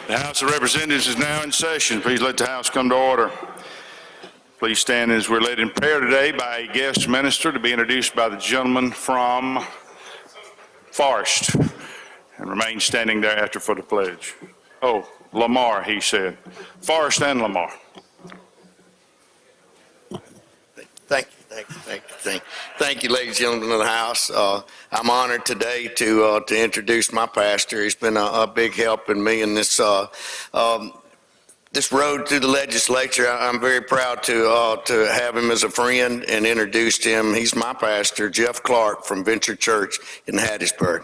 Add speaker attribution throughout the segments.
Speaker 1: The House of Representatives is now in session. Please let the House come to order. Please stand as we're led in prayer today by a guest minister to be introduced by the gentleman from Forest, and remain standing thereafter for the pledge. Oh, Lamar, he said. Forest and Lamar.
Speaker 2: Thank you, ladies and gentlemen of the House. I'm honored today to introduce my pastor. He's been a big help in me in this this road through the legislature. I'm very proud to have him as a friend and introduced him. He's my pastor, Jeff Clark from Venture Church in Hattiesburg.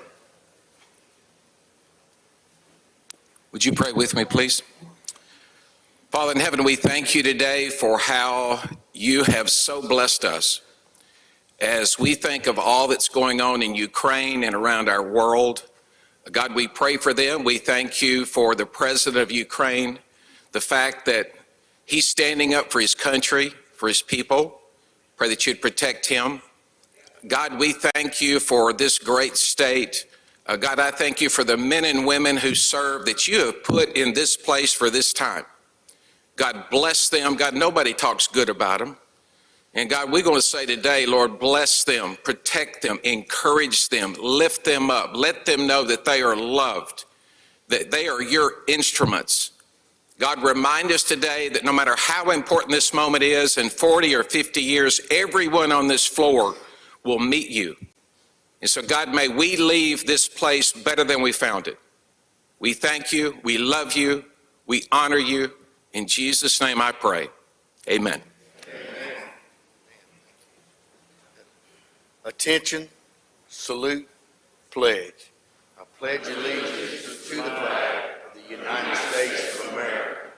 Speaker 3: Would you pray with me, please? Father in heaven, we thank you today for how you have so blessed us. As we think of all that's going on in Ukraine and around our world, God, we pray for them. We thank you for the president of Ukraine, the fact that he's standing up for his country, for his people. Pray that you'd protect him. God, we thank you for this great state. God, I thank you for the men and women who serve that you have put in this place for this time. God, bless them. God, nobody talks good about them. And God, we're going to say today, Lord, bless them, protect them, encourage them, lift them up. Let them know that they are loved, that they are your instruments. God, remind us today that no matter how important this moment is, in 40 or 50 years, everyone on this floor will meet you. And so, God, may we leave this place better than we found it. We thank you, we love you, we honor you. In Jesus' name I pray, amen.
Speaker 2: Attention, salute, pledge. I pledge allegiance to the flag of the United States of America,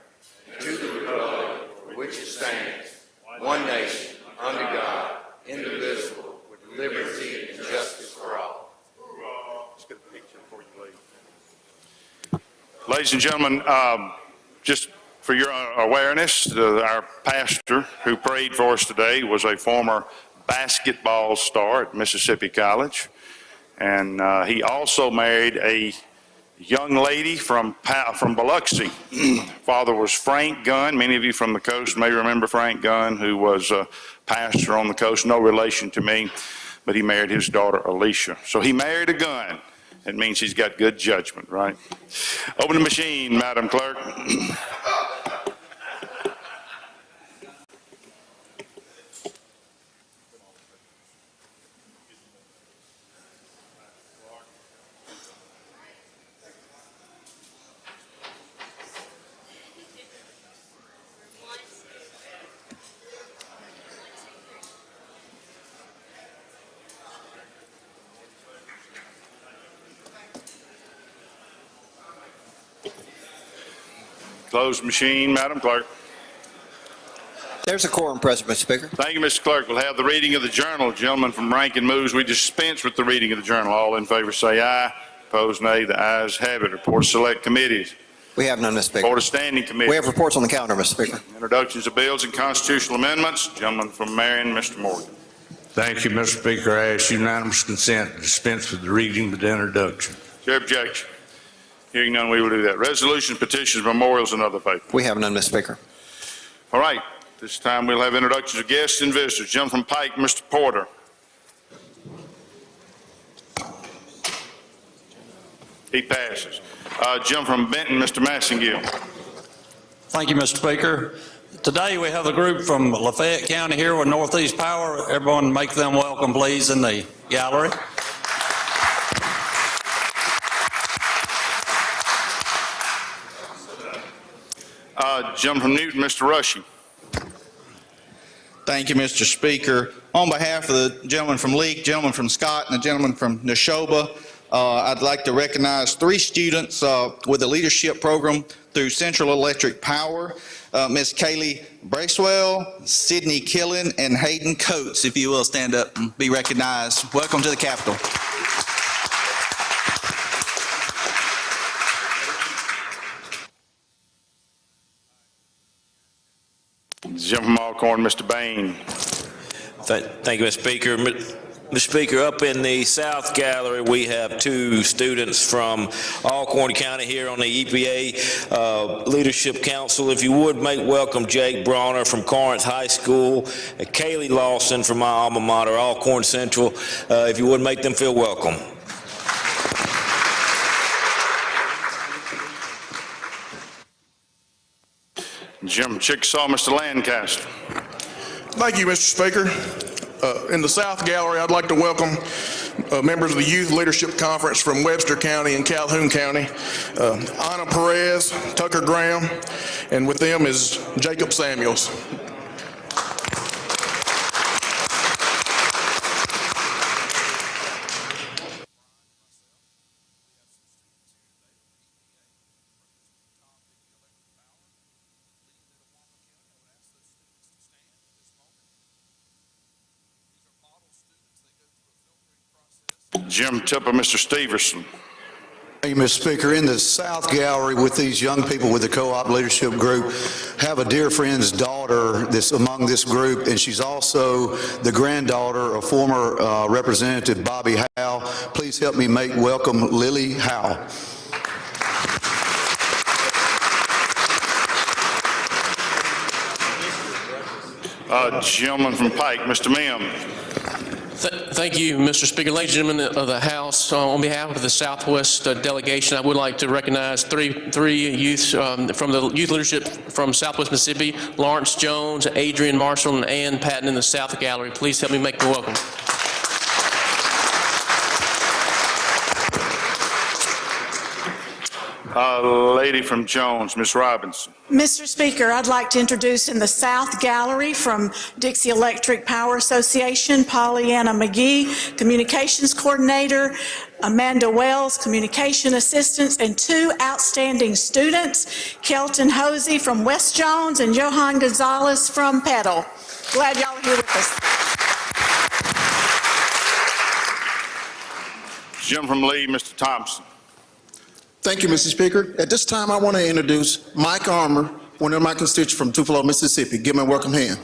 Speaker 2: and to the republic for which it stands, one nation, under God, indivisible, with liberty and justice for all.
Speaker 1: Let's get a picture before you leave. Ladies and gentlemen, just for your awareness, our pastor who prayed for us today was a former basketball star at Mississippi College, and he also married a young lady from Biloxi. Father was Frank Gunn. Many of you from the coast may remember Frank Gunn, who was a pastor on the coast, no relation to me, but he married his daughter Alicia. So he married a Gunn. It means he's got good judgment, right? Open the machine, Madam Clerk. Close the machine, Madam Clerk.
Speaker 4: There's a quorum present, Mr. Speaker.
Speaker 1: Thank you, Mr. Clerk. We'll have the reading of the journal. Gentleman from Rankin moves we dispense with the reading of the journal. All in favor say aye. Opposed, nay. The ayes have it. Reports select committees.
Speaker 4: We have none, Mr. Speaker.
Speaker 1: Report of standing committees.
Speaker 4: We have reports on the calendar, Mr. Speaker.
Speaker 1: Introductions of bills and constitutional amendments. Gentleman from Marion, Mr. Morgan.
Speaker 5: Thank you, Mr. Speaker. I ask unanimous consent to dispense with the reading of the introduction.
Speaker 1: Is there objection? Hearing none, we will do that. Resolutions, petitions, memorials, and other papers.
Speaker 4: We have none, Mr. Speaker.
Speaker 1: All right. This time we'll have introductions of guests and visitors. Gentleman from Pike, Mr. Porter. He passes. Gentleman from Benton, Mr. Massengill.
Speaker 6: Thank you, Mr. Speaker. Today we have a group from Lafayette County here with Northeast Power. Everyone make them welcome, please, in the gallery.
Speaker 1: Gentleman from Newton, Mr. Rushing.
Speaker 7: Thank you, Mr. Speaker. On behalf of the gentleman from Leek, gentleman from Scott, and the gentleman from Neshoba, I'd like to recognize 3 students with a leadership program through Central Electric Power, Ms. Kaylee Bracewell, Sydney Killen, and Hayden Coates. If you will stand up and be recognized. Welcome to the Capitol.
Speaker 1: Gentleman from Alcorn, Mr. Bain.
Speaker 8: Thank you, Mr. Speaker. Mr. Speaker, up in the South Gallery, we have two students from Alcorn County here on the EPA Leadership Council. If you would, make welcome Jake Bronner from Concurrence High School, and Kaylee Lawson from my alma mater, Alcorn Central. If you would, make them feel welcome.
Speaker 1: Jim Chickasaw, Mr. Lancaster.
Speaker 9: Thank you, Mr. Speaker. In the South Gallery, I'd like to welcome members of the Youth Leadership Conference from Webster County and Calhoun County, Anna Perez, Tucker Graham, and with them is Jacob Samuels.
Speaker 1: Jim Tipper, Mr. Steverson.
Speaker 10: Thank you, Mr. Speaker. In the South Gallery with these young people with the co-op leadership group, have a dear friend's daughter that's among this group, and she's also the granddaughter of former Representative Bobby Howe. Please help me make welcome Lily Howe.
Speaker 1: Gentleman from Pike, Mr. Mim.
Speaker 11: Thank you, Mr. Speaker. Ladies and gentlemen of the House, on behalf of the Southwest delegation, I would like to recognize three youths from the youth leadership from Southwest Mississippi: Lawrence Jones, Adrian Marshall, and Ann Patton in the South Gallery. Please help me make them welcome.
Speaker 1: Lady from Jones, Ms. Robinson.
Speaker 12: Mr. Speaker, I'd like to introduce in the South Gallery from Dixie Electric Power Association, Pollyanna McGee, Communications Coordinator, Amanda Wells, Communication Assistants, and two outstanding students, Kelton Hosey from West Jones and Johan Gonzalez from Petal. Glad y'all are here with us.
Speaker 1: Jim from Lee, Mr. Thompson.
Speaker 13: Thank you, Mr. Speaker. At this time, I want to introduce Mike Armour, one of my constituents from Tupelo, Mississippi. Give him a welcome hand.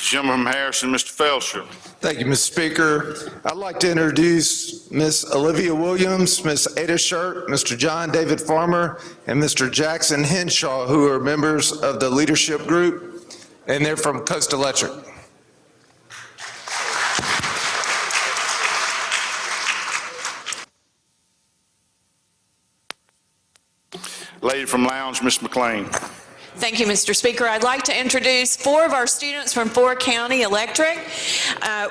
Speaker 1: Jim from Harrison, Mr. Felsher.
Speaker 14: Thank you, Mr. Speaker. I'd like to introduce Ms. Olivia Williams, Ms. Ada Shirt, Mr. John David Farmer, and Mr. Jackson Henshaw, who are members of the leadership group, and they're from Coast Electric.
Speaker 1: Lady from Lowndes, Ms. McLean.
Speaker 15: Thank you, Mr. Speaker. I'd like to introduce four of our students from Ford County Electric.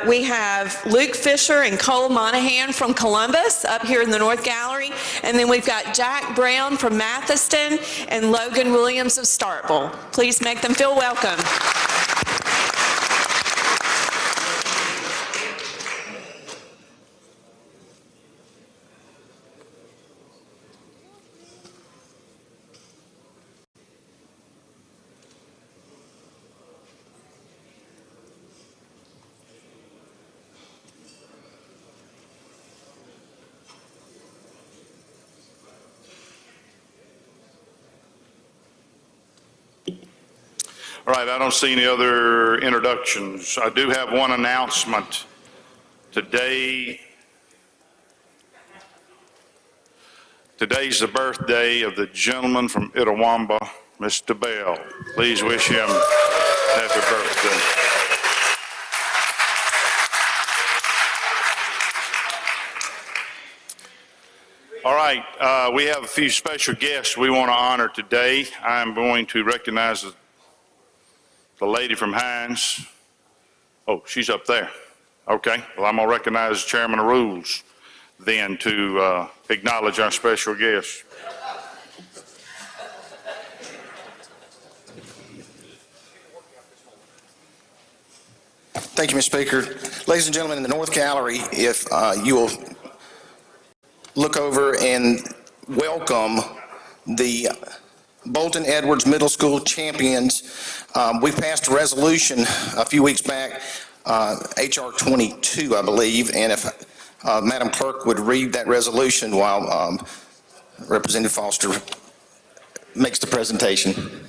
Speaker 15: We have Luke Fisher and Cole Monahan from Columbus up here in the North Gallery. And then we've got Jack Brown from Mathiston and Logan Williams of Starkville. Please make them feel welcome.
Speaker 1: All right, I don't see any other introductions. I do have one announcement. Today's the birthday of the gentleman from Itawamba, Mr. Bell. Please wish him happy birthday. All right, we have a few special guests we want to honor today. I'm going to recognize the lady from Hines. Oh, she's up there. Okay, well, I'm going to recognize the chairman of rules then to acknowledge our special guest.
Speaker 16: Thank you, Mr. Speaker. Ladies and gentlemen in the North Gallery, if you will look over and welcome the Bolton Edwards Middle School champions. We passed a resolution a few weeks back, HR 22, I believe, and if Madam Clerk would read that resolution while Representative Foster makes the presentation.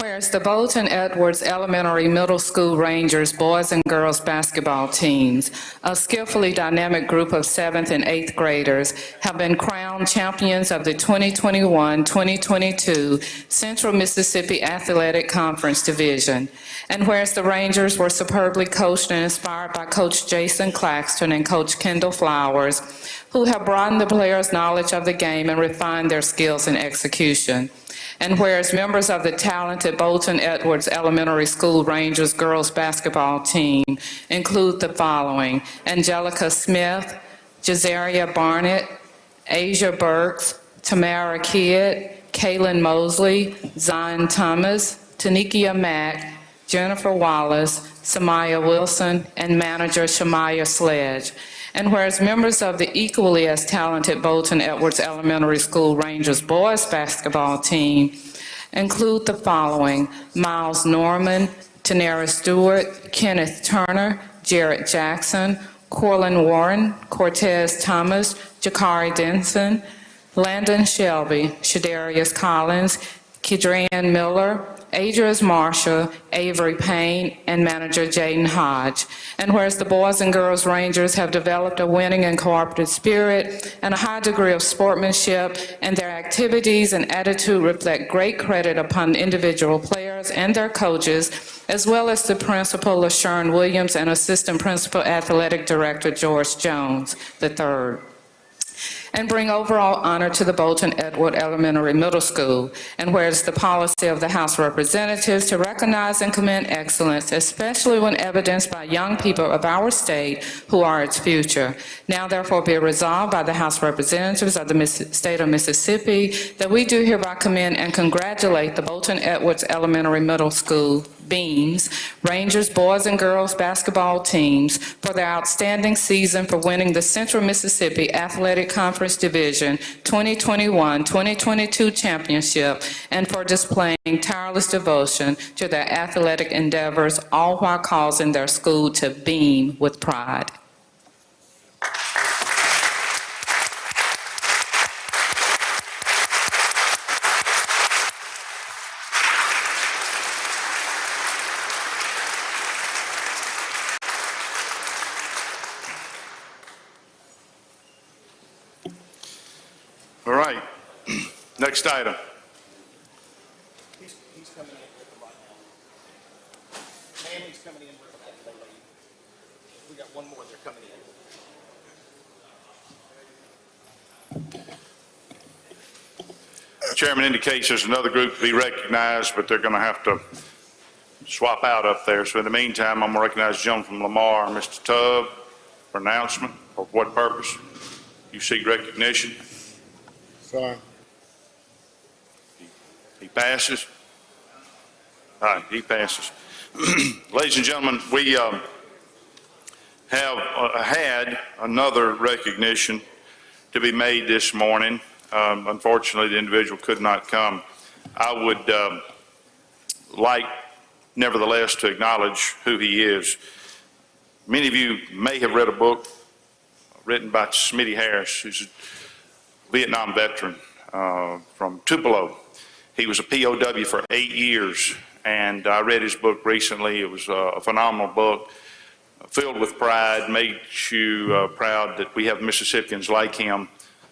Speaker 17: whereas the Bolton Edwards Elementary Middle School Rangers boys and girls basketball teams, a skillfully dynamic group of 7th and 8th graders, have been crowned champions of the 2021-2022 Central Mississippi Athletic Conference Division. And whereas the Rangers were superbly coached and inspired by Coach Jason Claxton and Coach Kendall Flowers, who have broadened the players' knowledge of the game and refined their skills in execution. And whereas members of the talented Bolton Edwards Elementary School Rangers girls basketball team include the following: Angelica Smith, Jazaria Barnett, Asia Burks, Tamara Kidd, Kaylin Mosley, Zion Thomas, Tanikia Mack, Jennifer Wallace, Samaya Wilson, and manager Shamaya Sledge. And whereas members of the equally as talented Bolton Edwards Elementary School Rangers boys basketball team include the following: Miles Norman, Tanera Stewart, Kenneth Turner, Jarrett Jackson, Corlin Warren, Cortez Thomas, Jakari Denson, Landon Shelby, Shadarius Collins, Kedrian Miller, Adrias Marshall, Avery Payne, and manager Jaden Hodge. And whereas the boys and girls Rangers have developed a winning and cooperative spirit and a high degree of sportsmanship, and their activities and attitude reflect great credit upon individual players and their coaches, as well as the principal, LaShawn Williams, and assistant principal athletic director, George Jones III. And bring overall honor to the Bolton Edward Elementary Middle School. And whereas the policy of the House of Representatives to recognize and commend excellence, especially when evidenced by young people of our state who are its future. Now therefore be resolved by the House of Representatives of the state of Mississippi that we do hereby commend and congratulate the Bolton Edwards Elementary Middle School Beams, Rangers boys and girls basketball teams for their outstanding season for winning the Central Mississippi Athletic Conference Division 2021-2022 championship and for displaying tireless devotion to their athletic endeavors, all while causing their school to beam with pride.
Speaker 1: All right, next item.
Speaker 13: He's coming in with them right now. Tammy's coming in with them after they leave. We got one more, they're coming in.
Speaker 1: Chairman indicates there's another group to be recognized, but they're going to have to swap out up there. So in the meantime, I'm going to recognize the gentleman from Lamar, Mr. Tubb, for announcement. For what purpose? You seek recognition.
Speaker 13: Sorry.
Speaker 1: He passes. All right, he passes. Ladies and gentlemen, we have had another recognition to be made this morning. Unfortunately, the individual could not come. I would like, nevertheless, to acknowledge who he is. Many of you may have read a book written by Smitty Harris, who's a Vietnam veteran from Tupelo. He was a POW for 8 years, and I read his book recently. It was a phenomenal book, filled with pride, made you proud that we have Mississippians like him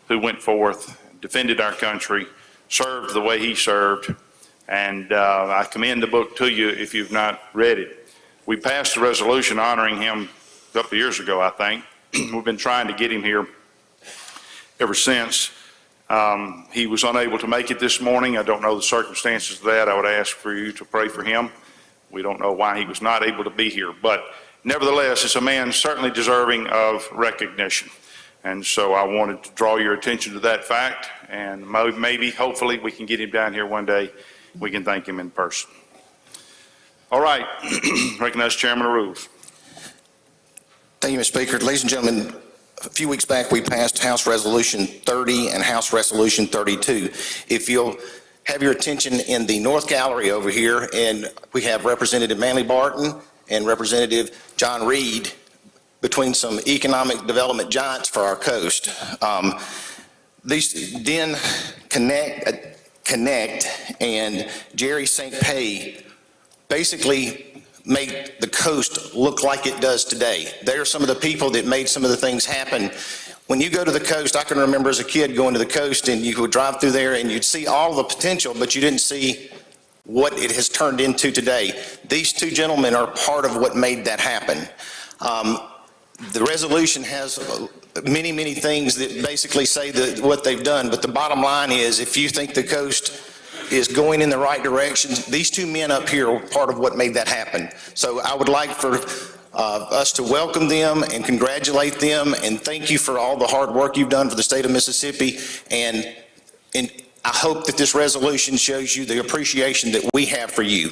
Speaker 1: who went forth, defended our country, served the way he served, and I commend the book to you if you've not read it. We passed a resolution honoring him a couple of years ago, I think. We've been trying to get him here ever since. He was unable to make it this morning. I don't know the circumstances of that. I would ask for you to pray for him. We don't know why he was not able to be here, but nevertheless, it's a man certainly deserving of recognition. And so I wanted to draw your attention to that fact, and maybe, hopefully, we can get him down here one day. We can thank him in person. All right, recognize Chairman of Rules.
Speaker 16: Thank you, Mr. Speaker. Ladies and gentlemen, a few weeks back, we passed House Resolution 30 and House Resolution 32. If you'll have your attention in the North Gallery over here, and we have Representative Manley Barton and Representative John Reed between some economic development giants for our coast. These then connect connect, and Jerry St. Pay basically made the coast look like it does today. They are some of the people that made some of the things happen. When you go to the coast, I can remember as a kid going to the coast, and you would drive through there and you'd see all the potential, but you didn't see what it has turned into today. These two gentlemen are part of what made that happen. The resolution has many, many things that basically say what they've done, but the bottom line is, if you think the coast is going in the right direction, these two men up here are part of what made that happen. So I would like for us to welcome them and congratulate them, and thank you for all the hard work you've done for the state of Mississippi, and I hope that this resolution shows you the appreciation that we have for you.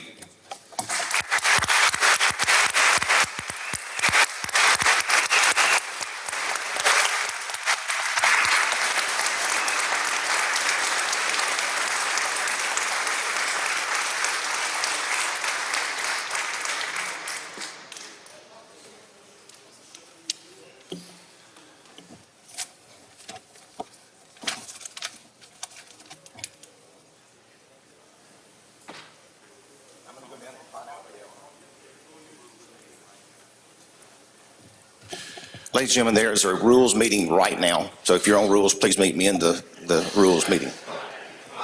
Speaker 16: Ladies and gentlemen, there is a rules meeting right now. So if you're on rules, please meet me in the rules meeting.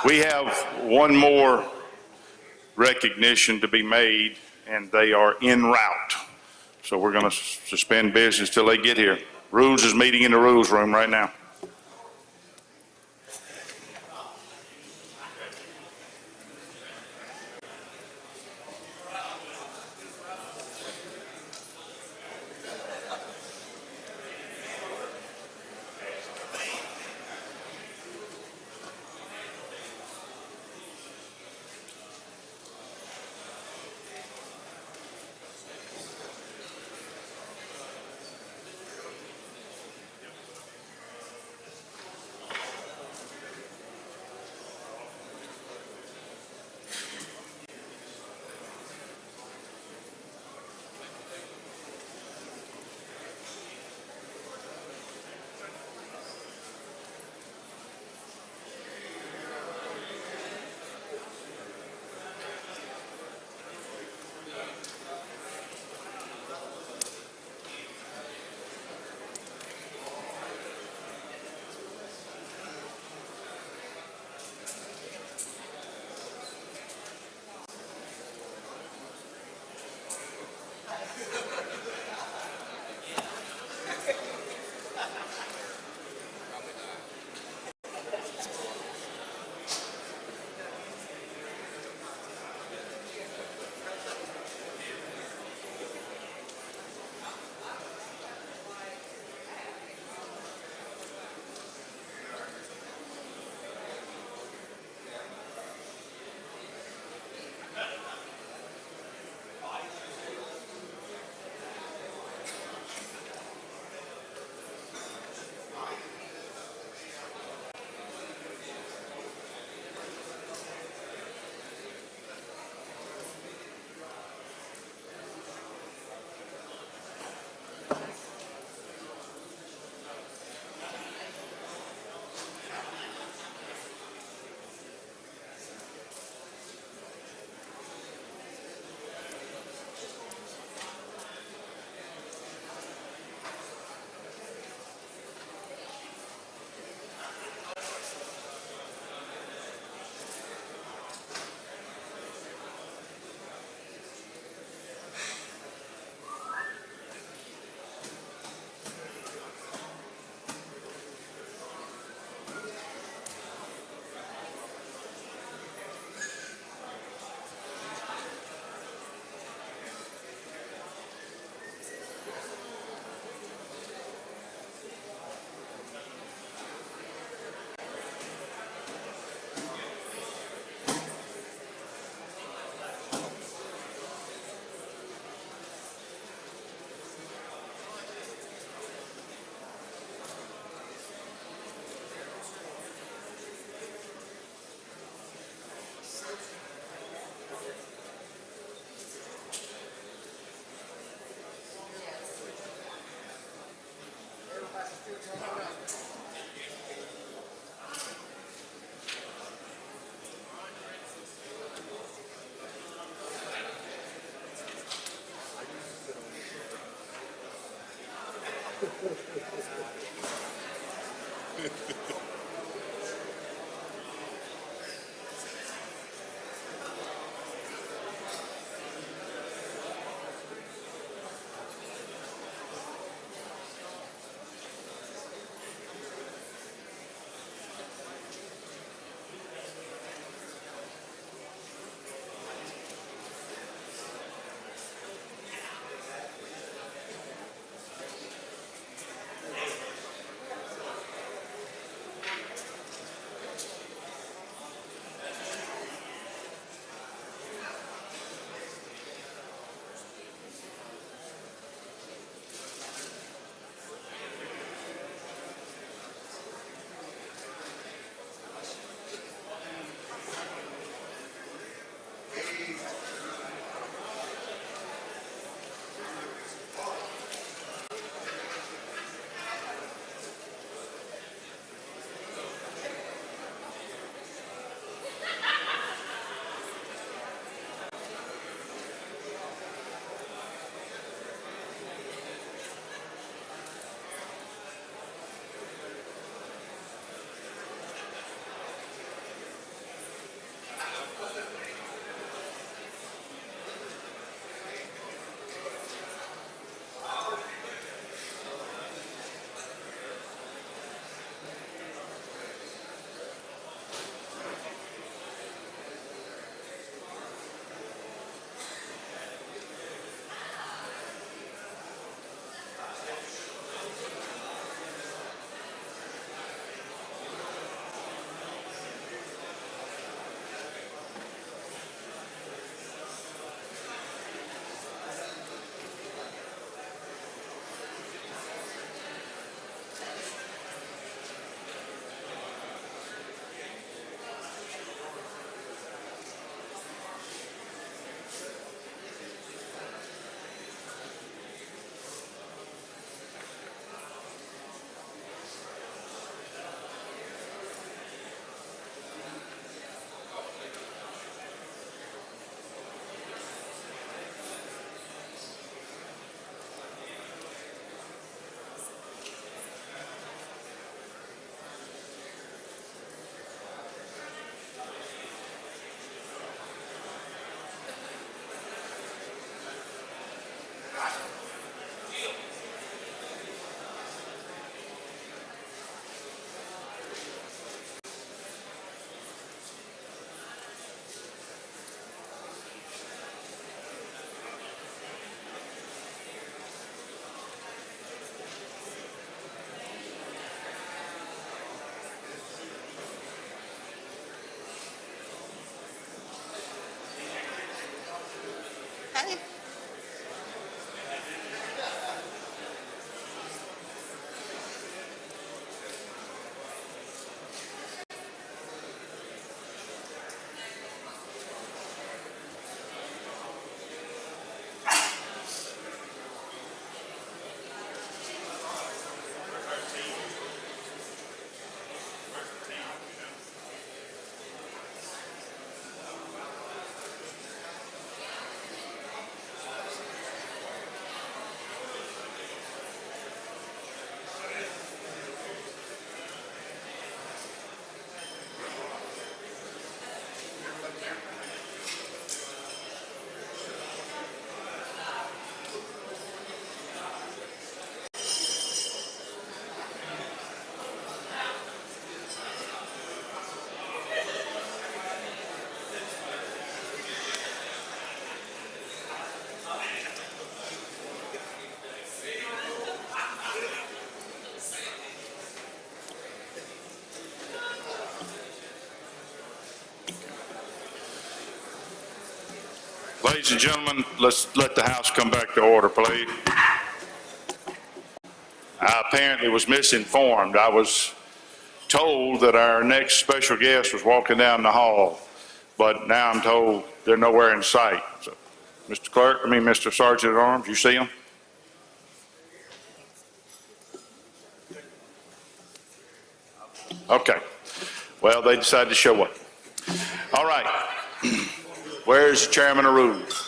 Speaker 1: We have one more recognition to be made, and they are en route. So we're going to suspend business till they get here. Rules is meeting in the rules room right now. Ladies and gentlemen, let's let the House come back to order, please. I apparently was misinformed. I was told that our next special guest was walking down the hall, but now I'm told they're nowhere in sight. So, Mr. Sergeant at Arms, you see them? Okay. Well, they decided to show up. All right. Where's the Chairman of Rules?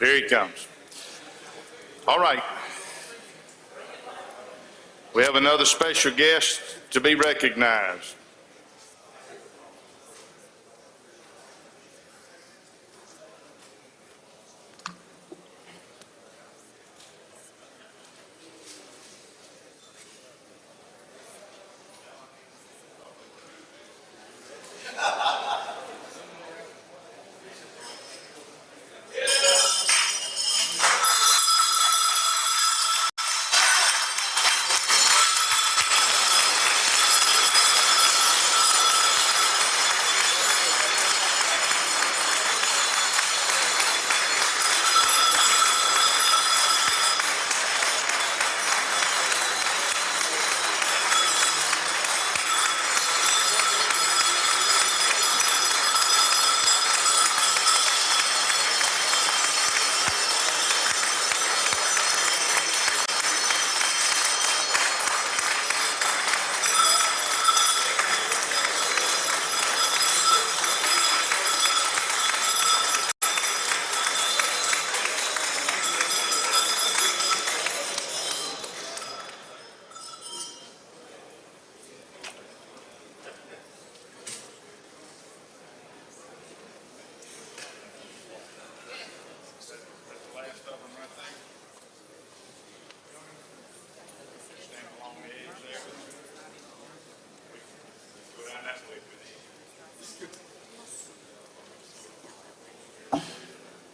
Speaker 1: Here he comes. All right. We have another special guest to be recognized.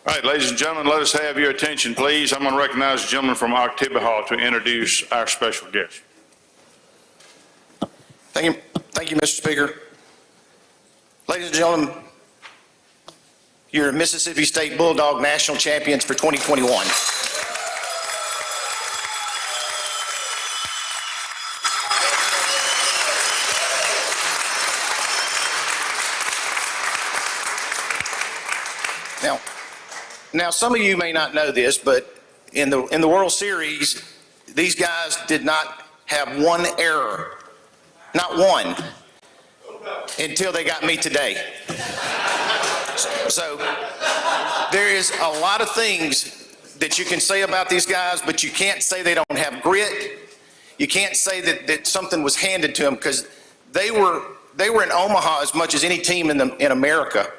Speaker 1: All right, ladies and gentlemen, let us have your attention, please. I'm going to recognize the gentleman from Activity Hall to introduce our special guest.
Speaker 16: Thank you, Mr. Speaker. Ladies and gentlemen, your Mississippi State Bulldog National Champions for 2021. Now, some of you may not know this, but in the World Series, these guys did not have one error, not one, until they got me today. So there is a lot of things that you can say about these guys, but you can't say they don't have grit. You can't say that something was handed to them, because they were in Omaha as much as any team in America.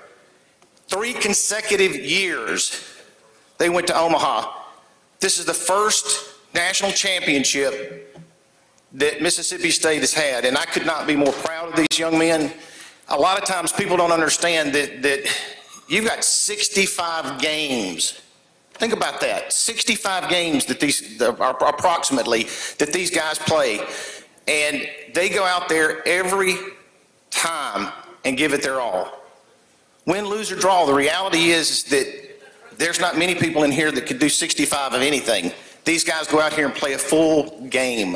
Speaker 16: 3 consecutive years they went to Omaha. This is the first national championship that Mississippi State has had, and I could not be more proud of these young men. A lot of times people don't understand that you've got 65 games. Think about that, 65 games that approximately that these guys play, and they go out there every time and give it their all. Win, lose, or draw, the reality is that there's not many people in here that could do 65 of anything. These guys go out here and play a full game.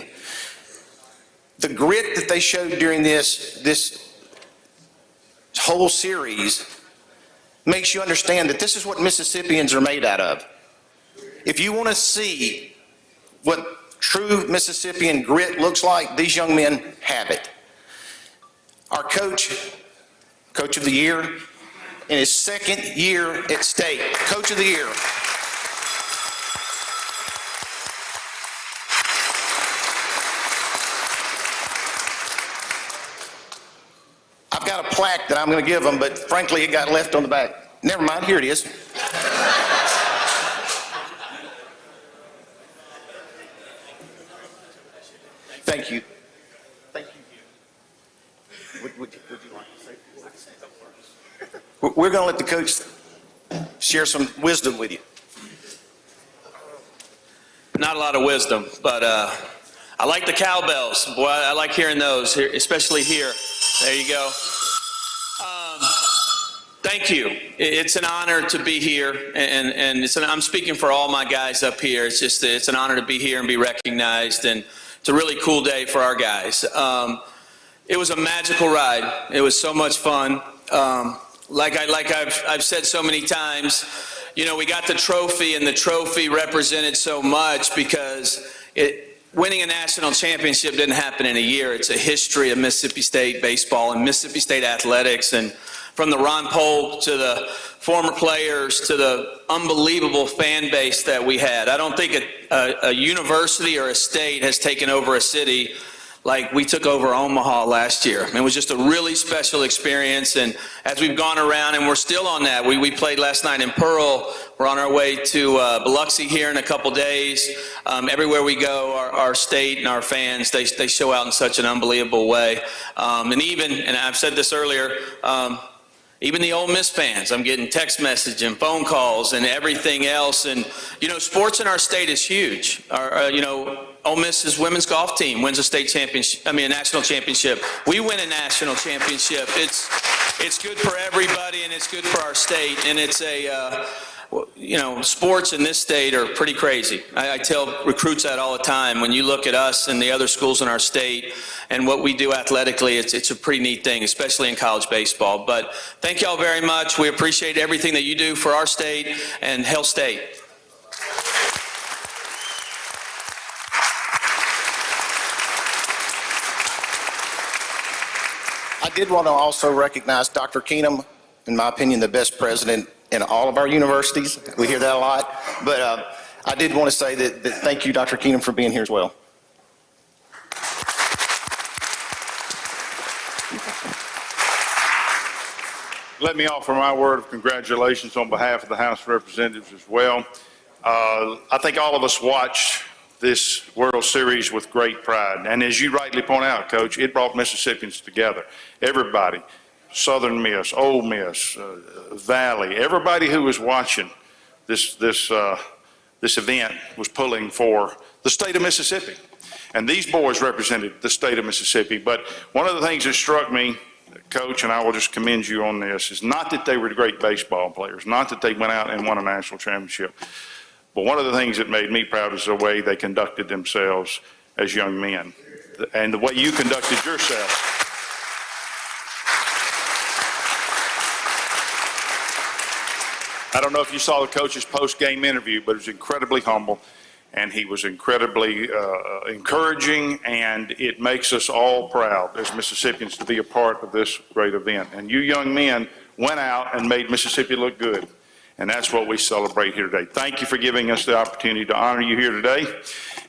Speaker 16: The grit that they showed during this whole series makes you understand that this is what Mississippians are made out of. If you want to see what true Mississippian grit looks like, these young men have it. Our coach of the year, in his 2nd year at state, Coach of the Year. I've got a plaque that I'm going to give him, but frankly, it got left on the back. Never mind, here it is. Thank you. Thank you. Would you like to say? We're going to let the coach share some wisdom with you.
Speaker 18: Not a lot of wisdom, but I like the cowbells. Boy, I like hearing those, especially here. There you go. Thank you. It's an honor to be here, and I'm speaking for all my guys up here. It's an honor to be here and be recognized, and it's a really cool day for our guys. It was a magical ride. It was so much fun. Like I've said so many times, you know, we got the trophy, and the trophy represented so much because winning a national championship didn't happen in a year. It's a history of Mississippi State baseball and Mississippi State athletics, and from the Ron Polk to the former players to the unbelievable fan base that we had. I don't think a university or a state has taken over a city like we took over Omaha last year. It was just a really special experience, and as we've gone around, and we're still on that, we played last night in Pearl. We're on our way to Biloxi here in a couple days. Everywhere we go, our state and our fans, they show out in such an unbelievable way. And I've said this earlier, even the Ole Miss fans, I'm getting text message and phone calls and everything else. And, sports in our state is huge. Ole Miss's women's golf team wins a national championship. We win a national championship. It's good for everybody, and it's good for our state. And it's sports in this state are pretty crazy. I tell recruits that all the time. When you look at us and the other schools in our state and what we do athletically, it's a pretty neat thing, especially in college baseball. But thank y'all very much. We appreciate everything that you do for our state and Hail State.
Speaker 16: I did want to also recognize Dr. Keenum, in my opinion, the best president in all of our universities. We hear that a lot. But I did want to say that thank you, Dr. Keenum, for being here as well.
Speaker 1: Let me offer my word of congratulations on behalf of the House of Representatives as well. I think all of us watched this World Series with great pride. And as you rightly point out, Coach, it brought Mississippians together. Everybody, Southern Miss, Ole Miss, Valley, everybody who was watching this event was pulling for the state of Mississippi. And these boys represented the state of Mississippi. But one of the things that struck me, Coach, and I will just commend you on this, is not that they were great baseball players, not that they went out and won a national championship, but one of the things that made me proud is the way they conducted themselves as young men and the way you conducted yourself. I don't know if you saw the coach's post-game interview, but it was incredibly humble, and he was incredibly encouraging, and it makes us all proud as Mississippians to be a part of this great event. And you young men went out and made Mississippi look good. And that's what we celebrate here today. Thank you for giving us the opportunity to honor you here today.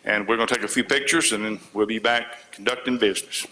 Speaker 1: And we're going to take a few pictures, and then we'll be back conducting business.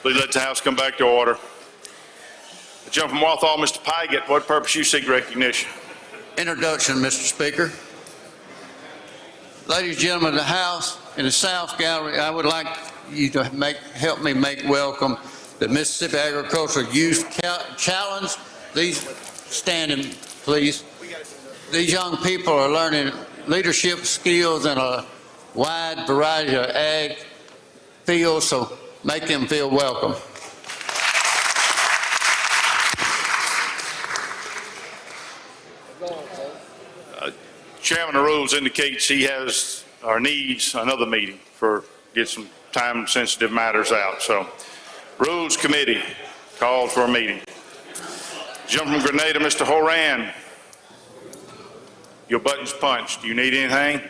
Speaker 1: Please let the House come back to order. The gentleman from Walthall, Mr. Pygott, what purpose you seek recognition?
Speaker 19: Introduction, Mr. Speaker. Ladies and gentlemen of the House, in the South Gallery, I would like you to help me make welcome the Mississippi Agricultural Youth Challenge. These, standing, please. These young people are learning leadership skills in a wide variety of ag fields, so make them feel welcome.
Speaker 1: Chairman of the Rules indicates he has or needs another meeting for get some time-sensitive matters out. So, Rules Committee called for a meeting. Gentleman from Grenada, Mr. Horan. Your button's punched. Do you need anything?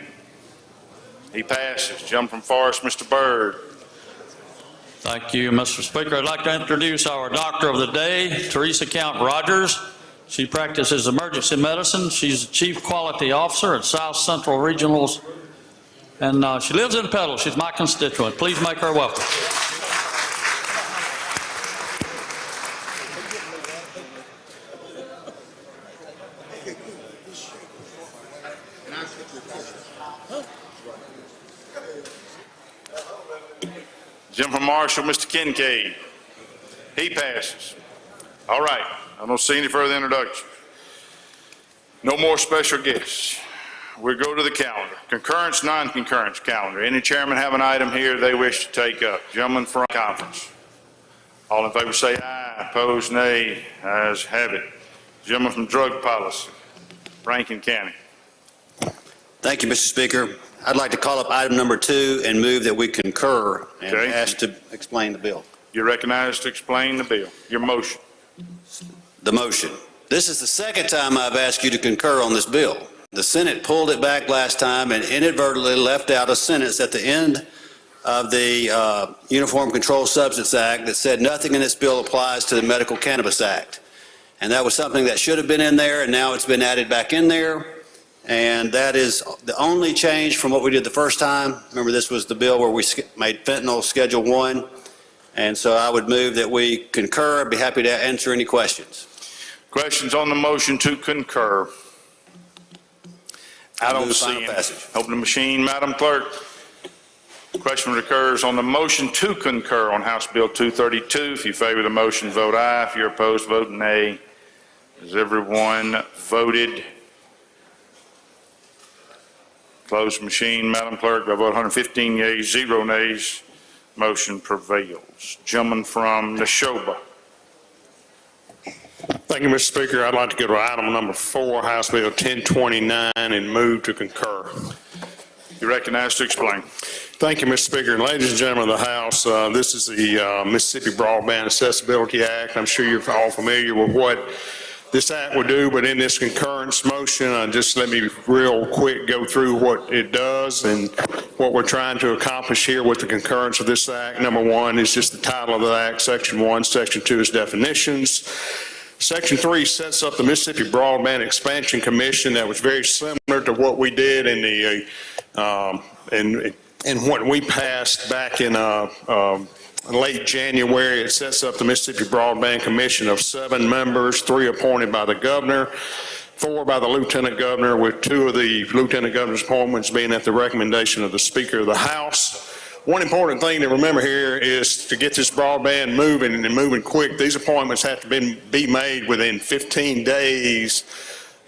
Speaker 1: He passes. Gentleman from Forest, Mr. Byrd.
Speaker 6: Thank you, Mr. Speaker. I'd like to introduce our doctor of the day, Teresa Count Rogers. She practices emergency medicine. She's the Chief Quality Officer at South Central Regionals, and she lives in Petal. She's my constituent. Please make her welcome.
Speaker 1: Gentleman Marshall, Mr. Kincaid. He passes. All right. I don't see any further introduction. No more special guests. We go to the calendar. Concurrence, non-concurrence calendar. Any chairman have an item here they wish to take up? Gentlemen from conference. All in favor say aye. Opposed, nay. Ayes have it. Gentleman from drug policy. Rankin County.
Speaker 20: Thank you, Mr. Speaker. I'd like to call up item number 2 and move that we concur and ask to explain the bill.
Speaker 1: You're recognized to explain the bill. Your motion.
Speaker 20: The motion. This is the second time I've asked you to concur on this bill. The Senate pulled it back last time and inadvertently left out a sentence at the end of the Uniform Controlled Substance Act that said nothing in this bill applies to the Medical Cannabis Act. And that was something that should have been in there, and now it's been added back in there. And that is the only change from what we did the first time. Remember, this was the bill where we made fentanyl Schedule 1. And so I would move that we concur. I'd be happy to answer any questions.
Speaker 1: Questions on the motion to concur? I don't see any. Open the machine, Madam Clerk. Question recurs on the motion to concur on House Bill 232. If you favor the motion, vote aye. If you're opposed, vote nay. Has everyone voted? Close the machine, Madam Clerk. By vote 115 yeas, 0 nays. Motion prevails. Gentleman from Neshoba.
Speaker 21: Thank you, Mr. Speaker. I'd like to go to item number 4, House Bill 1029, and move to concur.
Speaker 1: You're recognized to explain.
Speaker 21: Thank you, Mr. Speaker. And ladies and gentlemen of the House, this is the Mississippi Broadband Accessibility Act. I'm sure you're all familiar with what this act would do, but in this concurrence motion, just let me real quick go through what it does and what we're trying to accomplish here with the concurrence of this act. Number 1 is just the title of the act. Section 1. Section 2 is definitions. Section 3 sets up the Mississippi Broadband Expansion Commission. That was very similar to what we did in the in what we passed back in late January. It sets up the Mississippi Broadband Commission of 7 members, 3 appointed by the governor, 4 by the lieutenant governor, with 2 of the lieutenant governor's appointments being at the recommendation of the Speaker of the House. One important thing to remember here is to get this broadband moving and moving quick. These appointments have to be made within 15 days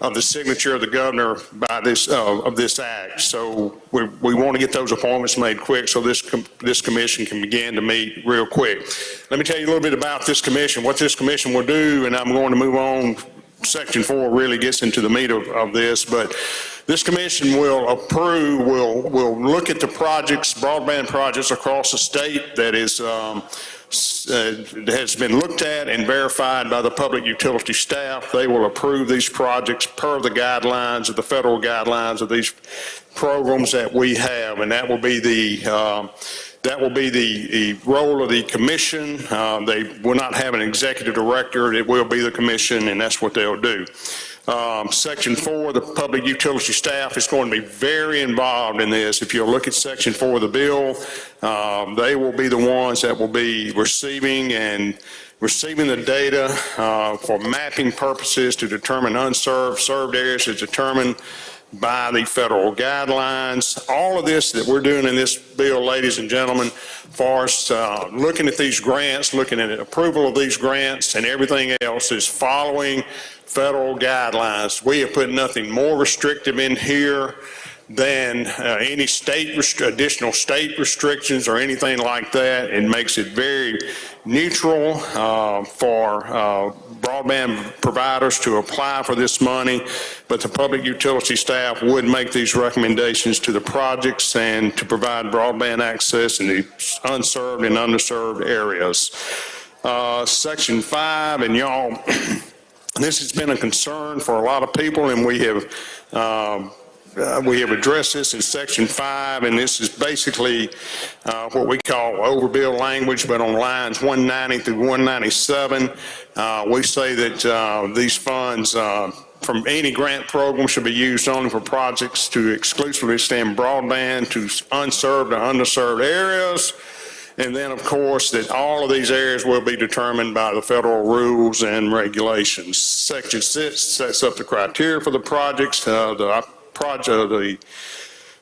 Speaker 21: of the signature of the governor by this of this act. So we want to get those appointments made quick so this commission can begin to meet real quick. Let me tell you a little bit about this commission, what this commission will do, and I'm going to move on. Section 4 really gets into the meat of this, but this commission will approve, will look at the projects, broadband projects across the state that is has been looked at and verified by the public utility staff. They will approve these projects per the guidelines of the federal guidelines of these programs that we have, and that will be the role of the commission. They will not have an executive director. It will be the commission, and that's what they'll do. Section 4, the public utility staff is going to be very involved in this. If you'll look at Section 4 of the bill, they will be the ones that will be receiving the data for mapping purposes to determine unserved, served areas is determined by the federal guidelines. All of this that we're doing in this bill, ladies and gentlemen, far as looking at these grants, looking at approval of these grants and everything else is following federal guidelines. We have put nothing more restrictive in here than any additional state restrictions or anything like that. It makes it very neutral for broadband providers to apply for this money, but the public utility staff would make these recommendations to the projects and to provide broadband access in the unserved and underserved areas. Section 5, and y'all, this has been a concern for a lot of people, and we have addressed this in Section 5, and this is basically what we call overbill language, but on lines 190 through 197, we say that these funds from any grant program should be used only for projects to exclusively extend broadband to unserved or underserved areas. And then, of course, that all of these areas will be determined by the federal rules and regulations. Section 6 sets up the criteria for the projects, the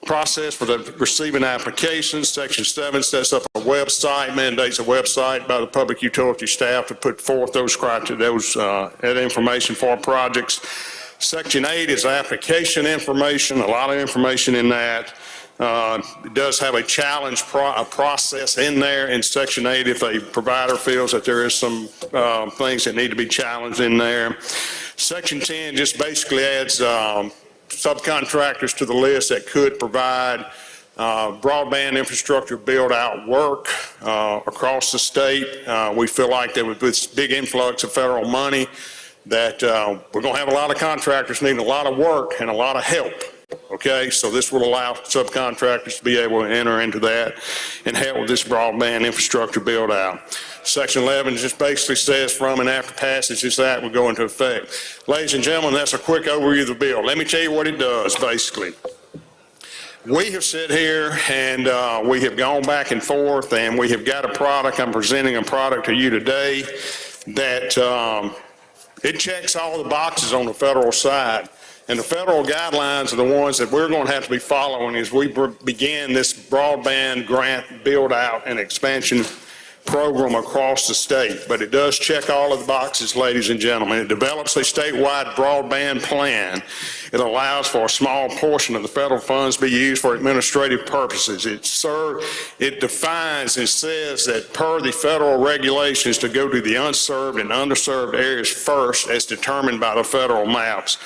Speaker 21: process for the receiving applications. Section 7 sets up a website, mandates a website by the public utility staff to put forth those criteria, that information for projects. Section 8 is application information, a lot of information in that. It does have a challenge process in there in Section 8 if a provider feels that there is some things that need to be challenged in there. Section 10 just basically adds subcontractors to the list that could provide broadband infrastructure build-out work across the state. We feel like that with this big influx of federal money that we're going to have a lot of contractors needing a lot of work and a lot of help. Okay, so this will allow subcontractors to be able to enter into that and help with this broadband infrastructure build out. Section 11 just basically says from and after passage this act will go into effect. Ladies and gentlemen, that's a quick overview of the bill. Let me tell you what it does basically. We have sat here and we have gone back and forth and we have got a product. I'm presenting a product to you today that it checks all the boxes on the federal side. And the federal guidelines are the ones that we're going to have to be following as we begin this broadband grant build out and expansion program across the state. But it does check all of the boxes, ladies and gentlemen. It develops a statewide broadband plan. It allows for a small portion of the federal funds to be used for administrative purposes. It defines and says that per the federal regulations to go to the unserved and underserved areas first as determined by the federal maps.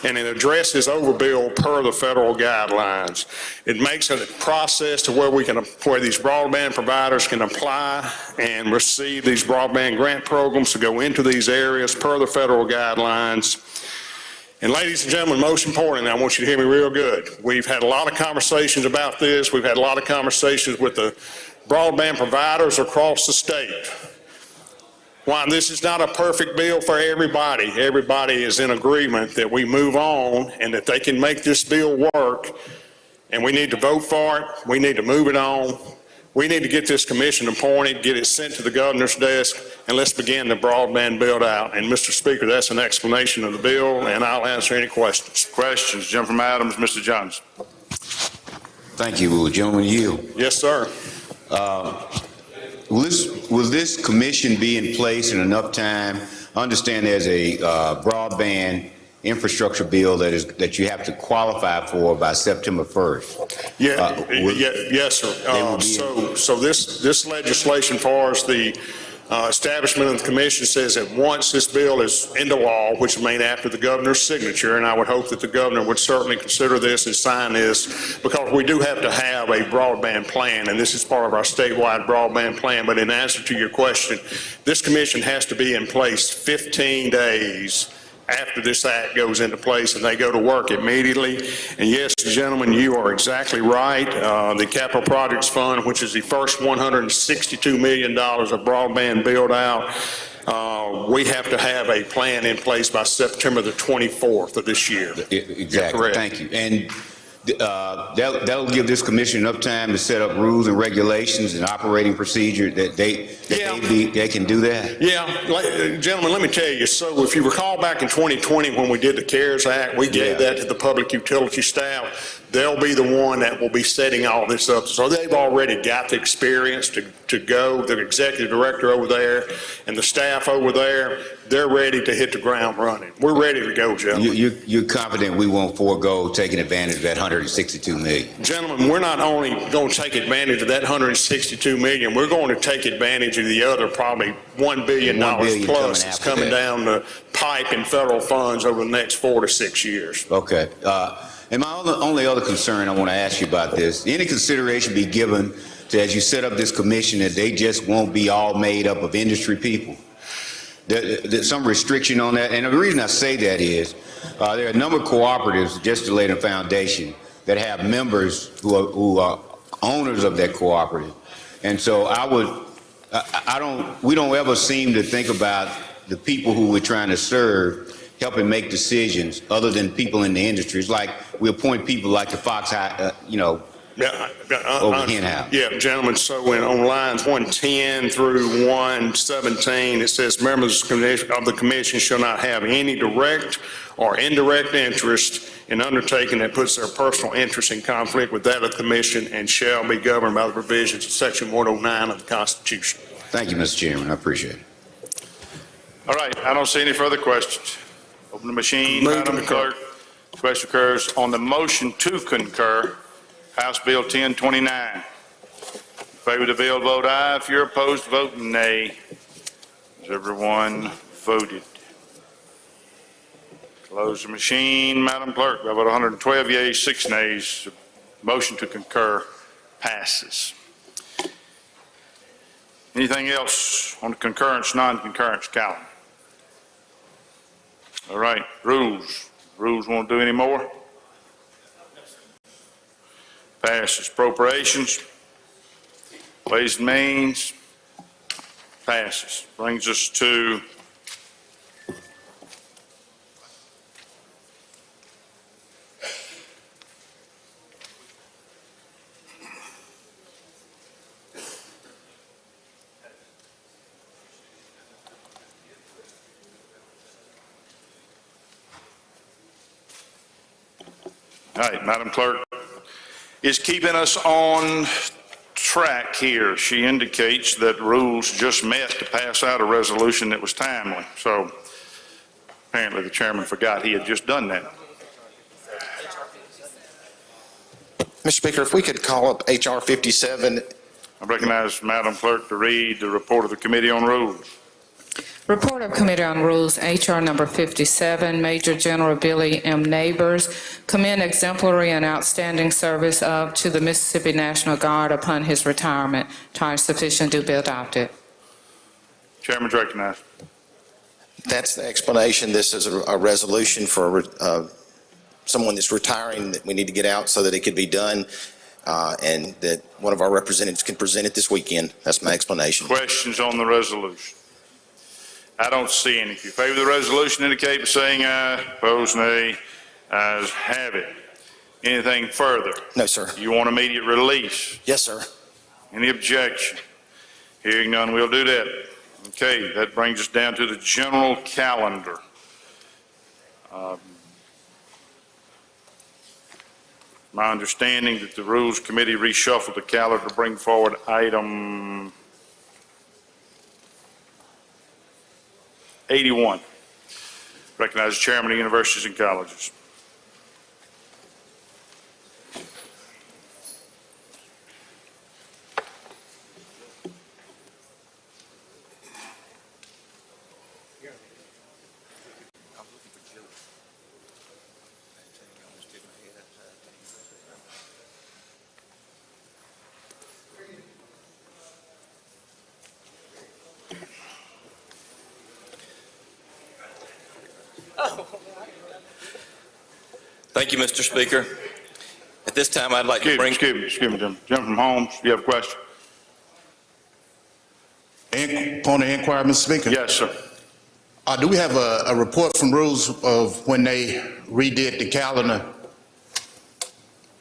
Speaker 21: And it addresses overbill per the federal guidelines. It makes a process to where where these broadband providers can apply and receive these broadband grant programs to go into these areas per the federal guidelines. And ladies and gentlemen, most importantly, I want you to hear me real good. We've had a lot of conversations about this. We've had a lot of conversations with the broadband providers across the state. While this is not a perfect bill for everybody, everybody is in agreement that we move on and that they can make this bill work, and we need to vote for it. We need to move it on. We need to get this commission appointed, get it sent to the governor's desk, and let's begin the broadband build out. And Mr. Speaker, that's an explanation of the bill, and I'll answer any questions.
Speaker 1: Questions, Jim from Adams, Mr. Jones.
Speaker 3: Thank you. Will the gentleman yield?
Speaker 21: Yes, sir.
Speaker 3: Will this commission be in place in enough time? I understand there's a broadband infrastructure bill that you have to qualify for by September 1st.
Speaker 21: Yes, sir. So this legislation, far as the establishment of the commission, says that once this bill is into law, which may after the governor's signature, and I would hope that the governor would certainly consider this and sign this, because we do have to have a broadband plan, and this is part of our statewide broadband plan. But in answer to your question, this commission has to be in place 15 days after this act goes into place, and they go to work immediately. And yes, gentlemen, you are exactly right. The Capital Projects Fund, which is the first $162 million of broadband build out, we have to have a plan in place by September the 24th of this year.
Speaker 3: Exactly.
Speaker 21: Correct.
Speaker 3: Thank you. And that'll give this commission enough time to set up rules and regulations and operating procedure that they can do that?
Speaker 21: Yeah, gentlemen, let me tell you, so if you recall back in 2020 when we did the CARES Act, we gave that to the public utility staff. They'll be the one that will be setting all this up. So they've already got the experience to go. The executive director over there and the staff over there, they're ready to hit the ground running. We're ready to go, gentlemen.
Speaker 3: You're confident we won't forego taking advantage of that $162 million?
Speaker 21: Gentlemen, we're not only going to take advantage of that $162 million, we're going to take advantage of the other probably $1 billion plus that's coming down the pipe in federal funds over the next 4 to 6 years.
Speaker 3: Okay. And my only other concern I want to ask you about this, any consideration be given to, as you set up this commission, that they just won't be all made up of industry people? There's some restriction on that. And the reason I say that is there are a number of cooperatives, just to lay the foundation, that have members who are owners of that cooperative. And so we don't ever seem to think about the people who we're trying to serve helping make decisions other than people in the industry. It's like we appoint people like the Fox, over hen house.
Speaker 21: Yeah, gentlemen, so on lines 110 through 117, it says members of the commission shall not have any direct or indirect interest in undertaking that puts their personal interest in conflict with that of the commission and shall be governed by the provisions of Section 109 of the Constitution.
Speaker 3: Thank you, Mr. Chairman. I appreciate it.
Speaker 1: All right, I don't see any further questions. Open the machine, Madam Clerk. Question occurs on the motion to concur, House Bill 1029. In favor of the bill, vote aye. If you're opposed, vote nay. Has everyone voted? Close the machine, Madam Clerk. By vote 112 yeas, 6 nays. Motion to concur passes. Anything else on the concurrence, non-concurrence calendar? All right, rules. Rules won't do any more? Passes. Appropriations. Ways and Means. Passes. Brings us to all right, Madam Clerk is keeping us on track here. She indicates that rules just met to pass out a resolution that was timely. So apparently the chairman forgot he had just done that.
Speaker 16: Mr. Speaker, if we could call up H.R. 57.
Speaker 1: I recognize Madam Clerk to read the report of the Committee on Rules.
Speaker 17: Report of Committee on Rules, H.R. number 57, Major General Billy M. Neighbors, commend exemplary and outstanding service to the Mississippi National Guard upon his retirement. Time sufficient to be adopted.
Speaker 1: Chairman's recognized.
Speaker 16: That's the explanation. This is a resolution for someone that's retiring that we need to get out so that it could be done, and that one of our representatives can present it this weekend. That's my explanation.
Speaker 1: Questions on the resolution? I don't see any. If you favor the resolution, indicate by saying aye. Opposed, nay. Ayes have it. Anything further?
Speaker 16: No, sir.
Speaker 1: You want immediate release?
Speaker 16: Yes, sir.
Speaker 1: Any objection? Hearing none, we'll do that. Okay, that brings us down to the general calendar. My understanding that the Rules Committee reshuffled the calendar to bring forward item 81. Recognize the Chairman of Universities and Colleges.
Speaker 2: Thank you, Mr. Speaker. At this time, I'd like to bring...
Speaker 1: Excuse me, Jim. Jim from Holmes, you have a question?
Speaker 5: point of inquiry, Mr. Speaker?
Speaker 1: Yes, sir.
Speaker 5: Do we have a report from Rules of when they redid the calendar?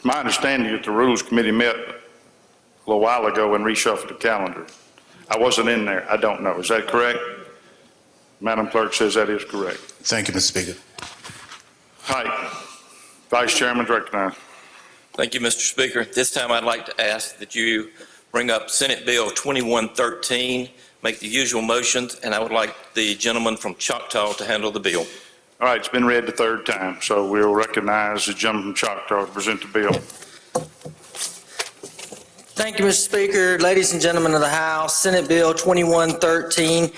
Speaker 1: My understanding is the Rules Committee met a little while ago and reshuffled the calendar. I wasn't in there. I don't know. Is that correct? Madam Clerk says that is correct.
Speaker 5: Thank you, Mr. Speaker.
Speaker 1: All right. Vice Chairman, recognized.
Speaker 2: Thank you, Mr. Speaker. At this time, I'd like to ask that you bring up Senate Bill 2113, make the usual motions, and I would like the gentleman from Choctaw to handle the bill.
Speaker 1: All right, it's been read the third time, so we'll recognize the gentleman from Choctaw to present the bill.
Speaker 22: Thank you, Mr. Speaker. Ladies and gentlemen of the House, Senate Bill 2113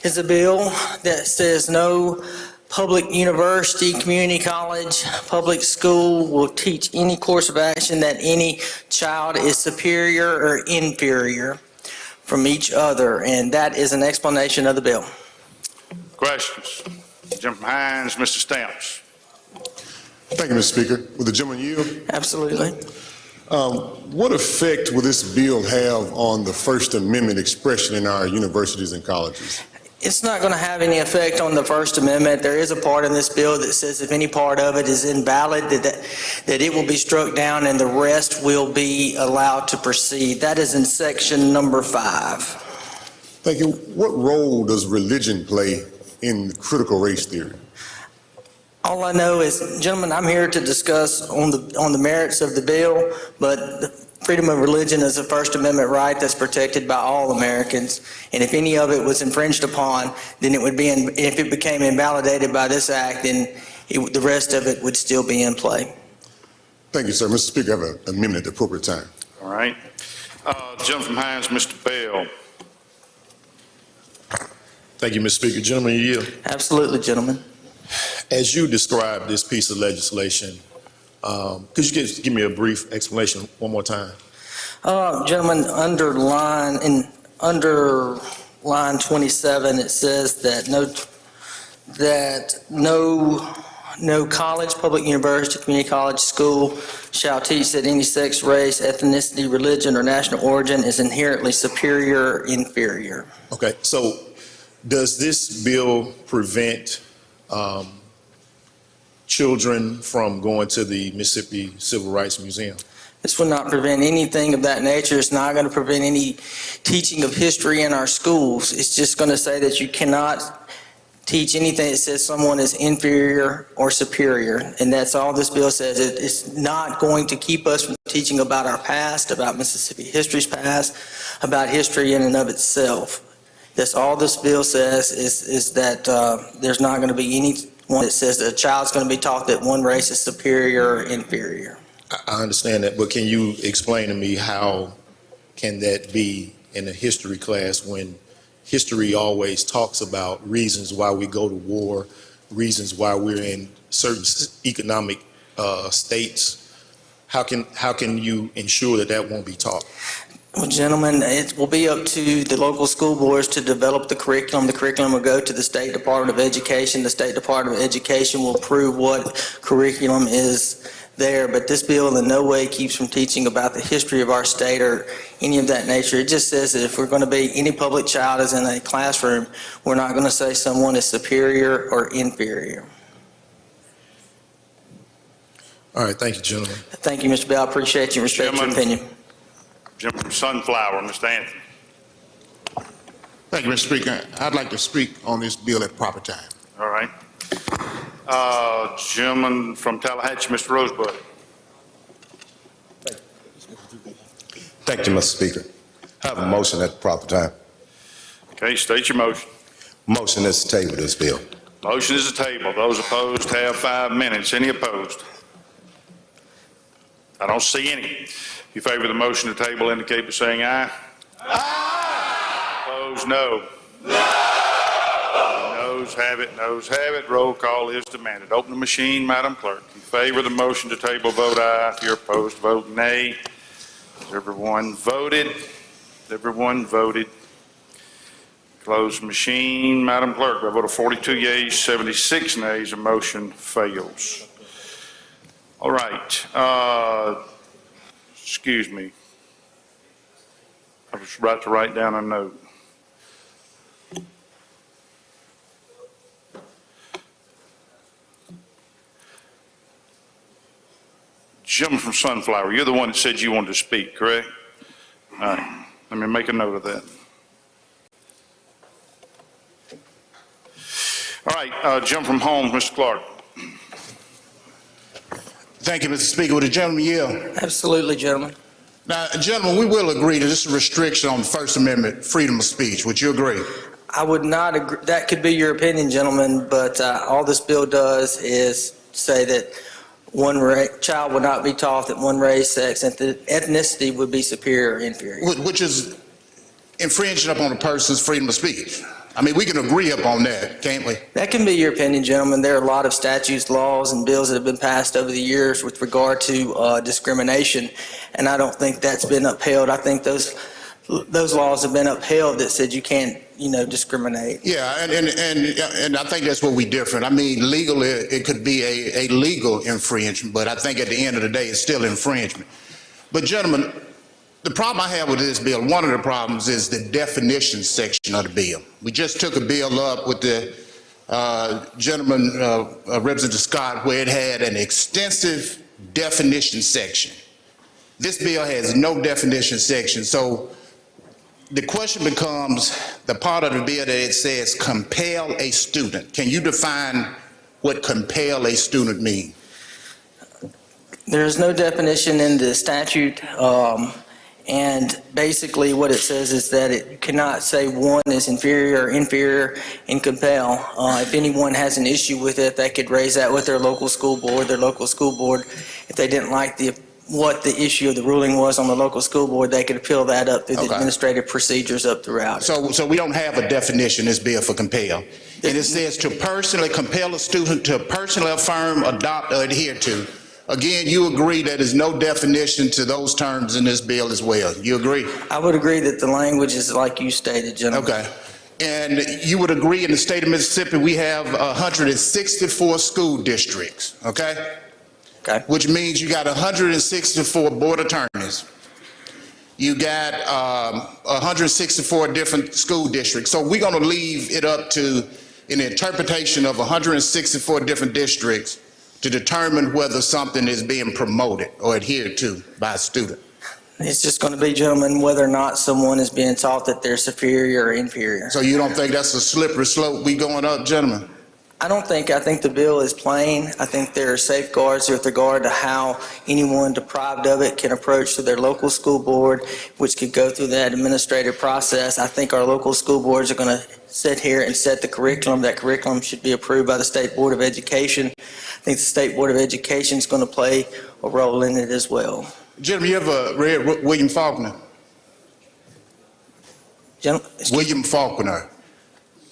Speaker 22: is a bill that says no public university, community college, public school will teach any course of action that any child is superior or inferior from each other, and that is an explanation of the bill.
Speaker 1: Questions? Gentleman from Hines, Mr. Stamps.
Speaker 23: Thank you, Mr. Speaker. Will the gentleman yield?
Speaker 22: Absolutely.
Speaker 23: What effect will this bill have on the First Amendment expression in our universities and colleges?
Speaker 22: It's not going to have any effect on the First Amendment. There is a part in this bill that says if any part of it is invalid, that it will be struck down and the rest will be allowed to proceed. That is in section number 5.
Speaker 23: Thank you. What role does religion play in critical race theory?
Speaker 22: All I know is, gentlemen, I'm here to discuss on the merits of the bill, but freedom of religion is a First Amendment right that's protected by all Americans. And if any of it was infringed upon, then it would be, if it became invalidated by this act, then the rest of it would still be in play.
Speaker 23: Thank you, sir. Mr. Speaker, I have a minute at the appropriate time.
Speaker 1: All right. Gentleman from Hines, Mr. Bell.
Speaker 24: Thank you, Mr. Speaker. Gentlemen, you yield.
Speaker 22: Absolutely, gentlemen.
Speaker 24: As you describe this piece of legislation, could you give me a brief explanation one more time?
Speaker 22: Gentlemen, under line 27, it says that no college, public university, community college, school shall teach that any sex, race, ethnicity, religion, or national origin is inherently superior or inferior.
Speaker 24: Okay, so does this bill prevent children from going to the Mississippi Civil Rights Museum?
Speaker 22: This will not prevent anything of that nature. It's not going to prevent any teaching of history in our schools. It's just going to say that you cannot teach anything that says someone is inferior or superior. And that's all this bill says. It's not going to keep us from teaching about our past, about Mississippi history's past, about history in and of itself. That's all this bill says is that there's not going to be anyone that says that a child's going to be taught that one race is superior or inferior.
Speaker 24: I understand that, but can you explain to me how can that be in a history class when history always talks about reasons why we go to war, reasons why we're in certain economic states? How can you ensure that that won't be taught?
Speaker 22: Well, gentlemen, it will be up to the local school boards to develop the curriculum. The curriculum will go to the State Department of Education. The State Department of Education will approve what curriculum is there, but this bill in no way keeps from teaching about the history of our state or any of that nature. It just says that if we're going to be, any public child is in a classroom, we're not going to say someone is superior or inferior.
Speaker 24: All right, thank you, gentlemen.
Speaker 22: Thank you, Mr. Bell. I appreciate you and respect your opinion.
Speaker 1: Gentleman from Sunflower, Mr. Anthony.
Speaker 5: Thank you, Mr. Speaker. I'd like to speak on this bill at proper time.
Speaker 1: All right. Gentleman from Tallahatchie, Mr. Rosebud.
Speaker 25: Thank you, Mr. Speaker. I have a motion at the proper time.
Speaker 1: Okay, state your motion.
Speaker 25: Motion is to table this bill.
Speaker 1: Motion is to table. Those opposed have 5 minutes. Any opposed? I don't see any. If you favor the motion to table, indicate by saying aye. Aye. Opposed, no. No. Noes have it, noes have it. Roll call is demanded. Open the machine, Madam Clerk. In favor of the motion to table, vote aye. If you're opposed, vote nay. Has everyone voted? Everyone voted. Close machine, Madam Clerk. By a vote of 42 yeas, 76 nays, the motion fails. All right. Excuse me. I was about to write down a note. Gentleman from Sunflower, you're the one that said you wanted to speak, correct? All right, let me make a note of that. All right, gentleman from Holmes, Mr. Clark.
Speaker 5: Thank you, Mr. Speaker. Would the gentleman yield?
Speaker 22: Absolutely, gentlemen.
Speaker 5: Now, gentlemen, we will agree that this is a restriction on the First Amendment freedom of speech. Would you agree?
Speaker 22: I would not agree. That could be your opinion, gentlemen, but all this bill does is say that one child would not be taught that one race, sex, and ethnicity would be superior or inferior.
Speaker 5: Which is infringing upon a person's freedom of speech. I mean, we can agree upon that, can't we?
Speaker 22: That can be your opinion, gentlemen. There are a lot of statutes, laws, and bills that have been passed over the years with regard to discrimination, and I don't think that's been upheld. I think those laws have been upheld that said you can't, discriminate.
Speaker 5: Yeah, and I think that's where we different. I mean, legally, it could be a legal infringement, but I think at the end of the day, it's still infringement. But gentlemen, the problem I have with this bill, one of the problems is the definition section of the bill. We just took a bill up with the gentleman, Representative Scott, where it had an extensive definition section. This bill has no definition section, so the question becomes the part of the bill that it says compel a student. Can you define what compel a student means?
Speaker 22: There is no definition in the statute. And basically what it says is that it cannot say one is inferior and compel. If anyone has an issue with it, they could raise that with their local school board. If they didn't like what the issue of the ruling was on the local school board, they could appeal that up through the administrative procedures up throughout.
Speaker 5: So we don't have a definition in this bill for compel. And it says to personally compel a student to personally affirm, adopt, or adhere to. Again, you agree that there's no definition to those terms in this bill as well. You agree?
Speaker 22: I would agree that the language is like you stated, gentlemen.
Speaker 5: Okay. And you would agree in the state of Mississippi, we have 164 school districts, okay?
Speaker 22: Okay.
Speaker 5: Which means you got 164 board attorneys. You got 164 different school districts. So we're going to leave it up to an interpretation of 164 different districts to determine whether something is being promoted or adhered to by a student.
Speaker 22: It's just going to be, gentlemen, whether or not someone is being taught that they're superior or inferior.
Speaker 5: So you don't think that's a slippery slope we going up, gentlemen?
Speaker 22: I think the bill is plain. I think there are safeguards with regard to how anyone deprived of it can approach to their local school board, which could go through that administrative process. I think our local school boards are going to sit here and set the curriculum. That curriculum should be approved by the State Board of Education. I think the State Board of Education is going to play a role in it as well.
Speaker 5: Gentlemen, you ever read William Faulkner? William Faulkner.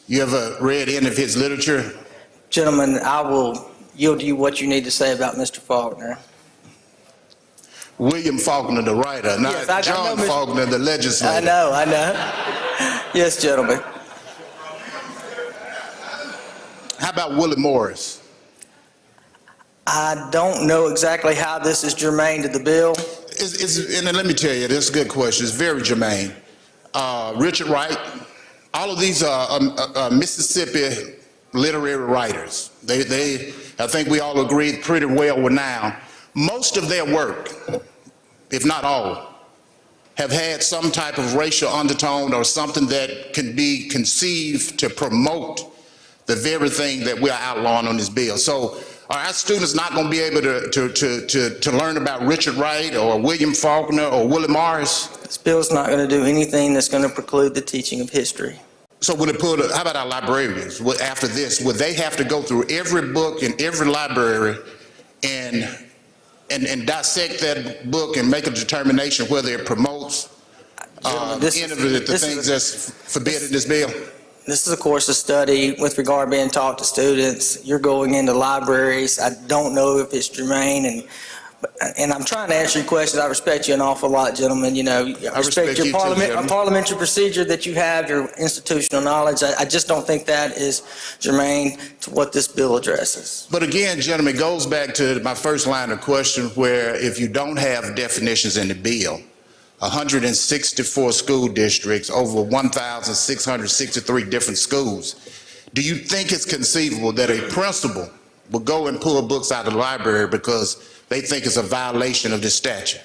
Speaker 5: You ever read any of his literature?
Speaker 22: Gentlemen, I will yield to you what you need to say about Mr. Faulkner.
Speaker 5: William Faulkner, the writer, not
Speaker 22: Yes,
Speaker 5: John
Speaker 22: know,
Speaker 5: Faulkner, the legislator.
Speaker 22: I know. Yes, gentlemen.
Speaker 5: How about Willie Morris?
Speaker 22: I don't know exactly how this is germane to the bill.
Speaker 5: And let me tell you, this is a good question. It's very germane. Richard Wright, all of these are Mississippi literary writers. I think we all agree pretty well with now. Most of their work, if not all, have had some type of racial undertone or something that can be conceived to promote the very thing that we're outlawing on this bill. So are our students not going to be able to learn about Richard Wright or William Faulkner or Willie Morris?
Speaker 22: This bill's not going to do anything that's going to preclude the teaching of history.
Speaker 5: So would it how about our librarians? After this, would they have to go through every book in every library and dissect that book and make a determination whether it promotes the things that's forbidden in this bill?
Speaker 22: This is a course of study with regard to being taught to students. You're going into libraries. I don't know if it's germane, and I'm trying to answer your questions. I respect you an awful lot, gentlemen. I respect your parliamentary procedure that you have, your institutional knowledge. I just don't think that is germane to what this bill addresses.
Speaker 5: But again, gentlemen, it goes back to my first line of question, where if you don't have definitions in the bill, 164 school districts, over 1,663 different schools, do you think it's conceivable that a principal will go and pull books out of the library because they think is a violation of this statute?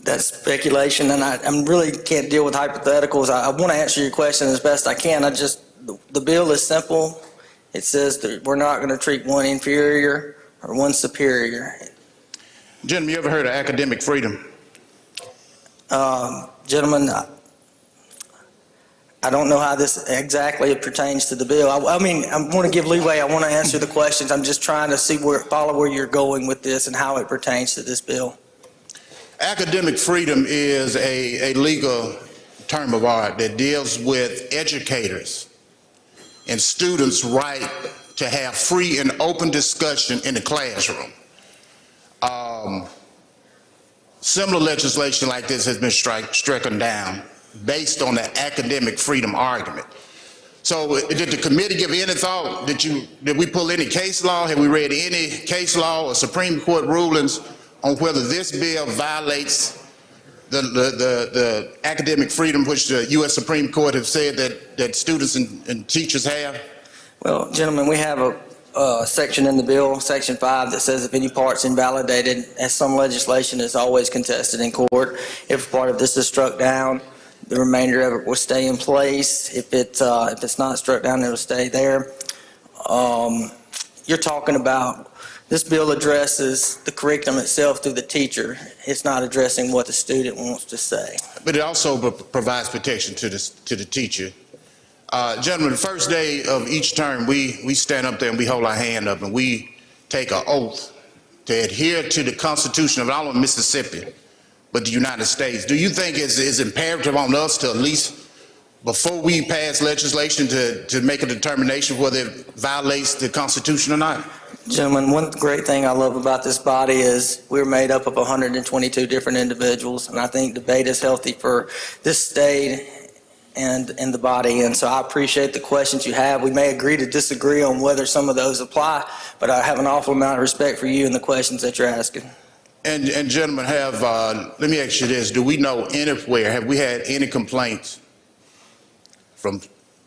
Speaker 22: That's speculation, and I really can't deal with hypotheticals. I want to answer your question as best I can. The bill is simple. It says that we're not going to treat one inferior or one superior.
Speaker 5: Gentlemen, you ever heard of academic freedom?
Speaker 22: Gentlemen, I don't know how this exactly pertains to the bill. I mean, I want to give leeway. I want to answer the questions. I'm just trying to follow where you're going with this and how it pertains to this bill.
Speaker 5: Academic freedom is a legal term of art that deals with educators and students' right to have free and open discussion in the classroom. Similar legislation like this has been stricken down based on the academic freedom argument. So did the committee give any thought? Did we pull any case law? Have we read any case law or Supreme Court rulings on whether this bill violates the academic freedom which the U.S. Supreme Court have said that students and teachers have?
Speaker 22: Well, gentlemen, we have a section in the bill, Section 5, that says if any part's invalidated, as some legislation is always contested in court, if part of this is struck down, the remainder of it will stay in place. If it's not struck down, it will stay there. You're talking about, this bill addresses the curriculum itself through the teacher. It's not addressing what the student wants to say.
Speaker 5: But it also provides protection to the teacher. Gentlemen, the first day of each term, we stand up there and we hold our hand up and we take an oath to adhere to the Constitution of not only Mississippi, but the United States. Do you think it's imperative on us to at least, before we pass legislation, to make a determination whether it violates the Constitution or not?
Speaker 22: Gentlemen, one great thing I love about this body is we're made up of 122 different individuals, and I think debate is healthy for this state and the body. And so I appreciate the questions you have. We may agree to disagree on whether some of those apply, but I have an awful amount of respect for you and the questions that you're asking.
Speaker 5: And gentlemen, let me ask you this. Do we know anywhere, have we had any complaints from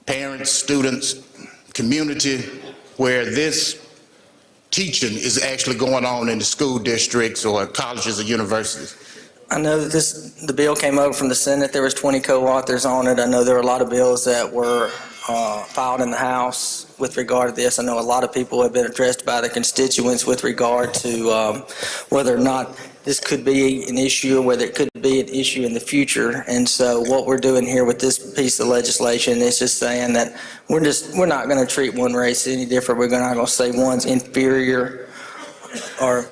Speaker 5: parents, students, community, where this teaching is actually going on in the school districts or colleges or universities?
Speaker 22: I know that the bill came over from the Senate. There was 20 co-authors on it. I know there were a lot of bills that were filed in the House with regard to this. I know a lot of people have been addressed by the constituents with regard to whether or not this could be an issue or whether it could be an issue in the future. And so what we're doing here with this piece of legislation is just saying that we're not going to treat one race any different. We're not going to say one's inferior or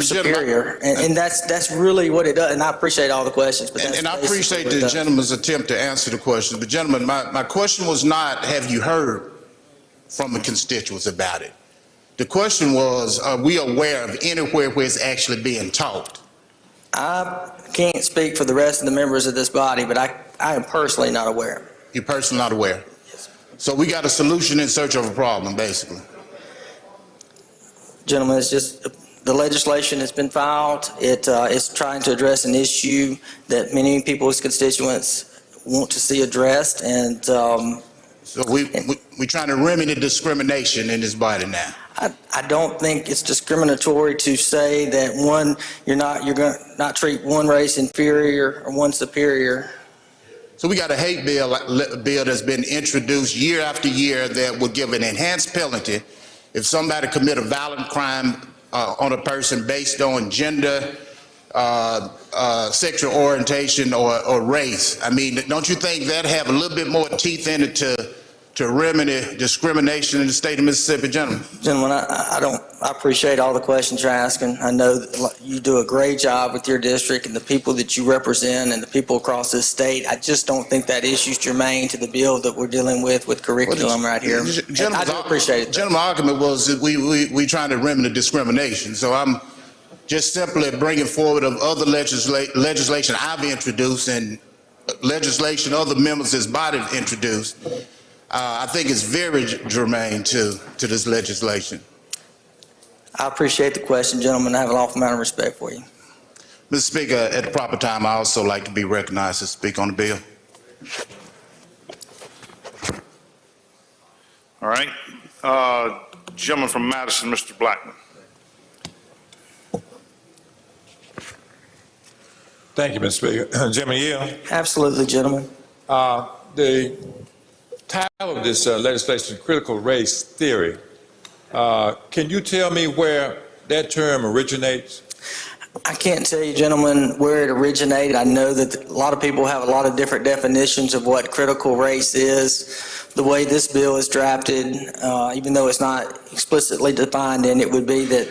Speaker 22: superior, and that's really what it does. And I appreciate all the questions. But
Speaker 5: and I appreciate the gentleman's attempt to answer the question. But gentlemen, my question was not, have you heard from the constituents about it? The question was, are we aware of anywhere where it's actually being taught?
Speaker 22: I can't speak for the rest of the members of this body, but I am personally not aware.
Speaker 5: You're personally not aware? Yes. So we got a solution in search of a problem, basically.
Speaker 22: Gentlemen, it's just the legislation has been filed. It's trying to address an issue that many people's constituents want to see addressed, and
Speaker 5: so we're trying to remedy discrimination in this body now.
Speaker 22: I don't think it's discriminatory to say that you're going to not treat one race inferior or one superior.
Speaker 5: So we got a hate bill that's been introduced year after year that will give an enhanced penalty if somebody commit a violent crime on a person based on gender, sexual orientation, or race. I mean, don't you think that have a little bit more teeth in it to remedy discrimination in the state of Mississippi, gentlemen?
Speaker 22: Gentlemen, I appreciate all the questions you're asking. I know that you do a great job with your district and the people that you represent and the people across this state. I just don't think that issue's germane to the bill that we're dealing with curriculum right here. I do appreciate it.
Speaker 5: Gentleman's argument was that we trying to remedy discrimination. So I'm just simply bringing forward of other legislation I've introduced and legislation other members of this body have introduced. I think it's very germane to this legislation.
Speaker 22: I appreciate the question, gentlemen. I have an awful amount of respect for you.
Speaker 5: Mr. Speaker, at the proper time, I also like to be recognized to speak on the bill.
Speaker 1: All right. Gentleman from Madison, Mr. Blackman.
Speaker 4: Thank you, Mr. Speaker. Jimmy Hill.
Speaker 22: Absolutely, gentlemen.
Speaker 4: The title of this legislation is critical race theory. Can you tell me where that term originates?
Speaker 22: I can't tell you, gentlemen, where it originated. I know that a lot of people have a lot of different definitions of what critical race is. The way this bill is drafted, even though it's not explicitly defined in it, would be that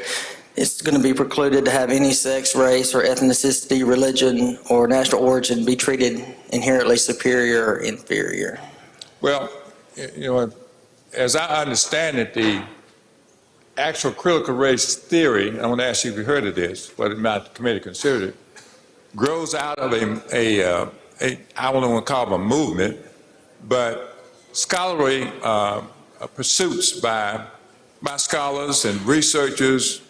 Speaker 22: it's going to be precluded to have any sex, race, or ethnicity, religion, or national origin be treated inherently superior or inferior.
Speaker 4: Well, as I understand it, the actual critical race theory, I want to ask you if you heard of this, whether or not the committee considered it, grows out of I don't want to call it a movement, but scholarly pursuits by scholars and researchers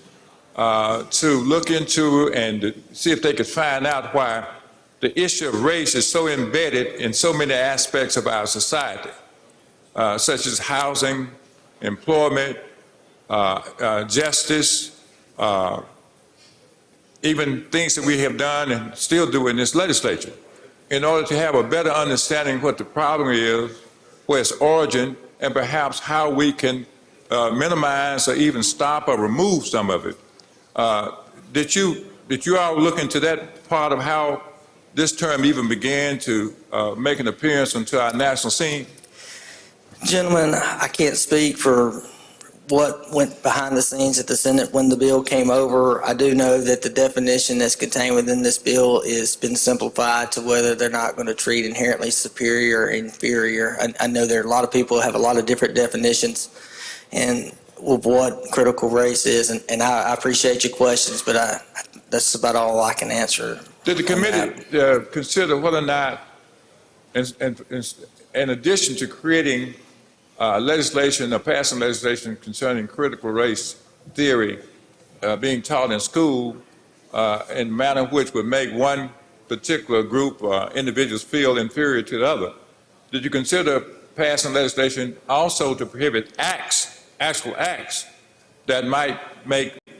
Speaker 4: to look into and to see if they could find out why the issue of race is so embedded in so many aspects of our society, such as housing, employment, justice, even things that we have done and still do in this legislature, in order to have a better understanding of what the problem is, where its origin, and perhaps how we can minimize or even stop or remove some of it. Did you all look into that part of how this term even began to make an appearance onto our national scene?
Speaker 22: Gentlemen, I can't speak for what went behind the scenes at the Senate when the bill came over. I do know that the definition that's contained within this bill has been simplified to whether they're not going to treat inherently superior or inferior. I know there are a lot of people who have a lot of different definitions and of what critical race is, and I appreciate your questions, but that's about all I can answer.
Speaker 4: Did the committee consider whether or not, in addition to creating legislation or passing legislation concerning critical race theory being taught in school in a manner which would make one particular group or individuals feel inferior to the other, did you consider passing legislation also to prohibit actual acts that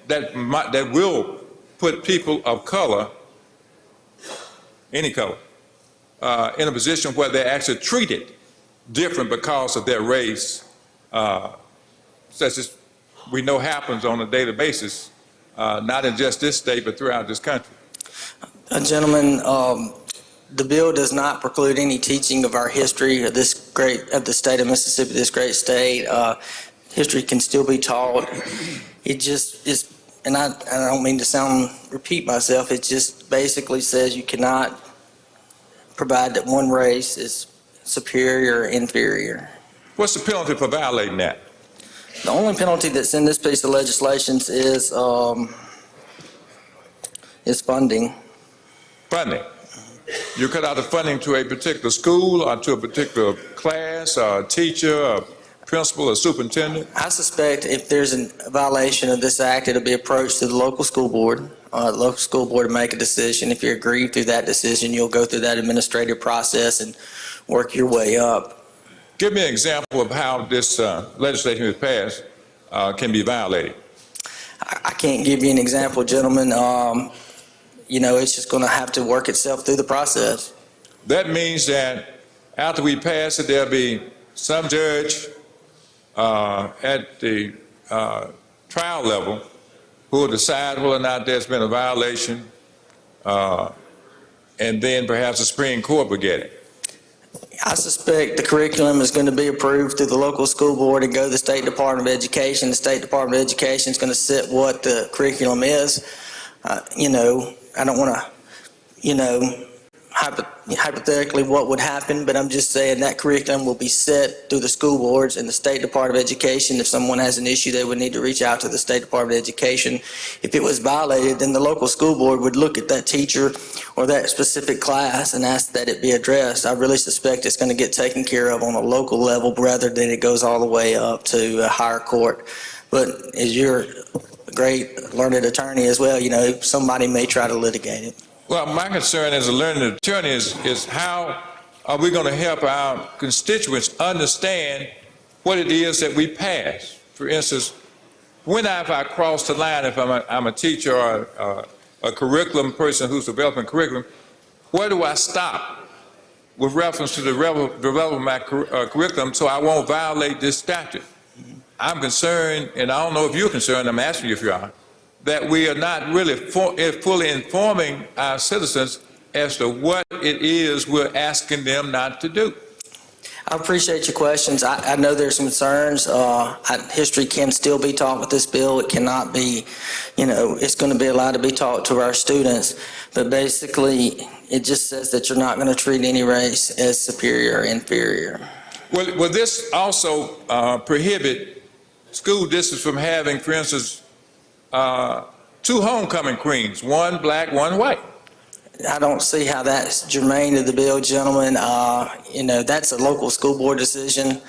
Speaker 4: that will put people of color, any color, in a position where they're actually treated different because of their race, such as we know happens on a daily basis, not in just this state, but throughout this country?
Speaker 22: Gentlemen, the bill does not preclude any teaching of our history of the state of Mississippi, this great state. History can still be taught. It just is, and I don't mean to repeat myself, it just basically says you cannot provide that one race is superior or inferior.
Speaker 4: What's the penalty for violating that?
Speaker 22: The only penalty that's in this piece of legislation is funding.
Speaker 4: Funding. You cut out the funding to a particular school or to a particular class or a teacher or principal or superintendent?
Speaker 22: I suspect if there's a violation of this act, it'll be approached to the local school board. The local school board will make a decision. If you're aggrieved through that decision, you'll go through that administrative process and work your way up.
Speaker 4: Give me an example of how this legislation is passed can be violated.
Speaker 22: I can't give you an example, gentlemen. It's just going to have to work itself through the process.
Speaker 4: That means that after we pass it, there'll be some judge at the trial level who will decide whether or not there's been a violation, and then perhaps the Supreme Court will get it.
Speaker 22: I suspect the curriculum is going to be approved through the local school board and go to the State Department of Education. The State Department of Education is going to set what the curriculum is. I don't want to, hypothetically what would happen, but I'm just saying that curriculum will be set through the school boards and the State Department of Education. If someone has an issue, they would need to reach out to the State Department of Education. If it was violated, then the local school board would look at that teacher or that specific class and ask that it be addressed. I really suspect it's going to get taken care of on a local level rather than it goes all the way up to a higher court. But as you're a great learned attorney as well, somebody may try to litigate it.
Speaker 4: Well, my concern as a learned attorney is how are we going to help our constituents understand what it is that we pass? For instance, when if I cross the line, if I'm a teacher or a curriculum person who's developing curriculum, where do I stop with reference to the development of my curriculum so I won't violate this statute? I'm concerned, and I don't know if you're concerned, I'm asking you if you are, that we are not really fully informing our citizens as to what it is we're asking them not to do.
Speaker 22: I appreciate your questions. I know there's some concerns. History can still be taught with this bill. It cannot be, it's going to be allowed to be taught to our students. But basically, it just says that you're not going to treat any race as superior or inferior.
Speaker 4: Will this also prohibit school districts from having, for instance, 2 homecoming queens, one black, one white?
Speaker 22: I don't see how that's germane to the bill, gentlemen. That's a local school board decision.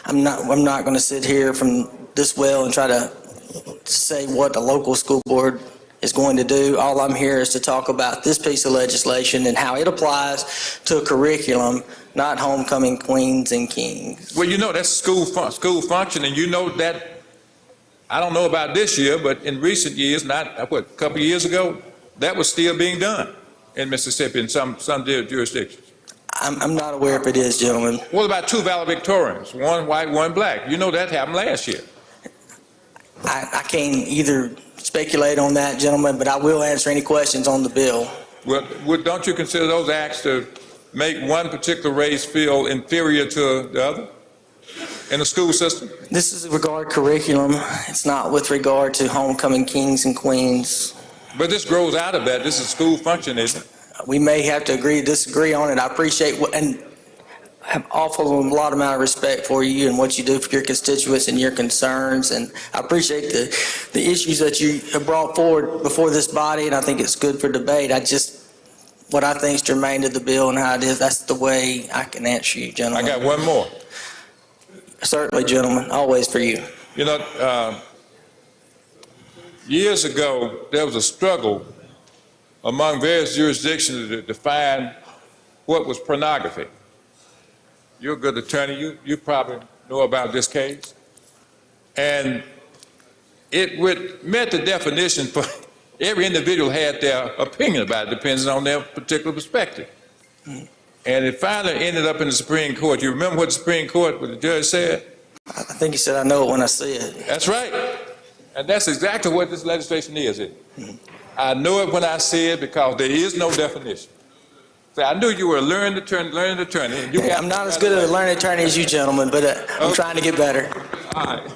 Speaker 22: I'm not going to sit here from this well and try to say what the local school board is going to do. All I'm here is to talk about this piece of legislation and how it applies to a curriculum, not homecoming queens and kings.
Speaker 4: Well, that's school function, and that, I don't know about this year, but in recent years, a couple of years ago, that was still being done in Mississippi in some jurisdictions.
Speaker 22: I'm not aware if it is, gentlemen.
Speaker 4: What about 2 valedictorians, one white, one black? That happened last year.
Speaker 22: I can't either speculate on that, gentlemen, but I will answer any questions on the bill.
Speaker 4: Well, don't you consider those acts to make one particular race feel inferior to the other in the school system?
Speaker 22: This is regard curriculum. It's not with regard to homecoming kings and queens.
Speaker 4: But this grows out of that. This is school function, isn't it?
Speaker 22: We may have to agree to disagree on it. I appreciate and have a lot amount of respect for you and what you do for your constituents and your concerns. And I appreciate the issues that you have brought forward before this body, and I think it's good for debate. What I think is germane to the bill and how it is, that's the way I can answer you, gentlemen.
Speaker 4: I got one more.
Speaker 22: Certainly, gentlemen. Always for you.
Speaker 4: Years ago, there was a struggle among various jurisdictions to define what was pornography. You're a good attorney. You probably know about this case. And it met the definition for every individual had their opinion about it, depending on their particular perspective. And it finally ended up in the Supreme Court. You remember what the Supreme Court, what the judge said?
Speaker 22: I think he said, I know it when I see it.
Speaker 4: That's right. And that's exactly what this legislation is. I know it when I see it because there is no definition. So I knew you were a learned attorney.
Speaker 22: I'm not as good a learned attorney as you, gentlemen, but I'm trying to get better.
Speaker 4: All right.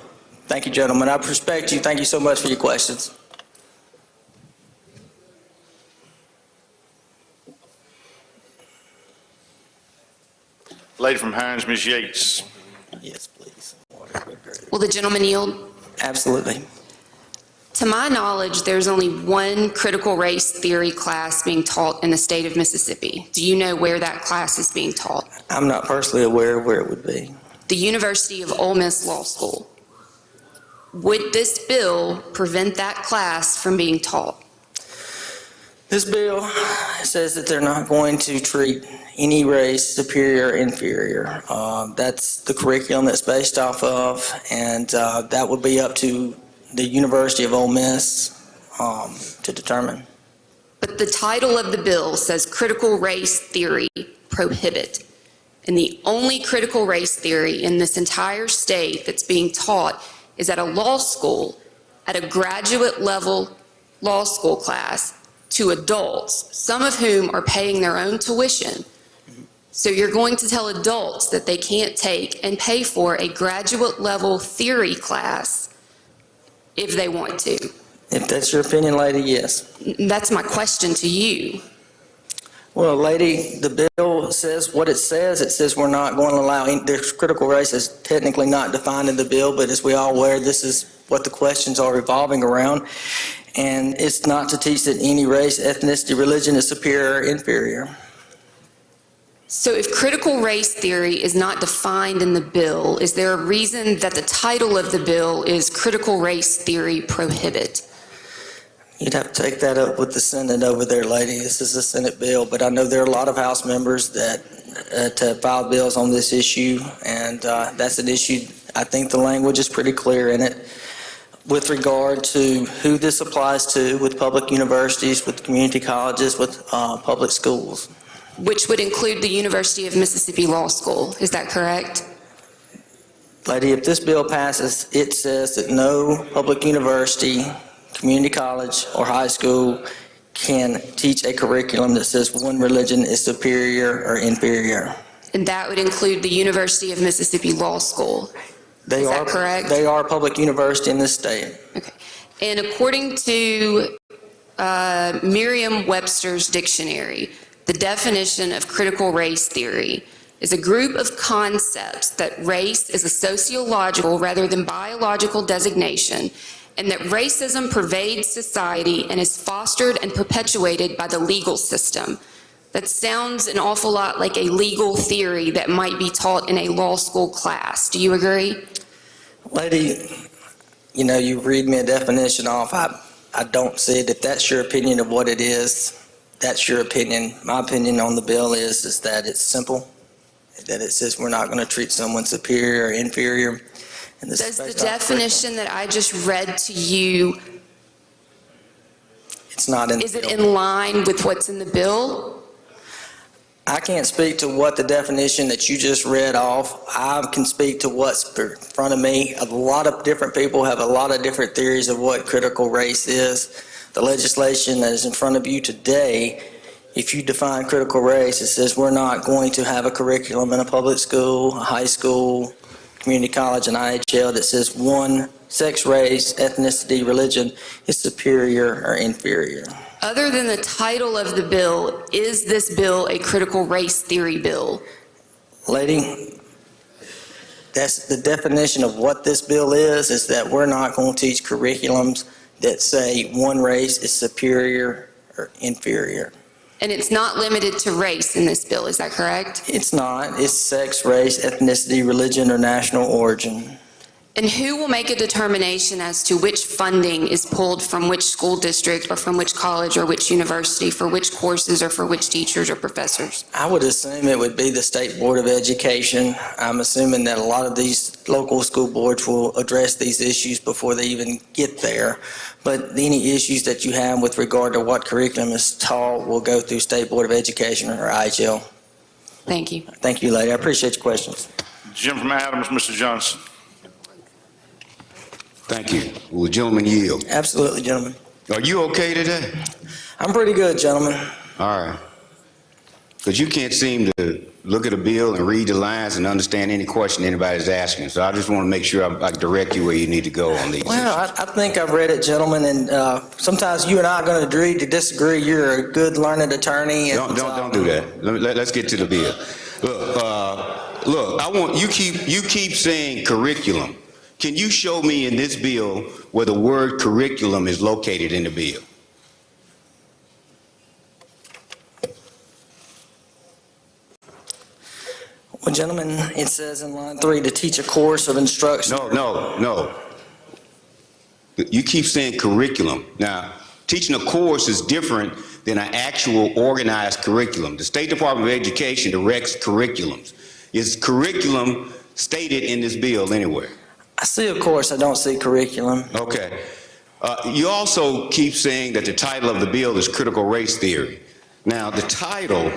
Speaker 22: Thank you, gentlemen. I respect you. Thank you so much for your questions.
Speaker 1: Lady from Hines, Ms. Yates.
Speaker 22: Yes, please.
Speaker 7: Will the gentleman yield?
Speaker 22: Absolutely.
Speaker 7: To my knowledge, there's only one critical race theory class being taught in the state of Mississippi. Do you know where that class is being taught?
Speaker 22: I'm not personally aware of where it would be.
Speaker 7: The University of Ole Miss Law School. Would this bill prevent that class from being taught?
Speaker 22: This bill says that they're not going to treat any race superior or inferior. That's the curriculum that's based off of, and that would be up to the University of Ole Miss to determine.
Speaker 7: But the title of the bill says critical race theory prohibit. And the only critical race theory in this entire state that's being taught is at a law school, at a graduate level law school class, to adults, some of whom are paying their own tuition. So you're going to tell adults that they can't take and pay for a graduate level theory class if they want to.
Speaker 22: If that's your opinion, lady, yes.
Speaker 7: That's my question to you.
Speaker 22: Well, lady, the bill says what it says. It says we're not going to allow, the critical race is technically not defined in the bill, but as we all aware, this is what the questions are revolving around. And it's not to teach that any race, ethnicity, religion is superior or inferior.
Speaker 7: So if critical race theory is not defined in the bill, is there a reason that the title of the bill is critical race theory prohibit?
Speaker 22: You'd have to take that up with the Senate over there, lady. This is a Senate bill, but I know there are a lot of House members that filed bills on this issue, and that's an issue. I think the language is pretty clear in it with regard to who this applies to with public universities, with community colleges, with public schools.
Speaker 7: which would include the University of Mississippi Law School. Is that correct?
Speaker 22: Lady, if this bill passes, it says that no public university, community college, or high school can teach a curriculum that says one religion is superior or inferior.
Speaker 7: And that would include the University of Mississippi Law School. Is that correct?
Speaker 22: They are a public university in this state.
Speaker 7: Okay. And according to Merriam-Webster's dictionary, the definition of critical race theory is a group of concepts that race is a sociological rather than biological designation, and that racism pervades society and is fostered and perpetuated by the legal system. That sounds an awful lot like a legal theory that might be taught in a law school class. Do you agree?
Speaker 22: Lady, you know, you read me a definition off. I don't see it. If that's your opinion of what it is, that's your opinion. My opinion on the bill is that it's simple, that it says we're not going to treat someone superior or inferior. And this
Speaker 7: Does the definition that I just read to you,
Speaker 22: it's not in the
Speaker 7: is it
Speaker 22: bill.
Speaker 7: in line with what's in the bill?
Speaker 22: I can't speak to what the definition that you just read off. I can speak to what's in front of me. A lot of different people have a lot of different theories of what critical race is. The legislation that is in front of you today, if you define critical race, it says we're not going to have a curriculum in a public school, a high school, community college, and IHL that says one sex, race, ethnicity, religion is superior or inferior.
Speaker 7: Other than the title of the bill, is this bill a critical race theory bill?
Speaker 22: Lady, that's the definition of what this bill is that we're not going to teach curriculums that say one race is superior or inferior.
Speaker 7: And it's not limited to race in this bill, is that correct?
Speaker 22: It's not. It's sex, race, ethnicity, religion, or national origin.
Speaker 7: And who will make a determination as to which funding is pulled from which school district or from which college or which university for which courses or for which teachers or professors?
Speaker 22: I would assume it would be the State Board of Education. I'm assuming that a lot of these local school boards will address these issues before they even get there. But any issues that you have with regard to what curriculum is taught will go through State Board of Education or IHL.
Speaker 7: Thank you.
Speaker 22: Thank you, lady. I appreciate your questions.
Speaker 1: Jim from Adams, Mr. Johnson.
Speaker 3: Thank you. Will the gentleman yield?
Speaker 22: Absolutely, gentlemen.
Speaker 3: Are you okay today?
Speaker 22: I'm pretty good, gentlemen.
Speaker 3: All right. Because you can't seem to look at a bill and read the lines and understand any question anybody's asking. So I just want to make sure I direct you where you need to go on these
Speaker 22: Well,
Speaker 3: issues.
Speaker 22: I think I've read it, gentlemen, and sometimes you and I are going to agree to disagree. You're a good, learned attorney. And,
Speaker 3: Don't do that. Let's get to the bill. Look, I want you keep saying curriculum. Can you show me in this bill where the word curriculum is located in the bill?
Speaker 22: Well, gentlemen, it says in line 3 to teach a course of instruction.
Speaker 3: No. You keep saying curriculum. Now, teaching a course is different than an actual organized curriculum. The State Department of Education directs curriculums. Is curriculum stated in this bill anywhere?
Speaker 22: I see a course. I don't see curriculum.
Speaker 3: Okay. You also keep saying that the title of the bill is critical race theory. Now, the title,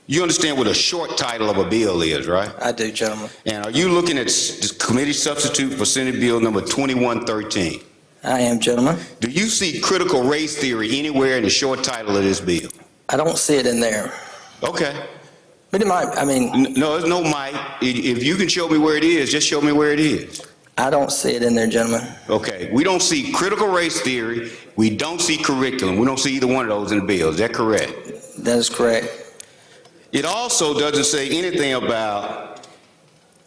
Speaker 3: you understand what a short title of a bill is, right?
Speaker 22: I do, gentlemen.
Speaker 3: And are you looking at the committee substitute for Senate Bill number 2113?
Speaker 22: I am, gentlemen.
Speaker 3: Do you see critical race theory anywhere in the short title of this bill?
Speaker 22: I don't see it in there.
Speaker 3: Okay.
Speaker 22: But it might, I mean.
Speaker 3: No, there's no might. If you can show me where it is, just show me where it is.
Speaker 22: I don't see it in there, gentlemen.
Speaker 3: Okay. We don't see critical race theory. We don't see curriculum. We don't see either one of those in the bill. Is that correct?
Speaker 22: That is correct.
Speaker 3: It also doesn't say anything about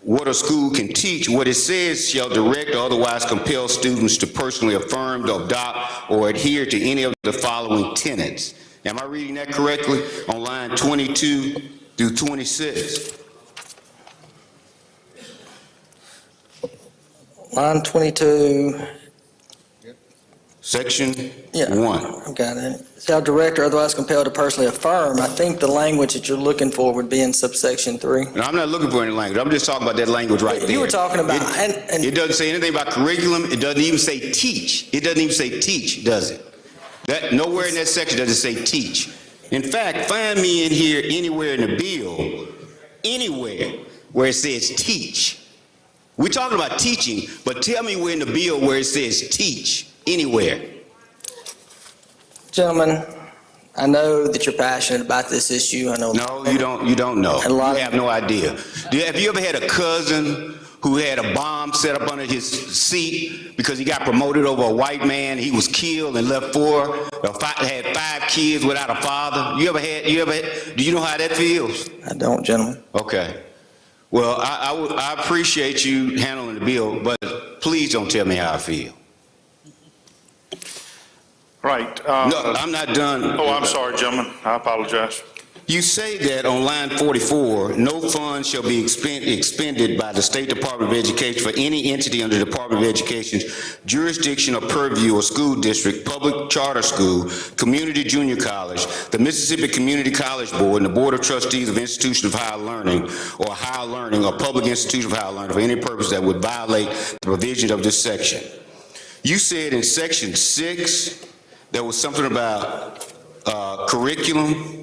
Speaker 3: what a school can teach. What it says shall direct or otherwise compel students to personally affirm, adopt, or adhere to any of the following tenets. Am I reading that correctly? On line 22 through 26.
Speaker 22: Line 22.
Speaker 3: Section 1.
Speaker 22: I've got it. Shall direct or otherwise compelled to personally affirm. I think the language that you're looking for would be in subsection 3.
Speaker 3: No, I'm not looking for any language. I'm just talking about that language right there.
Speaker 22: You were talking about.
Speaker 3: It doesn't say anything about curriculum. It doesn't even say teach. It doesn't even say teach, does it? Nowhere in that section does it say teach. In fact, find me in here anywhere in the bill, anywhere where it says teach. We're talking about teaching, but tell me where in the bill where it says teach, anywhere.
Speaker 22: Gentlemen, I know that you're passionate about this issue. I know.
Speaker 3: No, you don't know. You have no idea. Have you ever had a cousin who had a bomb set up under his seat because he got promoted over a white man? He was killed and left had 5 kids without a father. Do you know how that feels?
Speaker 22: I don't, gentlemen.
Speaker 3: Okay. Well, I appreciate you handling the bill, but please don't tell me how I feel.
Speaker 1: Right.
Speaker 3: No, I'm not done.
Speaker 1: Oh, I'm sorry, gentlemen. I apologize.
Speaker 3: You say that on line 44, no funds shall be expended by the State Department of Education for any entity under the Department of Education's jurisdiction or purview or school district, public charter school, community junior college, the Mississippi Community College Board, and the Board of Trustees of Institutions of Higher Learning or public institution of higher learning for any purpose that would violate the provisions of this section. You said in section 6, there was something about curriculum.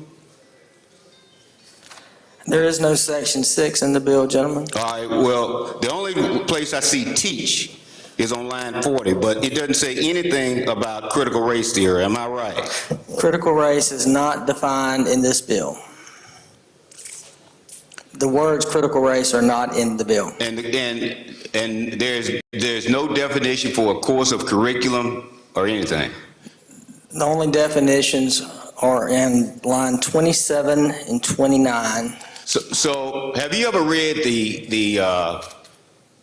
Speaker 22: There is no section 6 in the bill, gentlemen.
Speaker 3: All right, well, the only place I see teach is on line 40, but it doesn't say anything about critical race theory. Am I right?
Speaker 22: Critical race is not defined in this bill. The words critical race are not in the bill.
Speaker 3: And there's no definition for a course of curriculum or anything.
Speaker 22: The only definitions are in line 27 and 29.
Speaker 3: So have you ever read the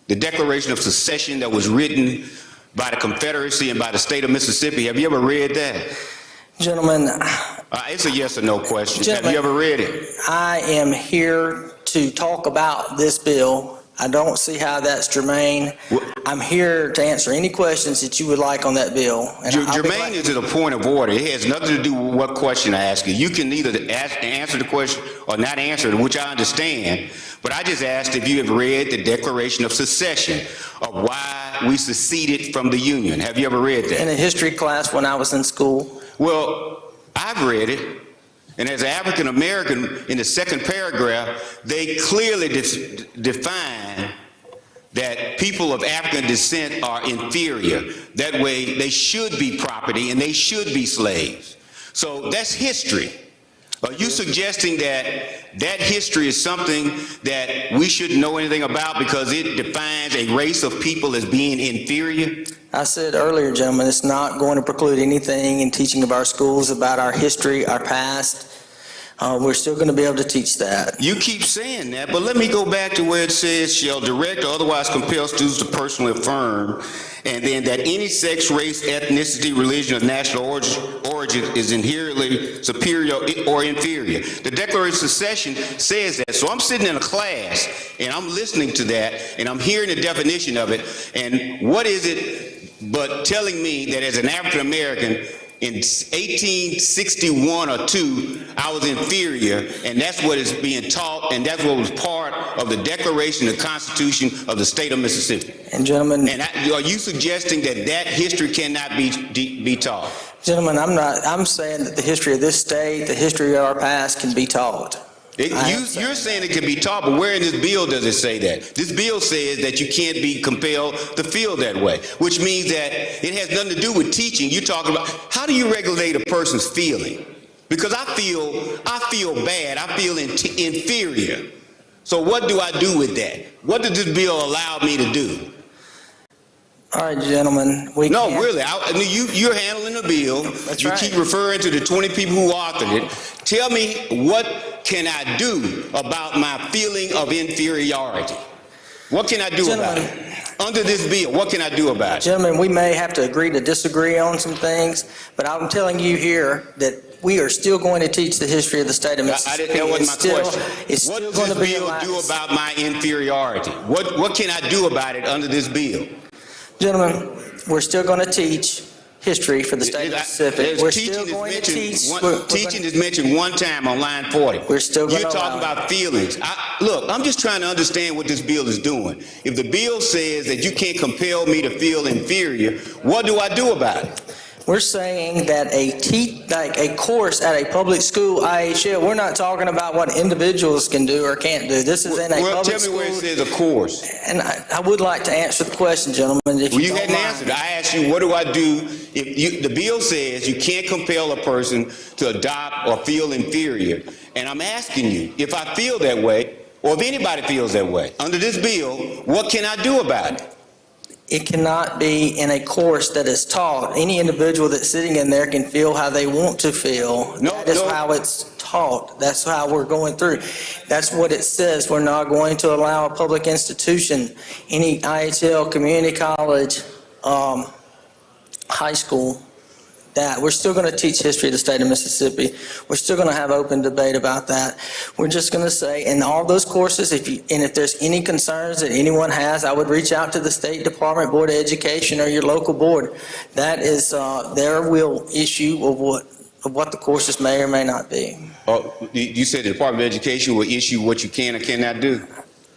Speaker 3: Declaration of Secession that was written by the Confederacy and by the state of Mississippi? Have you ever read that?
Speaker 22: Gentlemen.
Speaker 3: It's a yes or no question.
Speaker 22: Gentlemen,
Speaker 3: have you ever read it? I
Speaker 22: am here to talk about this bill. I don't see how that's germane. I'm here to answer any questions that you would like on that bill.
Speaker 3: Germane is to the point of order. It has nothing to do with what question I ask you. You can either answer the question or not answer it, which I understand. But I just asked if you have read the Declaration of Secession, of why we seceded from the Union. Have you ever read that?
Speaker 22: In a history class when I was in school.
Speaker 3: Well, I've read it. And as an African American, in the second paragraph, they clearly define that people of African descent are inferior. That way, they should be property and they should be slaves. So that's history. Are you suggesting that that history is something that we shouldn't know anything about because it defines a race of people as being inferior?
Speaker 22: I said earlier, gentlemen, it's not going to preclude anything in teaching of our schools about our history, our past. We're still going to be able to teach that.
Speaker 3: You keep saying that, but let me go back to where it says shall direct or otherwise compel students to personally affirm, and then that any sex, race, ethnicity, religion, or national origin is inherently superior or inferior. The Declaration of Secession says that. So I'm sitting in a class and I'm listening to that and I'm hearing the definition of it, and what is it but telling me that as an African American in 1861 or 2, I was inferior, and that's what is being taught, and that's what was part of the Declaration, the Constitution of the state of Mississippi.
Speaker 22: And gentlemen,
Speaker 3: and are you suggesting that that history cannot be taught?
Speaker 22: Gentlemen, I'm saying that the history of this state, the history of our past can be taught.
Speaker 3: You're saying it can be taught, but where in this bill does it say that? This bill says that you can't be compelled to feel that way, which means that it has nothing to do with teaching. You're talking about how do you regulate a person's feeling? Because I feel bad, I feel inferior. So what do I do with that? What does this bill allow me to do?
Speaker 22: All right, gentlemen.
Speaker 3: Really, you're handling the bill.
Speaker 22: That's
Speaker 3: you
Speaker 22: right.
Speaker 3: keep referring to the 20 people who authored it. Tell me, what can I do about my feeling of inferiority? What can I do about it? Under this bill, what can I do about it?
Speaker 22: Gentlemen, we may have to agree to disagree on some things, but I'm telling you here that we are still going to teach the history of the state of Mississippi.
Speaker 3: That wasn't my question.
Speaker 22: What does this
Speaker 3: bill do about my inferiority? What can I do about it under this bill?
Speaker 22: Gentlemen, we're still going to teach history for the state of Mississippi. We're still going to teach.
Speaker 3: Teaching is mentioned one time on line 40.
Speaker 22: We're still going to
Speaker 3: You're talking about feelings. Look, I'm just trying to understand what this bill is doing. If the bill says that you can't compel me to feel inferior, what do I do about it?
Speaker 22: We're saying that like a course at a public school IHL, we're not talking about what individuals can do or can't do. This is in a
Speaker 3: Well,
Speaker 22: public
Speaker 3: tell me where it
Speaker 22: school.
Speaker 3: says a course.
Speaker 22: And I would like to answer the question, gentlemen, if
Speaker 3: Well,
Speaker 22: you
Speaker 3: you
Speaker 22: don't
Speaker 3: hadn't
Speaker 22: mind.
Speaker 3: answered. I asked you, what do I do if the bill says you can't compel a person to adopt or feel inferior? And I'm asking you, if I feel that way, or if anybody feels that way, under this bill, what can I do about it?
Speaker 22: It cannot be in a course that is taught. Any individual that's sitting in there can feel how they want to feel. That is how it's taught. That's how we're going through. That's what it says. We're not going to allow a public institution, any IHL, community college, high school, that. We're still going to teach history of the state of Mississippi. We're still going to have open debate about that. We're just going to say, in all those courses, if there's any concerns that anyone has, I would reach out to the State Department, Board of Education, or your local board. That is their real issue of what the courses may or may not be.
Speaker 3: You said the Department of Education will issue what you can or cannot do?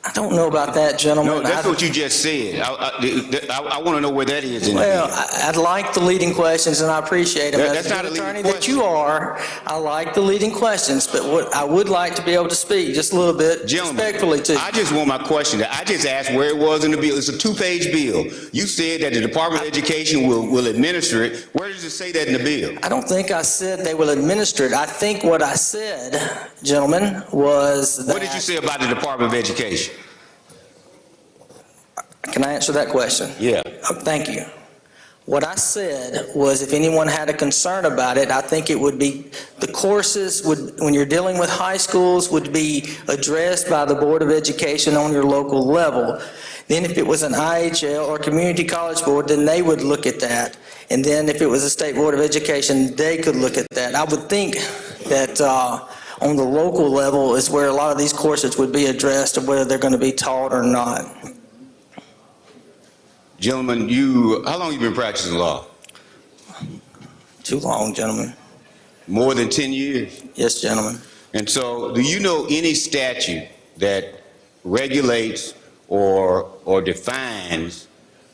Speaker 22: I don't know about that, gentlemen.
Speaker 3: No, that's what you just said. I want to know where that is in the bill.
Speaker 22: Well, I'd like the leading questions, and I appreciate them.
Speaker 3: That's not a leading
Speaker 22: attorney that you are, I like the leading questions, but what I would like to be able to speak just a little bit respectfully to you.
Speaker 3: I just want my question. I just asked where it was in the bill. It's a two-page bill. You said that the Department of Education will administer it. Where does it say that in the bill?
Speaker 22: I don't think I said they will administer it. I think what I said, gentlemen, was that...
Speaker 3: What did you say about the Department of Education?
Speaker 22: Can I answer that question?
Speaker 3: Yeah.
Speaker 22: Thank you. What I said was if anyone had a concern about it, I think it would be, the courses would, when you're dealing with high schools, would be addressed by the Board of Education on your local level. Then if it was an IHL or community college board, then they would look at that. And then if it was a State Board of Education, they could look at that. I would think that on the local level is where a lot of these courses would be addressed, of whether they're going to be taught or not.
Speaker 3: Gentlemen, how long have you been practicing law?
Speaker 22: Too long, gentlemen.
Speaker 3: More than 10 years?
Speaker 22: Yes, gentlemen.
Speaker 3: And so, do you know any statute that regulates or defines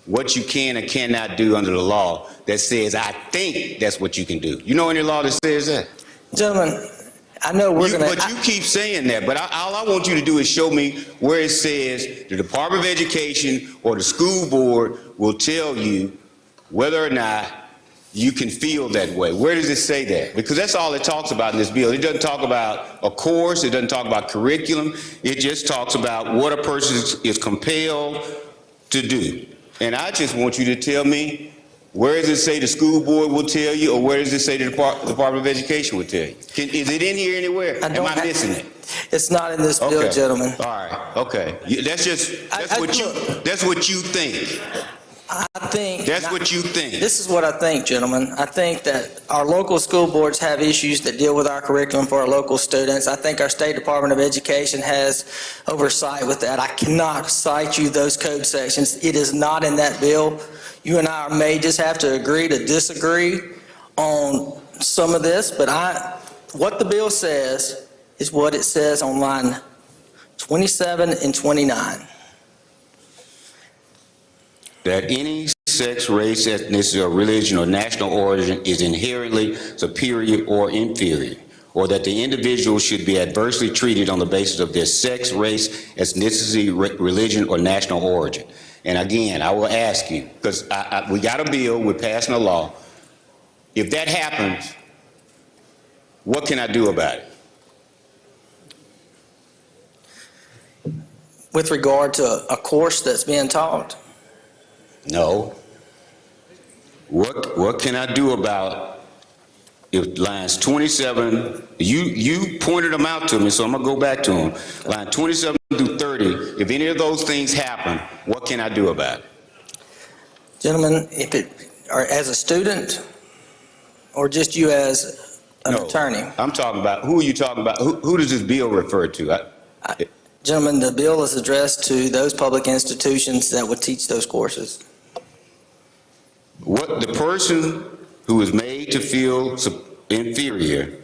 Speaker 3: what you can and cannot do under the law that says, I think that's what you can do? You know any law that says that?
Speaker 22: Gentlemen, I know we're going to...
Speaker 3: But you keep saying that, but all I want you to do is show me where it says the Department of Education or the school board will tell you whether or not you can feel that way. Where does it say that? Because that's all it talks about in this bill. It doesn't talk about a course. It doesn't talk about curriculum. It just talks about what a person is compelled to do. And I just want you to tell me, where does it say the school board will tell you, or where does it say the Department of Education will tell you? Is it in here anywhere? Am I missing it?
Speaker 22: It's not in this bill, gentlemen.
Speaker 3: All right. Okay. That's what you think.
Speaker 22: I think...
Speaker 3: That's what you think.
Speaker 22: This is what I think, gentlemen. I think that our local school boards have issues that deal with our curriculum for our local students. I think our State Department of Education has oversight with that. I cannot cite you those code sections. It is not in that bill. You and I may just have to agree to disagree on some of this, but what the bill says is what it says on line 27 and 29.
Speaker 3: That any sex, race, ethnicity, or religion or national origin is inherently superior or inferior, or that the individual should be adversely treated on the basis of their sex, race, ethnicity, religion, or national origin. And again, I will ask you, because we got a bill, we're passing a law. If that happens, what can I do about it?
Speaker 22: With regard to a course that's being taught?
Speaker 3: No. What can I do about if lines 27, you pointed them out to me, so I'm going to go back to them. Line 27 through 30, if any of those things happen, what can I do about it?
Speaker 22: Gentlemen, or as a student, or just you as an attorney?
Speaker 3: I'm talking about, who are you talking about? Who does this bill refer to?
Speaker 22: Gentlemen, the bill is addressed to those public institutions that would teach those courses.
Speaker 3: What the person who is made to feel inferior,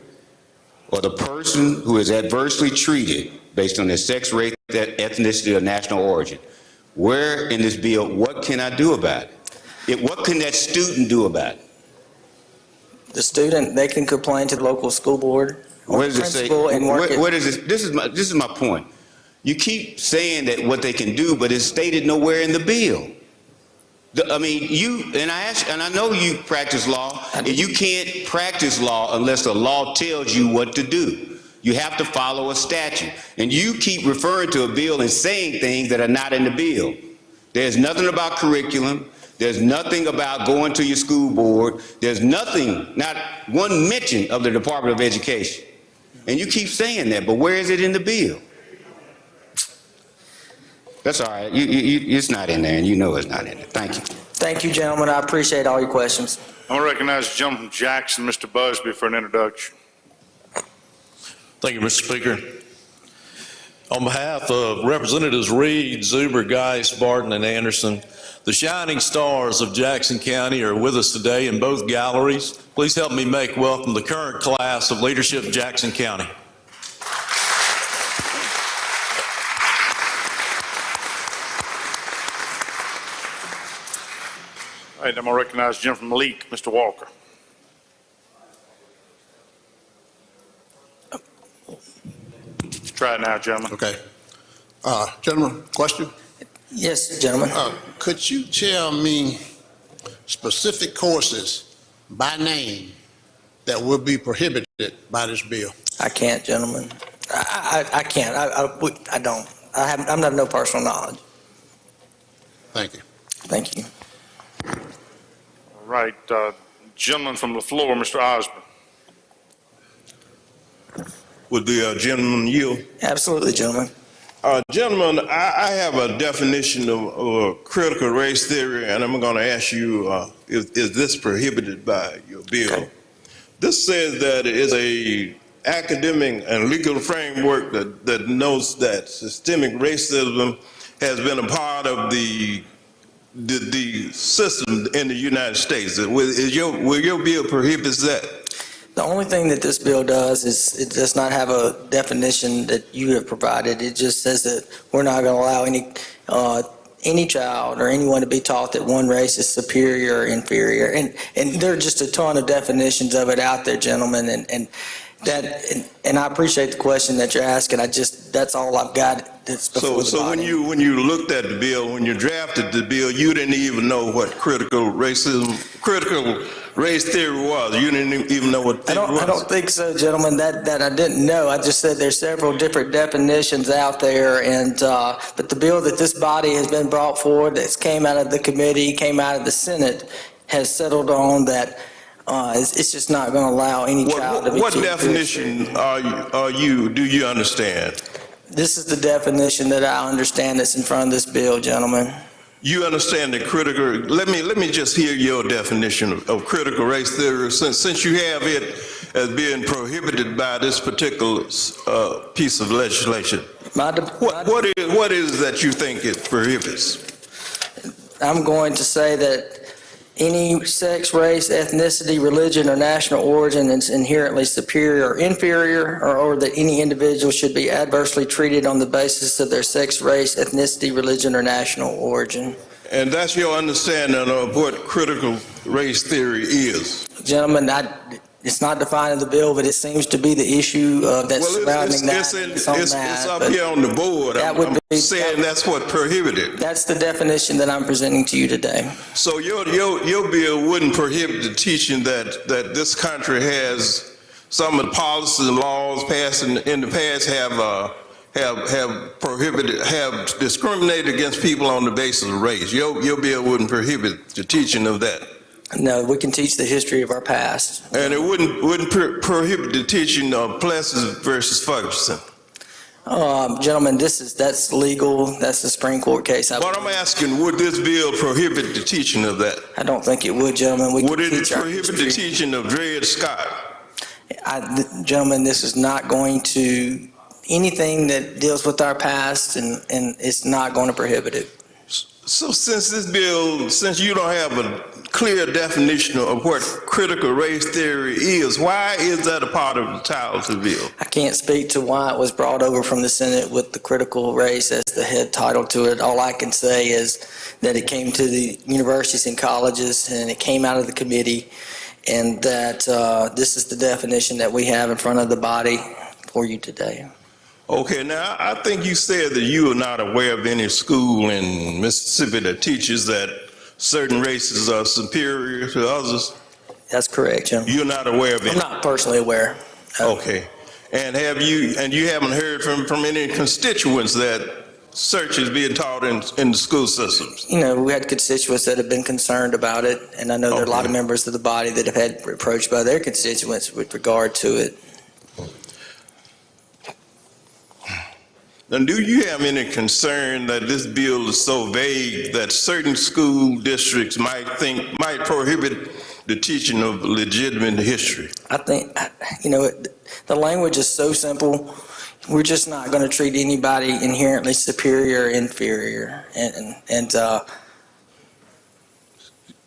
Speaker 3: or the person who is adversely treated based on their sex, race, ethnicity, or national origin, where in this bill, what can I do about it? What can that student do about it?
Speaker 22: The student, they can complain to the local school board or
Speaker 3: Where
Speaker 22: the
Speaker 3: does it say?
Speaker 22: principal and work it.
Speaker 3: What is this? This is my point. You keep saying that what they can do, but it's stated nowhere in the bill. I mean, I know you practice law, and you can't practice law unless the law tells you what to do. You have to follow a statute. And you keep referring to a bill and saying things that are not in the bill. There's nothing about curriculum. There's nothing about going to your school board. There's nothing, not one mention of the Department of Education. And you keep saying that, but where is it in the bill? That's all right. It's not in there, and you know it's not in there. Thank you.
Speaker 22: Thank you, gentlemen. I appreciate all your questions.
Speaker 1: I'm going to recognize the gentleman from Jackson, Mr. Busby, for an introduction.
Speaker 8: Thank you, Mr. Speaker. On behalf of Representatives Reed, Zuber, Geis, Barton, and Anderson, the shining stars of Jackson County are with us today in both galleries. Please help me make welcome the current class of leadership of Jackson County.
Speaker 1: All right, I'm going to recognize the gentleman from Leak, Mr. Walker. Try it now, gentlemen.
Speaker 5: Okay. Gentlemen, question?
Speaker 22: Yes, gentlemen.
Speaker 5: Could you tell me specific courses by name that will be prohibited by this bill?
Speaker 22: I can't, gentlemen. I can't. I don't. I'm not no personal knowledge.
Speaker 5: Thank you.
Speaker 22: Thank you.
Speaker 1: All right, gentleman from the floor, Mr. Osborne.
Speaker 9: Would the gentleman yield?
Speaker 22: Absolutely, gentlemen.
Speaker 9: Gentlemen, I have a definition of critical race theory, and I'm going to ask you, is this prohibited by your bill? Okay. This says that it is a academic and legal framework that notes that systemic racism has been a part of the system in the United States. Will your bill prohibit that?
Speaker 22: The only thing that this bill does is it does not have a definition that you have provided. It just says that we're not going to allow any child or anyone to be taught that one race is superior or inferior. And there are just a ton of definitions of it out there, gentlemen. And I appreciate the question that you're asking. That's all I've got. That's before the body.
Speaker 9: So when you looked at the bill, when you drafted the bill, you didn't even know what critical race theory was. You didn't even know what it was.
Speaker 22: I don't think so, gentlemen. That I didn't know. I just said there's several different definitions out there, and but the bill that this body has been brought forward, that's came out of the committee, came out of the Senate, has settled on that. It's just not going to allow any child to be.
Speaker 9: What definition do you understand?
Speaker 22: This is the definition that I understand that's in front of this bill, gentlemen.
Speaker 9: You understand the critical, let me just hear your definition of critical race theory, since you have it as being prohibited by this particular piece of legislation. What is that you think it prohibits?
Speaker 22: I'm going to say that any sex, race, ethnicity, religion, or national origin is inherently superior or inferior, or that any individual should be adversely treated on the basis of their sex, race, ethnicity, religion, or national origin.
Speaker 9: And that's your understanding of what critical race theory is?
Speaker 22: Gentlemen, it's not defined in the bill, but it seems to be the issue that's surrounding that.
Speaker 9: It's up here on the board. I'm saying that's what prohibited.
Speaker 22: That's the definition that I'm presenting to you today.
Speaker 9: So your bill wouldn't prohibit the teaching that this country has some of the policies and laws passed in the past have prohibited, have discriminated against people on the basis of race. Your bill wouldn't prohibit the teaching of that.
Speaker 22: No, we can teach the history of our past.
Speaker 9: And it wouldn't prohibit the teaching of Plessy versus Ferguson.
Speaker 22: Gentlemen, that's legal. That's the Supreme Court case.
Speaker 9: What I'm asking, would this bill prohibit the teaching of that?
Speaker 22: I don't think it would, gentlemen.
Speaker 9: Would it prohibit the teaching of Dred Scott?
Speaker 22: Gentlemen, this is not going to, anything that deals with our past, and it's not going to prohibit it.
Speaker 9: So since you don't have a clear definition of what critical race theory is, why is that a part of the title of the bill?
Speaker 22: I can't speak to why it was brought over from the Senate with the critical race as the head title to it. All I can say is that it came to the universities and colleges, and it came out of the committee, and that this is the definition that we have in front of the body for you today.
Speaker 9: Okay, now I think you said that you are not aware of any school in Mississippi that teaches that certain races are superior to others.
Speaker 22: That's correct, Jim.
Speaker 9: You're not aware of it?
Speaker 22: I'm not personally aware.
Speaker 9: Okay. And you haven't heard from any constituents that search is being taught in the school systems?
Speaker 22: You know, we had constituents that have been concerned about it, and I know there are a lot of members of the body that have had approached by their constituents with regard to it.
Speaker 9: And do you have any concern that this bill is so vague that certain school districts might prohibit the teaching of legitimate history?
Speaker 22: I think, you know, the language is so simple. We're just not going to treat anybody inherently superior or inferior.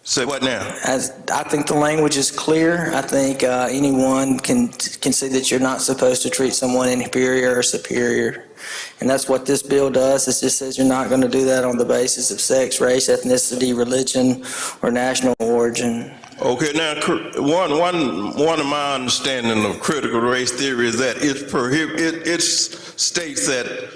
Speaker 9: Say what now?
Speaker 22: I think the language is clear. I think anyone can see that you're not supposed to treat someone inferior or superior. And that's what this bill does. It just says you're not going to do that on the basis of sex, race, ethnicity, religion, or national origin.
Speaker 9: Okay, now one of my understanding of critical race theory is that it states that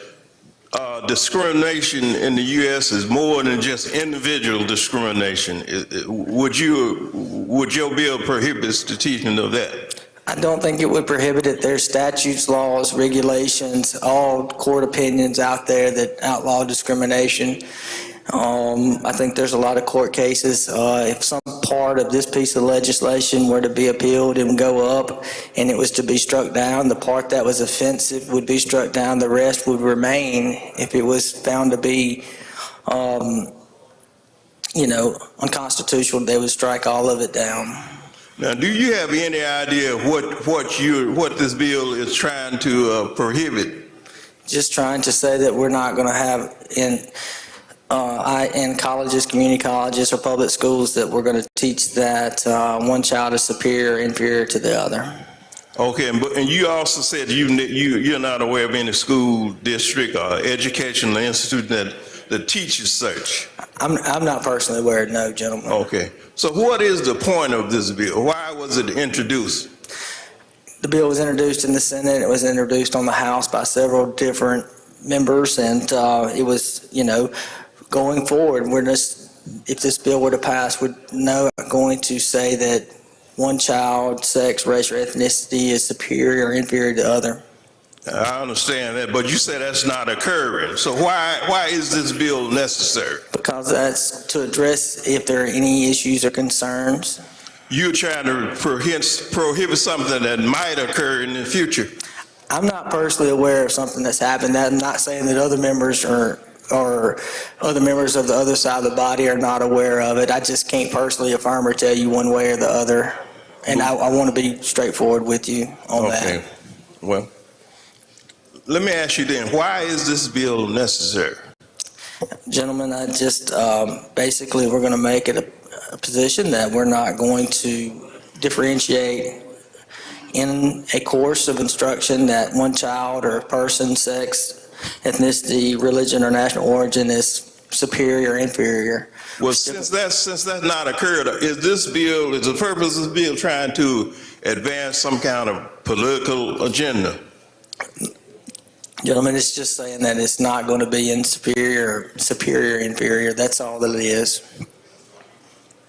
Speaker 9: discrimination in the U.S. is more than just individual discrimination. Would your bill prohibit the teaching of that?
Speaker 22: I don't think it would prohibit it. There's statutes, laws, regulations, all court opinions out there that outlaw discrimination. I think there's a lot of court cases. If some part of this piece of legislation were to be appealed and go up and it was to be struck down, the part that was offensive would be struck down, the rest would remain. If it was found to be, you know, unconstitutional, they would strike all of it down.
Speaker 9: Now, do you have any idea what this bill is trying to prohibit?
Speaker 22: Just trying to say that we're not going to have in colleges, community colleges, or public schools that we're going to teach that one child is superior or inferior to the other.
Speaker 9: Okay, and you also said you're not aware of any school district or educational institute that teaches such.
Speaker 22: I'm not personally aware, no, gentlemen.
Speaker 9: Okay, so what is the point of this bill? Why was it introduced?
Speaker 22: The bill was introduced in the Senate. It was introduced on the House by several different members, and it was, you know, going forward, if this bill were to pass, we're not going to say that one child, sex, race, or ethnicity is superior or inferior to the other.
Speaker 9: I understand that, but you said that's not occurring. So why is this bill necessary?
Speaker 22: Because that's to address if there are any issues or concerns.
Speaker 9: You're trying to prohibit something that might occur in the future.
Speaker 22: I'm not personally aware of something that's happened. I'm not saying that other members or other members of the other side of the body are not aware of it. I just can't personally affirm or tell you one way or the other. And I want to be straightforward with you on that.
Speaker 9: Okay. Well, let me ask you then, why is this bill necessary?
Speaker 22: Gentlemen, I just basically we're going to make it a position that we're not going to differentiate in a course of instruction that one child or person, sex, ethnicity, religion, or national origin is superior or inferior.
Speaker 9: Well, since that's not occurred, is the purpose of this bill trying to advance some kind of political agenda?
Speaker 22: Gentlemen, it's just saying that it's not going to be in superior, inferior. That's all that it is.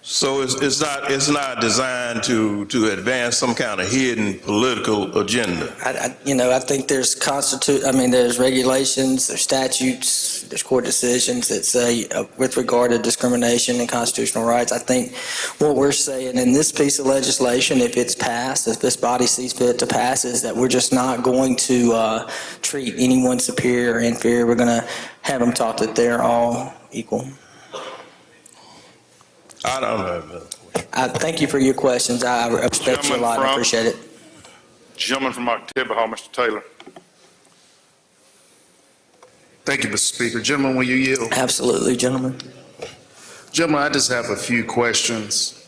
Speaker 9: So it's not designed to advance some kind of hidden political agenda.
Speaker 22: I think there's there's regulations, there's statutes, there's court decisions that say with regard to discrimination and constitutional rights. I think what we're saying in this piece of legislation, if it's passed, if this body sees fit to pass, is that we're just not going to treat anyone superior or inferior. We're going to have them taught that they're all equal.
Speaker 9: I don't know.
Speaker 22: I thank you for your questions. I respect you a lot. I appreciate it.
Speaker 1: Gentleman from October, Mr. Taylor.
Speaker 10: Thank you, Mr. Speaker. Gentlemen, will you yield?
Speaker 22: Absolutely, gentlemen.
Speaker 10: Gentlemen, I just have a few questions.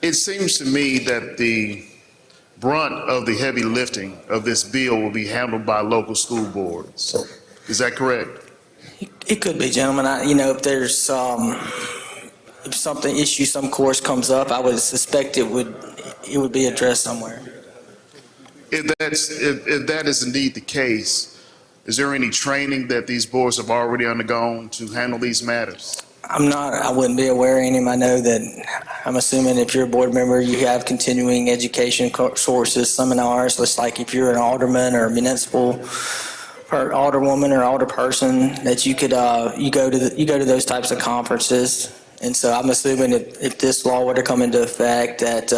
Speaker 10: It seems to me that the brunt of the heavy lifting of this bill will be handled by local school boards. Is that correct?
Speaker 22: It could be, gentlemen. If there's if some course comes up, I would suspect it would be addressed somewhere.
Speaker 10: If that is indeed the case, is there any training that these boards have already undergone to handle these matters?
Speaker 22: I wouldn't be aware of any. I know that, I'm assuming if you're a board member, you have continuing education sources, seminars, just like if you're an alderman or a municipal alderwoman or alderperson, that you could, you go to those types of conferences. And so I'm assuming if this law were to come into effect, that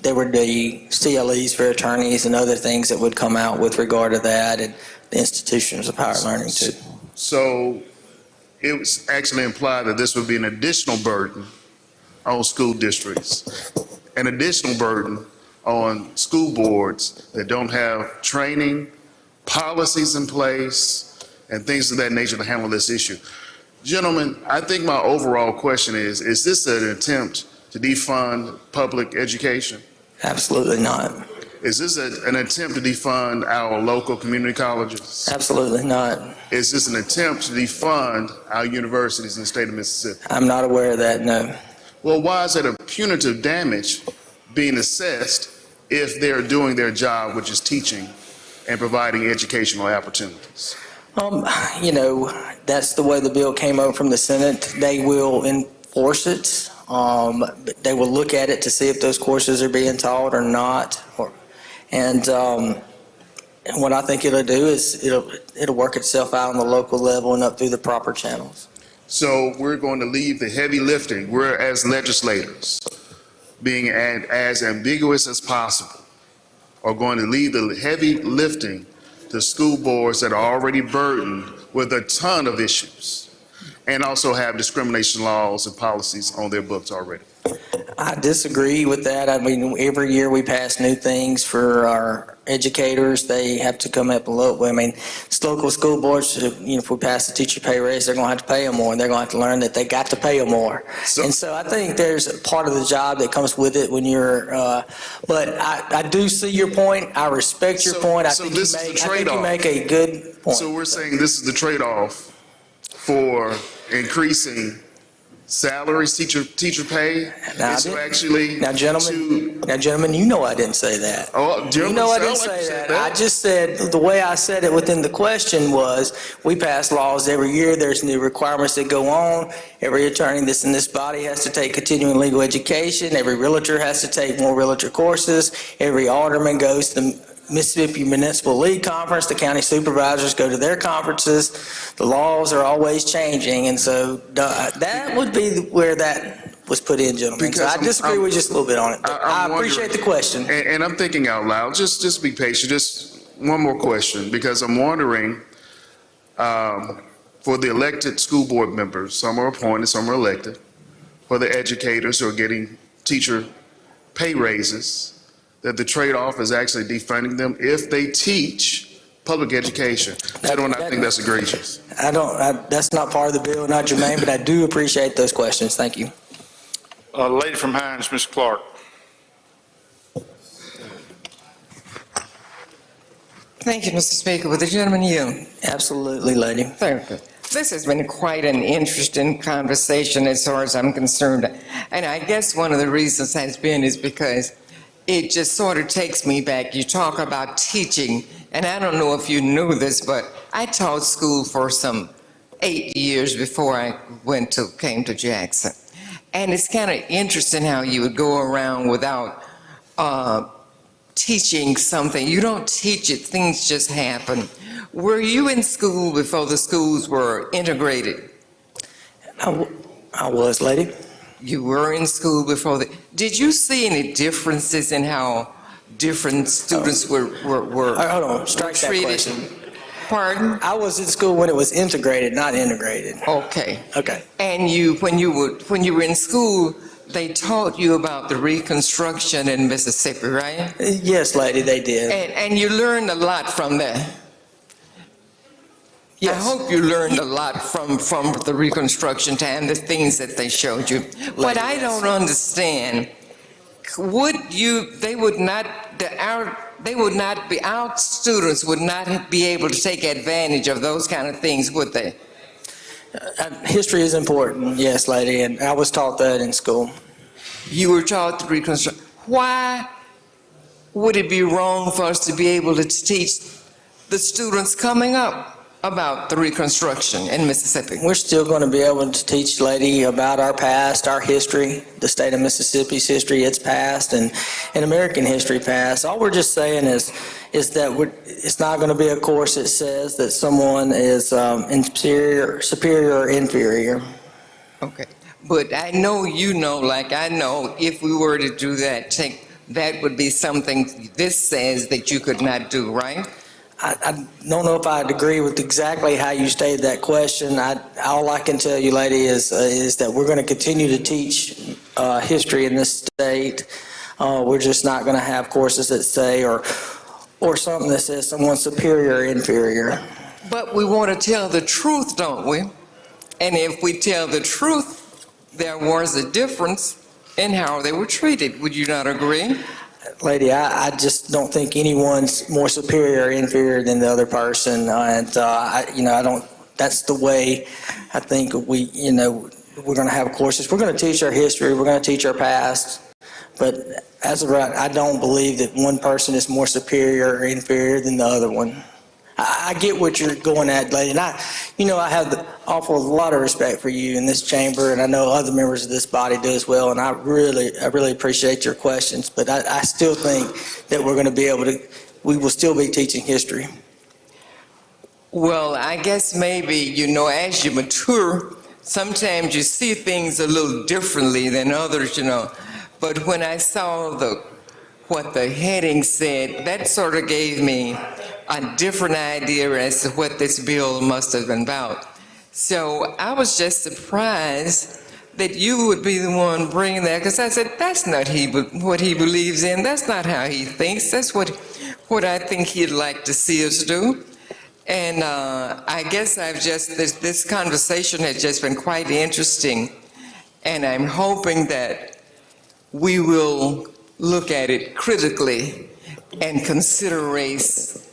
Speaker 22: there would be CLEs for attorneys and other things that would come out with regard to that, and the institutions of higher learning too.
Speaker 10: So it was actually implied that this would be an additional burden on school districts, an additional burden on school boards that don't have training, policies in place, and things of that nature to handle this issue. Gentlemen, I think my overall question is this an attempt to defund public education?
Speaker 22: Absolutely not.
Speaker 10: Is this an attempt to defund our local community colleges?
Speaker 22: Absolutely not.
Speaker 10: Is this an attempt to defund our universities in the state of Mississippi?
Speaker 22: I'm not aware of that, no.
Speaker 10: Well, why is it a punitive damage being assessed if they're doing their job, which is teaching and providing educational opportunities?
Speaker 22: You know, that's the way the bill came over from the Senate. They will enforce it. They will look at it to see if those courses are being taught or not. And what I think it'll do is it'll work itself out on the local level and up through the proper channels.
Speaker 10: So we're going to leave the heavy lifting. We're, as legislators, being as ambiguous as possible, are going to leave the heavy lifting to school boards that are already burdened with a ton of issues and also have discrimination laws and policies on their books already.
Speaker 22: I disagree with that. I mean, every year we pass new things for our educators. They have to come up and look. I mean, local school boards, you know, if we pass the teacher pay raise, they're going to have to pay them more, and they're going to have to learn that they got to pay them more. And so I think there's a part of the job that comes with it when you're, but I do see your point. I respect your point. I think you make a good point.
Speaker 10: So we're saying this is the trade-off for increasing salaries, teacher pay.
Speaker 22: Now, gentlemen, you know I didn't say that. You know I didn't say that. I just said, the way I said it within the question was, we pass laws every year. There's new requirements that go on. Every attorney that's in this body has to take continuing legal education. Every realtor has to take more realtor courses. Every alderman goes to the Mississippi Municipal League Conference. The county supervisors go to their conferences. The laws are always changing, and so that would be where that was put in, gentlemen. So I disagree with you just a little bit on it. I appreciate the question.
Speaker 10: And I'm thinking out loud. Just be patient. Just one more question, because I'm wondering, for the elected school board members, some are appointed, some are elected, for the educators who are getting teacher pay raises, that the trade-off is actually defunding them if they teach public education. I think that's egregious.
Speaker 22: That's not part of the bill, not germane, but I do appreciate those questions. Thank you.
Speaker 1: Lady from Hines, Ms. Clark.
Speaker 11: Thank you, Mr. Speaker. Will the gentleman yield?
Speaker 22: Absolutely, lady.
Speaker 11: Very good. This has been quite an interesting conversation as far as I'm concerned. And I guess one of the reasons has been is because it just sort of takes me back. You talk about teaching, and I don't know if you knew this, but I taught school for some 8 years before I came to Jackson. And it's kind of interesting how you would go around without teaching something. You don't teach it, things just happen. Were you in school before the schools were integrated?
Speaker 22: I was, lady.
Speaker 11: You were in school before that. Did you see any differences in how different students were
Speaker 22: hold on, strike that
Speaker 11: treated?
Speaker 22: Question.
Speaker 11: Pardon?
Speaker 22: I was in school when it was integrated, not integrated.
Speaker 11: Okay.
Speaker 22: Okay.
Speaker 11: And when you were in school, they taught you about the Reconstruction in Mississippi, right?
Speaker 22: Yes, lady, they did.
Speaker 11: And you learned a lot from that. Yes. I hope you learned a lot from the Reconstruction time, the things that they showed you. But I don't understand. Our students would not be able to take advantage of those kind of things, would they?
Speaker 22: History is important, yes, lady, and I was taught that in school.
Speaker 11: You were taught to reconstruct. Why would it be wrong for us to be able to teach the students coming up about the Reconstruction in Mississippi?
Speaker 22: We're still going to be able to teach, lady, about our past, our history, the state of Mississippi's history, its past, and American history past. All we're just saying is that it's not going to be a course that says that someone is superior or inferior.
Speaker 11: Okay. But I know you know, like I know, if we were to do that, that would be something this says that you could not do, right?
Speaker 22: I don't know if I'd agree with exactly how you stated that question. All I can tell you, lady, is that we're going to continue to teach history in this state. We're just not going to have courses that say or something that says someone's superior or inferior.
Speaker 11: But we want to tell the truth, don't we? And if we tell the truth, there was a difference in how they were treated. Would you not agree?
Speaker 22: Lady, I just don't think anyone's more superior or inferior than the other person, and I don't. That's the way I think we're going to have courses. We're going to teach our history. We're going to teach our past, but as of right, I don't believe that one person is more superior or inferior than the other one. I get what you're going at, lady, and I have an awful lot of respect for you in this chamber, and I know other members of this body do as well, and I really appreciate your questions, but I still think that we're going to be able to, we will still be teaching history.
Speaker 11: Well, I guess maybe, as you mature, sometimes you see things a little differently than others, but when I saw what the heading said, that sort of gave me a different idea as to what this bill must have been about. So I was just surprised that you would be the one bringing that, because I said, that's not what he believes in. That's not how he thinks. That's what I think he'd like to see us do. And I guess this conversation has just been quite interesting, and I'm hoping that we will look at it critically and consider race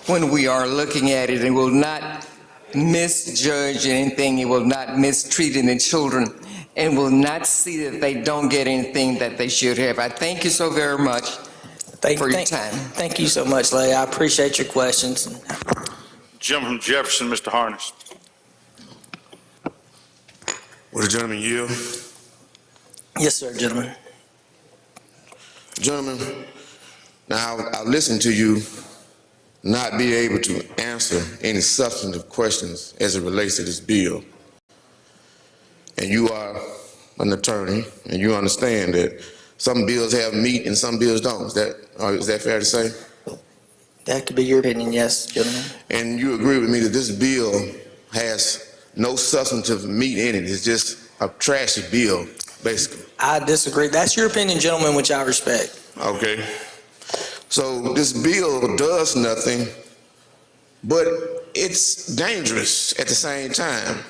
Speaker 11: when we are looking at it, and will not misjudge anything, it will not mistreat any children, and will not see that they don't get anything that they should have. I thank you so very much for your time.
Speaker 22: Thank you so much, lady. I appreciate your questions.
Speaker 1: Gentleman from Jefferson, Mr. Harness.
Speaker 12: Will the gentleman yield?
Speaker 22: Yes, sir, gentlemen.
Speaker 12: Gentlemen, now I've listened to you not be able to answer any substantive questions as it relates to this bill. And you are an attorney, and you understand that some bills have meat and some bills don't. Is that fair to say?
Speaker 22: That could be your opinion, yes, gentlemen.
Speaker 12: And you agree with me that this bill has no substantive meat in it. It's just a trashy bill, basically.
Speaker 22: I disagree. That's your opinion, gentlemen, which I respect.
Speaker 12: Okay. So this bill does nothing, but it's dangerous at the same time.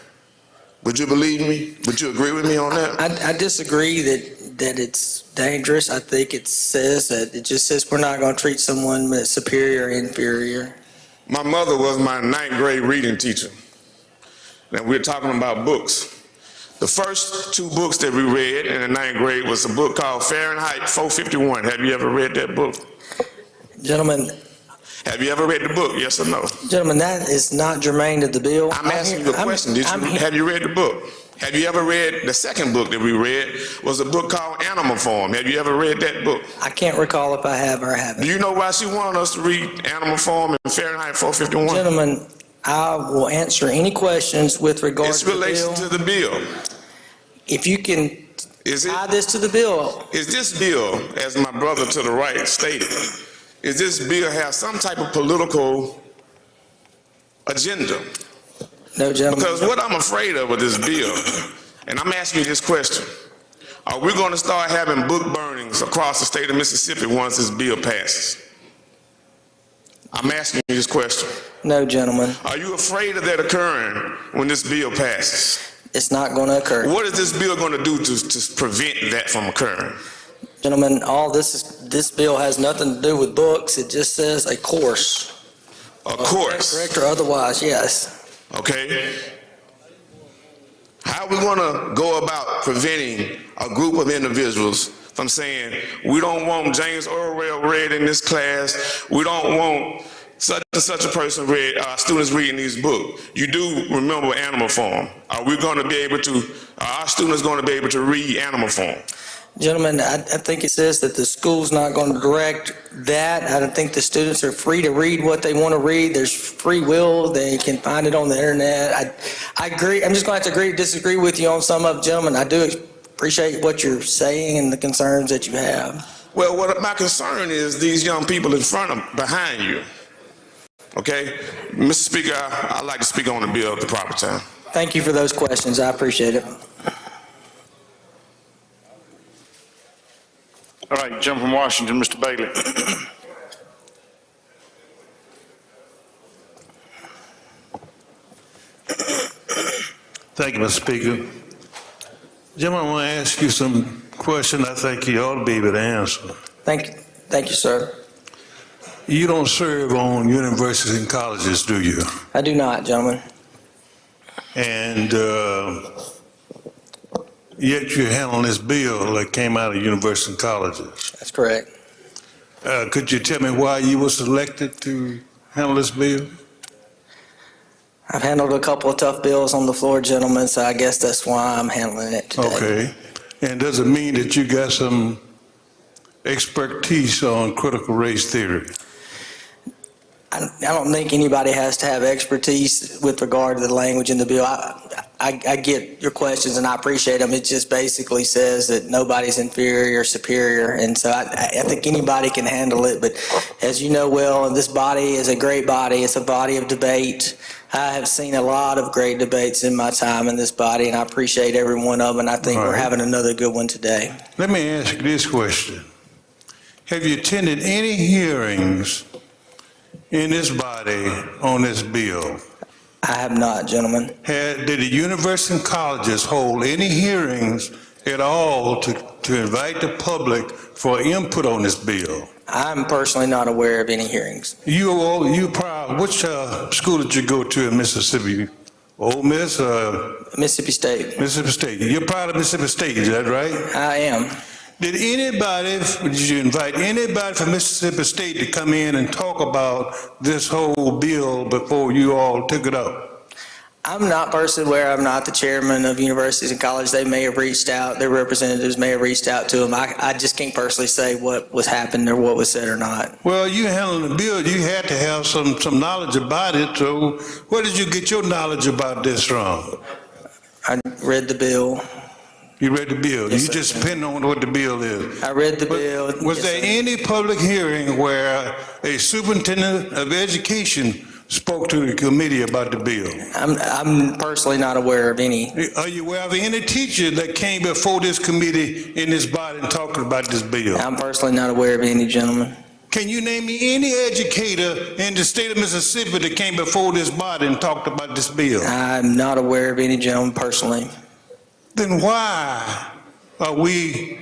Speaker 12: Would you believe me? Would you agree with me on that?
Speaker 22: I disagree that it's dangerous. I think it just says we're not going to treat someone as superior or inferior.
Speaker 12: My mother was my 9th grade reading teacher. Now we're talking about books. The first 2 books that we read in the 9th grade was a book called Fahrenheit 451. Have you ever read that book?
Speaker 22: Gentlemen.
Speaker 12: Have you ever read the book, yes or no?
Speaker 22: Gentlemen, that is not germane to the bill.
Speaker 12: I'm asking you a question. Have you read the book? Have you ever read the second book that we read was a book called Animal Farm? Have you ever read that book?
Speaker 22: I can't recall if I have or haven't.
Speaker 12: Do you know why she wanted us to read Animal Farm and Fahrenheit 451?
Speaker 22: Gentlemen, I will answer any questions with regard to the bill.
Speaker 12: It's relation to the bill.
Speaker 22: If you can tie this to the bill.
Speaker 12: Is this bill, as my brother to the right stated, is this bill have some type of political agenda?
Speaker 22: No, gentlemen.
Speaker 12: Because what I'm afraid of with this bill, and I'm asking you this question, are we going to start having book burnings across the state of Mississippi once this bill passes? I'm asking you this question.
Speaker 22: No, gentlemen.
Speaker 12: Are you afraid of that occurring when this bill passes?
Speaker 22: It's not going to occur.
Speaker 12: What is this bill going to do to prevent that from occurring?
Speaker 22: Gentlemen, this bill has nothing to do with books. It just says a course.
Speaker 12: A course?
Speaker 22: Correct or otherwise, yes.
Speaker 12: Okay. How are we going to go about preventing a group of individuals from saying, we don't want James Orwell read in this class, we don't want such and such a person read, students reading these books. You do remember Animal Farm. Are we going to be able to, are our students going to be able to read Animal Farm?
Speaker 22: Gentlemen, I think it says that the school's not going to direct that. I don't think the students are free to read what they want to read. There's free will. They can find it on the internet. I agree. I'm just going to have to agree to disagree with you on some of it, gentlemen. I do appreciate what you're saying and the concerns that you have.
Speaker 12: Well, what my concern is these young people in front of, behind you. Okay? Mr. Speaker, I'd like to speak on the bill at the proper time.
Speaker 22: Thank you for those questions. I appreciate it.
Speaker 1: All right, Jim from Washington, Mr. Bailey.
Speaker 13: Thank you, Mr. Speaker. Jim, I want to ask you some questions I think you ought to be able to answer.
Speaker 22: Thank you. Thank you, sir.
Speaker 13: You don't serve on universities and colleges, do you?
Speaker 22: I do not, gentlemen.
Speaker 13: And yet you're handling this bill that came out of universities and colleges.
Speaker 22: That's correct.
Speaker 13: Could you tell me why you were selected to handle this bill?
Speaker 22: I've handled a couple of tough bills on the floor, gentlemen, so I guess that's why I'm handling it today.
Speaker 13: Okay. And does it mean that you got some expertise on critical race theory?
Speaker 22: I don't think anybody has to have expertise with regard to the language in the bill. I get your questions and I appreciate them. It just basically says that nobody's inferior or superior. And so I think anybody can handle it. But as you know well, this body is a great body. It's a body of debate. I have seen a lot of great debates in my time in this body, and I appreciate every one of them. And I think we're having another good one today.
Speaker 13: Let me ask you this question. Have you attended any hearings in this body on this bill?
Speaker 22: I have not, gentlemen.
Speaker 13: Did the university and colleges hold any hearings at all to invite the public for input on this bill?
Speaker 22: I'm personally not aware of any hearings.
Speaker 13: Which school did you go to in Mississippi? Ole Miss?
Speaker 22: Mississippi State.
Speaker 13: Mississippi State. You're proud of Mississippi State, is that right?
Speaker 22: I am.
Speaker 13: Did you invite anybody from Mississippi State to come in and talk about this whole bill before you all took it up?
Speaker 22: I'm not personally aware. I'm not the chairman of universities and colleges. They may have reached out. Their representatives may have reached out to them. I just can't personally say what was happened or what was said or not.
Speaker 13: Well, you handling the bill, you had to have some knowledge about it. So where did you get your knowledge about this from?
Speaker 22: I read the bill.
Speaker 13: You read the bill?
Speaker 22: Yes,
Speaker 13: you just depend on what the bill is.
Speaker 22: I read the bill.
Speaker 13: Was there any public hearing where a superintendent of education spoke to the committee about the bill?
Speaker 22: I'm personally not aware of any.
Speaker 13: Are you aware of any teacher that came before this committee in this body and talked about this bill?
Speaker 22: I'm personally not aware of any, gentlemen.
Speaker 13: Can you name me any educator in the state of Mississippi that came before this body and talked about this bill?
Speaker 22: I'm not aware of any, gentlemen, personally.
Speaker 13: Then why are we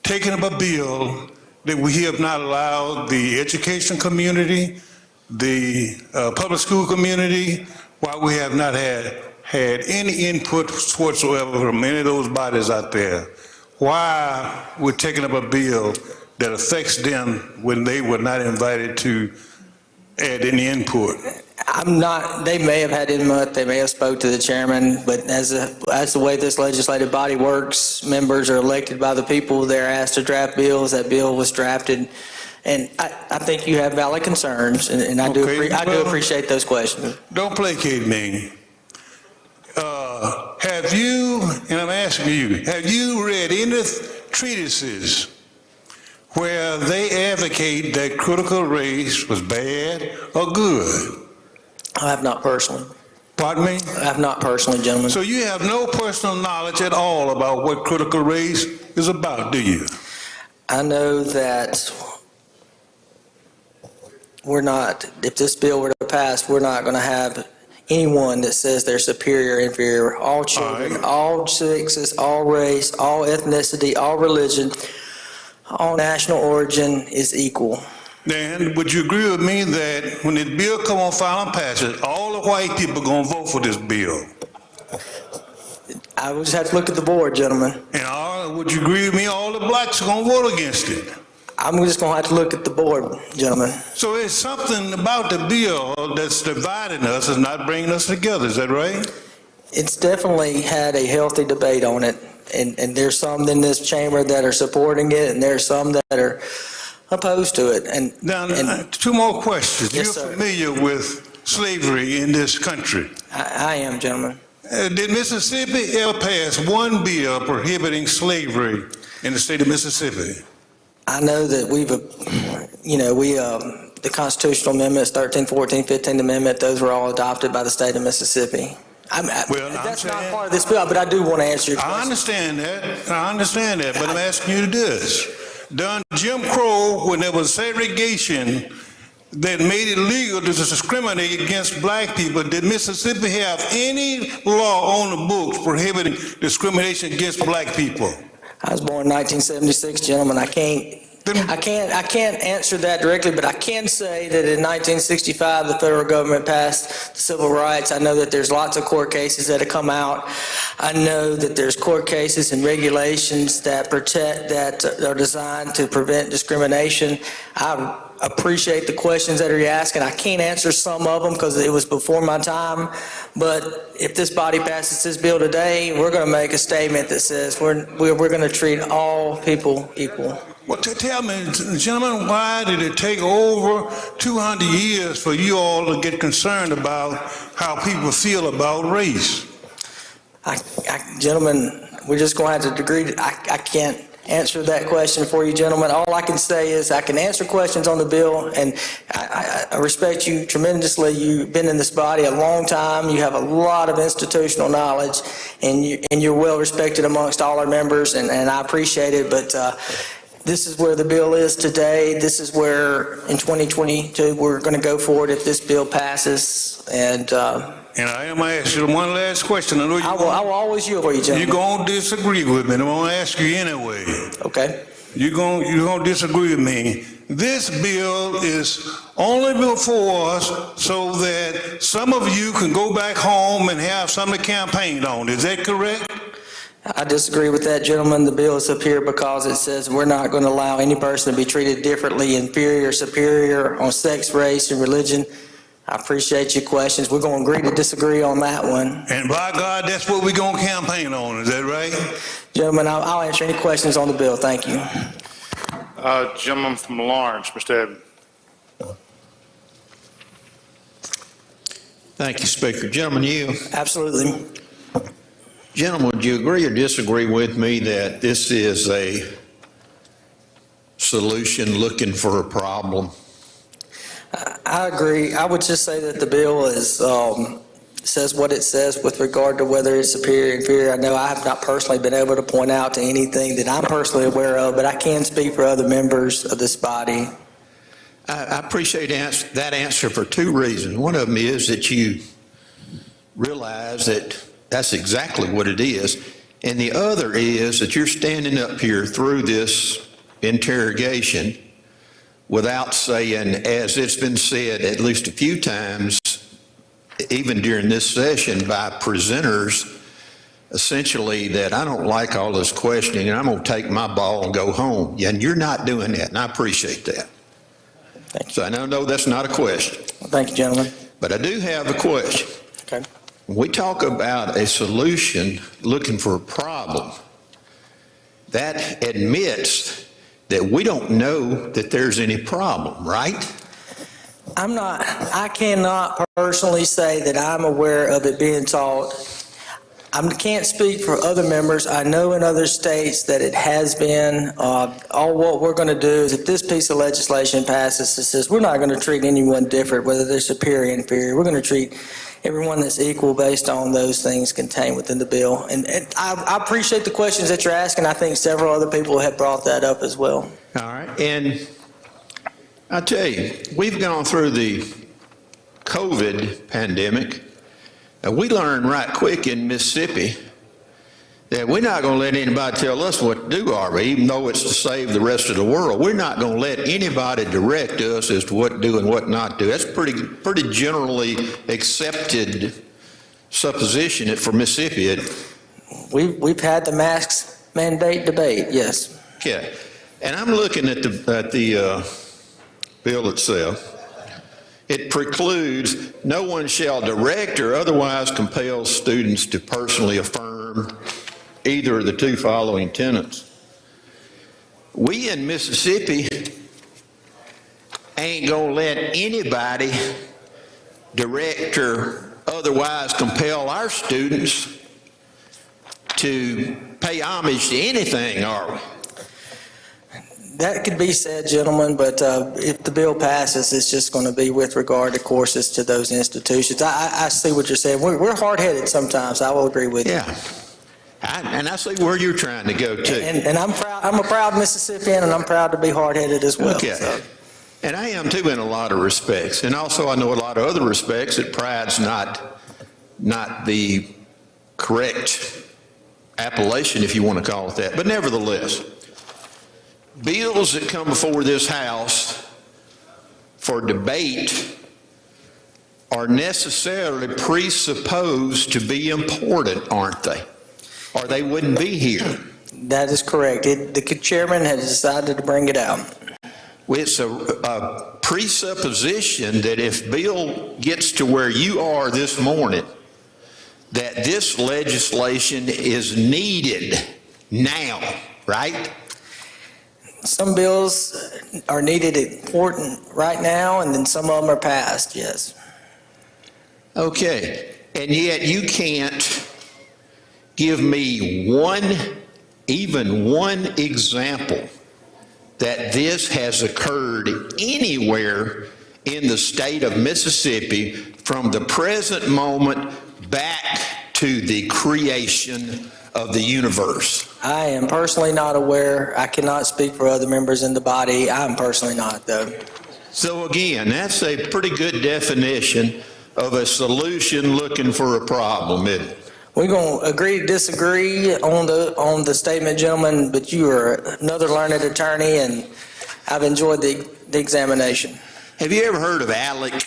Speaker 13: taking up a bill that we have not allowed the education community, the public school community, why we have not had any input whatsoever from any of those bodies out there? Why we're taking up a bill that affects them when they were not invited to add any input?
Speaker 22: They may have had input, they may have spoke to the chairman, but as the way this legislative body works, members are elected by the people. They're asked to draft bills. That bill was drafted. And I think you have valid concerns, and I do appreciate those questions.
Speaker 13: Don't placate me. Have you, and I'm asking you, have you read any treatises where they advocate that critical race was bad or good?
Speaker 22: I have not personally.
Speaker 13: Pardon me?
Speaker 22: I have not personally, gentlemen.
Speaker 13: So you have no personal knowledge at all about what critical race is about, do you?
Speaker 22: I know that if this bill were to pass, we're not going to have anyone that says they're superior or inferior. All children, all sexes, all race, all ethnicity, all religion, all national origin is equal.
Speaker 13: Dan, would you agree with me that when this bill come on file and pass it, all the white people are going to vote for this bill?
Speaker 22: I would just have to look at the board, gentlemen.
Speaker 13: And would you agree with me, all the blacks are gonna vote against it?
Speaker 22: I'm just gonna have to look at the board, gentlemen.
Speaker 13: So it's something about the bill that's dividing us, is not bringing us together, is that right?
Speaker 22: It's definitely had a healthy debate on it, and there's some in this chamber that are supporting it, and there's some that are opposed to it. And
Speaker 13: now, two more questions.
Speaker 22: Yes,
Speaker 13: You're
Speaker 22: sir.
Speaker 13: familiar with slavery in this country?
Speaker 22: I am, gentlemen.
Speaker 13: Did Mississippi ever pass one bill prohibiting slavery in the state of Mississippi?
Speaker 22: I know that the constitutional amendments, 13, 14, 15th Amendment, those were all adopted by the state of Mississippi. That's not part of this bill, but I do want to answer your question.
Speaker 13: I understand that, but I'm asking you this. During Jim Crow, when there was segregation that made it legal to discriminate against black people, did Mississippi have any law on the books prohibiting discrimination against black people?
Speaker 22: I was born in 1976, gentlemen. I can't answer that directly, but I can say that in 1965, the federal government passed the civil rights. I know that there's lots of court cases that have come out. I know that there's court cases and regulations that are designed to prevent discrimination. I appreciate the questions that you're asking. I can't answer some of them because it was before my time, but if this body passes this bill today, we're going to make a statement that says we're going to treat all people equal.
Speaker 13: Well, tell me, gentlemen, why did it take over 200 years for you all to get concerned about how people feel about race?
Speaker 22: Gentlemen, we're just going to have to agree. I can't answer that question for you, gentlemen. All I can say is I can answer questions on the bill, and I respect you tremendously. You've been in this body a long time. You have a lot of institutional knowledge, and you're well respected amongst all our members, and I appreciate it. But this is where the bill is today. This is where in 2022 we're going to go forward if this bill passes. And
Speaker 13: I am going to ask you one last question. I will
Speaker 22: always yield for you, gentlemen.
Speaker 13: You're going to disagree with me. I'm going to ask you anyway.
Speaker 22: Okay.
Speaker 13: You're going to disagree with me. This bill is only before us so that some of you can go back home and have something to campaign on. Is that correct?
Speaker 22: I disagree with that, gentlemen. The bill is up here because it says we're not going to allow any person to be treated differently, inferior, superior on sex, race, and religion. I appreciate your questions. We're going to agree to disagree on that one.
Speaker 13: And by God, that's what we're going to campaign on. Is that right?
Speaker 22: Gentlemen, I'll answer any questions on the bill. Thank you.
Speaker 1: Gentleman from Lawrence, Mr. Evans.
Speaker 6: Thank you, Speaker. Gentlemen, you.
Speaker 22: Absolutely.
Speaker 6: Gentlemen, would you agree or disagree with me that this is a solution looking for a problem?
Speaker 22: I agree. I would just say that the bill is says what it says with regard to whether it's superior or inferior. I know I have not personally been able to point out to anything that I'm personally aware of, but I can speak for other members of this body.
Speaker 6: I appreciate that answer for two reasons. One of them is that you realize that that's exactly what it is. And the other is that you're standing up here through this interrogation without saying, as it's been said at least a few times, even during this session by presenters, essentially that I don't like all this questioning and I'm going to take my ball and go home. And you're not doing that, and I appreciate that.
Speaker 22: Thank you.
Speaker 6: So I know that's not a question.
Speaker 22: Well, thank you, gentlemen.
Speaker 6: But I do have a question.
Speaker 22: Okay.
Speaker 6: When we talk about a solution looking for a problem, that admits that we don't know that there's any problem, right?
Speaker 22: I cannot personally say that I'm aware of it being taught. I can't speak for other members. I know in other states that it has been. All what we're going to do is if this piece of legislation passes, it says we're not going to treat anyone different, whether they're superior or inferior. We're going to treat everyone that's equal based on those things contained within the bill. And I appreciate the questions that you're asking. I think several other people have brought that up as well.
Speaker 6: All right. And I tell you, we've gone through the COVID pandemic. We learned right quick in Mississippi that we're not going to let anybody tell us what to do, are we? Even though it's to save the rest of the world, we're not going to let anybody direct us as to what to do and what not to do. That's pretty generally accepted supposition for Mississippi.
Speaker 22: We've had the masks mandate debate, yes.
Speaker 6: Okay. And I'm looking at the bill itself. It precludes, no one shall direct or otherwise compel students to personally affirm either of the two following tenets. We in Mississippi ain't gonna let anybody direct or otherwise compel our students to pay homage to anything, are we?
Speaker 22: That could be said, gentlemen, but if the bill passes, it's just going to be with regard to courses to those institutions. I see what you're saying. We're hard-headed sometimes. I will agree with you.
Speaker 6: Yeah. And I see where you're trying to go too.
Speaker 22: And I'm proud. I'm a proud Mississippian, and I'm proud to be hard-headed as well.
Speaker 6: Okay.
Speaker 22: So.
Speaker 6: And I am too in a lot of respects. And also I know a lot of other respects that pride's not the correct appellation, if you want to call it that. But nevertheless, bills that come before this House for debate are necessarily presupposed to be important, aren't they? Or they wouldn't be here.
Speaker 22: That is correct. The chairman has decided to bring it out.
Speaker 6: It's a presupposition that if bill gets to where you are this morning, that this legislation is needed now, right?
Speaker 22: Some bills are needed important right now, and then some of them are passed, yes.
Speaker 6: Okay, and yet you can't give me even one example that this has occurred anywhere in the state of Mississippi from the present moment back to the creation of the universe.
Speaker 22: I am personally not aware. I cannot speak for other members in the body. I'm personally not, though.
Speaker 6: So again, that's a pretty good definition of a solution looking for a problem, isn't it?
Speaker 22: We're going to agree to disagree on the statement, gentlemen, but you are another learned attorney, and I've enjoyed the examination.
Speaker 6: Have you ever heard of ALEC?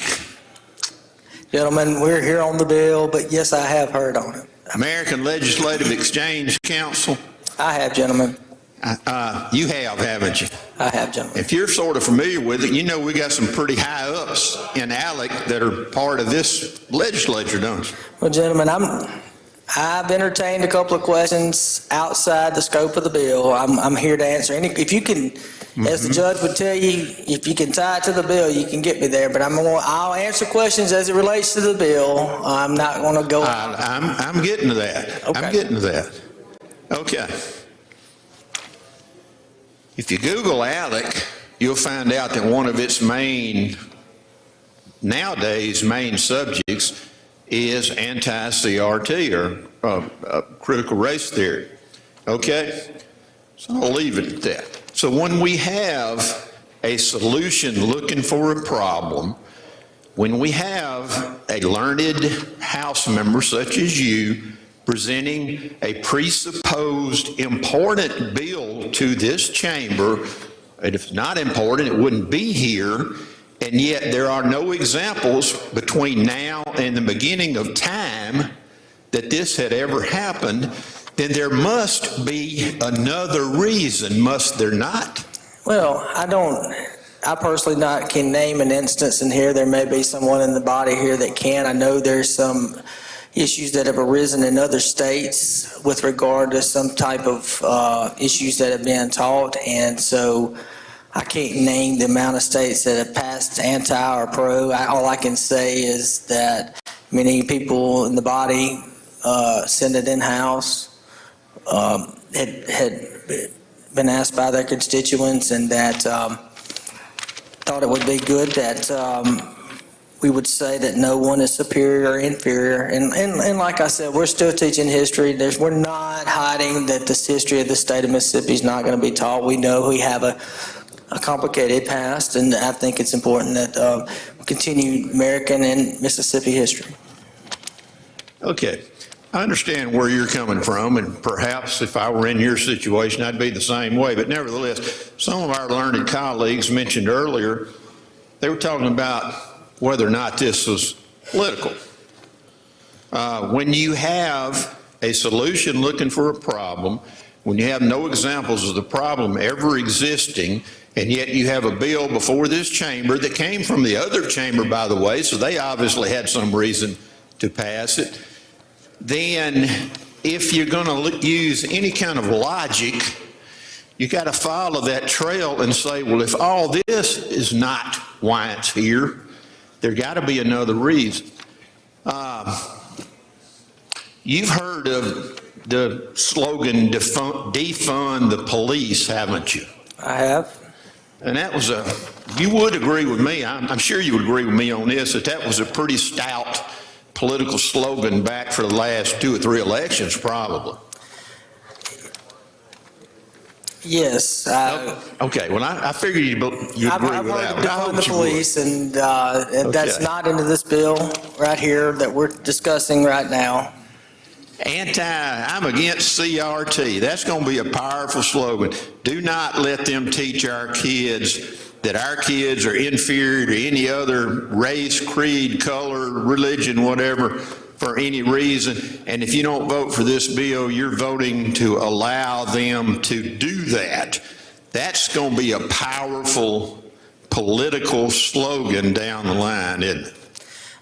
Speaker 22: Gentlemen, we're here on the bill, but yes, I have heard on it.
Speaker 6: American Legislative Exchange Council?
Speaker 22: I have, gentlemen.
Speaker 6: You have, haven't you?
Speaker 22: I have, gentlemen.
Speaker 6: If you're sort of familiar with it, you know we got some pretty high ups in ALEC that are part of this legislature, don't you?
Speaker 22: Well, gentlemen, I've entertained a couple of questions outside the scope of the bill. I'm here to answer any. If you can, as the judge would tell you, if you can tie it to the bill, you can get me there. But I'll answer questions as it relates to the bill. I'm not going to go.
Speaker 6: I'm getting to that.
Speaker 22: Okay.
Speaker 6: I'm getting to that. Okay. If you Google ALEC, you'll find out that one of its nowadays main subjects is anti-CRT or critical race theory. Okay? So I'll leave it at that. So when we have a solution looking for a problem, when we have a learned House member such as you presenting a presupposed important bill to this chamber, and if it's not important, it wouldn't be here, and yet there are no examples between now and the beginning of time that this had ever happened, then there must be another reason, must there not?
Speaker 22: Well, I personally can name an instance in here. There may be someone in the body here that can. I know there's some issues that have arisen in other states with regard to some type of issues that have been taught, and so I can't name the amount of states that have passed anti or pro. All I can say is that many people in the body, Senate in-house, had been asked by their constituents, and that thought it would be good that we would say that no one is superior or inferior. And like I said, we're still teaching history. We're not hiding that this history of the state of Mississippi is not going to be taught. We know we have a complicated past, and I think it's important that we continue American and Mississippi history.
Speaker 6: Okay. I understand where you're coming from, and perhaps if I were in your situation, I'd be the same way. But nevertheless, some of our learned colleagues mentioned earlier, they were talking about whether or not this was political. When you have a solution looking for a problem, when you have no examples of the problem ever existing, and yet you have a bill before this chamber that came from the other chamber, by the way, so they obviously had some reason to pass it, then if you're going to use any kind of logic, you got to follow that trail and say, well, if all this is not why it's here, there got to be another reason. You've heard of the slogan, defund the police, haven't you?
Speaker 22: I have.
Speaker 6: And that was you would agree with me, I'm sure you would agree with me on this, that was a pretty stout political slogan back for the last 2 or 3 elections, probably.
Speaker 22: Yes.
Speaker 6: Okay, well, I figured you'd agree with that.
Speaker 22: I've heard defund the police, and that's not into this bill right here that we're discussing right now.
Speaker 6: I'm against CRT. That's going to be a powerful slogan. Do not let them teach our kids that our kids are inferior to any other race, creed, color, religion, whatever, for any reason. And if you don't vote for this bill, you're voting to allow them to do that. That's going to be a powerful political slogan down the line, isn't it?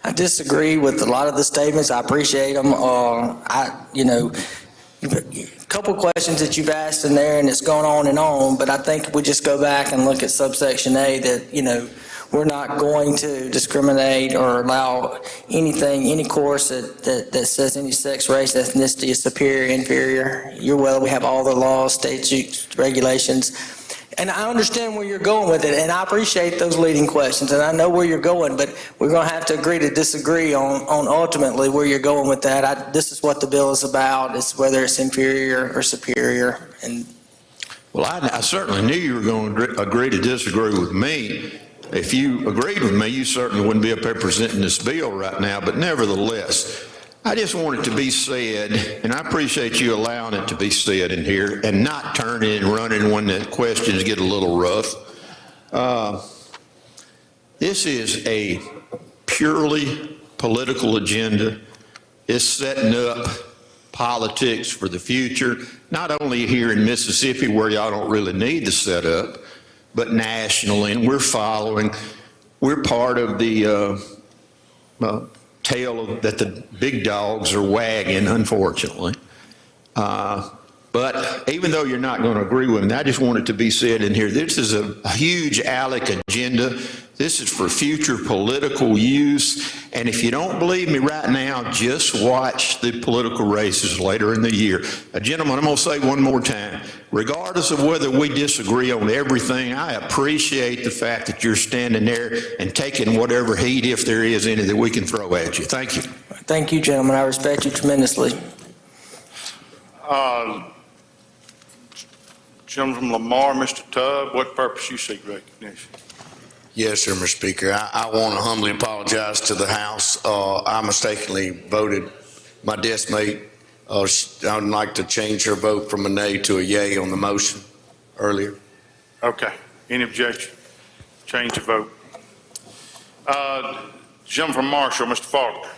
Speaker 22: I disagree with a lot of the statements. I appreciate them. A couple questions that you've asked in there, and it's gone on, but I think if we just go back and look at subsection A, that, we're not going to discriminate or allow anything, any course that says any sex, race, ethnicity is superior, inferior. We have all the laws, statutes, regulations. And I understand where you're going with it, and I appreciate those leading questions, and I know where you're going, but we're going to have to agree to disagree on ultimately where you're going with that. This is what the bill is about. It's whether it's inferior or superior.
Speaker 6: Well, I certainly knew you were going to agree to disagree with me. If you agreed with me, you certainly wouldn't be up there presenting this bill right now, but nevertheless, I just want it to be said, and I appreciate you allowing it to be said in here and not turning and running when the questions get a little rough. This is a purely political agenda. It's setting up politics for the future, not only here in Mississippi where y'all don't really need to set up, but nationally, and we're part of the tail that the big dogs are wagging, unfortunately. But even though you're not going to agree with me, I just want it to be said in here, this is a huge ALEC agenda. This is for future political use. And if you don't believe me right now, just watch the political races later in the year. Gentlemen, I'm going to say one more time, regardless of whether we disagree on everything, I appreciate the fact that you're standing there and taking whatever heat, if there is any, that we can throw at you. Thank you.
Speaker 22: Thank you, gentlemen. I respect you tremendously.
Speaker 1: Gentleman from Lamar, Mr. Tubb, what purpose you seek recognition?
Speaker 14: Yes, sir, Mr. Speaker. I want to humbly apologize to the House. I mistakenly voted my desk mate. I'd like to change her vote from a nay to a yay on the motion earlier.
Speaker 1: Okay. Any objection? Change the vote. Gentleman from Marshall, Mr. Faulkner.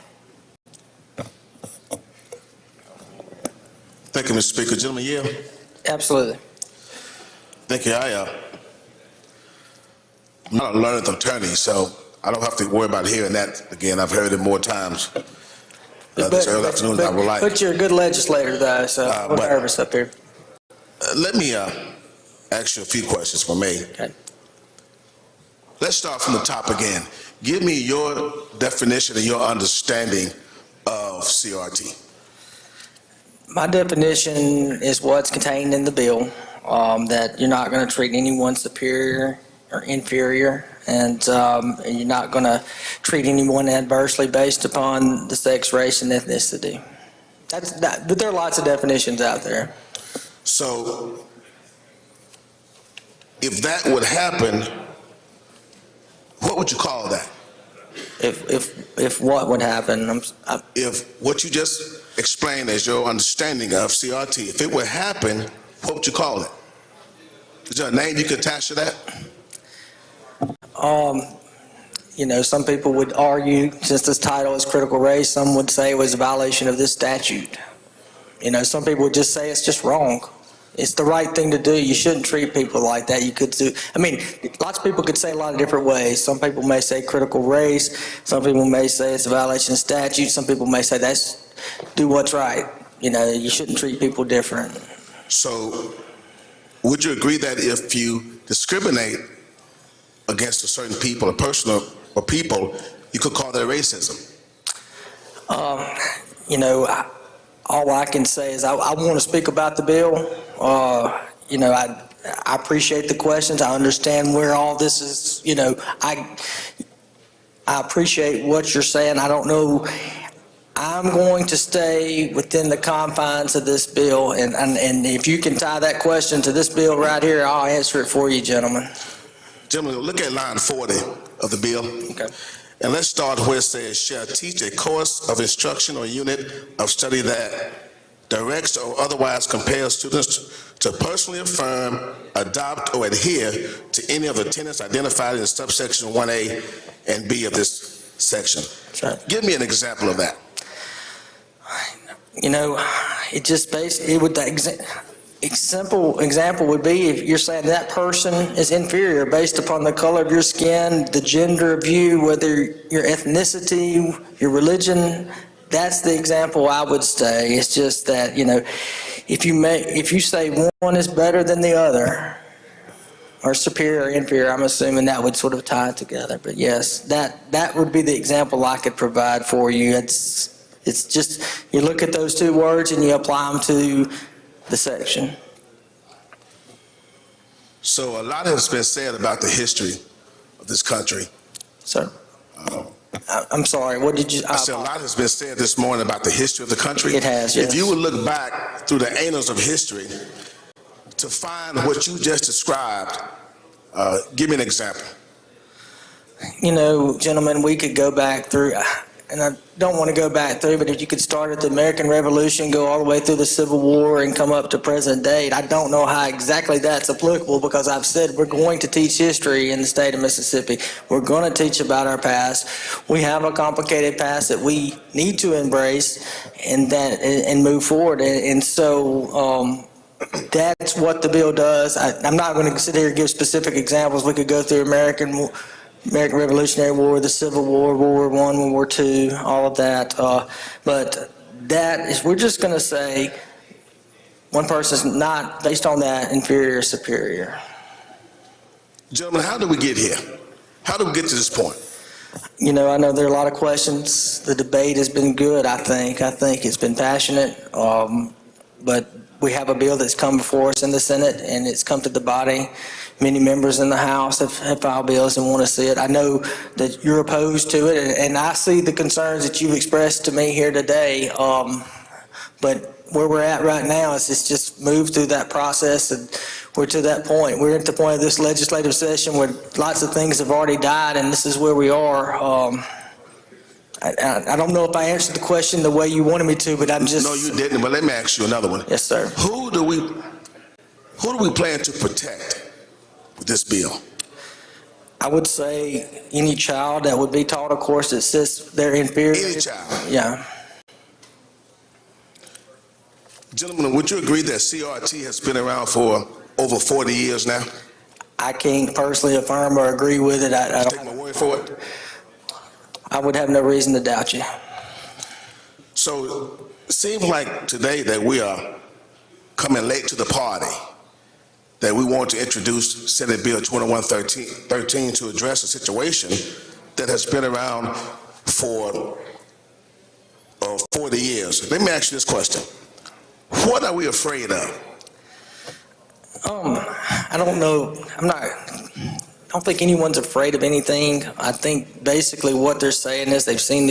Speaker 15: Thank you, Mr. Speaker. Gentleman, yeah.
Speaker 22: Absolutely.
Speaker 15: Thank you. I'm not a learned attorney, so I don't have to worry about hearing that again. I've heard it more times this early afternoon than I would like.
Speaker 22: But you're a good legislator, though, so I'm nervous up here.
Speaker 15: Let me ask you a few questions for me.
Speaker 22: Okay.
Speaker 15: Let's start from the top again. Give me your definition and your understanding of CRT.
Speaker 22: My definition is what's contained in the bill, that you're not going to treat anyone superior or inferior, and you're not going to treat anyone adversely based upon the sex, race, and ethnicity. But there are lots of definitions out there.
Speaker 15: So if that would happen, what would you call that?
Speaker 22: If what would happen?
Speaker 15: If what you just explained as your understanding of CRT, if it would happen, what would you call it? Is there a name you could attach to that?
Speaker 22: Some people would argue, since this title is critical race, some would say it was a violation of this statute. You know, some people would just say it's just wrong. It's the right thing to do. You shouldn't treat people like that. You could do, I mean, lots of people could say a lot of different ways. Some people may say critical race. Some people may say it's a violation of statute. Some people may say that's do what's right. You know, you shouldn't treat people different.
Speaker 15: So would you agree that if you discriminate against a certain people, a person or people, you could call that racism?
Speaker 22: You know, all I can say is I want to speak about the bill. You know, I appreciate the questions. I understand where all this is, you know, I appreciate what you're saying. I don't know. I'm going to stay within the confines of this bill, and if you can tie that question to this bill right here, I'll answer it for you, gentlemen.
Speaker 15: Gentlemen, look at line 40 of the bill.
Speaker 22: Okay.
Speaker 15: And let's start where it says, shall teach a course of instruction or unit of study that directs or otherwise compels students to personally affirm, adopt, or adhere to any of the tenets identified in subsection 1A and B of this section.
Speaker 22: Sure.
Speaker 15: Give me an example of that.
Speaker 22: You know, it just it would simple example would be if you're saying that person is inferior based upon the color of your skin, the gender of you, whether your ethnicity, your religion. That's the example I would say. It's just that, you know, if you say one is better than the other, or superior or inferior, I'm assuming that would sort of tie it together. But yes, that would be the example I could provide for you. It's just, you look at those two words and you apply them to the section.
Speaker 15: So a lot has been said about the history of this country.
Speaker 22: Sir? I'm sorry, what did you?
Speaker 15: I said a lot has been said this morning about the history of the country.
Speaker 22: It has, yes.
Speaker 15: If you would look back through the annals of history to find what you just described, give me an example.
Speaker 22: You know, gentlemen, we could go back through, and I don't want to go back through, but if you could start at the American Revolution, go all the way through the Civil War and come up to present day, I don't know how exactly that's applicable, because I've said we're going to teach history in the state of Mississippi. We're going to teach about our past. We have a complicated past that we need to embrace and move forward. And so that's what the bill does. I'm not going to sit here and give specific examples. We could go through American Revolutionary War, the Civil War, World War I, World War II, all of that. But that is, we're just going to say one person's not, based on that, inferior or superior.
Speaker 15: Gentlemen, how did we get here? How did we get to this point?
Speaker 22: You know, I know there are a lot of questions. The debate has been good, I think. I think it's been passionate. But we have a bill that's come before us in the Senate, and it's come to the body. Many members in the House have filed bills and want to see it. I know that you're opposed to it, and I see the concerns that you've expressed to me here today. But where we're at right now is it's just moved through that process, and we're to that point. We're at the point of this legislative session where lots of things have already died, and this is where we are. I don't know if I answered the question the way you wanted me to, but I'm just...
Speaker 15: No, you didn't, but let me ask you another one.
Speaker 22: Yes, sir.
Speaker 15: Who do we plan to protect with this bill?
Speaker 22: I would say any child that would be taught a course that says they're inferior.
Speaker 15: Any child?
Speaker 22: Yeah.
Speaker 15: Gentlemen, would you agree that CRT has been around for over 40 years now?
Speaker 22: I can't personally affirm or agree with it. I don't
Speaker 15: take my word for it.
Speaker 22: I would have no reason to doubt you.
Speaker 15: So it seems like today that we are coming late to the party, that we want to introduce Senate Bill 2113 to address a situation that has been around for 40 years. Let me ask you this question. What are we afraid of?
Speaker 22: I don't know. I don't think anyone's afraid of anything. I think basically what they're saying is they've seen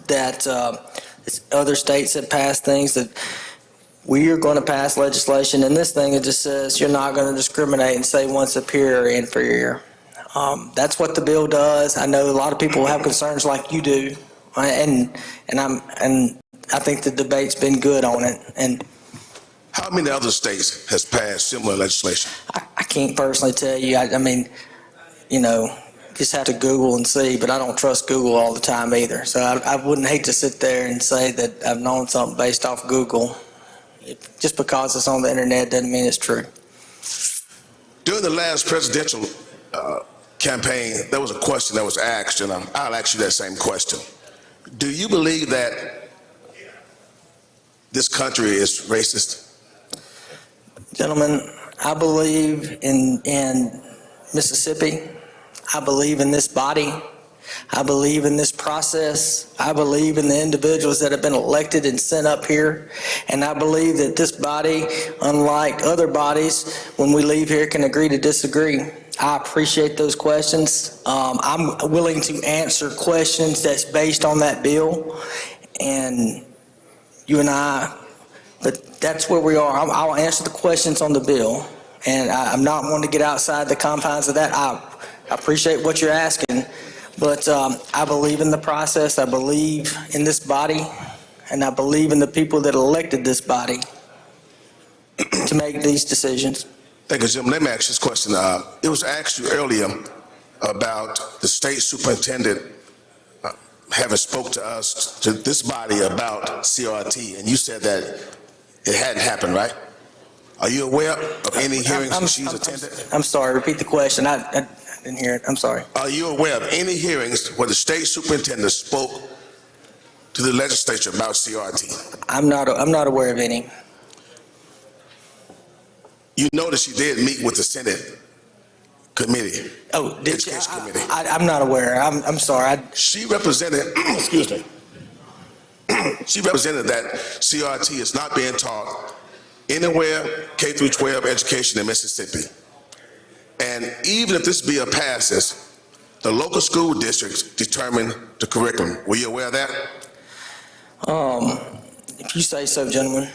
Speaker 22: that other states have passed things, that we are going to pass legislation in this thing that just says you're not going to discriminate and say one's superior or inferior. That's what the bill does. I know a lot of people have concerns like you do, and I think the debate's been good on it. And
Speaker 15: how many other states has passed similar legislation?
Speaker 22: I can't personally tell you. I mean, you know, just have to Google and see, but I don't trust Google all the time either. So I wouldn't hate to sit there and say that I've known something based off Google. Just because it's on the internet doesn't mean it's true.
Speaker 15: During the last presidential campaign, there was a question that was asked, and I'll ask you that same question. Do you believe that this country is racist?
Speaker 22: Gentlemen, I believe in Mississippi. I believe in this body. I believe in this process. I believe in the individuals that have been elected and sent up here. And I believe that this body, unlike other bodies, when we leave here can agree to disagree. I appreciate those questions. I'm willing to answer questions that's based on that bill. And you and I, but that's where we are. I'll answer the questions on the bill. And I'm not wanting to get outside the confines of that. I appreciate what you're asking. But I believe in the process, I believe in this body, and I believe in the people that elected this body to make these decisions.
Speaker 15: Thank you, Jim. Let me ask this question. It was asked you earlier about the state superintendent having spoke to us, to this body about CRT, and you said that it hadn't happened, right? Are you aware of any hearings that she's attended?
Speaker 22: I'm sorry, repeat the question. I didn't hear it. I'm sorry.
Speaker 15: Are you aware of any hearings where the state superintendent spoke to the legislature about CRT?
Speaker 22: I'm not aware of any.
Speaker 15: You know that she did meet with the Senate committee.
Speaker 22: Oh, did she?
Speaker 15: Education committee.
Speaker 22: I'm not aware. I'm sorry.
Speaker 15: She represented, excuse me, she represented that CRT is not being taught anywhere K through 12 education in Mississippi. And even if this bill passes, the local school districts determine the curriculum. Were you aware of that?
Speaker 22: If you say so, gentlemen.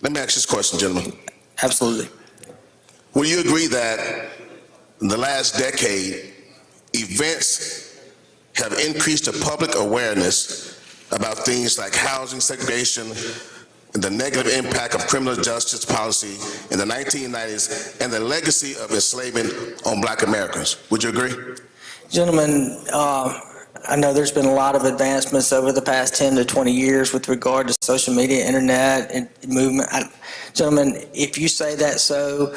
Speaker 15: Let me ask this question, gentlemen.
Speaker 22: Absolutely.
Speaker 15: Will you agree that in the last decade, events have increased the public awareness about things like housing segregation, and the negative impact of criminal justice policy in the 1990s, and the legacy of enslavement on Black Americans? Would you agree?
Speaker 22: Gentlemen, I know there's been a lot of advancements over the past 10 to 20 years with regard to social media, internet, and movement. Gentlemen, if you say that so,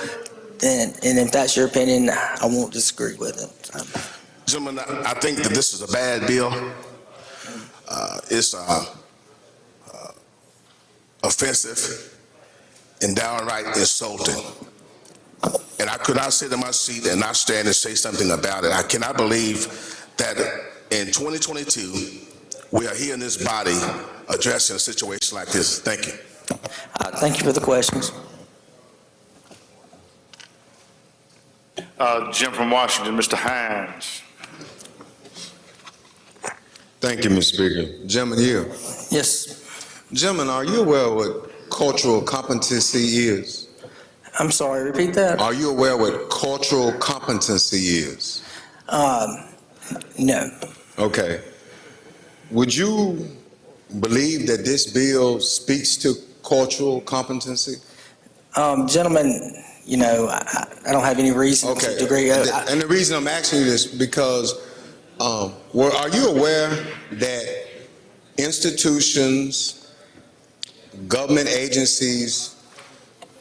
Speaker 22: then, and if that's your opinion, I won't disagree with it.
Speaker 15: Gentlemen, I think that this is a bad bill. It's offensive and downright insulting. And I could not sit in my seat and not stand and say something about it. I cannot believe that in 2022, we are here in this body addressing a situation like this. Thank you.
Speaker 22: Thank you for the questions.
Speaker 1: Jim from Washington, Mr. Hines.
Speaker 14: Thank you, Mr. Speaker. Gentleman here.
Speaker 22: Yes.
Speaker 14: Gentlemen, are you aware of what cultural competency is?
Speaker 22: I'm sorry, repeat that.
Speaker 14: Are you aware what cultural competency is?
Speaker 22: No.
Speaker 14: Okay. Would you believe that this bill speaks to cultural competency?
Speaker 22: Gentlemen, you know, I don't have any reason to agree.
Speaker 14: And the reason I'm asking you this because, are you aware that institutions, government agencies,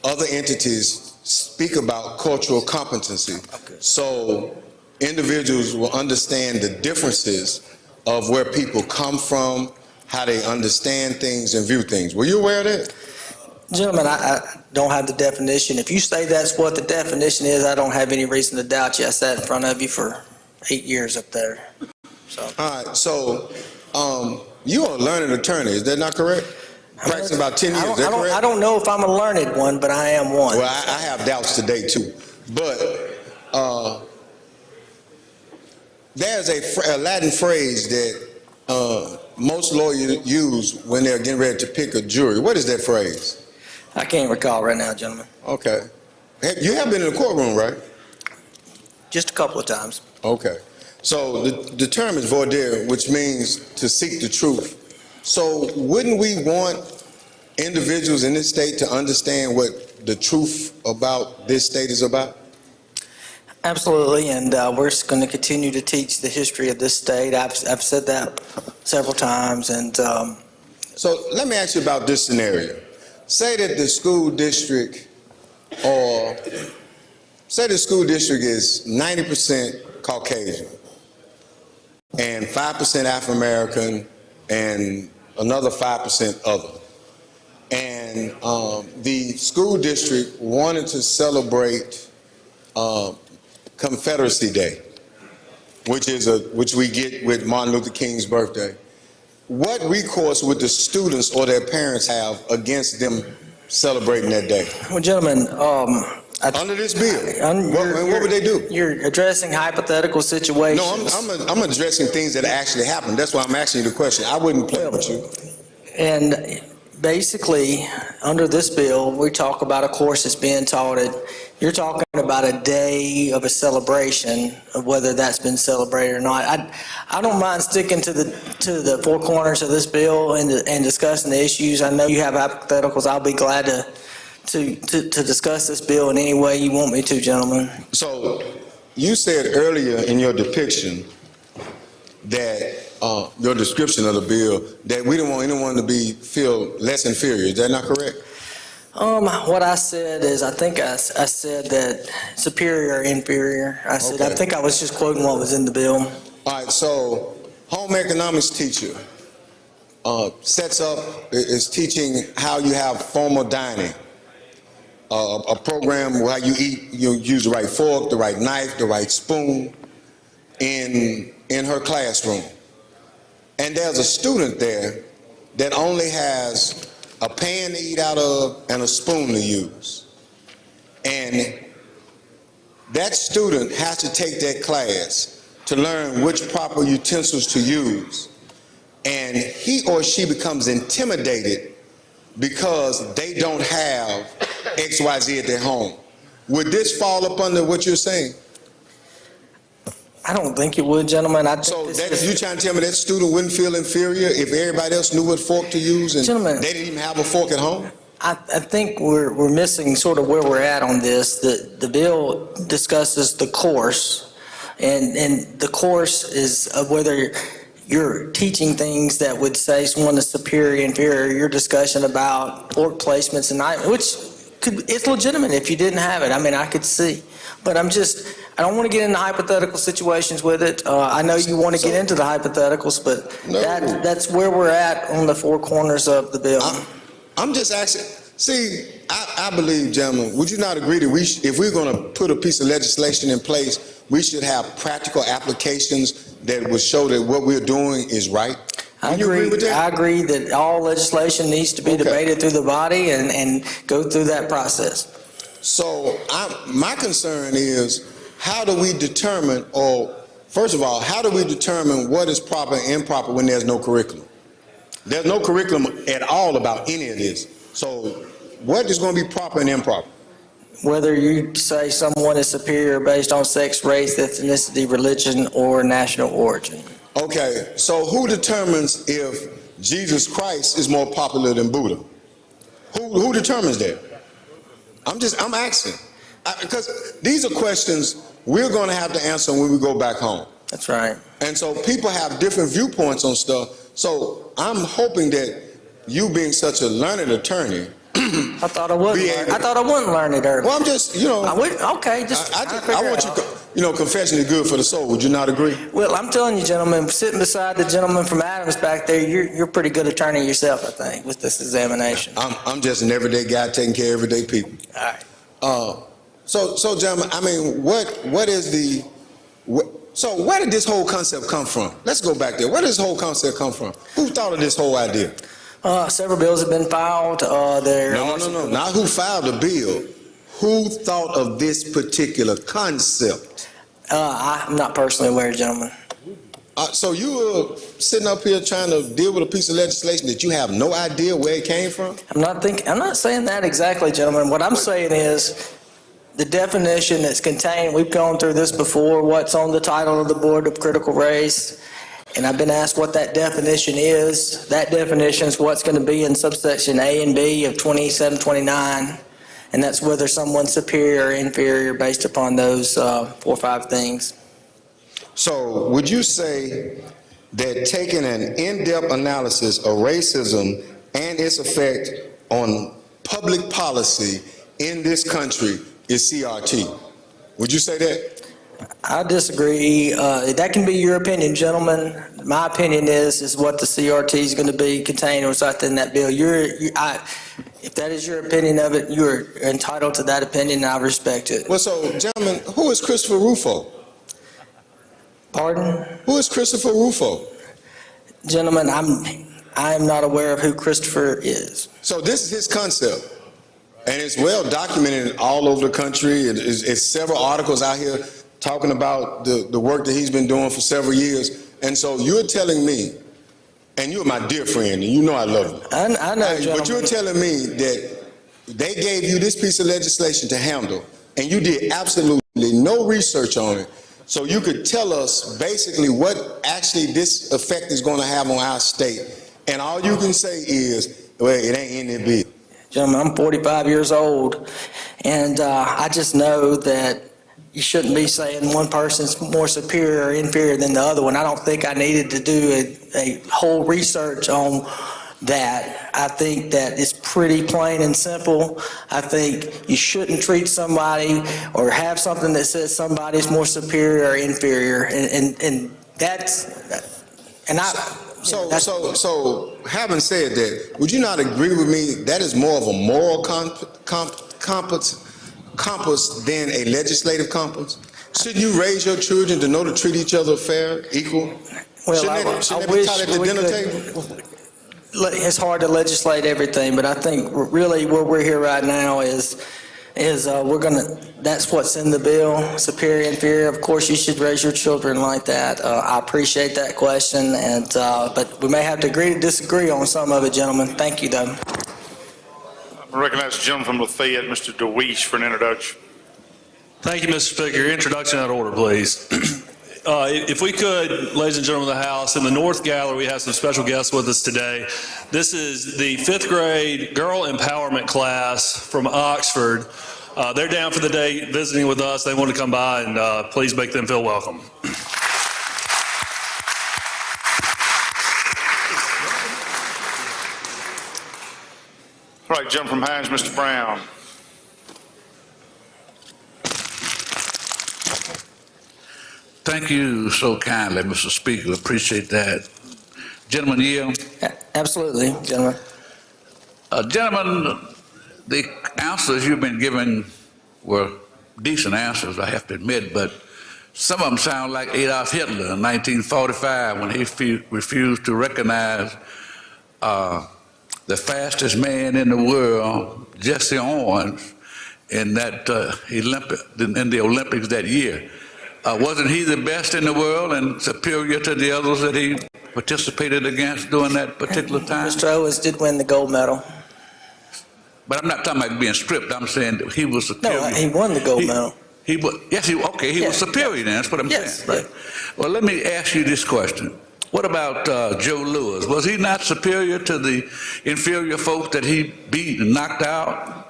Speaker 14: other entities speak about cultural competency? So individuals will understand the differences of where people come from, how they understand things and view things. Were you aware of that?
Speaker 22: Gentlemen, I don't have the definition. If you say that's what the definition is, I don't have any reason to doubt you. I sat in front of you for 8 years up there. So. All
Speaker 14: right, so you are a learned attorney, is that not correct? Practicing about 10 years, is that correct?
Speaker 22: I don't know if I'm a learned one, but I am one.
Speaker 14: Well, I have doubts today too. But there's a Latin phrase that most lawyers use when they're getting ready to pick a jury. What is that phrase?
Speaker 22: I can't recall right now, gentlemen.
Speaker 14: Okay. You have been in the courtroom, right?
Speaker 22: Just a couple of times.
Speaker 14: Okay. So the term is voir dire, which means to seek the truth. So wouldn't we want individuals in this state to understand what the truth about this state is about?
Speaker 22: Absolutely, and we're going to continue to teach the history of this state. I've said that several times, and
Speaker 14: So let me ask you about this scenario. Say that the school district, or say the school district is 90% Caucasian and 5% African American and another 5% other. And the school district wanted to celebrate Confederacy Day, which we get with Martin Luther King's birthday. What recourse would the students or their parents have against them celebrating that day?
Speaker 22: well, gentlemen,
Speaker 14: under this bill, what would they do?
Speaker 22: You're addressing hypothetical situations.
Speaker 14: No, I'm addressing things that actually happened. That's why I'm asking you the question. I wouldn't play with you.
Speaker 22: And basically, under this bill, we talk about a course that's being taught at, you're talking about a day of a celebration of whether that's been celebrated or not. I don't mind sticking to the four corners of this bill and discussing the issues. I know you have hypotheticals. I'll be glad to discuss this bill in any way you want me to, gentlemen.
Speaker 14: So you said earlier in your depiction that your description of the bill that we don't want anyone to feel less inferior. Is that not correct?
Speaker 22: What I said is, I think I said that superior or inferior. I said, okay. I think I was just quoting what was in the bill.
Speaker 14: All right, so home economics teacher is teaching how you have formal dining, a program where you eat, you use the right fork, the right knife, the right spoon in her classroom. And there's a student there that only has a pan to eat out of and a spoon to use. And that student has to take that class to learn which proper utensils to use. And he or she becomes intimidated because they don't have XYZ at their home. Would this fall up under what you're saying?
Speaker 22: I don't think it would, gentlemen.
Speaker 14: So you trying to tell me that student wouldn't feel inferior if everybody else knew what fork to use and they didn't even have a fork at home?
Speaker 22: I think we're missing sort of where we're at on this. The bill discusses the course, and the course is whether you're teaching things that would say someone is superior, inferior. Your discussion about fork placements and it's legitimate if you didn't have it. I mean, I could see, but I don't want to get into hypothetical situations with it. I know you want to get into the hypotheticals, but that's where we're at on the four corners of the bill.
Speaker 14: I'm just asking. See, I believe, gentlemen, would you not agree that if we're going to put a piece of legislation in place, we should have practical applications that would show that what we're doing is right?
Speaker 22: I agree that all legislation needs to be debated through the body and go through that process.
Speaker 14: So my concern is, how do we determine, or first of all, how do we determine what is proper and improper when there's no curriculum? There's no curriculum at all about any of this. So what is going to be proper and improper?
Speaker 22: Whether you say someone is superior based on sex, race, ethnicity, religion, or national origin.
Speaker 14: Okay, so who determines if Jesus Christ is more popular than Buddha? Who determines that? I'm asking. Because these are questions we're going to have to answer when we go back home.
Speaker 22: That's right.
Speaker 14: And so people have different viewpoints on stuff. So I'm hoping that you, being such a learned attorney,
Speaker 22: I thought I wouldn't learn it earlier.
Speaker 14: Well, I'm just,
Speaker 22: I want
Speaker 14: you, confession is good for the soul. Would you not agree?
Speaker 22: Well, I'm telling you, gentlemen, sitting beside the gentleman from Adams back there, you're a pretty good attorney yourself, I think, with this examination.
Speaker 14: I'm just an everyday guy taking care of everyday people.
Speaker 22: All right.
Speaker 14: So, gentlemen, I mean, what is so where did this whole concept come from? Let's go back there. Where did this whole concept come from? Who thought of this whole idea?
Speaker 22: Several bills have been filed.
Speaker 14: No. Not who filed the bill. Who thought of this particular concept?
Speaker 22: I'm not personally aware, gentlemen.
Speaker 14: So you were sitting up here trying to deal with a piece of legislation that you have no idea where it came from?
Speaker 22: I'm not saying that exactly, gentlemen. What I'm saying is the definition that's contained, we've gone through this before, what's on the title of the Board of Critical Race, and I've been asked what that definition is. That definition is what's going to be in subsection A and B of 2729. and that's whether someone's superior or inferior based upon those 4 or 5 things.
Speaker 12: So would you say that taking an in-depth analysis of racism and its effect on public policy in this country is CRT? Would you say that?
Speaker 22: I disagree. That can be your opinion, gentlemen. My opinion is what the CRT is going to be contained or something in that bill. If that is your opinion of it, you're entitled to that opinion, and I respect it.
Speaker 12: Well, so, gentlemen, who is Christopher Rufo?
Speaker 22: Pardon?
Speaker 12: Who is Christopher Rufo?
Speaker 22: Gentlemen, I am not aware of who Christopher is.
Speaker 12: So this is his concept, and it's well documented all over the country. It's several articles out here talking about the work that he's been doing for several years. And so you're telling me, and you're my dear friend, and you know I love you.
Speaker 22: I know, gentlemen.
Speaker 12: But you're telling me that they gave you this piece of legislation to handle, and you did absolutely no research on it. So you could tell us basically what actually this effect is going to have on our state. And all you can say is, well, it ain't in the bill.
Speaker 22: Gentlemen, I'm 45 years old, and I just know that you shouldn't be saying one person's more superior or inferior than the other one. I don't think I needed to do a whole research on that. I think that it's pretty plain and simple. I think you shouldn't treat somebody or have something that says somebody's more superior or inferior, and that's, and I.
Speaker 12: So having said that, would you not agree with me that is more of a moral compass than a legislative compass? Shouldn't you raise your children to know to treat each other fair, equal?
Speaker 22: Well,
Speaker 12: shouldn't they be taught at the dinner table?
Speaker 22: It's hard to legislate everything, but I think really where we're here right now is that's what's in the bill, superior, inferior. Of course, you should raise your children like that. I appreciate that question, but we may have to agree to disagree on some of it, gentlemen. Thank you, though.
Speaker 1: I recognize the gentleman from Lafayette, Mr. DeWeese, for an introduction.
Speaker 17: Thank you, Mr. Speaker. Introduction out of order, please. If we could, ladies and gentlemen of the House, in the North Gallery, we have some special guests with us today. This is the 5th grade girl empowerment class from Oxford. They're down for the day visiting with us. They want to come by, and please make them feel welcome.
Speaker 1: All right, gentleman from Hines, Mr. Brown.
Speaker 18: Thank you so kindly, Mr. Speaker. Appreciate that. Gentleman yield?
Speaker 22: Absolutely, gentlemen.
Speaker 18: Gentlemen, the answers you've been given were decent answers, I have to admit, but some of them sound like Adolf Hitler in 1945 when he refused to recognize the fastest man in the world, Jesse Owens, in that in the Olympics that year. Wasn't he the best in the world and superior to the others that he participated against during that particular time?
Speaker 22: Mr. Owens did win the gold medal.
Speaker 18: But I'm not talking about being stripped. I'm saying that he was superior.
Speaker 22: No, he won the gold medal.
Speaker 18: He was, yes, he was superior then. That's what I'm saying. Right. Well, let me ask you this question. What about Joe Louis? Was he not superior to the inferior folks that he beat and knocked out?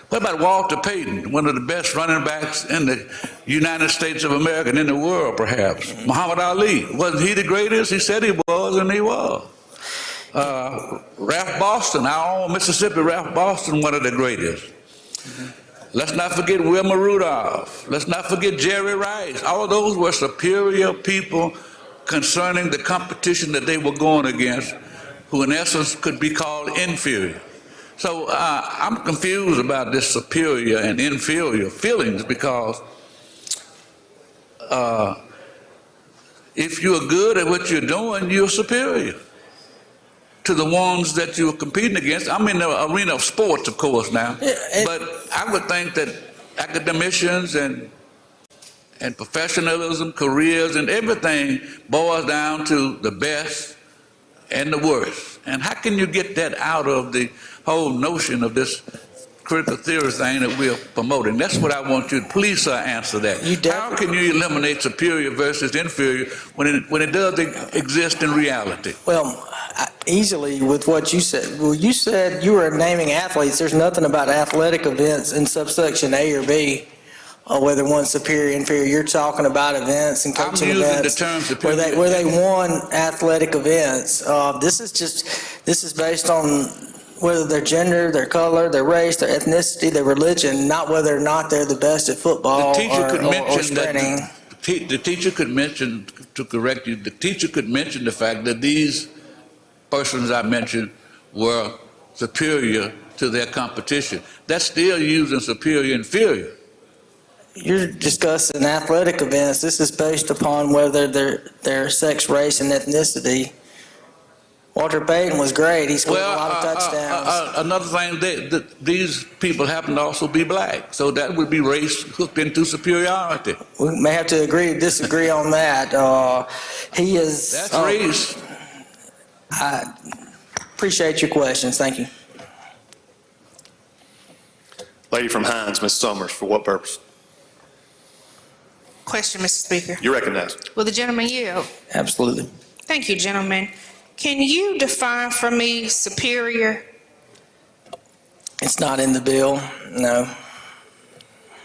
Speaker 18: What about Walter Payton, one of the best running backs in the United States of America and in the world, perhaps? Muhammad Ali, wasn't he the greatest? He said he was, and he was. Ralph Boston, our own Mississippi Ralph Boston, one of the greatest. Let's not forget Wilma Rudolph. Let's not forget Jerry Rice. All of those were superior people concerning the competition that they were going against, who in essence could be called inferior. So I'm confused about this superior and inferior feelings because if you're good at what you're doing, you're superior to the ones that you're competing against. I'm in the arena of sports, of course, now, but I would think that academicians and professionalism, careers, and everything boils down to the best and the worst. And how can you get that out of the whole notion of this critical theory thing that we're promoting? That's what I want you to please, sir, answer that. How can you eliminate superior versus inferior when it does exist in reality?
Speaker 22: Well, easily with what you said. Well, you said you were naming athletes. There's nothing about athletic events in subsection A or B, or whether one's superior, inferior. You're talking about events and coaching events
Speaker 18: the term superior.
Speaker 22: where they won athletic events. This is based on whether their gender, their color, their race, their ethnicity, their religion, not whether or not they're the best at football or sprinting.
Speaker 18: The teacher could mention, to correct you, the teacher could mention the fact that these persons I mentioned were superior to their competition. That's still using superior, inferior.
Speaker 22: You're discussing athletic events. This is based upon whether their sex, race, and ethnicity. Walter Payton was great. He scored a lot of touchdowns.
Speaker 18: Another thing, these people happen to also be black, so that would be race hooked into superiority.
Speaker 22: We may have to disagree on that. He is.
Speaker 18: That's race.
Speaker 22: I appreciate your questions. Thank you.
Speaker 2: Lady from Hines, Ms. Summers, for what purpose?
Speaker 16: Question, Mr. Speaker.
Speaker 2: You recognize.
Speaker 16: Will the gentleman yield?
Speaker 22: Absolutely.
Speaker 16: Thank you, gentlemen. Can you define for me superior?
Speaker 22: It's not in the bill, no.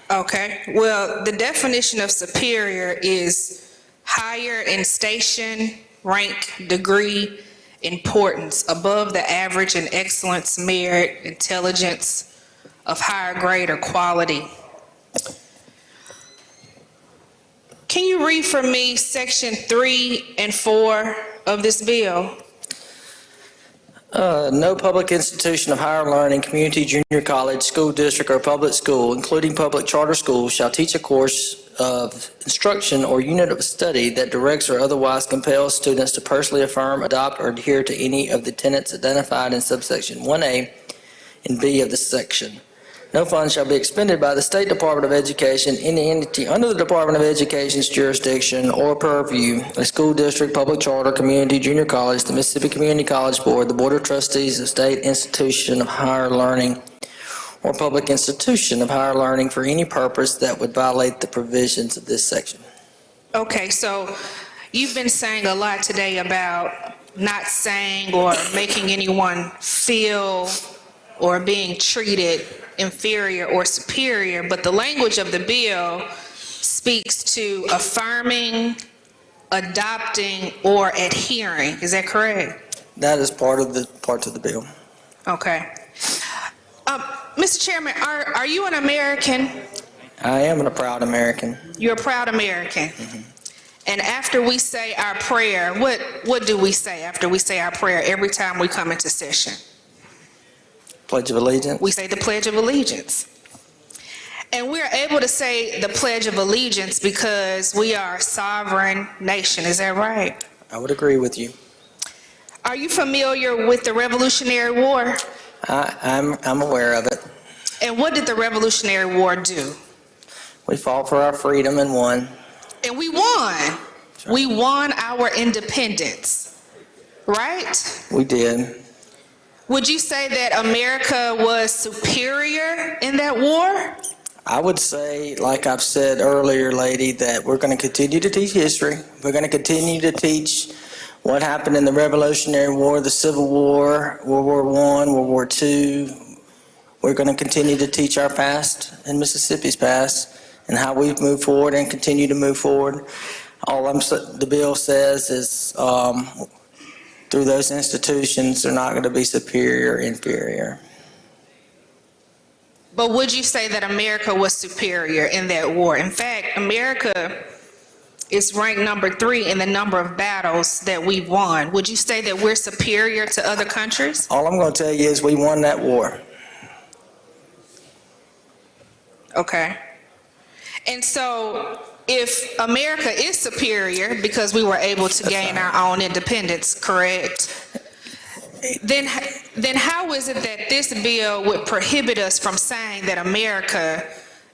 Speaker 16: Okay. Well, the definition of superior is higher in station, rank, degree, importance, above the average in excellence, merit, intelligence, of higher grade or quality. Can you read for me section 3 and 4 of this bill?
Speaker 22: No public institution of higher learning, community, junior college, school district, or public school, including public charter schools, shall teach a course of instruction or unit of study that directs or otherwise compels students to personally affirm, adopt, or adhere to any of the tenets identified in subsection 1A and B of this section. No funds shall be expended by the State Department of Education, any entity under the Department of Education's jurisdiction or purview, a school district, public charter, community, junior college, the Mississippi Community College Board, the Board of Trustees of State Institution of Higher Learning, or public institution of higher learning for any purpose that would violate the provisions of this section.
Speaker 16: Okay, so you've been saying a lot today about not saying or making anyone feel or being treated inferior or superior, but the language of the bill speaks to affirming, adopting, or adhering. Is that correct?
Speaker 22: That is part of the parts of the bill.
Speaker 16: Okay. Mr. Chairman, are you an American?
Speaker 22: I am a proud American.
Speaker 16: You're a proud American.
Speaker 22: Mm-hmm.
Speaker 16: And after we say our prayer, what do we say after we say our prayer every time we come into session?
Speaker 22: Pledge of Allegiance.
Speaker 16: We say the Pledge of Allegiance. And we're able to say the Pledge of Allegiance because we are a sovereign nation. Is that right?
Speaker 22: I would agree with you.
Speaker 16: Are you familiar with the Revolutionary War?
Speaker 22: I'm aware of it.
Speaker 16: And what did the Revolutionary War do?
Speaker 22: We fought for our freedom and won.
Speaker 16: And we won. We won our independence, right?
Speaker 22: We did.
Speaker 16: Would you say that America was superior in that war?
Speaker 22: I would say, like I've said earlier, lady, that we're going to continue to teach history. We're going to continue to teach what happened in the Revolutionary War, the Civil War, World War I, World War II. We're going to continue to teach our past and Mississippi's past and how we've moved forward and continue to move forward. All the bill says is through those institutions, they're not going to be superior or inferior.
Speaker 16: But would you say that America was superior in that war? In fact, America is ranked number 3 in the number of battles that we've won. Would you say that we're superior to other countries?
Speaker 22: All I'm going to tell you is we won that war.
Speaker 16: Okay. And so if America is superior because we were able to gain our own independence, correct? Then how is it that this bill would prohibit us from saying that America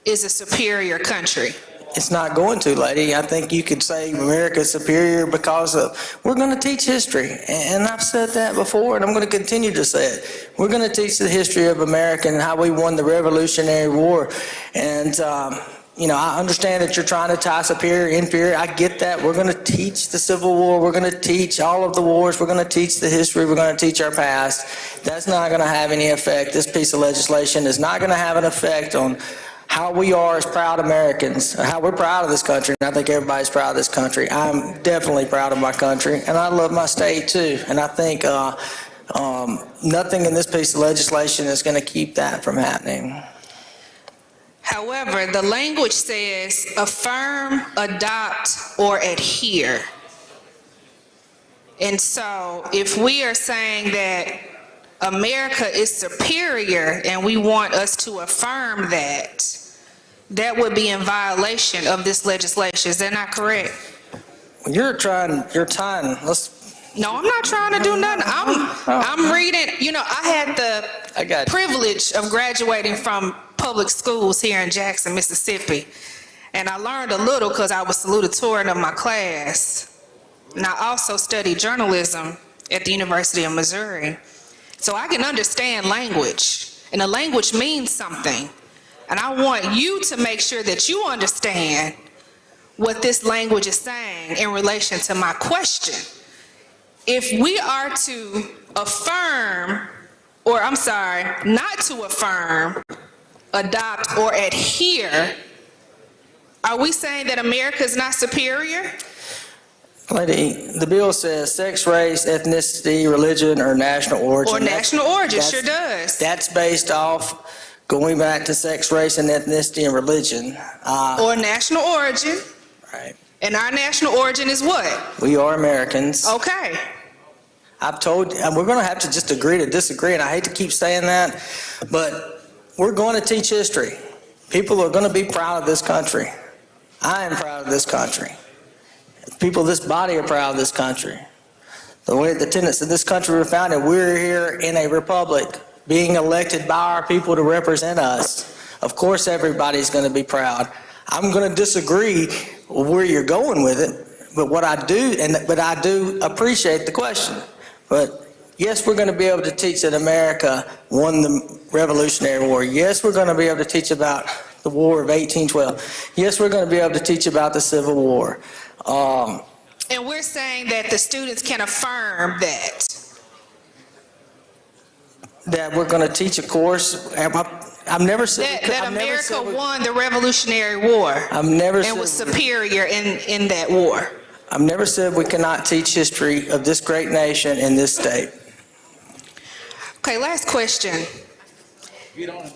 Speaker 16: is a superior country?
Speaker 22: It's not going to, lady. I think you could say America is superior because we're going to teach history. And I've said that before, and I'm going to continue to say it. We're going to teach the history of America and how we won the Revolutionary War. And I understand that you're trying to tie superior, inferior. I get that. We're going to teach the Civil War. We're going to teach all of the wars. We're going to teach the history. We're going to teach our past. That's not going to have any effect. This piece of legislation is not going to have an effect on how we are as proud Americans, how we're proud of this country. And I think everybody's proud of this country. I'm definitely proud of my country, and I love my state too. And I think nothing in this piece of legislation is going to keep that from happening.
Speaker 16: However, the language says affirm, adopt, or adhere. And so if we are saying that America is superior and we want us to affirm that, that would be in violation of this legislation. Is that not correct?
Speaker 22: You're tying,
Speaker 16: No, I'm not trying to do nothing. I'm reading, I had the privilege of graduating from public schools here in Jackson, Mississippi. And I learned a little because I was salutatorian of my class. And I also studied journalism at the University of Missouri. So I can understand language, and the language means something. And I want you to make sure that you understand what this language is saying in relation to my question. If we are to affirm, not to affirm, adopt, or adhere, are we saying that America is not superior?
Speaker 22: Lady, the bill says sex, race, ethnicity, religion, or national origin.
Speaker 16: Or national origin, sure does.
Speaker 22: That's based off going back to sex, race, and ethnicity and religion.
Speaker 16: Or national origin.
Speaker 22: Right.
Speaker 16: And our national origin is what?
Speaker 22: We are Americans.
Speaker 16: Okay.
Speaker 22: I've told you, and we're going to have to just agree to disagree, and I hate to keep saying that, but we're going to teach history. People are going to be proud of this country. I am proud of this country. People of this body are proud of this country. The way the tenets of this country were founded, we're here in a republic, being elected by our people to represent us. Of course, everybody's going to be proud. I'm going to disagree where you're going with it, but I do appreciate the question. But yes, we're going to be able to teach that America won the Revolutionary War. Yes, we're going to be able to teach about the War of 1812. Yes, we're going to be able to teach about the Civil War.
Speaker 16: And we're saying that the students can affirm that.
Speaker 22: That we're going to teach a course. I've never said
Speaker 16: that America won the Revolutionary War.
Speaker 22: I've never
Speaker 16: and was superior in that war.
Speaker 22: I've never said we cannot teach history of this great nation in this state.
Speaker 16: Okay, last question.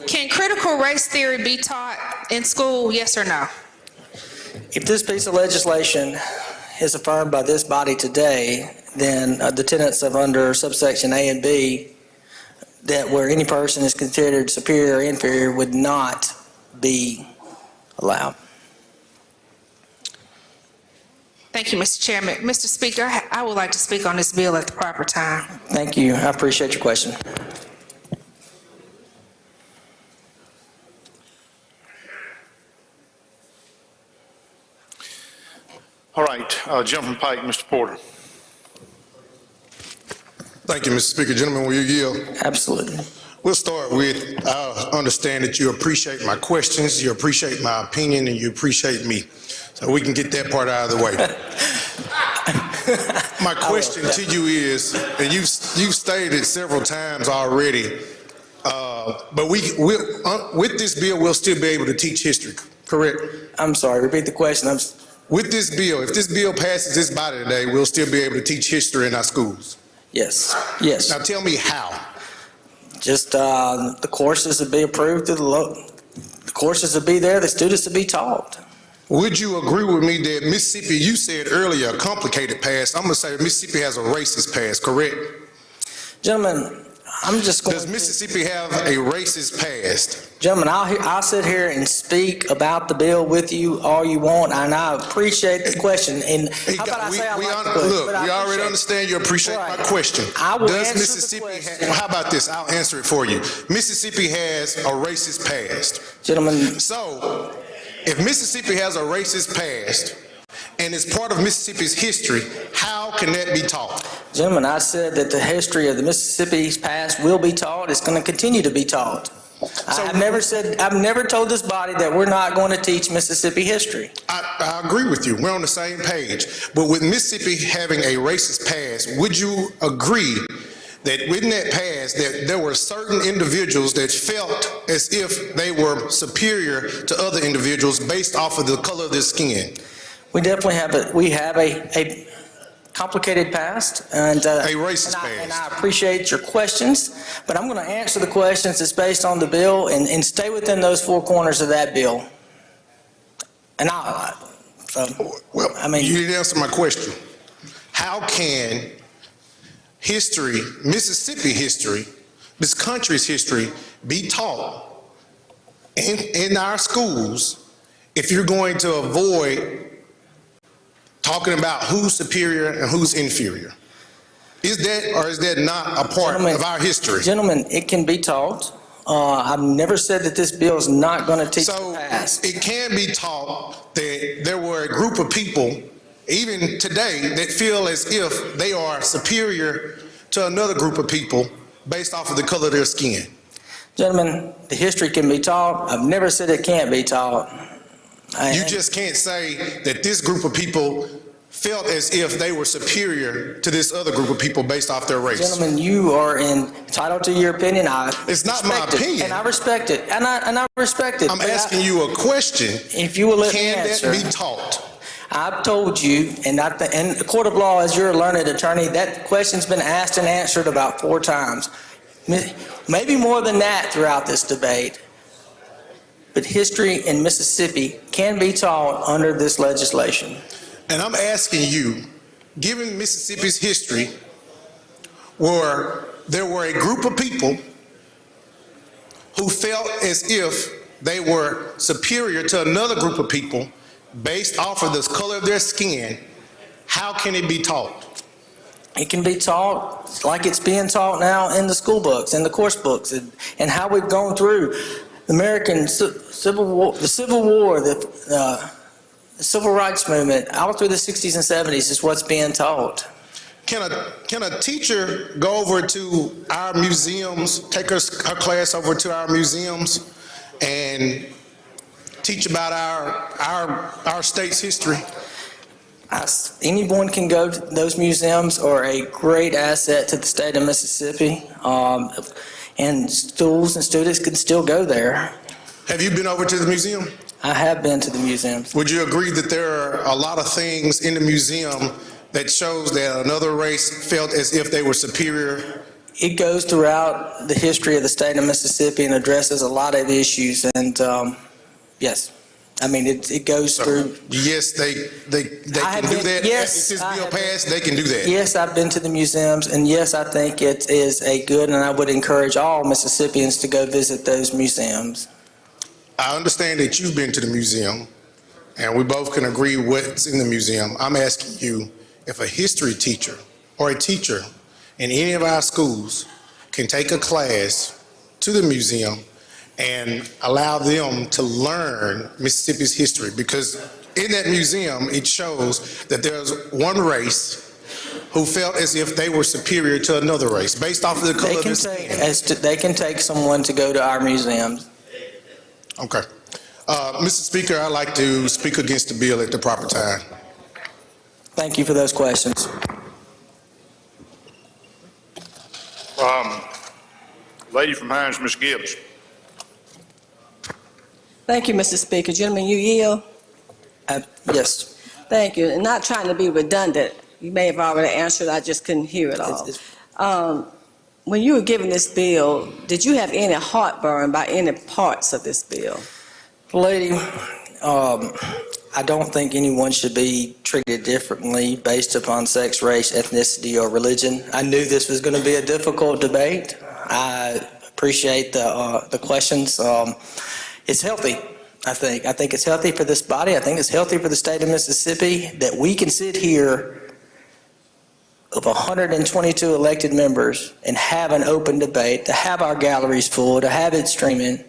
Speaker 16: Can critical race theory be taught in school, yes or no?
Speaker 22: If this piece of legislation is affirmed by this body today, then the tenets of under subsection A and B, that where any person is considered superior or inferior, would not be allowed.
Speaker 16: Thank you, Mr. Chairman. Mr. Speaker, I would like to speak on this bill at the proper time.
Speaker 22: Thank you. I appreciate your question.
Speaker 1: All right, Gentleman Pike, Mr. Porter.
Speaker 25: Thank you, Mr. Speaker. Gentlemen, will you yield?
Speaker 22: Absolutely.
Speaker 25: We'll start with, I understand that you appreciate my questions, you appreciate my opinion, and you appreciate me. So we can get that part out of the way. My question to you is, and you've stated it several times already, but with this bill, we'll still be able to teach history, correct?
Speaker 22: I'm sorry, repeat the question.
Speaker 25: With this bill, if this bill passes this body today, we'll still be able to teach history in our schools?
Speaker 22: Yes, yes.
Speaker 25: Now tell me how.
Speaker 22: Just the courses would be approved through the courses would be there, the students would be taught.
Speaker 25: Would you agree with me that Mississippi, you said earlier, a complicated past. I'm going to say Mississippi has a racist past, correct?
Speaker 22: Gentlemen, I'm just going
Speaker 25: Does Mississippi have a racist past?
Speaker 22: Gentlemen, I'll sit here and speak about the bill with you all you want, and I appreciate the question. And how about I say I like the question?
Speaker 25: Look, we already understand you appreciate my question.
Speaker 22: I will
Speaker 25: Does
Speaker 22: answer
Speaker 25: Mississippi
Speaker 22: the question.
Speaker 25: how about this? I'll answer it for you. Mississippi has a racist past.
Speaker 22: Gentlemen.
Speaker 25: So, if Mississippi has a racist past and it's part of Mississippi's history, how can that be taught?
Speaker 22: Gentlemen, I said that the history of the Mississippi's past will be taught. It's going to continue to be taught. I've never told this body that we're not going to teach Mississippi history.
Speaker 25: I agree with you. We're on the same page. But with Mississippi having a racist past, would you agree that within that past that there were certain individuals that felt as if they were superior to other individuals based off of the color of their skin?
Speaker 22: We definitely have a complicated past and
Speaker 25: a racist past.
Speaker 22: And I appreciate your questions, but I'm going to answer the questions that's based on the bill and stay within those four corners of that bill. And
Speaker 25: you didn't answer my question. How can history, Mississippi history, this country's history, be taught in our schools if you're going to avoid talking about who's superior and who's inferior? Is that or is that not a part of our history?
Speaker 22: Gentlemen, it can be taught. I've never said that this bill is not going to teach the past.
Speaker 25: It can be taught that there were a group of people, even today, that feel as if they are superior to another group of people based off of the color of their skin.
Speaker 22: Gentlemen, the history can be taught. I've never said it can't be taught.
Speaker 25: You just can't say that this group of people felt as if they were superior to this other group of people based off their race.
Speaker 22: Gentlemen, you are entitled to your opinion.
Speaker 25: It's not my opinion.
Speaker 22: And I respect it. And I respect it.
Speaker 25: I'm asking you a question.
Speaker 22: If you will let me answer.
Speaker 25: Can that be taught?
Speaker 22: I've told you, and in the court of law, as you're a learned attorney, that question's been asked and answered about 4 times. Maybe more than that throughout this debate. But history in Mississippi can be taught under this legislation.
Speaker 25: And I'm asking you, given Mississippi's history, where there were a group of people who felt as if they were superior to another group of people based off of the color of their skin, how can it be taught?
Speaker 22: It can be taught like it's being taught now in the school books, in the course books, and how we've gone through the American Civil War, the Civil Rights Movement, all through the 60s and 70s is what's being taught.
Speaker 25: Can a teacher go over to our museums, take her class over to our museums and teach about our state's history?
Speaker 22: Anyone can go to those museums, are a great asset to the state of Mississippi. And schools and students can still go there.
Speaker 25: Have you been over to the museum?
Speaker 22: I have been to the museums.
Speaker 25: Would you agree that there are a lot of things in the museum that shows that another race felt as if they were superior?
Speaker 22: It goes throughout the history of the state of Mississippi and addresses a lot of issues. And yes, I mean, it goes through.
Speaker 25: Yes, they can do that.
Speaker 22: Yes,
Speaker 25: if this bill passed, they can do that.
Speaker 22: Yes, I've been to the museums, and yes, I think it is a good, and I would encourage all Mississippians to go visit those museums.
Speaker 25: I understand that you've been to the museum, and we both can agree what's in the museum. I'm asking you if a history teacher or a teacher in any of our schools can take a class to the museum and allow them to learn Mississippi's history, because in that museum, it shows that there's one race who felt as if they were superior to another race based off of the color of their skin.
Speaker 22: They can take someone to go to our museums.
Speaker 25: Okay. Mr. Speaker, I'd like to speak against the bill at the proper time.
Speaker 22: Thank you for those questions.
Speaker 1: Lady from Hines, Ms. Gibbs.
Speaker 19: Thank you, Mr. Speaker. Gentlemen, you yield?
Speaker 22: Yes.
Speaker 19: Thank you. And not trying to be redundant, you may have already answered, I just couldn't hear it all. When you were given this bill, did you have any heartburn by any parts of this bill?
Speaker 22: Lady, I don't think anyone should be treated differently based upon sex, race, ethnicity, or religion. I knew this was going to be a difficult debate. I appreciate the questions. It's healthy, I think. I think it's healthy for this body. I think it's healthy for the state of Mississippi that we can sit here of 122 elected members and have an open debate, to have our galleries full, to have it streaming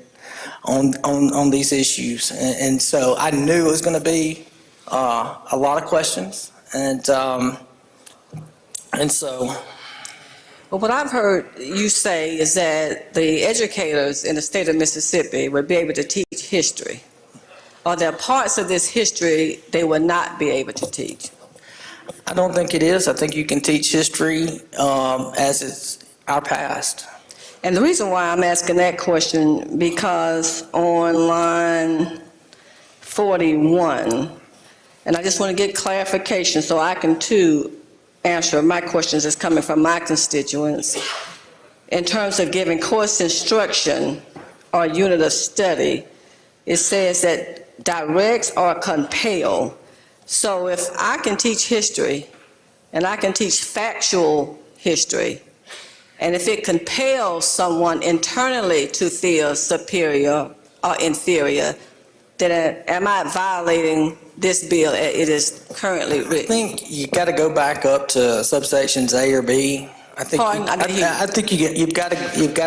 Speaker 22: on these issues. And so I knew it was going to be a lot of questions. And so
Speaker 19: Well, what I've heard you say is that the educators in the state of Mississippi would be able to teach history. Are there parts of this history they would not be able to teach?
Speaker 22: I don't think it is. I think you can teach history as it's our past.
Speaker 19: And the reason why I'm asking that question, because on line 41, and I just want to get clarification so I can too answer my questions that's coming from my constituents. In terms of giving course instruction or unit of study, it says that directs or compel. So if I can teach history and I can teach factual history, and if it compels someone internally to feel superior or inferior, then am I violating this bill as it is currently written?
Speaker 22: I think you got to go back up to subsections A or B. I think you've got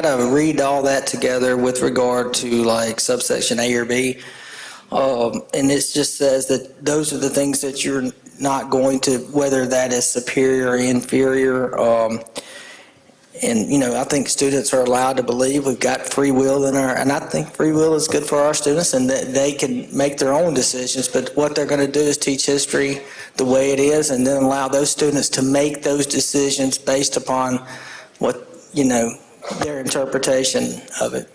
Speaker 22: to read all that together with regard to like subsection A or B, and it just says that those are the things that you're not going to, whether that is superior or inferior. And, you know, I think students are allowed to believe we've got free will and I think free will is good for our students and that they can make their own decisions. But what they're going to do is teach history the way it is and then allow those students to make those decisions based upon what, you know, their interpretation of it.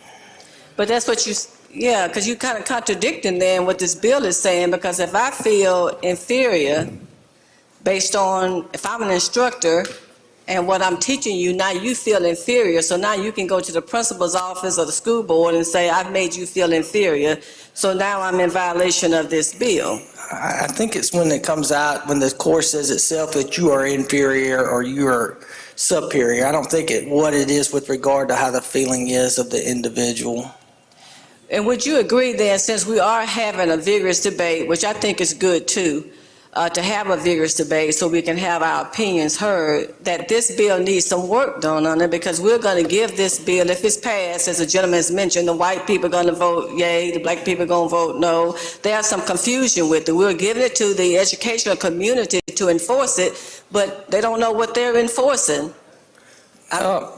Speaker 19: But that's what you, yeah, because you kind of contradicting then what this bill is saying, because if I feel inferior based on, if I'm an instructor, and what I'm teaching you, now you feel inferior, so now you can go to the principal's office or the school board and say, I've made you feel inferior, so now I'm in violation of this bill.
Speaker 22: I think it's when it comes out, when the course says itself that you are inferior or you are superior. I don't think what it is with regard to how the feeling is of the individual.
Speaker 19: And would you agree then, since we are having a vigorous debate, which I think is good too, to have a vigorous debate so we can have our opinions heard, that this bill needs some work done on it, because we're going to give this bill, if it's passed, as the gentleman has mentioned, the white people are going to vote yay, the black people are going to vote no. There's some confusion with it. We're giving it to the educational community to enforce it, but they don't know what they're enforcing.
Speaker 22: The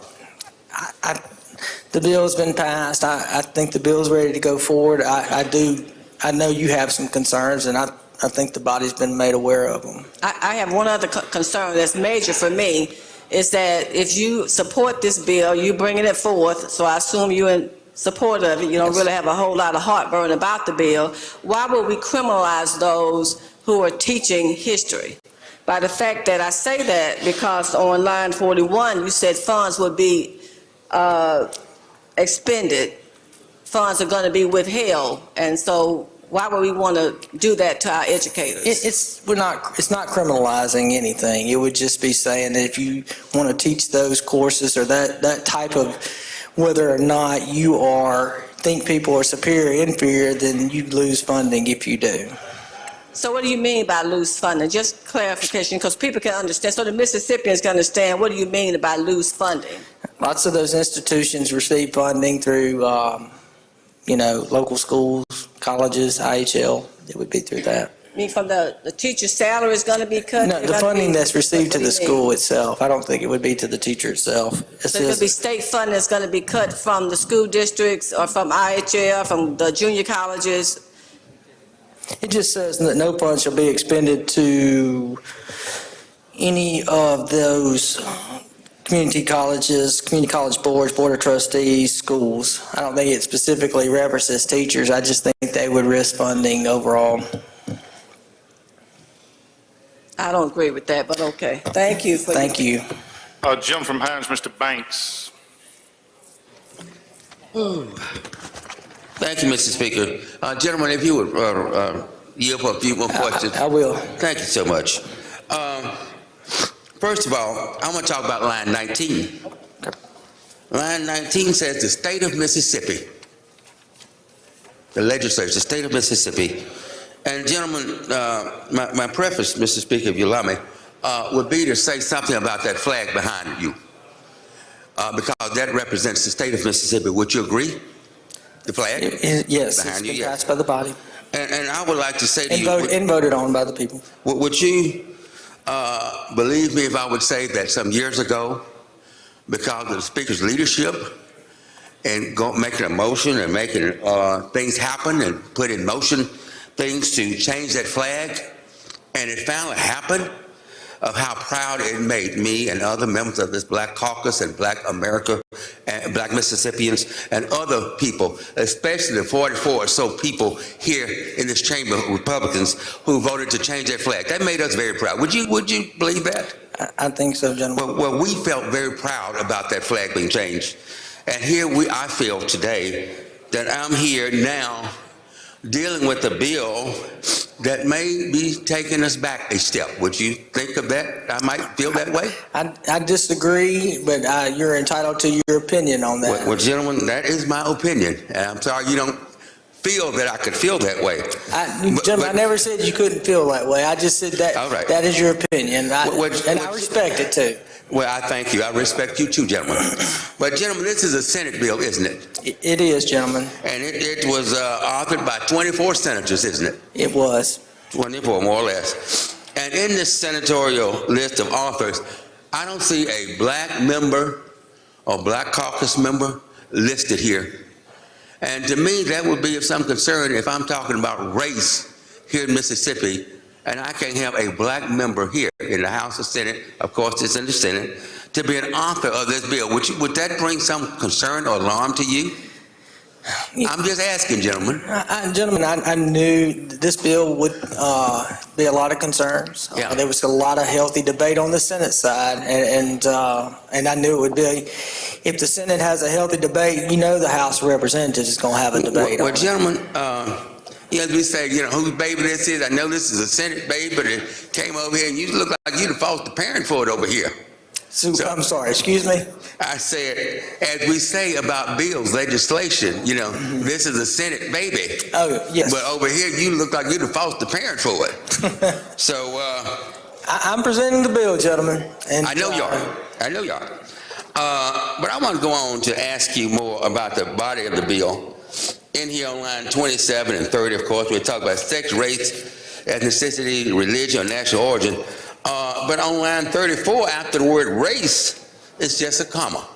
Speaker 22: bill has been passed. I think the bill is ready to go forward. I know you have some concerns, and I think the body's been made aware of them.
Speaker 19: I have one other concern that's major for me, is that if you support this bill, you bringing it forth, so I assume you're in support of it, you don't really have a whole lot of heartburn about the bill, why would we criminalize those who are teaching history? By the fact that I say that because on line 41, you said funds would be expended, funds are going to be withheld, and so why would we want to do that to our educators?
Speaker 22: It's not criminalizing anything. It would just be saying that if you want to teach those courses or that type of, whether or not you think people are superior or inferior, then you lose funding if you do.
Speaker 19: So what do you mean by lose funding? Just clarification, because people can understand, so the Mississippians can understand, what do you mean by lose funding?
Speaker 22: Lots of those institutions receive funding through, local schools, colleges, IHL. It would be through that.
Speaker 19: You mean from the teacher's salary is going to be cut?
Speaker 22: No, the funding that's received to the school itself. I don't think it would be to the teacher itself.
Speaker 19: So it could be state funding that's going to be cut from the school districts or from IHL, from the junior colleges?
Speaker 22: It just says that no funds shall be expended to any of those community colleges, community college boards, board of trustees, schools. I don't think it specifically references teachers. I just think they would risk funding overall.
Speaker 19: I don't agree with that, but okay. Thank you.
Speaker 22: Thank you.
Speaker 1: Jim from Hines, Mr. Banks.
Speaker 4: Thank you, Mr. Speaker. Gentlemen, if you would yield for a few more questions.
Speaker 22: I will.
Speaker 4: Thank you so much. First of all, I want to talk about line 19. Line 19 says the state of Mississippi, the legislature, the state of Mississippi. And gentlemen, my preface, Mr. Speaker, if you allow me, would be to say something about that flag behind you, because that represents the state of Mississippi. Would you agree? The flag?
Speaker 22: Yes, it's been passed by the body.
Speaker 4: And I would like to say to you...
Speaker 22: And voted on by the people.
Speaker 4: Would you believe me if I would say that some years ago, because of the speaker's leadership and making a motion and making things happen and put in motion things to change that flag. And it finally happened, of how proud it made me and other members of this Black Caucus and Black America and Black Mississippians and other people, especially the 44 or so people here in this chamber, Republicans, who voted to change that flag. That made us very proud. Would you believe that?
Speaker 22: I think so, gentlemen.
Speaker 4: Well, we felt very proud about that flag being changed. And here I feel today that I'm here now dealing with a bill that may be taking us back a step. Would you think of that? I might feel that way?
Speaker 22: I disagree, but you're entitled to your opinion on that.
Speaker 4: Well, gentlemen, that is my opinion. And I'm sorry you don't feel that I could feel that way.
Speaker 22: Gentlemen, I never said you couldn't feel that way. I just said that that is your opinion, and I respect it too.
Speaker 4: Well, I thank you. I respect you too, gentlemen. But gentlemen, this is a Senate bill, isn't it?
Speaker 22: It is, gentlemen.
Speaker 4: And it was authored by 24 senators, isn't it?
Speaker 22: It was.
Speaker 4: 24, more or less. And in this senatorial list of authors, I don't see a Black member or Black caucus member listed here. And to me, that would be of some concern if I'm talking about race here in Mississippi, and I can't have a Black member here in the House or Senate, of course it's in the Senate, to be an author of this bill. Would that bring some concern or alarm to you? I'm just asking, gentlemen.
Speaker 22: Gentlemen, I knew this bill would be a lot of concerns.
Speaker 4: Yeah.
Speaker 22: There was a lot of healthy debate on the Senate side, and I knew it would be. If the Senate has a healthy debate, you know the House of Representatives is going to have a debate.
Speaker 4: Well, gentlemen, as we say, whose baby this is. I know this is a Senate baby, but it came over here, and you look like you're the foster parent for it over here.
Speaker 22: So, I'm sorry, excuse me?
Speaker 4: I said, as we say about bills, legislation, this is a Senate baby.
Speaker 22: Oh, yes.
Speaker 4: But over here, you look like you're the foster parent for it. So,
Speaker 22: I'm presenting the bill, gentlemen. And
Speaker 4: I know you are. I know you are. But I want to go on to ask you more about the body of the bill. In here on line 27 and 30, of course, we talk about sex, race, ethnicity, religion, or national origin. But on line 34, after the word race, it's just a comma.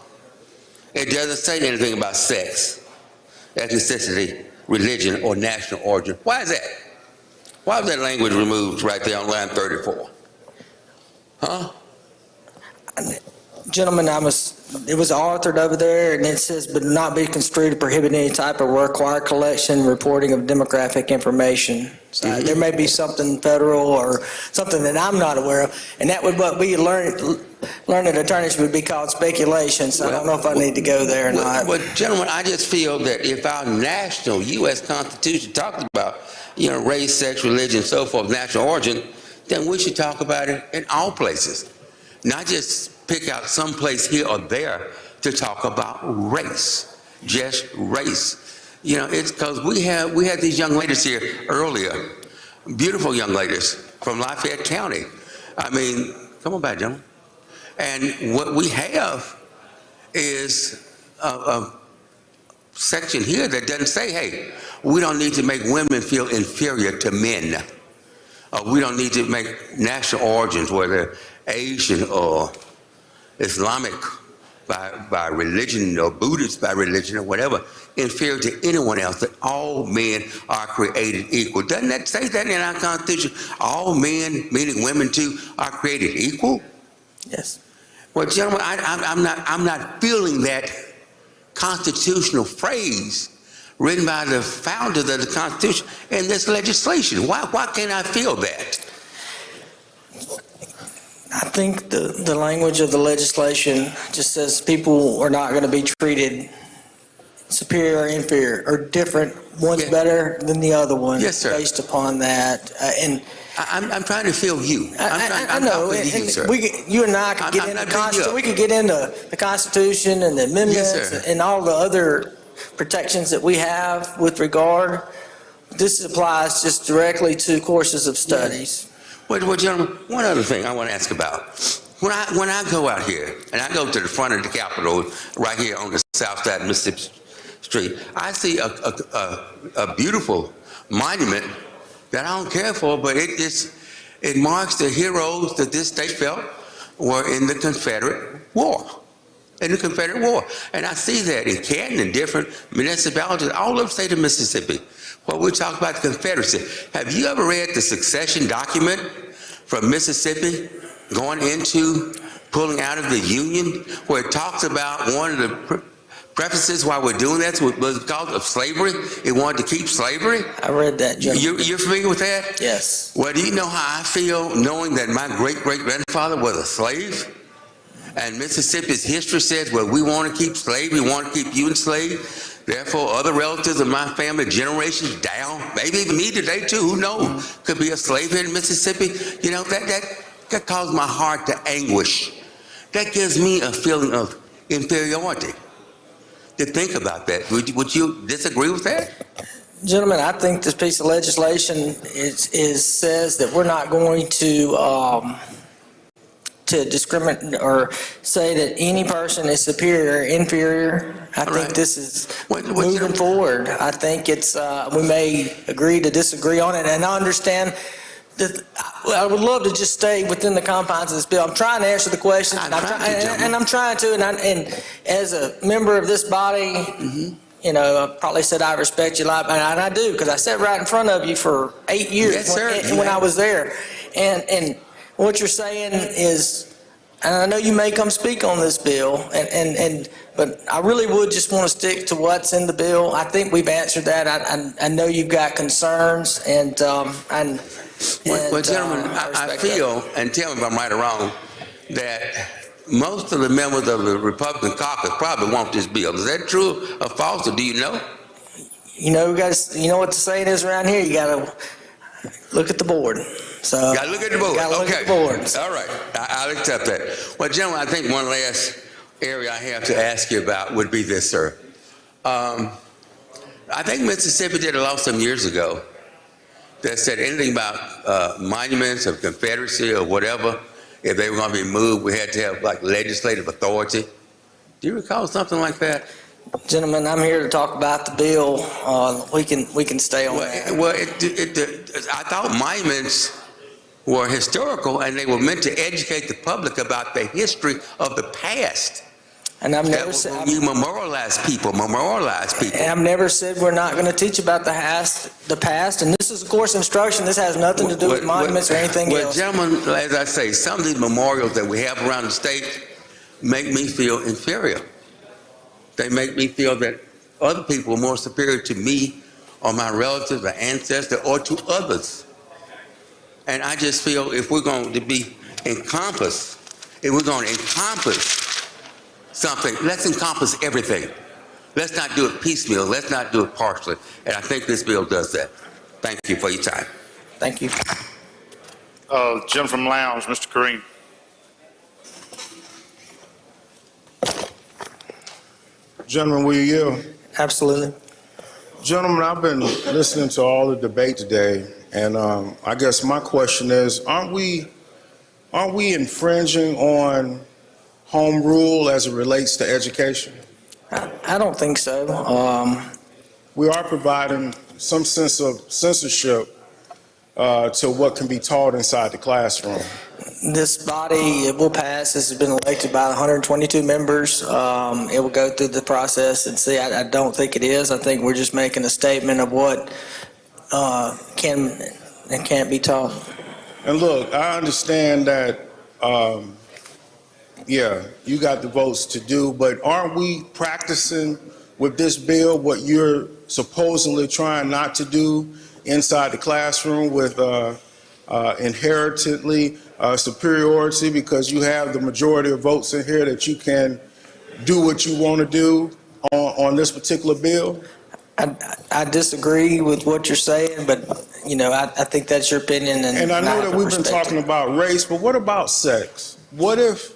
Speaker 4: It doesn't say anything about sex, ethnicity, religion, or national origin. Why is that? Why was that language removed right there on line 34? Huh?
Speaker 22: Gentlemen, it was authored over there, and it says, but not be construed to prohibit any type of required collection, reporting of demographic information. So there may be something federal or something that I'm not aware of, and that would what we learned attorneys would be called speculation. So I don't know if I need to go there or not.
Speaker 4: Well, gentlemen, I just feel that if our national U.S. Constitution talks about, race, sex, religion, so forth, national origin, then we should talk about it in all places, not just pick out some place here or there to talk about race, just race. It's because we had these young ladies here earlier, beautiful young ladies from Lafayette County. I mean, come on back, gentlemen. And what we have is a section here that doesn't say, hey, we don't need to make women feel inferior to men. We don't need to make national origins, whether Asian or Islamic by religion or Buddhist by religion or whatever, inferior to anyone else, that all men are created equal. Doesn't that say that in our Constitution? All men, meaning women too, are created equal?
Speaker 22: Yes.
Speaker 4: Well, gentlemen, I'm not feeling that constitutional phrase written by the founders of the Constitution in this legislation. Why can't I feel that?
Speaker 22: I think the language of the legislation just says people are not going to be treated superior or inferior or different. One's better than the other one.
Speaker 4: Yes, sir.
Speaker 22: Based upon that. And
Speaker 4: I'm trying to feel you.
Speaker 22: I know.
Speaker 4: I'm you, sir.
Speaker 22: You and I could get into the Constitution. We could get into the Constitution and the amendments and all the other protections that we have with regard. This applies just directly to courses of studies.
Speaker 4: Well, gentlemen, one other thing I want to ask about. When I go out here, and I go to the front of the Capitol, right here on the south side of Mississippi Street, I see a beautiful monument that I don't care for, but it marks the heroes that this state felt were in the Confederate War. in the Confederate War. And I see that in Canton and different municipalities all over the state of Mississippi. Well, we talk about the Confederacy. Have you ever read the succession document from Mississippi going into pulling out of the Union, where it talks about one of the prefaces why we're doing that was because of slavery? It wanted to keep slavery.
Speaker 22: I read that, gentleman.
Speaker 4: You're familiar with that?
Speaker 22: Yes.
Speaker 4: Well, do you know how I feel knowing that my great-great-grandfather was a slave? And Mississippi's history says, well, we want to keep slavery, we want to keep you enslaved. Therefore, other relatives of my family, generations down, maybe even me today too, who knows, could be a slave here in Mississippi. You know, that caused my heart to anguish. That gives me a feeling of inferiority to think about that. Would you disagree with that?
Speaker 22: Gentlemen, I think this piece of legislation says that we're not going to discriminate or say that any person is superior or inferior. I think this is moving forward. I think it's we may agree to disagree on it, and I understand that. I would love to just stay within the confines of this bill. I'm trying to answer the question, and I'm trying to, and as a member of this body, you know, I probably said I respect you a lot, and I do, because I sat right in front of you for 8 years when I was there. And what you're saying is, and I know you may come speak on this bill, but I really would just want to stick to what's in the bill. I think we've answered that. I know you've got concerns,
Speaker 4: well, gentlemen, I feel, and tell me if I'm right or wrong, that most of the members of the Republican caucus probably want this bill. Is that true or false, or do you know?
Speaker 22: You know, you know what the saying is around here? You got to look at the board. So
Speaker 4: you got to look at the board.
Speaker 22: Got to look at the board.
Speaker 4: All right. I'll accept that. Well, gentlemen, I think one last area I have to ask you about would be this, sir. I think Mississippi did a law some years ago that said anything about monuments of Confederacy or whatever, if they were going to be moved, we had to have like legislative authority. Do you recall something like that?
Speaker 22: Gentlemen, I'm here to talk about the bill. We can stay on that.
Speaker 4: Well, I thought monuments were historical, and they were meant to educate the public about the history of the past.
Speaker 22: And I've never said
Speaker 4: you memorialize people.
Speaker 22: And I've never said we're not going to teach about the past. And this is, of course, instruction. This has nothing to do with monuments or anything else.
Speaker 4: Well, gentlemen, as I say, some of these memorials that we have around the state make me feel inferior. They make me feel that other people are more superior to me or my relatives or ancestors or to others. And I just feel if we're going to encompass something, let's encompass everything. Let's not do it piecemeal. Let's not do it partially. And I think this bill does that. Thank you for your time.
Speaker 22: Thank you.
Speaker 1: Gentleman from Lowndes, Mr. Kareem.
Speaker 10: Gentlemen, will you yield?
Speaker 22: Absolutely.
Speaker 10: Gentlemen, I've been listening to all the debate today, and I guess my question is, aren't we infringing on home rule as it relates to education?
Speaker 22: I don't think so.
Speaker 10: We are providing some sense of censorship to what can be taught inside the classroom.
Speaker 22: This body, it will pass. This has been elected by 122 members. It will go through the process and see. I don't think it is. I think we're just making a statement of what can and can't be taught.
Speaker 10: And look, I understand that, yeah, you got the votes to do, but aren't we practicing with this bill what you're supposedly trying not to do inside the classroom with inherently superiority, because you have the majority of votes in here that you can do what you want to do on this particular bill?
Speaker 22: I disagree with what you're saying, but you know, I think that's your opinion.
Speaker 10: And I know that we've been talking about race, but what about sex? What if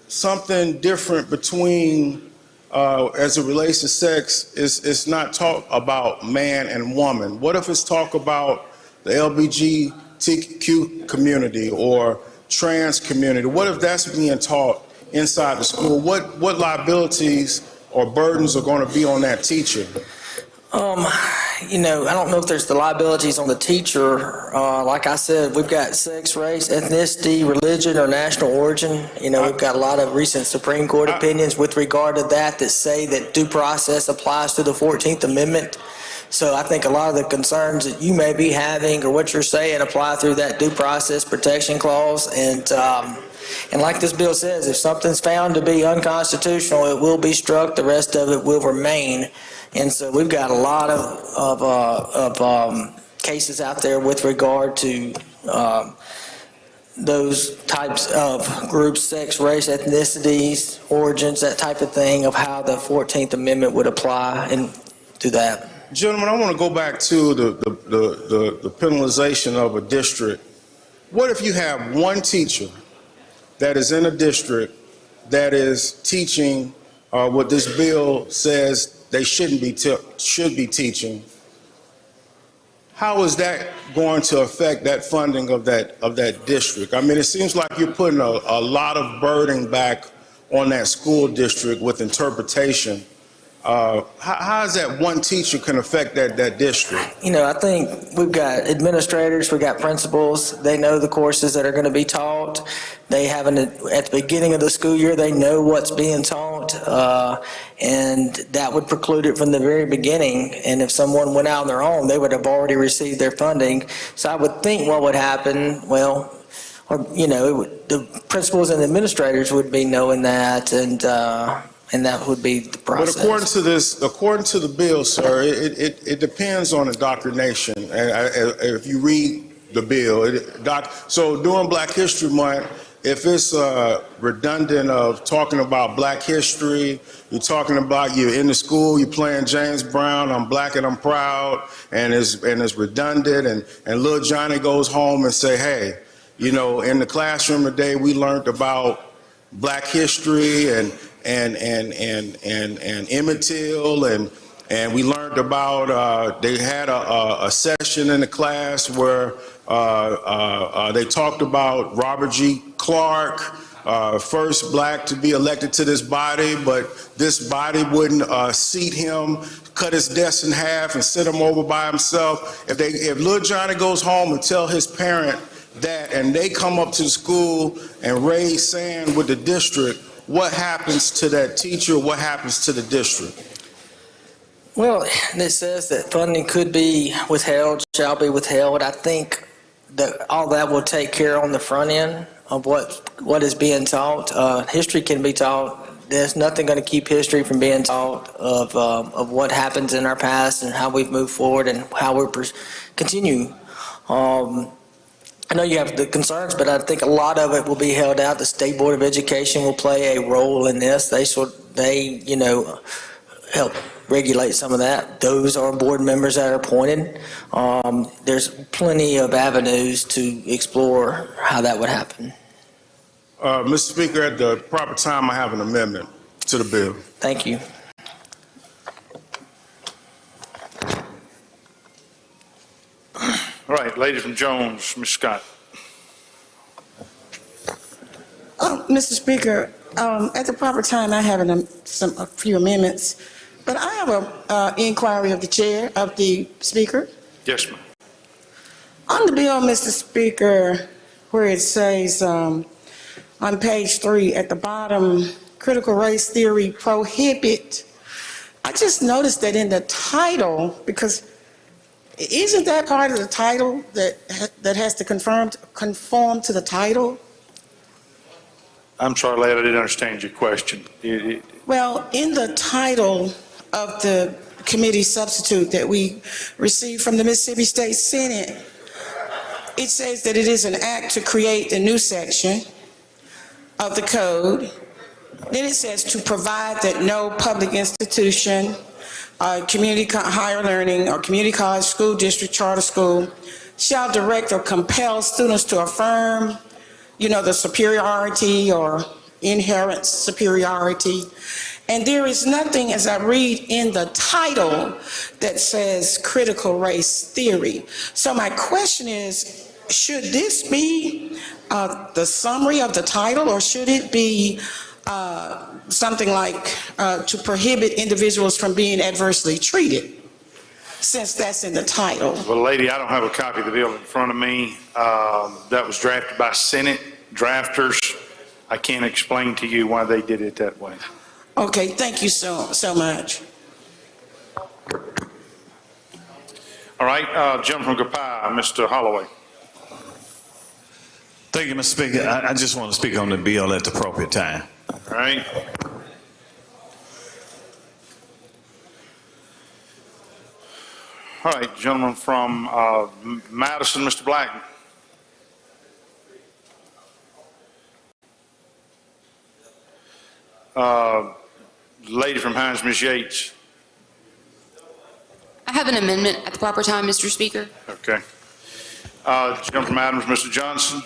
Speaker 10: something different between, as it relates to sex, is not talk about man and woman? What if it's talk about the LGBTQ community or trans community? What if that's being taught inside the school? What liabilities or burdens are going to be on that teacher?
Speaker 22: you know, I don't know if there's the liabilities on the teacher. Like I said, we've got sex, race, ethnicity, religion, or national origin. You know, we've got a lot of recent Supreme Court opinions with regard to that say that due process applies to the 14th Amendment. So I think a lot of the concerns that you may be having or what you're saying apply through that due process protection clause. And like this bill says, if something's found to be unconstitutional, it will be struck. The rest of it will remain. And so we've got a lot of cases out there with regard to those types of groups, sex, race, ethnicities, origins, that type of thing, of how the 14th Amendment would apply and to that.
Speaker 10: Gentlemen, I want to go back to the penalization of a district. What if you have one teacher that is in a district that is teaching what this bill says they should be teaching? How is that going to affect that funding of that district? I mean, it seems like you're putting a lot of burden back on that school district with interpretation. How is that one teacher can affect that district?
Speaker 22: You know, I think we've got administrators, we've got principals. They know the courses that are going to be taught. They have at the beginning of the school year, they know what's being taught, and that would preclude it from the very beginning. And if someone went out on their own, they would have already received their funding. So I would think what would happen, well, or, you know, the principals and administrators would be knowing that, and that would be the process.
Speaker 10: But according to the bill, sir, it depends on indoctrination. And if you read the bill, so during Black History Month, if it's redundant of talking about Black history, you're talking about you're in the school, you're playing James Brown, I'm Black and I'm proud, and it's redundant, and little Johnny goes home and say, hey, you know, in the classroom today we learned about Black history and Emmett Till, and we learned about, they had a session in the class where they talked about Robert G. Clark, first Black to be elected to this body, but this body wouldn't seat him, cut his desk in half and sit him over by himself. If little Johnny goes home and tell his parent that, and they come up to the school and raise sand with the district, what happens to that teacher? What happens to the district?
Speaker 22: Well, it says that funding could be withheld, shall be withheld. I think that all that will take care on the front end of what is being taught. History can be taught. There's nothing going to keep history from being taught of what happens in our past and how we've moved forward and how we continue. I know you have the concerns, but I think a lot of it will be held out. The State Board of Education will play a role in this. They you know, help regulate some of that. Those are board members that are appointed. There's plenty of avenues to explore how that would happen.
Speaker 10: Mr. Speaker, at the proper time, I have an amendment to the bill.
Speaker 22: Thank you.
Speaker 1: All right, lady from Jones, Ms. Scott.
Speaker 7: Mr. Speaker, at the proper time, I have a few amendments, but I have an inquiry of the chair, of the speaker.
Speaker 1: Yes, ma'am.
Speaker 7: On the bill, Mr. Speaker, where it says on page 3 at the bottom, critical race theory prohibit, I just noticed that in the title, because isn't that part of the title that has to conform to the title?
Speaker 1: I'm sorry, lady, I didn't understand your question.
Speaker 7: Well, in the title of the committee substitute that we received from the Mississippi State Senate, it says that it is an act to create a new section of the code. Then it says to provide that no public institution, community higher learning, or community college, school district, charter school shall direct or compel students to affirm, you know, the superiority or inherent superiority. And there is nothing, as I read in the title, that says critical race theory. So my question is, should this be the summary of the title, or should it be something like to prohibit individuals from being adversely treated? since that's in the title?
Speaker 1: Well, lady, I don't have a copy of the bill in front of me. That was drafted by Senate drafters. I can't explain to you why they did it that way.
Speaker 7: Okay, thank you so much.
Speaker 1: All right, jump from Kapai, Mr. Holloway.
Speaker 3: Thank you, Mr. Speaker. I just want to speak on the bill at the appropriate time.
Speaker 1: All right. All right, gentleman from Madison, Mr. Blackman. Lady from Hines, Ms. Yates.
Speaker 20: I have an amendment at the proper time, Mr. Speaker.
Speaker 1: Okay. Gentleman from Adams, Mr. Johnson.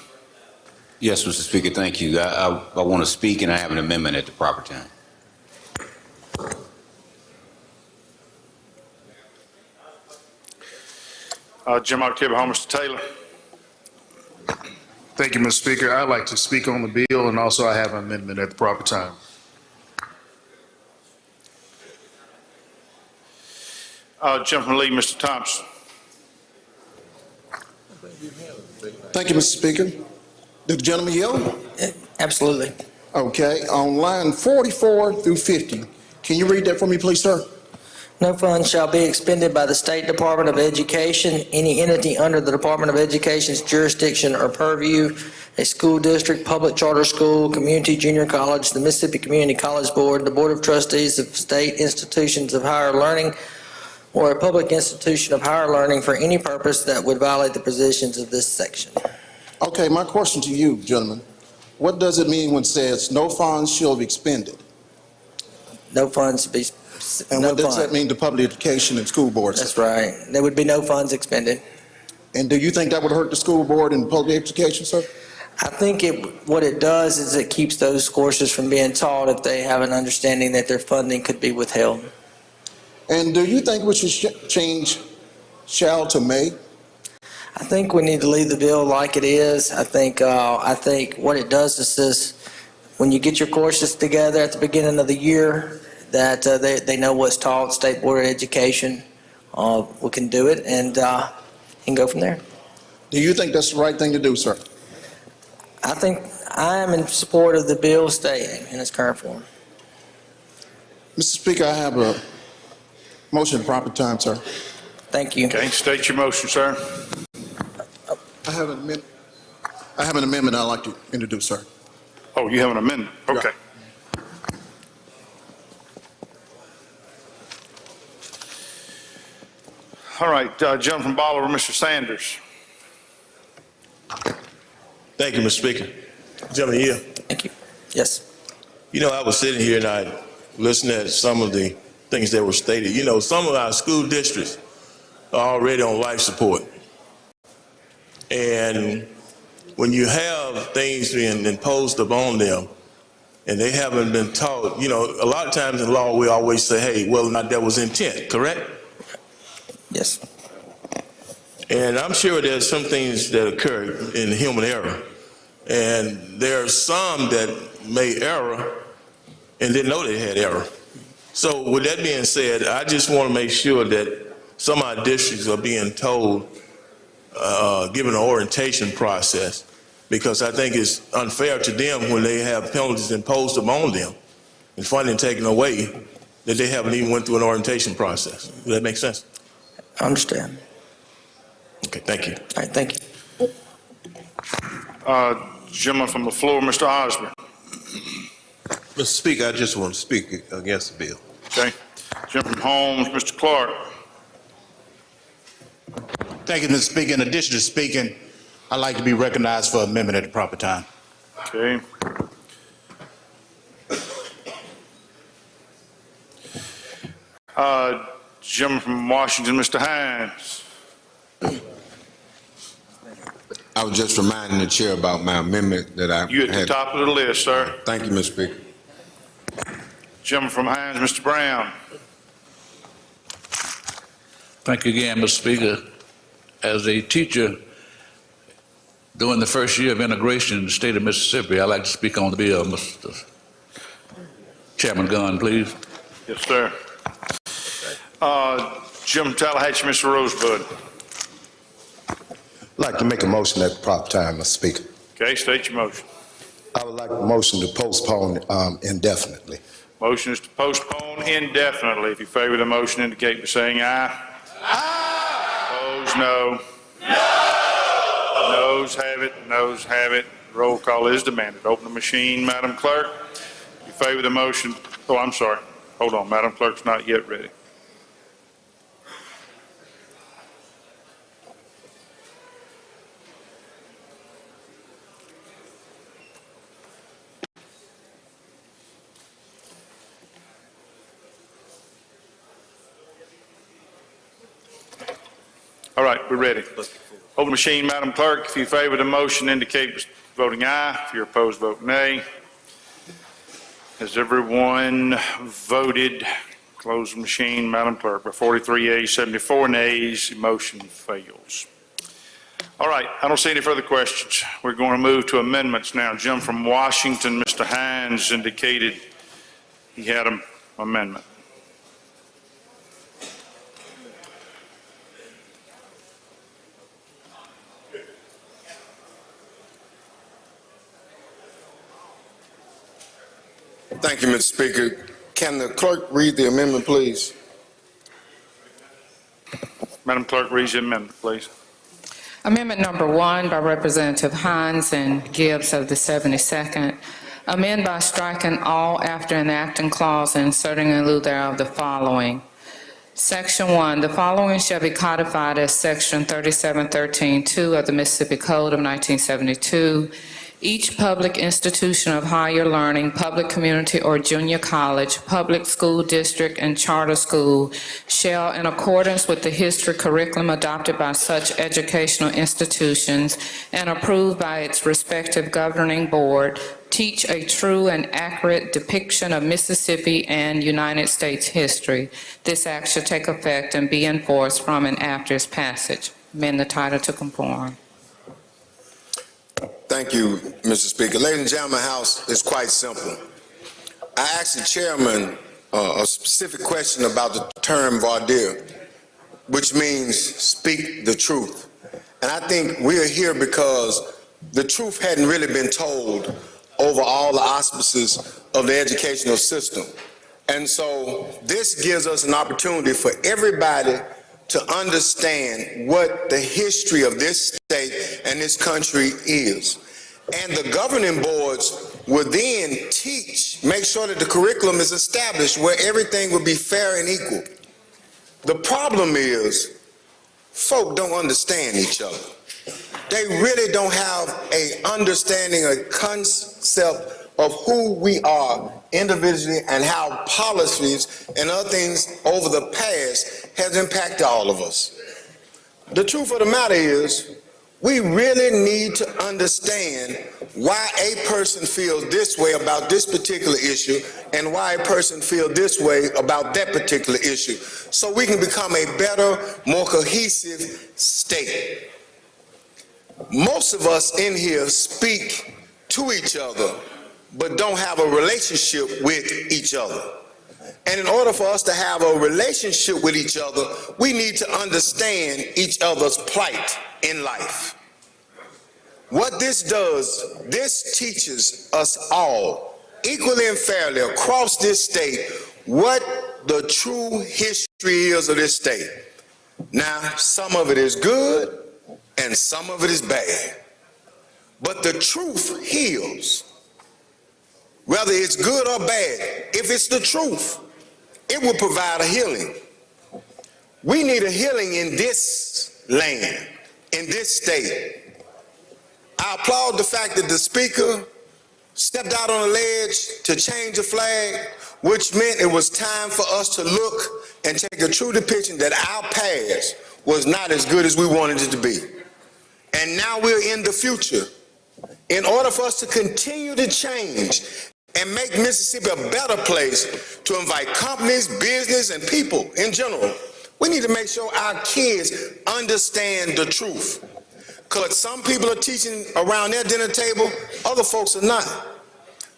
Speaker 21: Yes, Mr. Speaker, thank you. I want to speak, and I have an amendment at the proper time.
Speaker 1: Jim October, Mr. Taylor.
Speaker 10: Thank you, Mr. Speaker. I'd like to speak on the bill, and also I have an amendment at the proper time.
Speaker 1: Gentleman Lee, Mr. Thompson.
Speaker 23: Thank you, Mr. Speaker. Did the gentleman yield?
Speaker 22: Absolutely.
Speaker 23: Okay, on line 44 through 50, can you read that for me, please, sir?
Speaker 22: No funds shall be expended by the State Department of Education, any entity under the Department of Education's jurisdiction or purview, a school district, public charter school, community junior college, the Mississippi Community College Board, the Board of Trustees of state institutions of higher learning, or a public institution of higher learning for any purpose that would violate the provisions of this section.
Speaker 23: Okay, my question to you, gentlemen, what does it mean when it says no funds shall be expended?
Speaker 22: No funds be.
Speaker 23: And what does that mean to public education and school boards?
Speaker 22: That's right. There would be no funds expended.
Speaker 23: And do you think that would hurt the school board and public education, sir?
Speaker 22: I think what it does is it keeps those courses from being taught if they have an understanding that their funding could be withheld.
Speaker 23: And do you think we should change shall to may?
Speaker 22: I think we need to leave the bill like it is. I think what it does is this, when you get your courses together at the beginning of the year, that they know what's taught, State Board of Education, we can do it and can go from there.
Speaker 23: Do you think that's the right thing to do, sir?
Speaker 22: I think I am in support of the bill staying in its current form.
Speaker 23: Mr. Speaker, I have a motion at the proper time, sir.
Speaker 22: Thank you.
Speaker 1: Okay, state your motion, sir.
Speaker 23: I have an amendment I'd like to introduce, sir.
Speaker 1: Oh, you have an amendment? Okay.
Speaker 23: Yeah.
Speaker 1: All right, gentleman from Bolivar, Mr. Sanders.
Speaker 9: Thank you, Mr. Speaker. Gentleman, yeah.
Speaker 22: Thank you. Yes.
Speaker 9: You know, I was sitting here and I listened at some of the things that were stated. You know, some of our school districts are already on life support. And when you have things being imposed upon them and they haven't been taught, you know, a lot of times in law we always say, hey, whether or not that was intent, correct?
Speaker 22: Yes.
Speaker 9: And I'm sure there's some things that occur in human error. And there are some that made error and didn't know they had error. So with that being said, I just want to make sure that some of our districts are being told, given an orientation process, because I think it's unfair to them when they have penalties imposed upon them and funding taken away that they haven't even went through an orientation process. Does that make sense?
Speaker 22: I understand.
Speaker 9: Okay, thank you.
Speaker 22: All right, thank you.
Speaker 1: Gentleman from the floor, Mr. Osborne.
Speaker 24: Mr. Speaker, I just want to speak against the bill.
Speaker 1: Okay. Gentleman from Holmes, Mr. Clark.
Speaker 5: Thank you, Mr. Speaker. In addition to speaking, I'd like to be recognized for amendment at the proper time.
Speaker 1: Okay. Gentleman from Washington, Mr. Hines.
Speaker 12: I was just reminding the chair about my amendment that I
Speaker 1: You at the top of the list, sir.
Speaker 12: Thank you, Mr. Speaker.
Speaker 1: Gentleman from Hines, Mr. Brown.
Speaker 18: Thank you again, Mr. Speaker. As a teacher during the first year of integration in the state of Mississippi, I'd like to speak on the bill. Mr. Chairman Gunn, please.
Speaker 1: Yes, sir. Jim Tallahatchie, Mr. Rosebud.
Speaker 23: I'd like to make a motion at the proper time, Mr. Speaker.
Speaker 1: Okay, state your motion.
Speaker 23: I would like a motion to postpone indefinitely.
Speaker 1: Motion is to postpone indefinitely. If you favor the motion, indicate by saying aye. Aye. Opposed, no. No. Noes have it, noes have it. Roll call is demanded. Open the machine, Madam Clerk. If you favor the motion, oh, I'm sorry. Hold on, Madam Clerk's not yet ready. All right, we're ready. Open the machine, Madam Clerk. If you favor the motion, indicate by voting aye. If you're opposed, vote nay. Has everyone voted? Close the machine, Madam Clerk. By 43 yeas, 74 nays, the motion fails. All right, I don't see any further questions. We're going to move to amendments now. Jim from Washington, Mr. Hines indicated he had an amendment.
Speaker 12: Thank you, Mr. Speaker. Can the clerk read the amendment, please?
Speaker 1: Madam Clerk, read the amendment, please.
Speaker 6: Amendment number 1 by Representative Hines and Gibbs of the 72nd. Amend by striking all after enacting clause and inserting in lieu thereof the following. Section 1, the following shall be codified as Section 3713(2) of the Mississippi Code of 1972. Each public institution of higher learning, public community or junior college, public school district, and charter school shall, in accordance with the history curriculum adopted by such educational institutions and approved by its respective governing board, teach a true and accurate depiction of Mississippi and United States history. This act shall take effect and be enforced from and after its passage. Amend the title to conform.
Speaker 12: Thank you, Mr. Speaker. Ladies and gentlemen, House, it's quite simple. I asked the chairman a specific question about the term voir dire, which means speak the truth. And I think we're here because the truth hadn't really been told over all the auspices of the educational system. And so this gives us an opportunity for everybody to understand what the history of this state and this country is. And the governing boards will then make sure that the curriculum is established where everything will be fair and equal. The problem is, folk don't understand each other. They really don't have an understanding, a concept of who we are individually and how policies and other things over the past has impacted all of us. The truth of the matter is, we really need to understand why a person feels this way about this particular issue and why a person feels this way about that particular issue, so we can become a better, more cohesive state. Most of us in here speak to each other, but don't have a relationship with each other. And in order for us to have a relationship with each other, we need to understand each other's plight in life. What this does, this teaches us all, equally and fairly across this state, what the true history is of this state. Now, some of it is good and some of it is bad. But the truth heals. Whether it's good or bad, if it's the truth, it will provide a healing. We need a healing in this land, in this state. I applaud the fact that the Speaker stepped out on a ledge to change the flag, which meant it was time for us to look and take a true depiction that our past was not as good as we wanted it to be. And now we're in the future. In order for us to continue to change and make Mississippi a better place to invite companies, business, and people in general, we need to make sure our kids understand the truth. Because some people are teaching around their dinner table, other folks are not.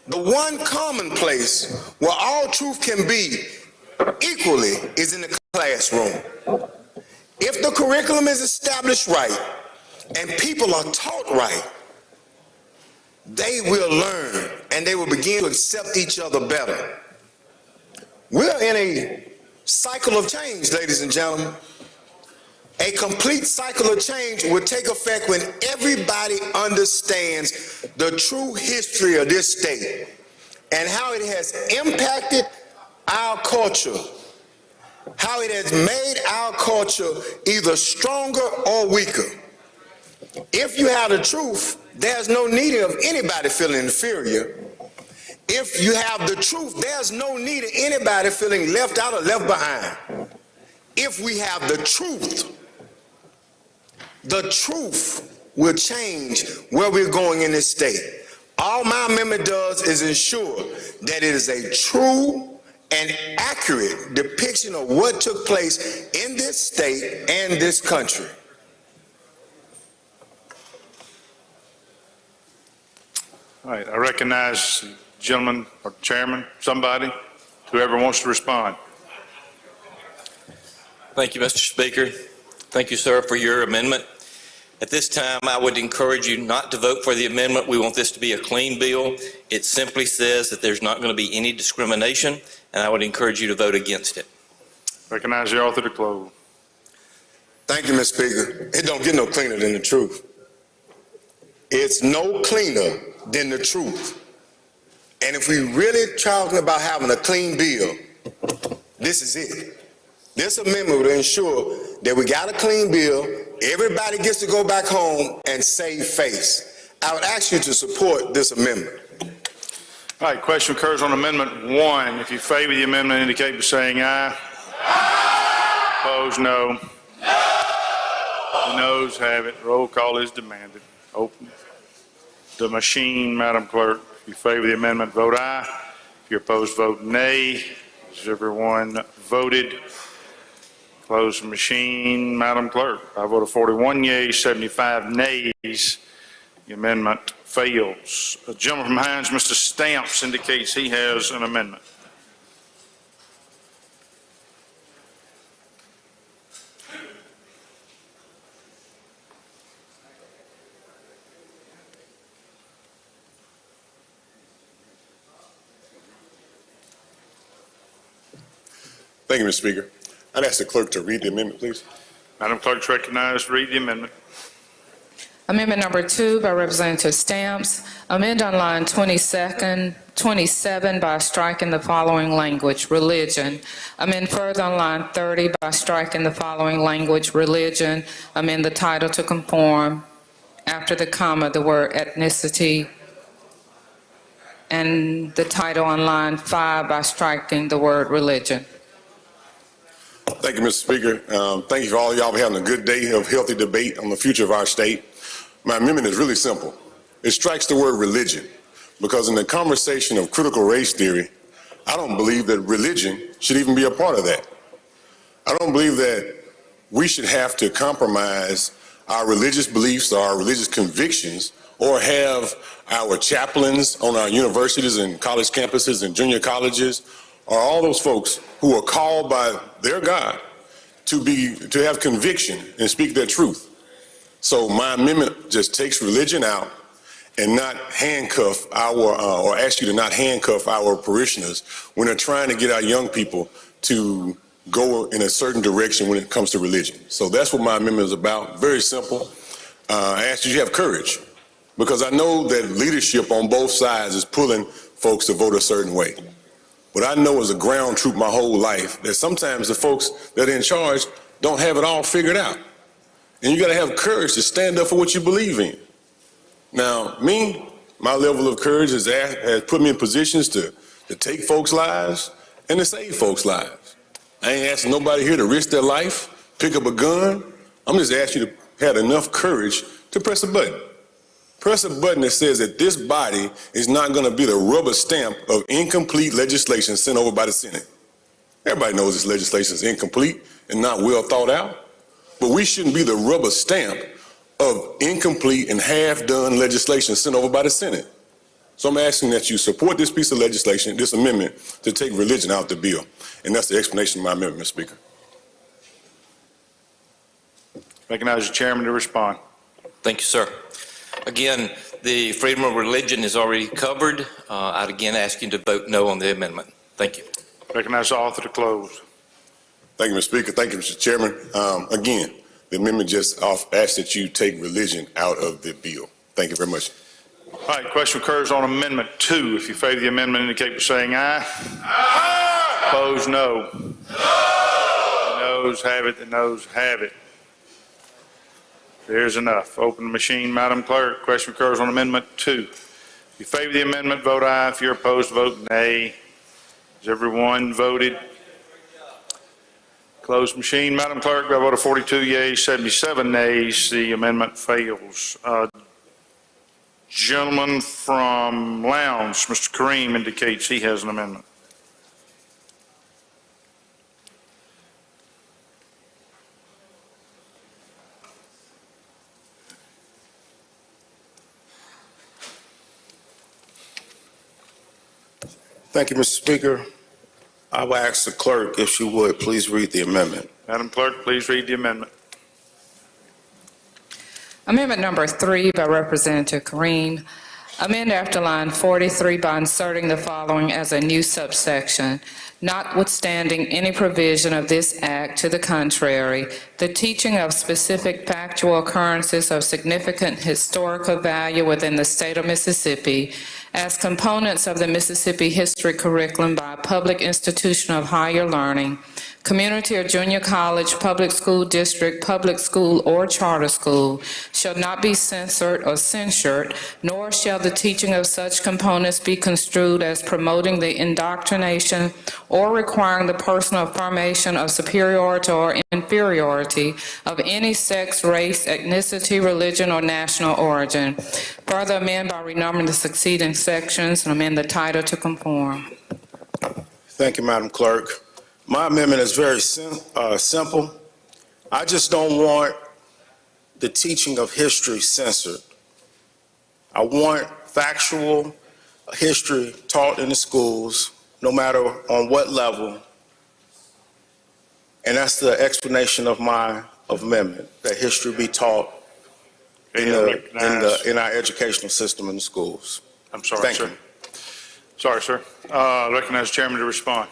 Speaker 12: The one common place where all truth can be equally is in the classroom.
Speaker 8: If the curriculum is established right and people are taught right, they will learn and they will begin to accept each other better. We're in a cycle of change, ladies and gentlemen. A complete cycle of change will take effect when everybody understands the true history of this state and how it has impacted our culture, how it has made our culture either stronger or weaker. If you have the truth, there's no need of anybody feeling inferior. If you have the truth, there's no need of anybody feeling left out or left behind. If we have the truth will change where we're going in this state. All my amendment does is ensure that it is a true and accurate depiction of what took place in this state and this country.
Speaker 1: All right, I recognize the gentleman or chairman, somebody, whoever wants to respond.
Speaker 11: Thank you, Mr. Speaker. Thank you, sir, for your amendment. At this time, I would encourage you not to vote for the amendment. We want this to be a clean bill. It simply says that there's not going to be any discrimination, and I would encourage you to vote against it.
Speaker 1: Recognize the author to close.
Speaker 8: Thank you, Mr. Speaker. It don't get no cleaner than the truth. It's no cleaner than the truth. And if we really talking about having a clean bill, this is it. This amendment will ensure that we got a clean bill, everybody gets to go back home and save face. I would ask you to support this amendment.
Speaker 1: All right, question occurs on Amendment 1. If you favor the amendment, indicate by saying aye. Aye. Opposed, no. No. The noes have it. Roll call is demanded. Open the machine, Madam Clerk. If you favor the amendment, vote aye. If you're opposed, vote nay. Has everyone voted? Close the machine, Madam Clerk. By a vote of 41 yeas, 75 nays, the amendment fails. The gentleman from Hines, Mr. Stamps, indicates he has an amendment.
Speaker 13: Thank you, Mr. Speaker. I'd ask the clerk to read the amendment, please.
Speaker 1: Madam Clerk, recognized. Read the amendment.
Speaker 6: Amendment number 2 by Representative Stamps. Amend on line 27 by striking the following language, religion. Amend further on line 30 by striking the following language, religion. Amend the title to conform after the comma, the word ethnicity. And the title on line 5 by striking the word religion.
Speaker 13: Thank you, Mr. Speaker. Thank you for all of y'all for having a good day of healthy debate on the future of our state. My amendment is really simple. It strikes the word religion because in the conversation of critical race theory, I don't believe that religion should even be a part of that. I don't believe that we should have to compromise our religious beliefs or our religious convictions or have our chaplains on our universities and college campuses and junior colleges or all those folks who are called by their God to have conviction and speak their truth. So my amendment just takes religion out and not handcuff or ask you to not handcuff our parishioners when they're trying to get our young people to go in a certain direction when it comes to religion. So that's what my amendment is about. Very simple. I ask you to have courage because I know that leadership on both sides is pulling folks to vote a certain way. But I know as a ground troop my whole life that sometimes the folks that are in charge don't have it all figured out. And you got to have courage to stand up for what you believe in. Now, my level of courage has put me in positions to take folks' lives and to save folks' lives. I ain't asking nobody here to risk their life, pick up a gun. I'm just asking you to have enough courage to press a button. Press a button that says that this body is not going to be the rubber stamp of incomplete legislation sent over by the Senate. Everybody knows this legislation is incomplete and not well thought out, but we shouldn't be the rubber stamp of incomplete and half-done legislation sent over by the Senate. So I'm asking that you support this piece of legislation, this amendment, to take religion out the bill. And that's the explanation of my amendment, Mr. Speaker.
Speaker 1: Recognize the chairman to respond.
Speaker 11: Thank you, sir. Again, the freedom of religion is already covered. I'd again ask you to vote no on the amendment. Thank you.
Speaker 1: Recognize the author to close.
Speaker 13: Thank you, Mr. Speaker. Thank you, Mr. Chairman. Again, the amendment just asks that you take religion out of the bill. Thank you very much.
Speaker 1: All right, question occurs on Amendment 2. If you favor the amendment, indicate by saying aye. Aye. Opposed, no. No. The noes have it. The noes have it. There's enough. Open the machine, Madam Clerk. Question occurs on Amendment 2. If you favor the amendment, vote aye. If you're opposed, vote nay. Has everyone voted? Closed machine, Madam Clerk. By a vote of 42 yeas, 77 nays, the amendment fails. Gentleman from Lowndes, Mr. Kareem, indicates he has an amendment.
Speaker 8: Thank you, Mr. Speaker. I will ask the clerk if she would please read the amendment.
Speaker 1: Madam Clerk, please read the amendment.
Speaker 6: Amendment number 3 by Representative Kareem. Amend after line 43 by inserting the following as a new subsection. Notwithstanding any provision of this act to the contrary, the teaching of specific factual occurrences of significant historical value within the state of Mississippi as components of the Mississippi history curriculum by a public institution of higher learning, community or junior college, public school district, public school, or charter school, shall not be censored or censured, nor shall the teaching of such components be construed as promoting the indoctrination or requiring the personal affirmation of superiority or inferiority of any sex, race, ethnicity, religion, or national origin. Further amend by renumbering the succeeding sections and amend the title to conform.
Speaker 8: Thank you, Madam Clerk. My amendment is very simple. I just don't want the teaching of history censored. I want factual history taught in the schools, no matter on what level. And that's the explanation of my amendment, that history be taught in our educational system in the schools.
Speaker 1: I'm sorry,
Speaker 8: Thank
Speaker 1: sir.
Speaker 8: you.
Speaker 1: Sorry, sir. Recognize the chairman to respond.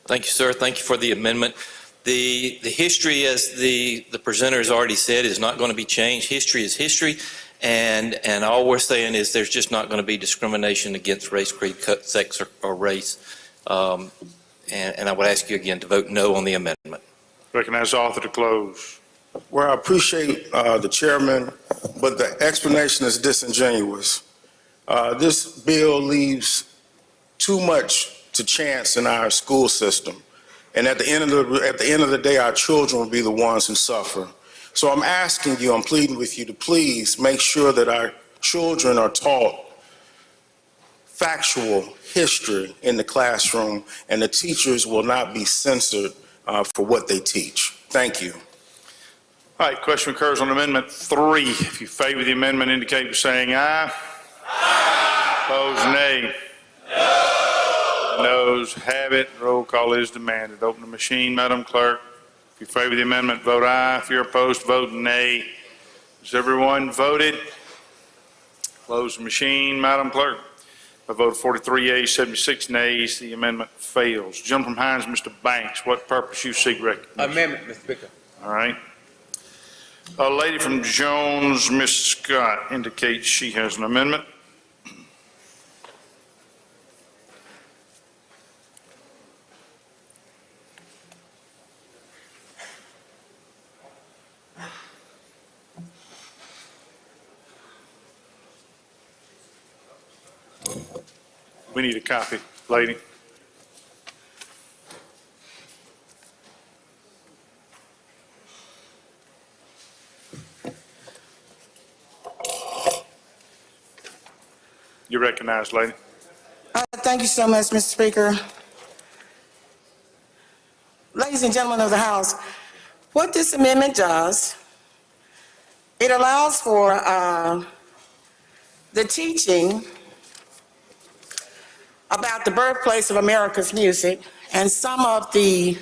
Speaker 11: Thank you, sir. Thank you for the amendment. The history, as the presenter has already said, is not going to be changed. History is history, and all we're saying is there's just not going to be discrimination against race, creed, sex, or race. And I would ask you again to vote no on the amendment.
Speaker 1: Recognize the author to close.
Speaker 8: Well, I appreciate the chairman, but the explanation is disingenuous. This bill leaves too much to chance in our school system, and at the end of the day, our children will be the ones who suffer. So I'm asking you, I'm pleading with you to please make sure that our children are taught factual history in the classroom, and the teachers will not be censored for what they teach. Thank you.
Speaker 1: All right, question occurs on Amendment 3. If you favor the amendment, indicate by saying aye. Aye. Opposed, nay. No. Noes have it. Roll call is demanded. Open the machine, Madam Clerk. If you favor the amendment, vote aye. If you're opposed, vote nay. Has everyone voted? Close the machine, Madam Clerk. By a vote of 43 yeas, 76 nays, the amendment fails. Gentleman from Hines, Mr. Banks, what purpose you seek recognition?
Speaker 2: Amendment, Mr. Speaker.
Speaker 1: All right. A lady from Jones, Ms. Scott, indicates she has an amendment. We need a copy, lady. You're recognized, lady.
Speaker 7: Thank you so much, Mr. Speaker. Ladies and gentlemen of the House, what this amendment does, it allows for the teaching about the birthplace of America's music and some of the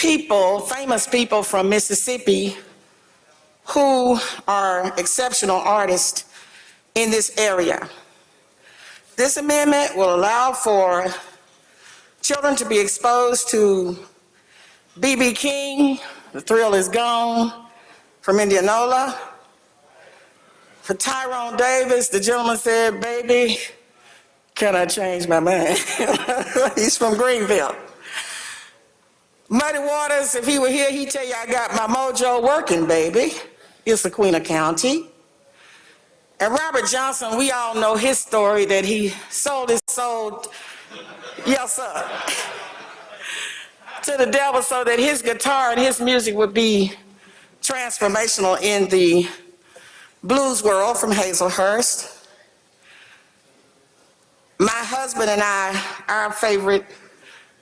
Speaker 7: people, famous people from Mississippi who are exceptional artists in this area. This amendment will allow for children to be exposed to B.B. King, The Thrill Is Gone, from Indianola. For Tyrone Davis, the gentleman said, baby, can I change my mind? He's from Greenville. Muddy Waters, if he were here, he'd tell you I got my mojo working, baby. It's Sequina County. And Robert Johnson, we all know his story that he sold his soul, yes sir, to the devil so that his guitar and his music would be transformational in the blues world, from Hazelhurst. My husband and I, our favorite,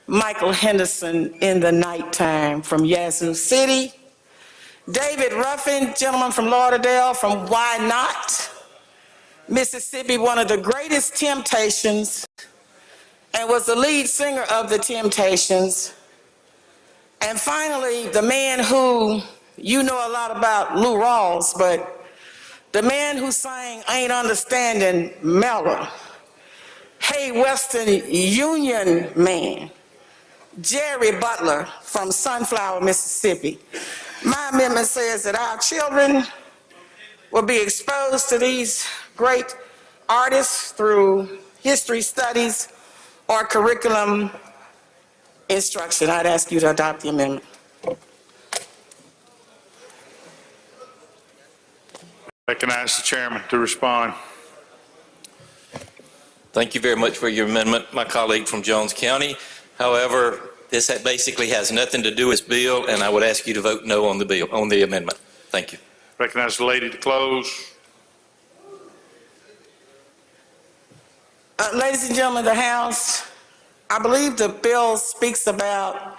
Speaker 7: Michael Henderson in the Nighttime from Yazoo City. David Ruffin, gentleman from Lauderdale, from Why Not, Mississippi, one of the greatest Temptations, and was the lead singer of the Temptations. And finally, the man who, you know a lot about Lou Rawls, but the man who sang Ain't Understanding Mellow, Hey Western Union Man, Jerry Butler from Sunflower, Mississippi. My amendment says that our children will be exposed to these great artists through history studies or curriculum instruction. I'd ask you to adopt the amendment.
Speaker 1: Recognize the chairman to respond.
Speaker 11: Thank you very much for your amendment, my colleague from Jones County. However, this basically has nothing to do with this bill, and I would ask you to vote no on the bill, on the amendment. Thank you.
Speaker 1: Recognize the lady to close.
Speaker 7: Ladies and gentlemen of the House, I believe the bill speaks about,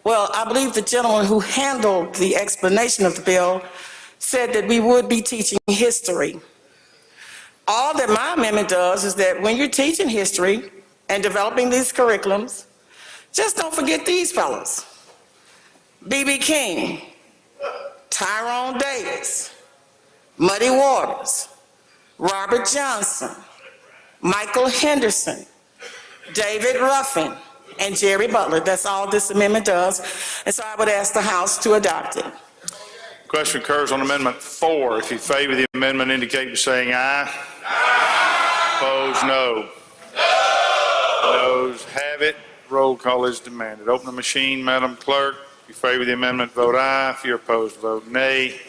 Speaker 7: well, I believe the gentleman who handled the explanation of the bill said that we would be teaching history. All that my amendment does is that when you're teaching history and developing these curriculums, just don't forget these fellows. B.B. King, Tyrone Davis, Muddy Waters, Robert Johnson, Michael Henderson, David Ruffin, and Jerry Butler. That's all this amendment does. And so I would ask the House to adopt it.
Speaker 1: Question occurs on Amendment 4. If you favor the amendment, indicate by saying aye. Aye. Opposed, no. No. Noes have it. Roll call is demanded. Open the machine, Madam Clerk. If you favor the amendment, vote aye. If you're opposed, vote nay.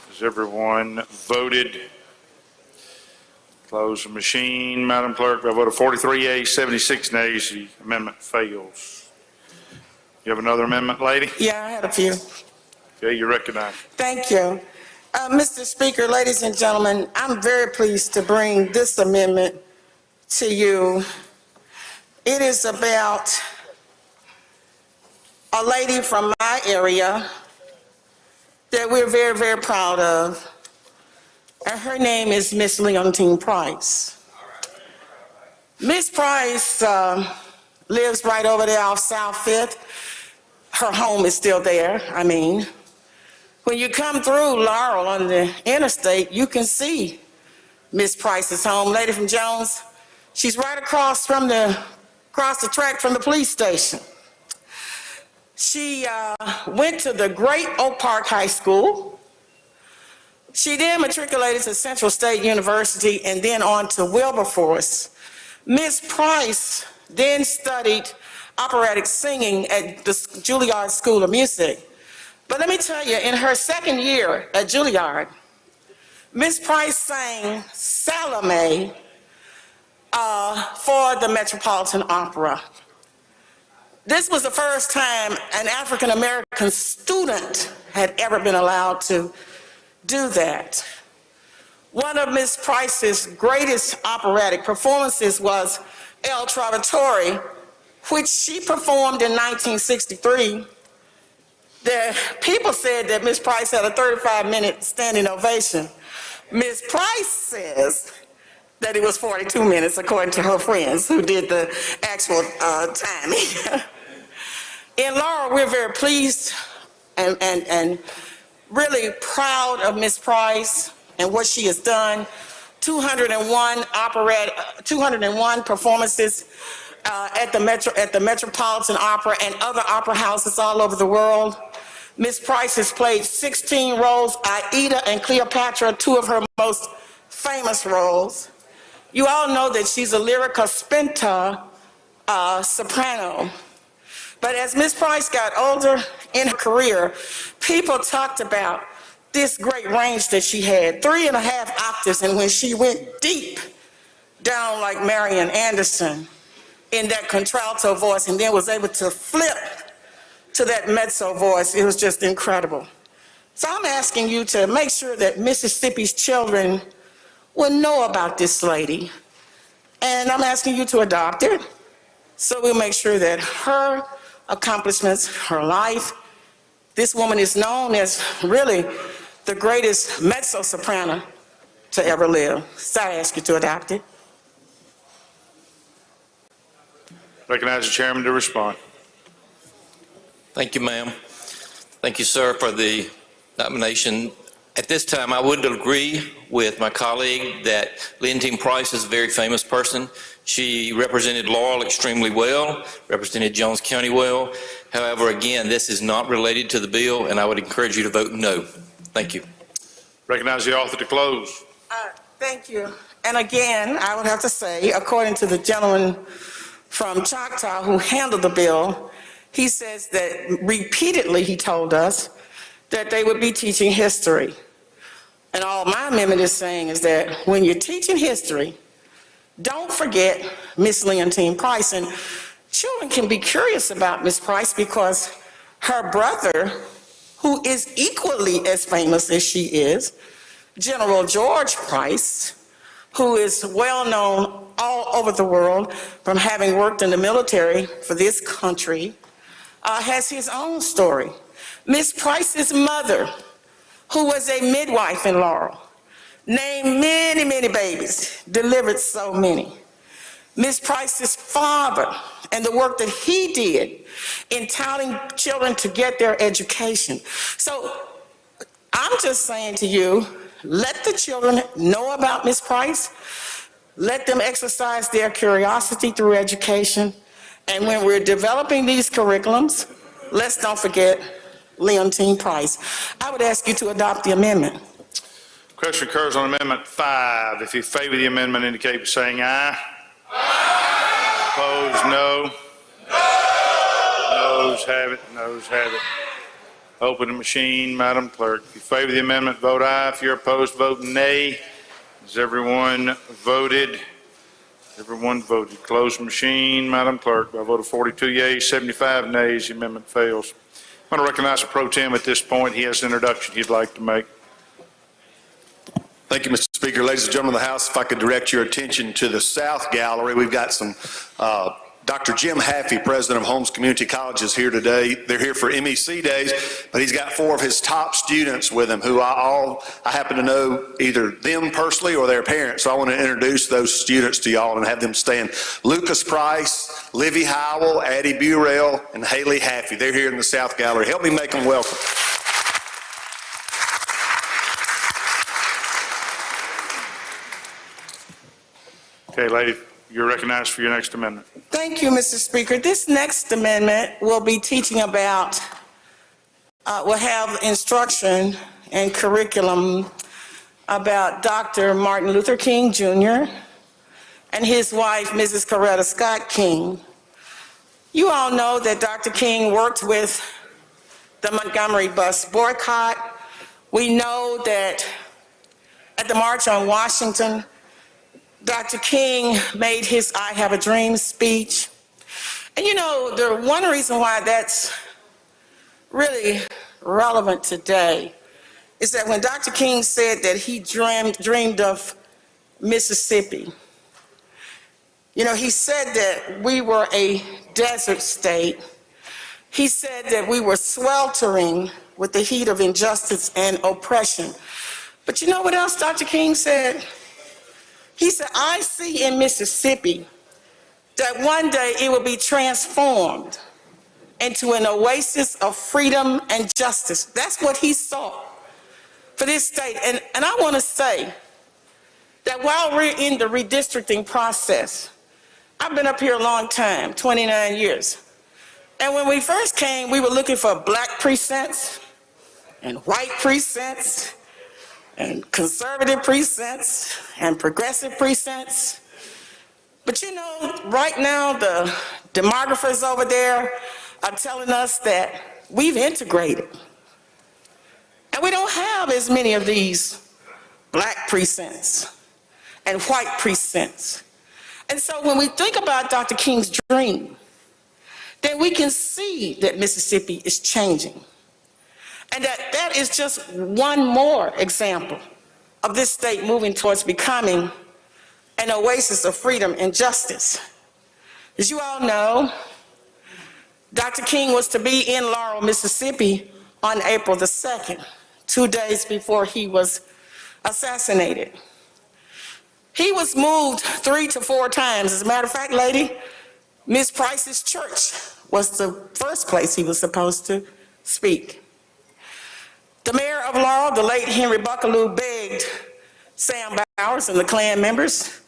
Speaker 1: Has everyone voted? Close the machine, Madam Clerk. By a vote of 43 yeas, 76 nays, the amendment fails. You have another amendment, lady?
Speaker 7: Yeah, I had a few.
Speaker 1: Okay, you're recognized.
Speaker 7: Thank you. Mr. Speaker, ladies and gentlemen, I'm very pleased to bring this amendment to you. It is about a lady from my area that we're very, very proud of. And her name is Miss Leontine Price. Miss Price lives right over there off South Fifth. Her home is still there, I mean. When you come through Laurel on the interstate, you can see Miss Price's home. Lady from Jones, she's right across the track from the police station. She went to the Great Oak Park High School. She then matriculated to Central State University and then on to Wilberforce. Miss Price then studied operatic singing at the Juilliard School of Music. But let me tell you, in her second year at Juilliard, Miss Price sang Salome for the Metropolitan Opera. This was the first time an African-American student had ever been allowed to do that. One of Miss Price's greatest operatic performances was El Trovatore, which she performed in 1963. The people said that Miss Price had a 35-minute standing ovation. Miss Price says that it was 42 minutes, according to her friends who did the actual timing. In Laurel, we're very pleased and really proud of Ms. Price and what she has done. 201 performances at the Metropolitan Opera and other opera houses all over the world. Ms. Price has played 16 roles, Aida and Cleopatra, two of her most famous roles. You all know that she's a lyrica spenta soprano. But as Ms. Price got older in her career, people talked about this great range that she had, 3.5 octaves, and when she went deep down like Marian Anderson in that contralto voice and then was able to flip to that mezzo voice, it was just incredible. So I'm asking you to make sure that Mississippi's children will know about this lady, and I'm asking you to adopt it, so we'll make sure that her accomplishments, her life, this woman is known as really the greatest mezzo-soprano to ever live. So I ask you to adopt it.
Speaker 1: Recognize the chairman to respond.
Speaker 11: Thank you, ma'am. Thank you, sir, for the nomination. At this time, I would agree with my colleague that Leontine Price is a very famous person. She represented Laurel extremely well, represented Jones County well. However, again, this is not related to the bill, and I would encourage you to vote no. Thank you.
Speaker 1: Recognize the author to close.
Speaker 7: Thank you. And again, I would have to say, according to the gentleman from Choctaw who handled the bill, he says that repeatedly he told us that they would be teaching history. And all my amendment is saying is that when you're teaching history, don't forget Miss Leontine Price. And children can be curious about Miss Price because her brother, who is equally as famous as she is, General George Price, who is well known all over the world from having worked in the military for this country, has his own story. Miss Price's mother, who was a midwife in Laurel, named many, many babies, delivered so many. Miss Price's father and the work that he did in telling children to get their education. So I'm just saying to you, let the children know about Miss Price, let them exercise their curiosity through education, and when we're developing these curriculums, let's don't forget Leontine Price. I would ask you to adopt the amendment.
Speaker 1: Question occurs on Amendment 5. If you favor the amendment, indicate by saying aye. Opposed, no. Noes have it, noes have it. Open the machine, Madam Clerk. If you favor the amendment, vote aye. If you're opposed, vote nay. Has everyone voted? Everyone voted. Close the machine, Madam Clerk. By a vote of 42 yeas, 75 nays, the amendment fails. I want to recognize the pro tem at this point. He has an introduction he'd like to make.
Speaker 2: Thank you, Mr. Speaker. Ladies and gentlemen of the House, if I could direct your attention to the South Gallery. We've got some, Dr. Jim Haffey, president of Holmes Community College, is here today. They're here for MEC days, but he's got 4 of his top students with him who I happen to know either them personally or their parents. So I want to introduce those students to y'all and have them stand. Lucas Price, Livy Howell, Addie Burrell, and Haley Haffey. They're here in the South Gallery. Help me make them welcome.
Speaker 1: Okay, lady, you're recognized for your next amendment.
Speaker 7: Thank you, Mr. Speaker. This next amendment will be teaching about, will have instruction and curriculum about Dr. Martin Luther King Jr. and his wife, Mrs. Coretta Scott King. You all know that Dr. King worked with the Montgomery bus boycott. We know that at the March on Washington, Dr. King made his I Have a Dream speech. And you know, the one reason why that's really relevant today is that when Dr. King said that he dreamed of Mississippi, you know, he said that we were a desert state. He said that we were sweltering with the heat of injustice and oppression. But you know what else Dr. King said? He said, I see in Mississippi that one day it will be transformed into an oasis of freedom and justice. That's what he saw for this state. And I want to say that while we're in the redistricting process, I've been up here a long time, 29 years. And when we first came, we were looking for black precincts and white precincts and conservative precincts and progressive precincts. But you know, right now, the demographers over there are telling us that we've integrated. And we don't have as many of these black precincts and white precincts. And so when we think about Dr. King's dream, then we can see that Mississippi is changing. And that is just one more example of this state moving towards becoming an oasis of freedom and justice. As you all know, Dr. King was to be in Laurel, Mississippi on April the 2nd, 2 days before he was assassinated. He was moved 3 to 4 times. As a matter of fact, lady, Miss Price's church was the first place he was supposed to speak. The mayor of Laurel, the late Henry Buckaloo, begged Sam Bowers and the Klan members,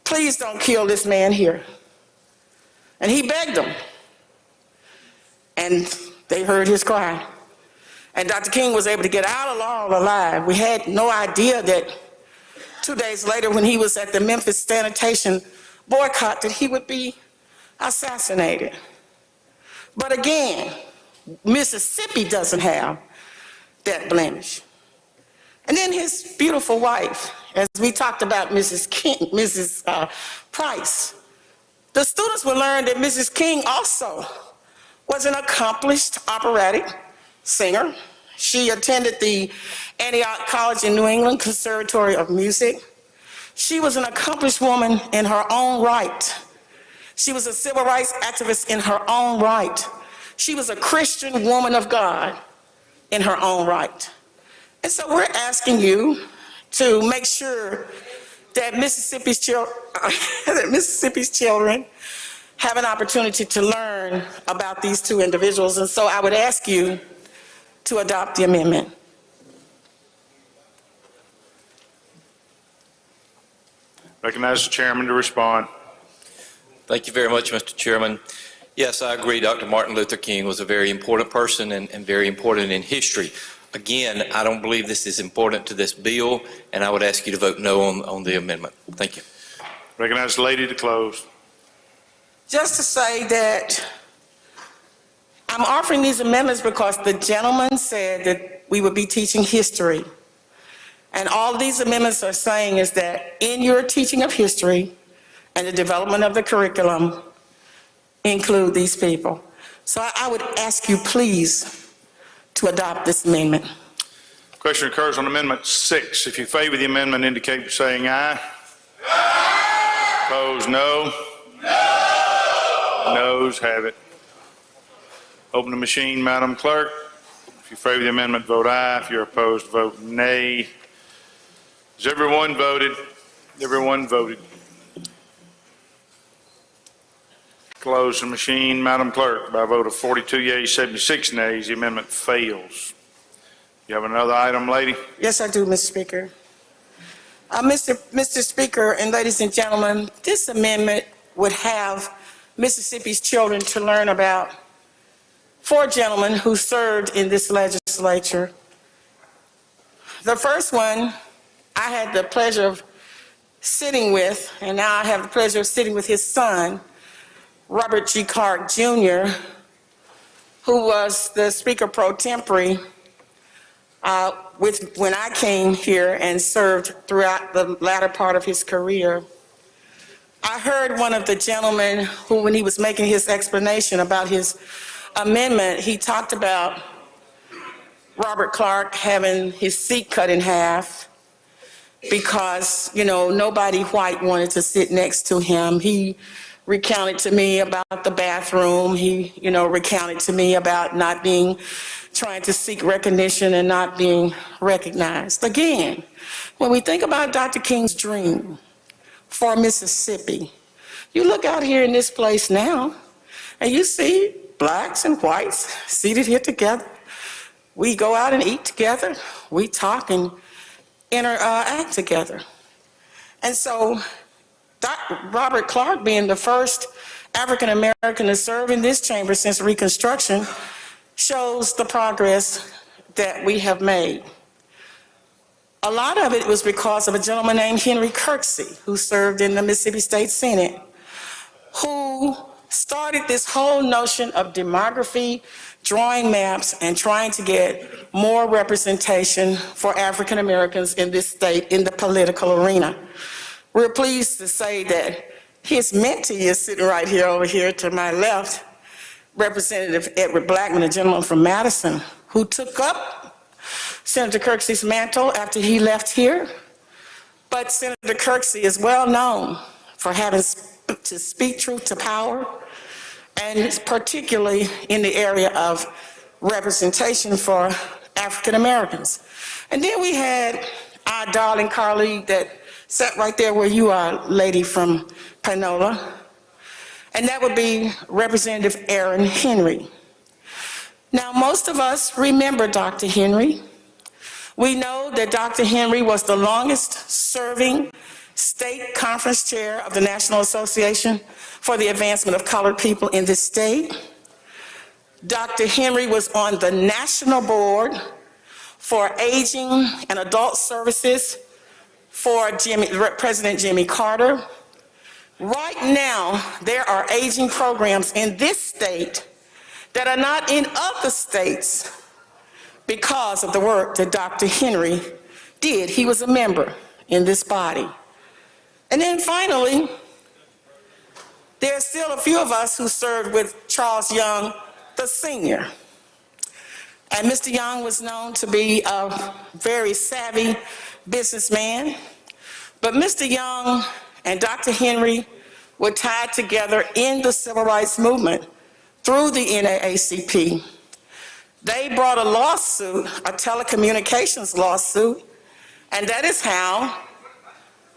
Speaker 7: please don't kill this man here. And he begged them. And they heard his cry. And Dr. King was able to get out of Laurel alive. We had no idea that 2 days later, when he was at the Memphis sanitation boycott, that he would be assassinated. But again, Mississippi doesn't have that blemish. And then his beautiful wife, as we talked about Mrs. Price, the students will learn that Mrs. King also was an accomplished operatic singer. She attended the Antioch College in New England Conservatory of Music. She was an accomplished woman in her own right. She was a civil rights activist in her own right. She was a Christian woman of God in her own right. And so we're asking you to make sure that Mississippi's children have an opportunity to learn about these two individuals. And so I would ask you to adopt the amendment.
Speaker 1: Recognize the chairman to respond.
Speaker 11: Thank you very much, Mr. Chairman. Yes, I agree. Dr. Martin Luther King was a very important person and very important in history. Again, I don't believe this is important to this bill, and I would ask you to vote no on the amendment. Thank you.
Speaker 1: Recognize the lady to close.
Speaker 7: Just to say that I'm offering these amendments because the gentleman said that we would be teaching history. And all these amendments are saying is that in your teaching of history and the development of the curriculum, include these people. So I would ask you, please, to adopt this amendment.
Speaker 1: Question occurs on Amendment 6. If you favor the amendment, indicate by saying aye. Aye. Opposed, no. No. Noes have it. Open the machine, Madam Clerk. If you favor the amendment, vote aye. If you're opposed, vote nay. Has everyone voted? Everyone voted. Close the machine, Madam Clerk. By a vote of 42 yeas, 76 nays, the amendment fails. You have another item, lady?
Speaker 7: Yes, I do, Mr. Speaker. Mr. Speaker and ladies and gentlemen, this amendment would have Mississippi's children to learn about 4 gentlemen who served in this legislature. The first one I had the pleasure of sitting with, and now I have the pleasure of sitting with his son, Robert G. Clark, Jr., who was the Speaker pro tempore when I came here and served throughout the latter part of his career. I heard one of the gentlemen who, when he was making his explanation about his amendment, he talked about Robert Clark having his seat cut in half because, you know, nobody white wanted to sit next to him. He recounted to me about the bathroom. He, you know, recounted to me about not being, trying to seek recognition and not being recognized. Again, when we think about Dr. King's dream for Mississippi, you look out here in this place now and you see blacks and whites seated here together. We go out and eat together. We talk and interact together. And so Dr. Robert Clark, being the first African American to serve in this chamber since Reconstruction, shows the progress that we have made. A lot of it was because of a gentleman named Henry Kirksey, who served in the Mississippi State Senate, who started this whole notion of demography, drawing maps, and trying to get more representation for African Americans in this state in the political arena. We're pleased to say that his mentee is sitting right here over here to my left, Representative Edward Blackman, a gentleman from Madison, who took up Senator Kirksey's mantle after he left here. But Senator Kirksey is well known for having to speak truth to power, and particularly in the area of representation for African Americans. And then we had our darling colleague that sat right there where you are, lady from Panola, and that would be Representative Aaron Henry. Now, most of us remember Dr. Henry. We know that Dr. Henry was the longest serving state conference chair of the National Association for the Advancement of Colored People in this state. Dr. Henry was on the national board for aging and adult services for President Jimmy Carter. Right now, there are aging programs in this state that are not in other states because of the work that Dr. Henry did. He was a member in this body. And then finally, there are still a few of us who served with Charles Young, the senior. And Mr. Young was known to be a very savvy businessman. But Mr. Young and Dr. Henry were tied together in the civil rights movement through the NAACP. They brought a lawsuit, a telecommunications lawsuit, and that is how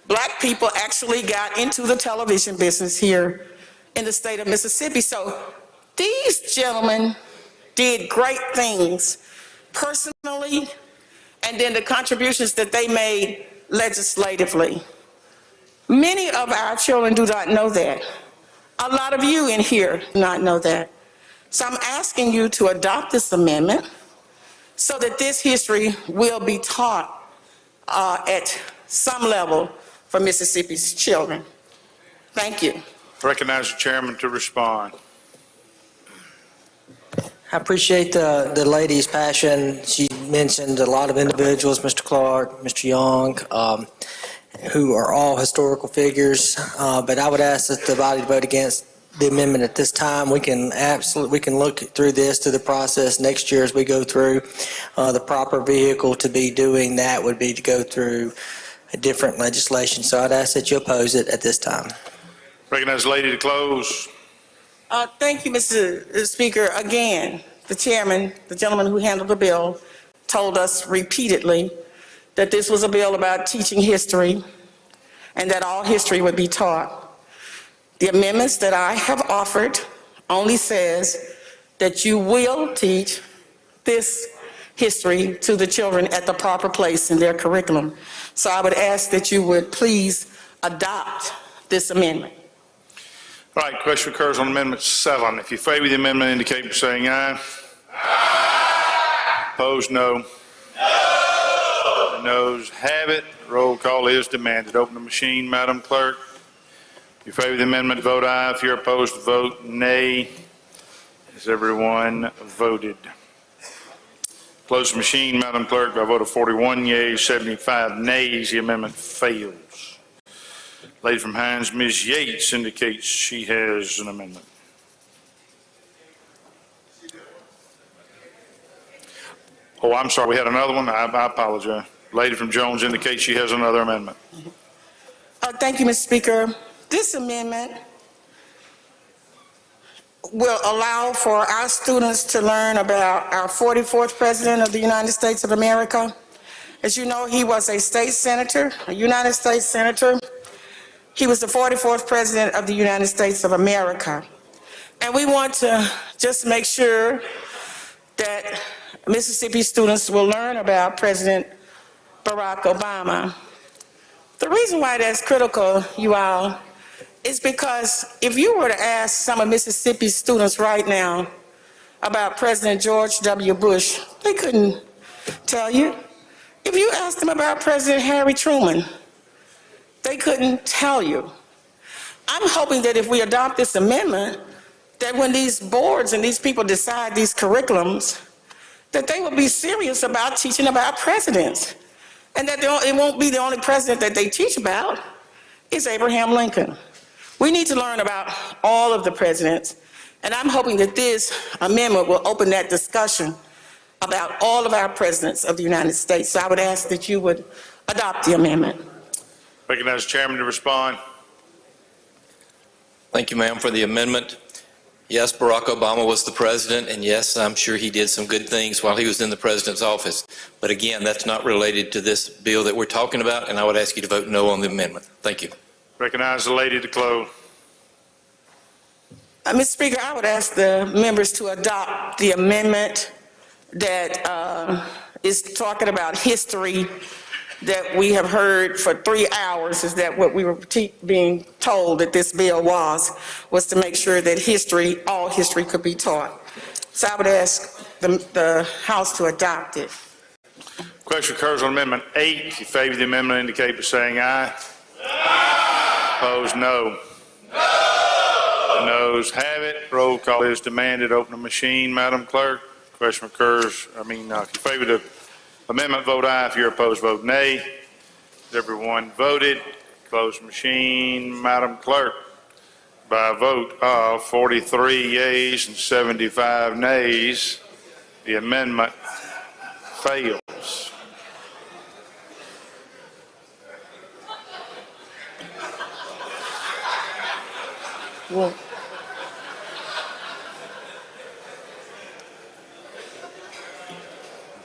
Speaker 7: black people actually got into the television business here in the state of Mississippi. So these gentlemen did great things personally, and then the contributions that they made legislatively. Many of our children do not know that. A lot of you in here do not know that. So I'm asking you to adopt this amendment so that this history will be taught at some level for Mississippi's children. Thank you.
Speaker 1: Recognize the chairman to respond.
Speaker 22: I appreciate the lady's passion. She mentioned a lot of individuals, Mr. Clark, Mr. Young, who are all historical figures, but I would ask that the body vote against the amendment at this time. We can look through this through the process next year as we go through. The proper vehicle to be doing that would be to go through a different legislation. So I'd ask that you oppose it at this time.
Speaker 1: Recognize the lady to close.
Speaker 7: Thank you, Mr. Speaker. Again, the chairman, the gentleman who handled the bill, told us repeatedly that this was a bill about teaching history and that all history would be taught. The amendments that I have offered only says that you will teach this history to the children at the proper place in their curriculum. So I would ask that you would please adopt this amendment.
Speaker 1: All right, question occurs on Amendment 7. If you favor the amendment, indicate by saying aye. Aye. Opposed, no. No. The noes have it. Roll call is demanded. Open the machine, Madam Clerk. If you favor the amendment, vote aye. If you're opposed, vote nay. Has everyone voted? Close the machine, Madam Clerk. By a vote of 41 yeas, 75 nays, the amendment fails. Lady from Hines, Ms. Yates, indicates she has an amendment. Oh, I'm sorry, we had another one. I apologize. Lady from Jones indicates she has another amendment.
Speaker 7: Thank you, Mr. Speaker. This amendment will allow for our students to learn about our 44th President of the United States of America. As you know, he was a state senator, a United States senator. He was the 44th President of the United States of America. And we want to just make sure that Mississippi students will learn about President Barack Obama. The reason why that's critical, you all, is because if you were to ask some of Mississippi students right now about President George W. Bush, they couldn't tell you. If you asked them about President Harry Truman, they couldn't tell you. I'm hoping that if we adopt this amendment, that when these boards and these people decide these curriculums, that they will be serious about teaching about presidents. And that it won't be the only president that they teach about is Abraham Lincoln. We need to learn about all of the presidents, and I'm hoping that this amendment will open that discussion about all of our presidents of the United States. So I would ask that you would adopt the amendment.
Speaker 1: Recognize the chairman to respond.
Speaker 11: Thank you, ma'am, for the amendment. Yes, Barack Obama was the president, and yes, I'm sure he did some good things while he was in the president's office. But again, that's not related to this bill that we're talking about, and I would ask you to vote no on the amendment. Thank you.
Speaker 1: Recognize the lady to close.
Speaker 7: Mr. Speaker, I would ask the members to adopt the amendment that is talking about history that we have heard for 3 hours. Is that what we were being told that this bill was to make sure that history, all history could be taught. So I would ask the House to adopt it.
Speaker 1: Question occurs on Amendment 8. If you favor the amendment, indicate by saying aye. Aye. Opposed, no. No. The noes have it. Roll call is demanded. Open the machine, Madam Clerk. Question occurs, if you favor the amendment, vote aye. If you're opposed, vote nay. Everyone voted. Close the machine, Madam Clerk. By a vote of 43 yeas and 75 nays, the amendment fails.
Speaker 7: Well,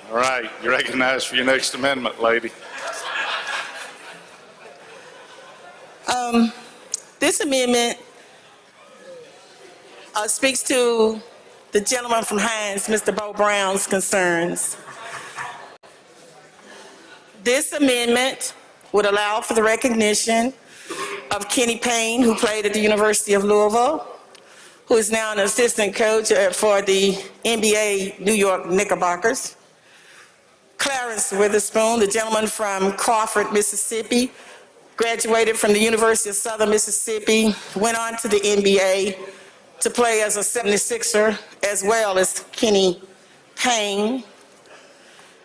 Speaker 1: all right, you're recognized for your next amendment, lady.
Speaker 7: This amendment speaks to the gentleman from Hines, Mr. Bo Brown's concerns. This amendment would allow for the recognition of Kenny Payne, who played at the University of Louisville, who is now an assistant coach for the NBA New York Knickerbockers. Clarence Witherspoon, the gentleman from Crawford, Mississippi, graduated from the University of Southern Mississippi, went on to the NBA to play as a 76er, as well as Kenny Payne.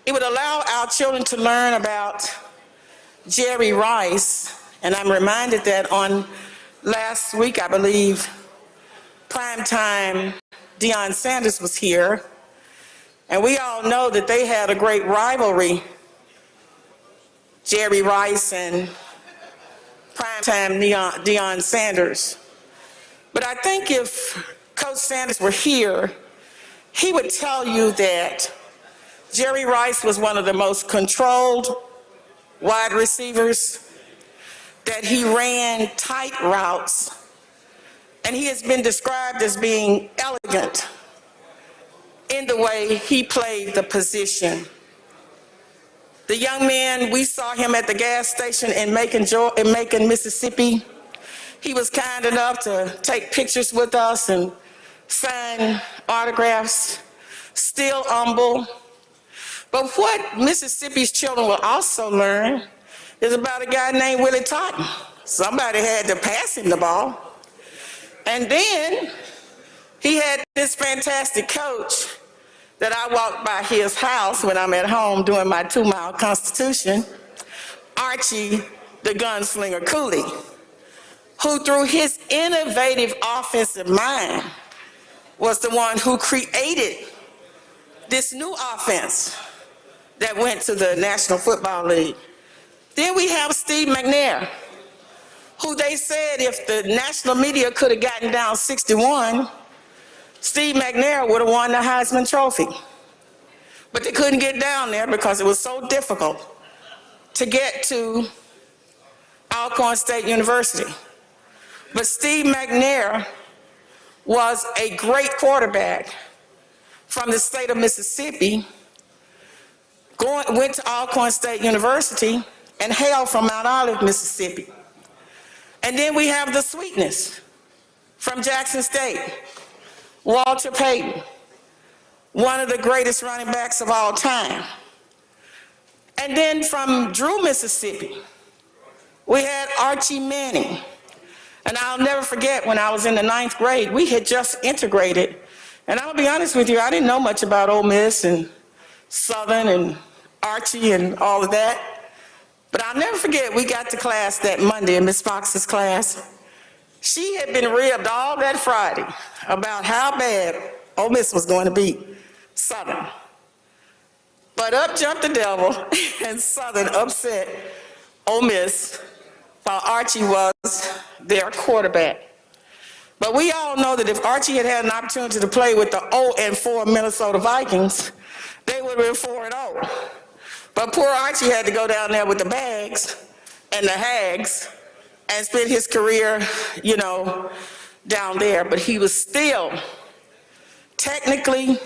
Speaker 7: It would allow our children to learn about Jerry Rice, and I'm reminded that on last week, I believe, primetime Deion Sanders was here, and we all know that they had a great rivalry, Jerry Rice and primetime Deion Sanders. But I think if Coach Sanders were here, he would tell you that Jerry Rice was one of the most controlled wide receivers, that he ran tight routes, and he has been described as being elegant in the way he played the position. The young man, we saw him at the gas station in Macon, Mississippi. He was kind enough to take pictures with us and sign autographs, still humble. But what Mississippi's children will also learn is about a guy named Willie Totten. Somebody had to pass him the ball. And then he had this fantastic coach that I walked by his house when I'm at home doing my 2-mile constitution, Archie the Gunslinger Cooley, who through his innovative offensive mind was the one who created this new offense that went to the National Football League. Then we have Steve McNair, who they said if the national media could have gotten down 61, Steve McNair would have won the Heisman Trophy. But they couldn't get down there because it was so difficult to get to Alcorn State University. But Steve McNair was a great quarterback from the state of Mississippi, went to Alcorn State University, and hailed from Mount Olive, Mississippi. And then we have the sweetness from Jackson State, Walter Payton, one of the greatest running backs of all time. And then from Drew, Mississippi, we had Archie Manning. And I'll never forget when I was in the 9th grade, we had just integrated. And I'll be honest with you, I didn't know much about Ole Miss and Southern and Archie and all of that. But I'll never forget, we got to class that Monday in Miss Fox's class. She had been ribbed all that Friday about how bad Ole Miss was going to beat Southern. But up jumped the devil, and Southern upset Ole Miss while Archie was their quarterback. But we all know that if Archie had had an opportunity to play with the 0-4 Minnesota Vikings, they would have been 4-0. But poor Archie had to go down there with the Bags and the Hags and spend his career, you know, down there. But he was still technically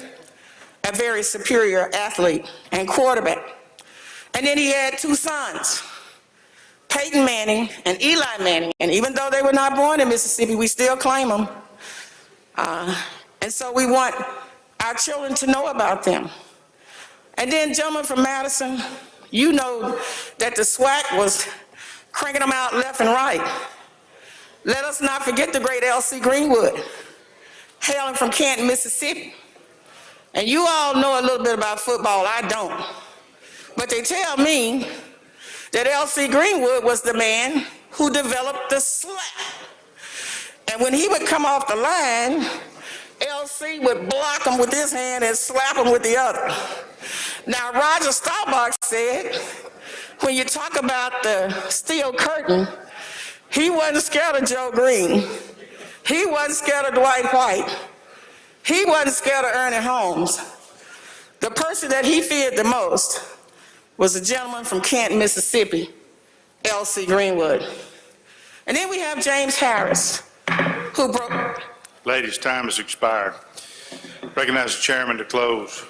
Speaker 7: a very superior athlete and quarterback. And then he had two sons, Peyton Manning and Eli Manning. And even though they were not born in Mississippi, we still claim them. And so we want our children to know about them. And then gentlemen from Madison, you know that the SWAC was cranking them out left and right. Let us not forget the great L.C. Greenwood, hailing from Canton, Mississippi. And you all know a little bit about football, I don't. But they tell me that L.C. Greenwood was the man who developed the slap. And when he would come off the line, L.C. would block him with his hand and slap him with the other. Now, Roger Staubach said, when you talk about the steel curtain, he wasn't scared of Joe Green. He wasn't scared of Dwight White. He wasn't scared of Ernie Holmes. The person that he feared the most was a gentleman from Canton, Mississippi, L.C. Greenwood. And then we have James Harris, who broke...
Speaker 1: Ladies, time has expired. Recognize the chairman to close.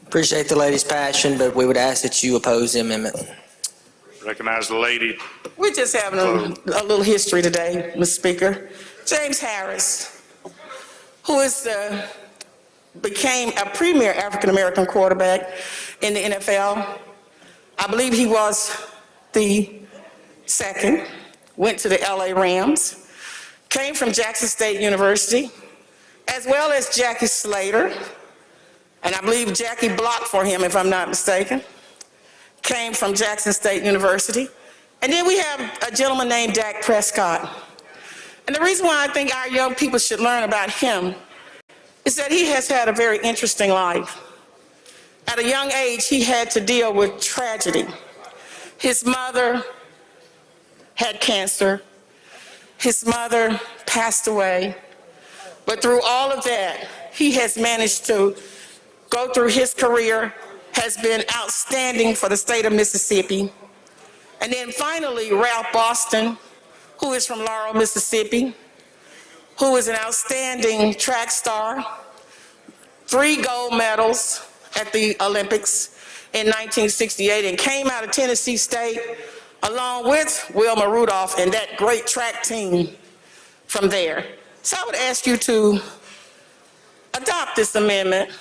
Speaker 22: Appreciate the lady's passion, but we would ask that you oppose the amendment.
Speaker 1: Recognize the lady.
Speaker 7: We're just having a little history today, Mr. Speaker. James Harris, who became a premier African-American quarterback in the NFL. I believe he was the second, went to the LA Rams, came from Jackson State University, as well as Jackie Slater, and I believe Jackie blocked for him, if I'm not mistaken, came from Jackson State University. And then we have a gentleman named Dak Prescott. And the reason why I think our young people should learn about him is that he has had a very interesting life. At a young age, he had to deal with tragedy. His mother had cancer. His mother passed away. But through all of that, he has managed to go through his career, has been outstanding for the state of Mississippi. And then finally, Ralph Boston, who is from Laurel, Mississippi, who is an outstanding track star, 3 gold medals at the Olympics in 1968, and came out of Tennessee State along with Wilma Rudolph and that great track team from there. So I would ask you to adopt this amendment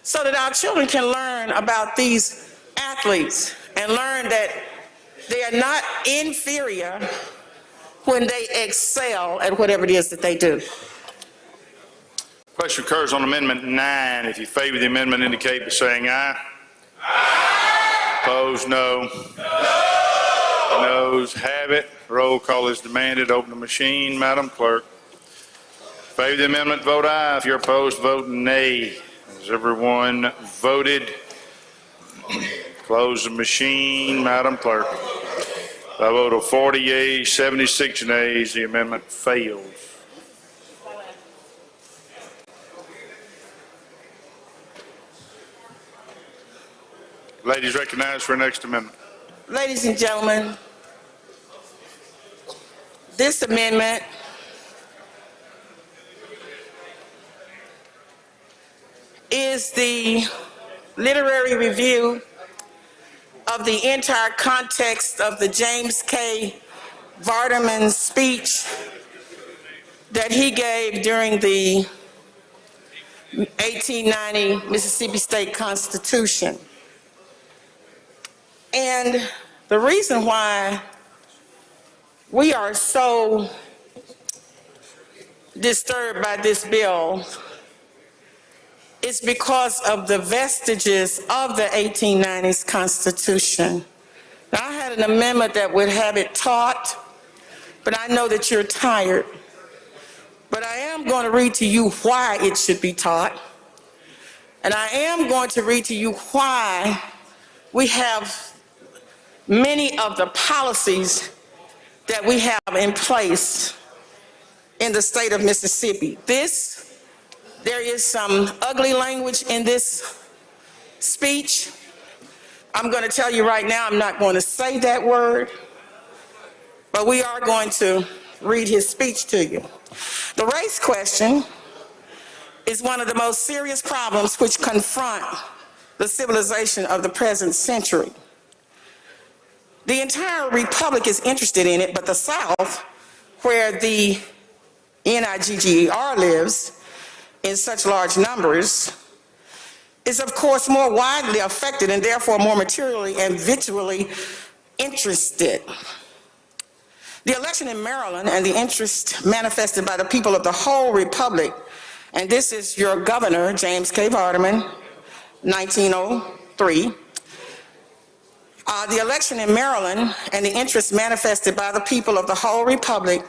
Speaker 7: so that our children can learn about these athletes and learn that they are not inferior when they excel at whatever it is that they do.
Speaker 1: Question occurs on Amendment 9. If you favor the amendment, indicate by saying aye. Aye. Opposed, no. No. Noes have it. Roll call is demanded. Open the machine, Madam Clerk. Favor the amendment, vote aye. If you're opposed, vote nay. Has everyone voted? Close the machine, Madam Clerk. By a vote of 40 yeas, 76 nays, the amendment fails. Ladies recognized for next amendment.
Speaker 7: Ladies and gentlemen, this amendment is the literary review of the entire context of the James K. Vardaman speech that he gave during the 1890 Mississippi State Constitution. And the reason why we are so disturbed by this bill is because of the vestiges of the 1890s Constitution. Now, I had an amendment that would have it taught, but I know that you're tired. But I am going to read to you why it should be taught. And I am going to read to you why we have many of the policies that we have in place in the state of Mississippi. There is some ugly language in this speech. I'm going to tell you right now, I'm not going to say that word, but we are going to read his speech to you. The race question is one of the most serious problems which confront the civilization of the present century. The entire republic is interested in it, but the South, where the NIGGER lives in such large numbers, is of course more widely affected and therefore more materially and visually interested. The election in Maryland and the interest manifested by the people of the whole republic, and this is your governor, James K. Vardaman, 1903. The election in Maryland and the interest manifested by the people of the whole republic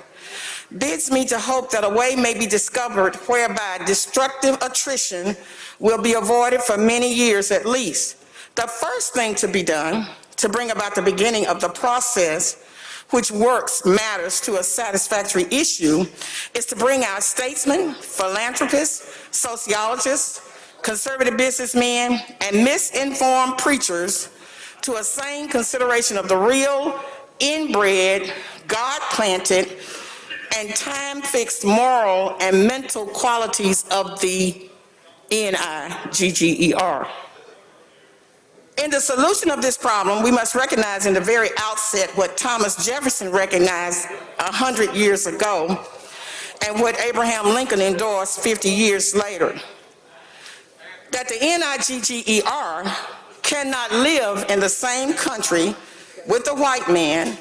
Speaker 7: bids me to hope that a way may be discovered whereby destructive attrition will be avoided for many years at least. The first thing to be done to bring about the beginning of the process which works matters to a satisfactory issue is to bring our statesmen, philanthropists, sociologists, conservative businessmen, and misinformed preachers to a sane consideration of the real, inbred, God-planted, and time-fixed moral and mental qualities of the NIGGER. In the solution of this problem, we must recognize in the very outset what Thomas Jefferson recognized 100 years ago and what Abraham Lincoln endorsed 50 years later, that the NIGGER cannot live in the same country with the white man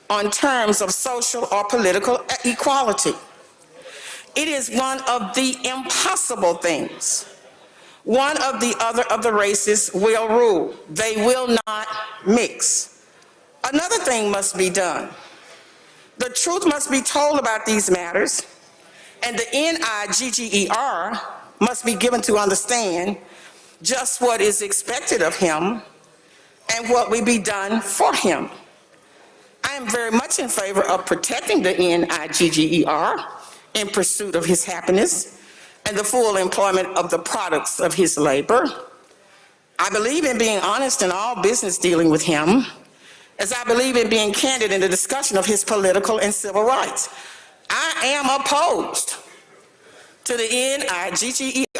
Speaker 7: on terms of social or political equality. It is one of the impossible things. One of the other of the races will rule. They will not mix. Another thing must be done. The truth must be told about these matters, and the NIGGER must be given to understand just what is expected of him and what will be done for him. I am very much in favor of protecting the NIGGER in pursuit of his happiness and the full employment of the products of his labor. I believe in being honest in all business dealing with him, as I believe in being candid in the discussion of his political and civil rights. I am opposed to the NIGGER'(S)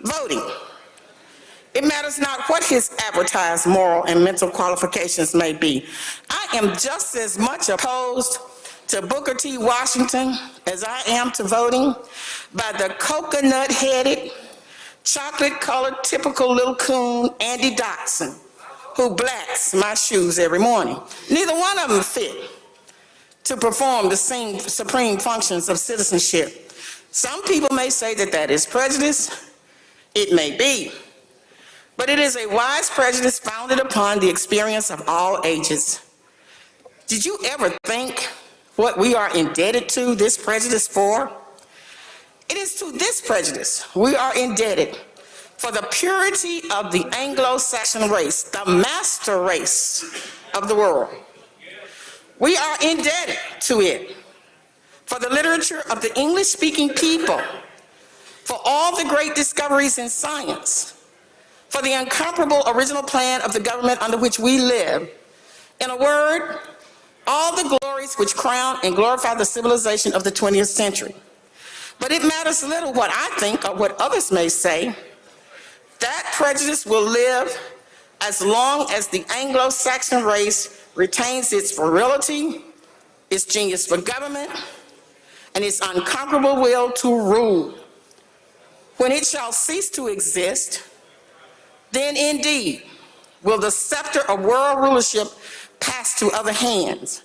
Speaker 7: voting. It matters not what his advertised moral and mental qualifications may be. I am just as much opposed to Booker T. Washington as I am to voting by the coconut-headed, chocolate-colored, typical little coon, Andy Dotson, who blacks my shoes every morning. Neither one of them fit to perform the same supreme functions of citizenship. Some people may say that that is prejudice. It may be. But it is a wise prejudice founded upon the experience of all ages. Did you ever think what we are indebted to this prejudice for? It is to this prejudice we are indebted for the purity of the Anglo-Saxon race, the master race of the world. We are indebted to it for the literature of the English-speaking people, for all the great discoveries in science, for the incomparable original plan of the government under which we live. In a word, all the glories which crown and glorify the civilization of the 20th century. But it matters little what I think or what others may say. That prejudice will live as long as the Anglo-Saxon race retains its virility, its genius for government, and its unconquerable will to rule. When it shall cease to exist, then indeed will the scepter of world rulership pass to other hands,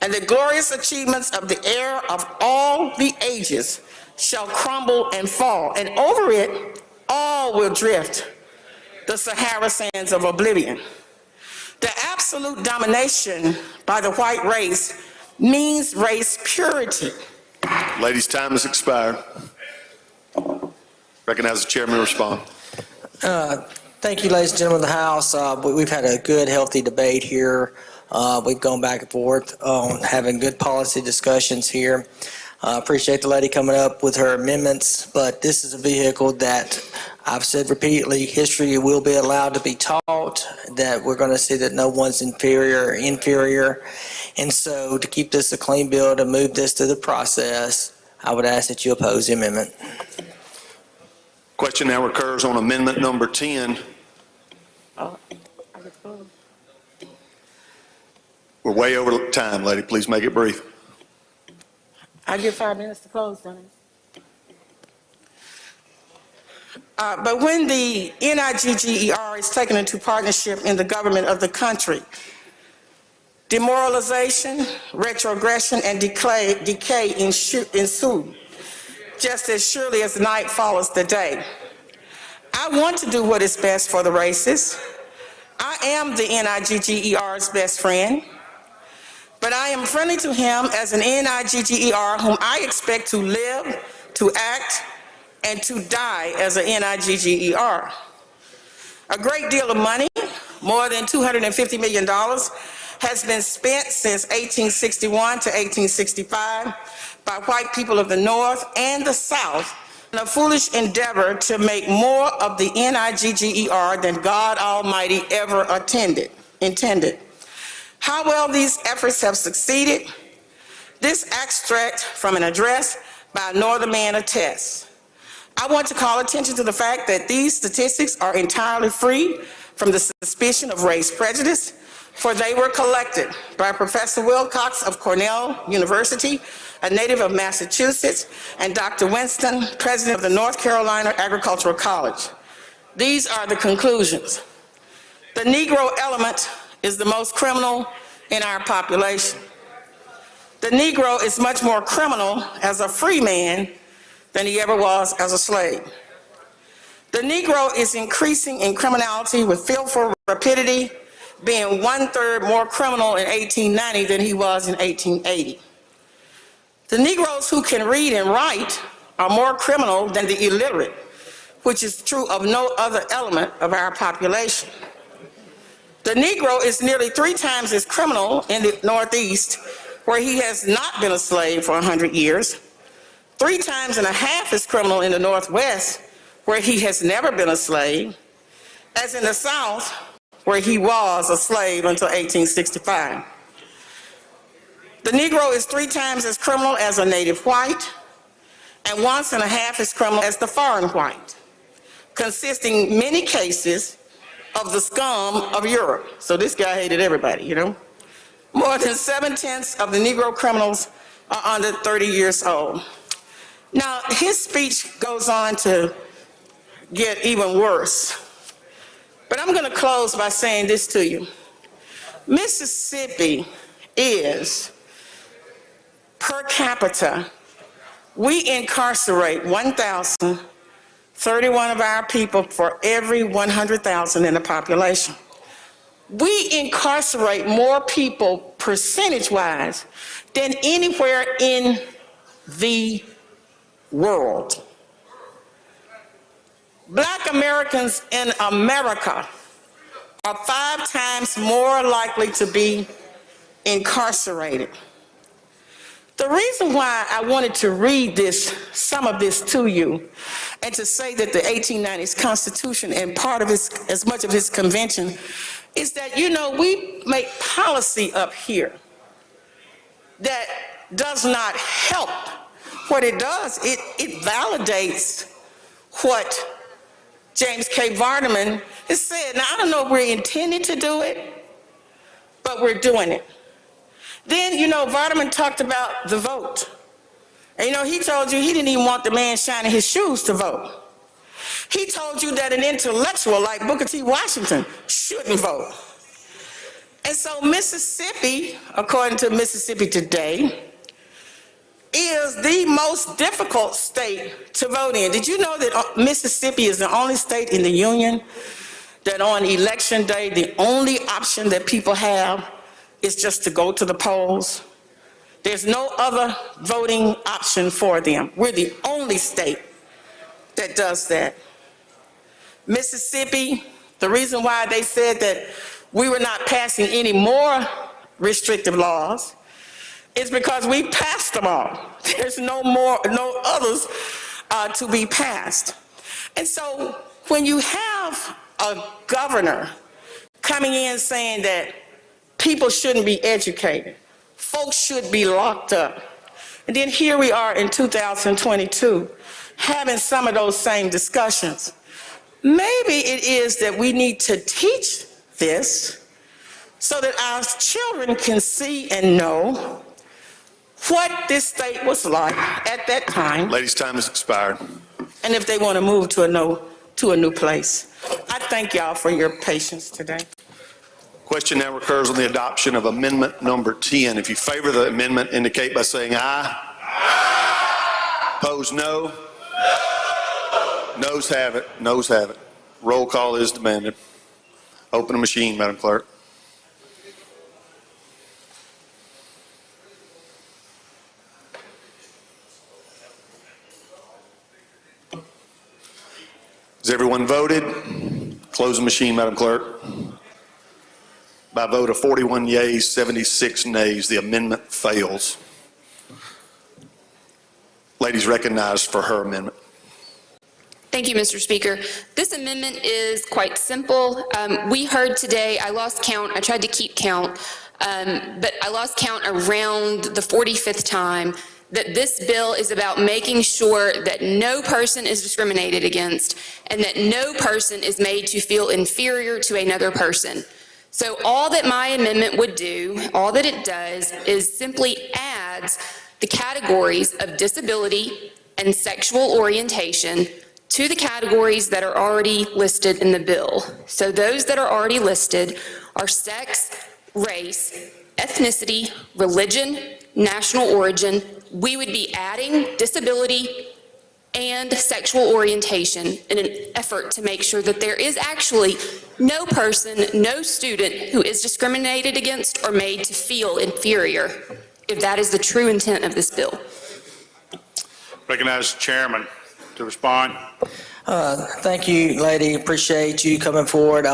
Speaker 7: and the glorious achievements of the heir of all the ages shall crumble and fall, and over it all will drift the Sahara sands of oblivion. The absolute domination by the white race means race purity.
Speaker 2: Ladies, time has expired. Recognize the chairman to respond.
Speaker 22: Thank you, ladies and gentlemen of the House. We've had a good, healthy debate here. We've gone back and forth on having good policy discussions here. Appreciate the lady coming up with her amendments, but this is a vehicle that I've said repeatedly, history will be allowed to be taught, that we're going to see that no one's inferior. And so to keep this a clean bill, to move this through the process, I would ask that you oppose the amendment.
Speaker 2: Question now recurs on amendment number 10. We're way over time, lady. Please make it brief.
Speaker 7: I give 5 minutes to close, don't I? But when the NIGGER is taken into partnership in the government of the country, demoralization, retrogression, and decay ensue, just as surely as night follows the day. I want to do what is best for the races. I am the NIGGER's best friend, but I am friendly to him as an NIGGER whom I expect to live, to act, and to die as an NIGGER. A great deal of money, more than $250 million, has been spent since 1861 to 1865 by white people of the North and the South in a foolish endeavor to make more of the NIGGER than God Almighty ever intended. How well these efforts have succeeded, this extract from an address by a Northern man attests. I want to call attention to the fact that these statistics are entirely free from the suspicion of race prejudice, for they were collected by Professor Wilcox of Cornell University, a native of Massachusetts, and Dr. Winston, president of the North Carolina Agricultural College. These are the conclusions. The Negro element is the most criminal in our population. The Negro is much more criminal as a free man than he ever was as a slave. The Negro is increasing in criminality with fearful rapidity, being 1/3 more criminal in 1890 than he was in 1880. The Negroes who can read and write are more criminal than the illiterate, which is true of no other element of our population. The Negro is nearly 3 times as criminal in the Northeast, where he has not been a slave for 100 years, 3.5 times as criminal in the Northwest, where he has never been a slave, as in the South, where he was a slave until 1865. The Negro is 3 times as criminal as a native white, and 1.5 as criminal as the foreign white, consisting in many cases of the scum of Europe. So this guy hated everybody, you know. More than 7/10 of the Negro criminals are under 30 years old. Now, his speech goes on to get even worse. But I'm going to close by saying this to you. Mississippi is, per capita, we incarcerate 1,031 of our people for every 100,000 in the population. We incarcerate more people percentage-wise than anywhere in the world. Black Americans in America are 5 times more likely to be incarcerated. The reason why I wanted to read some of this to you, and to say that the 1890s Constitution and part of its, as much of its convention, is that, you know, we make policy up here that does not help what it does, it validates what James K. Vardaman has said. Now, I don't know if we're intending to do it, but we're doing it. Then, Vardaman talked about the vote. And, he told you he didn't even want the man shining his shoes to vote. He told you that an intellectual like Booker T. Washington shouldn't vote. And so Mississippi, according to Mississippi Today, is the most difficult state to vote in. Did you know that Mississippi is the only state in the union that on election day, the only option that people have is just to go to the polls? There's no other voting option for them. We're the only state that does that. Mississippi, the reason why they said that we were not passing any more restrictive laws is because we passed them all. There's no others to be passed. And so when you have a governor coming in saying that people shouldn't be educated, folks should be locked up, and then here we are in 2022 having some of those same discussions, maybe it is that we need to teach this so that our children can see and know what this state was like at that time.
Speaker 2: Ladies' time has expired.
Speaker 7: And if they want to move to a new place. I thank y'all for your patience today.
Speaker 2: Question now recurs on the adoption of amendment number 10. If you favor the amendment, indicate by saying aye. Aye. Opposed, no. Noes have it. Noes have it. Roll call is demanded. Open the machine, Madam Clerk. Has everyone voted? Close the machine, Madam Clerk. By a vote of 41 yeas, 76 nays, the amendment fails. Ladies recognized for her amendment.
Speaker 20: Thank you, Mr. Speaker. This amendment is quite simple. We heard today, I lost count, I tried to keep count, but I lost count around the 45th time that this bill is about making sure that no person is discriminated against and that no person is made to feel inferior to another person. So all that my amendment would do, all that it does, is simply adds the categories of disability and sexual orientation to the categories that are already listed in the bill. So those that are already listed are sex, race, ethnicity, religion, national origin. We would be adding disability and sexual orientation in an effort to make sure that there is actually no person, no student who is discriminated against or made to feel inferior, if that is the true intent of this bill.
Speaker 1: Recognize the chairman to respond.
Speaker 22: Thank you, lady. Appreciate you coming forward.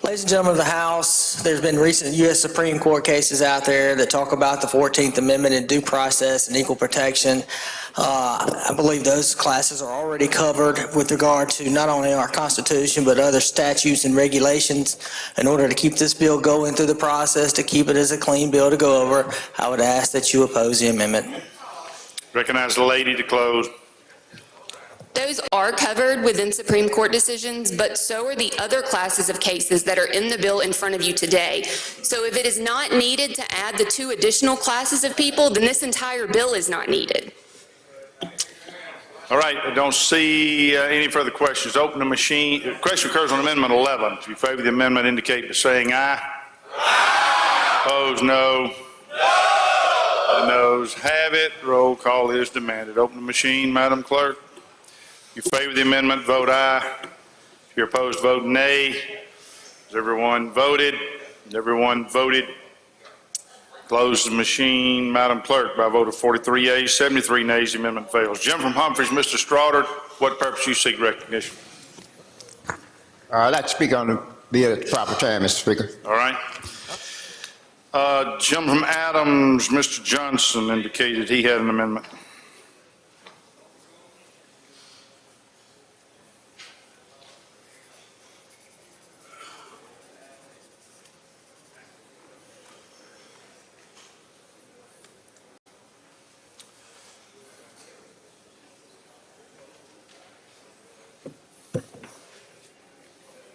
Speaker 22: Ladies and gentlemen of the House, there's been recent U.S. Supreme Court cases out there that talk about the 14th Amendment and due process and equal protection. I believe those classes are already covered with regard to not only our Constitution, but other statutes and regulations. In order to keep this bill going through the process, to keep it as a clean bill to go over, I would ask that you oppose the amendment.
Speaker 1: Recognize the lady to close.
Speaker 20: Those are covered within Supreme Court decisions, but so are the other classes of cases that are in the bill in front of you today. So if it is not needed to add the 2 additional classes of people, then this entire bill is not needed.
Speaker 1: All right, I don't see any further questions. Open the machine. Question occurs on Amendment 11. If you favor the amendment, indicate by saying aye. Aye. Opposed, no. No. The noes have it. Roll call is demanded. Open the machine, Madam Clerk. If you favor the amendment, vote aye. If you're opposed, vote nay. Has everyone voted? Everyone voted. Close the machine, Madam Clerk. By a vote of 43 yeas, 73 nays, the amendment fails. Jim from Humphreys, Mr. Straughters, what purpose you seek recognition?
Speaker 14: I'd like to speak on the bill at the proper time, Mr. Speaker.
Speaker 1: All right. Jim from Adams, Mr. Johnson indicated he had an amendment.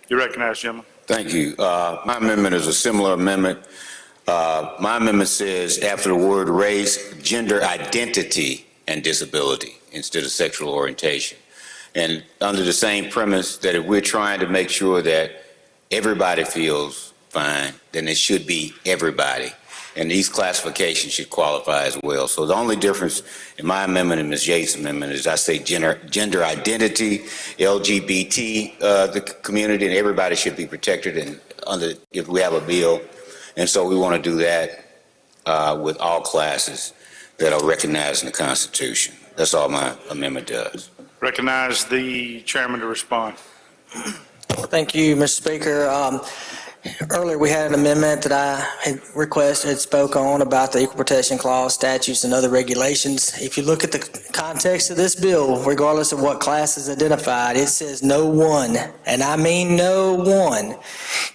Speaker 1: You recognize, gentleman.
Speaker 21: Thank you. My amendment is a similar amendment. My amendment says after the word race, gender identity and disability instead of sexual orientation. And under the same premise that if we're trying to make sure that everybody feels fine, then it should be everybody. And these classifications should qualify as well. So the only difference in my amendment and Ms. Yates' amendment is I say gender identity, LGBT, the community, and everybody should be protected and under if we have a bill. And so we want to do that with all classes that are recognized in the Constitution. That's all my amendment does.
Speaker 1: Recognize the chairman to respond.
Speaker 22: Thank you, Mr. Speaker. Earlier, we had an amendment that I had spoke on about the Equal Protection Clause, statutes, and other regulations. If you look at the context of this bill, regardless of what class is identified, it says no one, and I mean no one,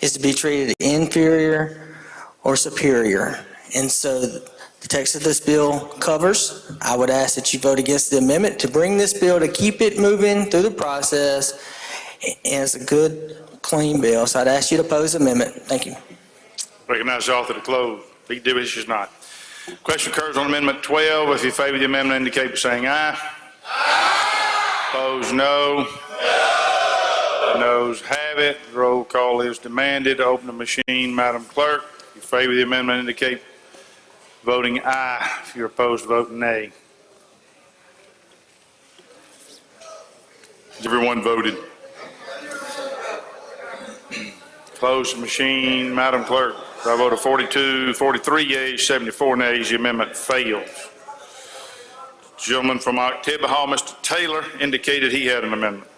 Speaker 22: is to be treated inferior or superior. And so the text of this bill covers. I would ask that you vote against the amendment to bring this bill to keep it moving through the process. And it's a good, clean bill, so I'd ask you to oppose the amendment. Thank you.
Speaker 1: Recognize the author to close. Beat Divish is not. Question occurs on Amendment 12. If you favor the amendment, indicate by saying aye. Aye. Opposed, no. No. Noes have it. Roll call is demanded. Open the machine, Madam Clerk. If you favor the amendment, indicate voting aye. If you're opposed, vote nay. Everyone voted. Close the machine, Madam Clerk. By a vote of 43 yeas, 74 nays, the amendment fails. Gentleman from Octavia Hall, Mr. Taylor, indicated he had an amendment.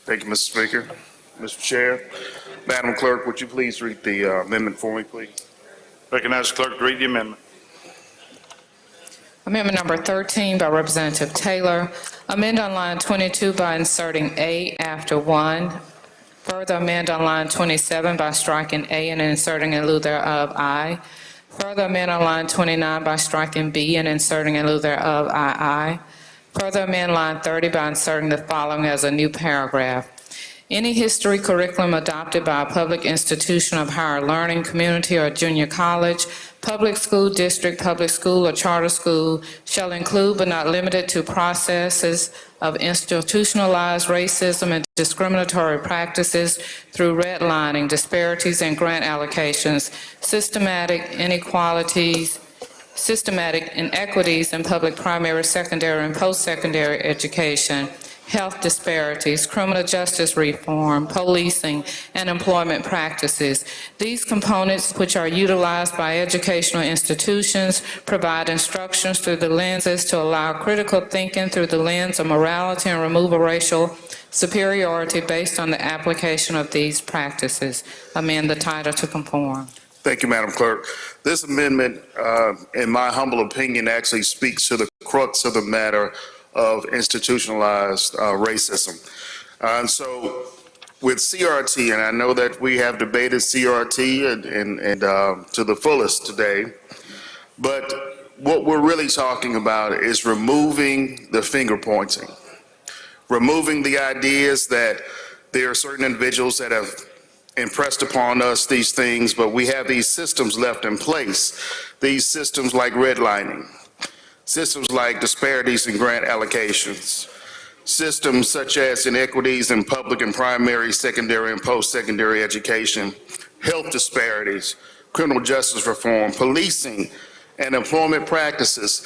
Speaker 10: Thank you, Mr. Speaker. Mr. Chair, Madam Clerk, would you please read the amendment for me, please?
Speaker 1: Recognize the clerk to read the amendment.
Speaker 6: Amendment number 13 by Representative Taylor. Amend on line 22 by inserting A after 1. Further amend on line 27 by striking A and inserting in lieu thereof I. Further amend on line 29 by striking B and inserting in lieu thereof II. Further amend line 30 by inserting the following as a new paragraph. Any history curriculum adopted by a public institution of higher learning, community, or junior college, public school district, public school, or charter school shall include but not limited to processes of institutionalized racism and discriminatory practices through redlining, disparities in grant allocations, systematic inequalities, systematic inequities in public primary, secondary, and post-secondary education, health disparities, criminal justice reform, policing, and employment practices. These components, which are utilized by educational institutions, provide instructions through the lenses to allow critical thinking through the lens of morality and remove racial superiority based on the application of these practices. Amend the title to conform.
Speaker 10: Thank you, Madam Clerk. This amendment, in my humble opinion, actually speaks to the crux of the matter of institutionalized racism. And so with CRT, and I know that we have debated CRT and to the fullest today, but what we're really talking about is removing the finger pointing, removing the ideas that there are certain individuals that have impressed upon us these things, but we have these systems left in place. These systems like redlining, systems like disparities in grant allocations, systems such as inequities in public and primary, secondary, and post-secondary education, health disparities, criminal justice reform, policing, and employment practices.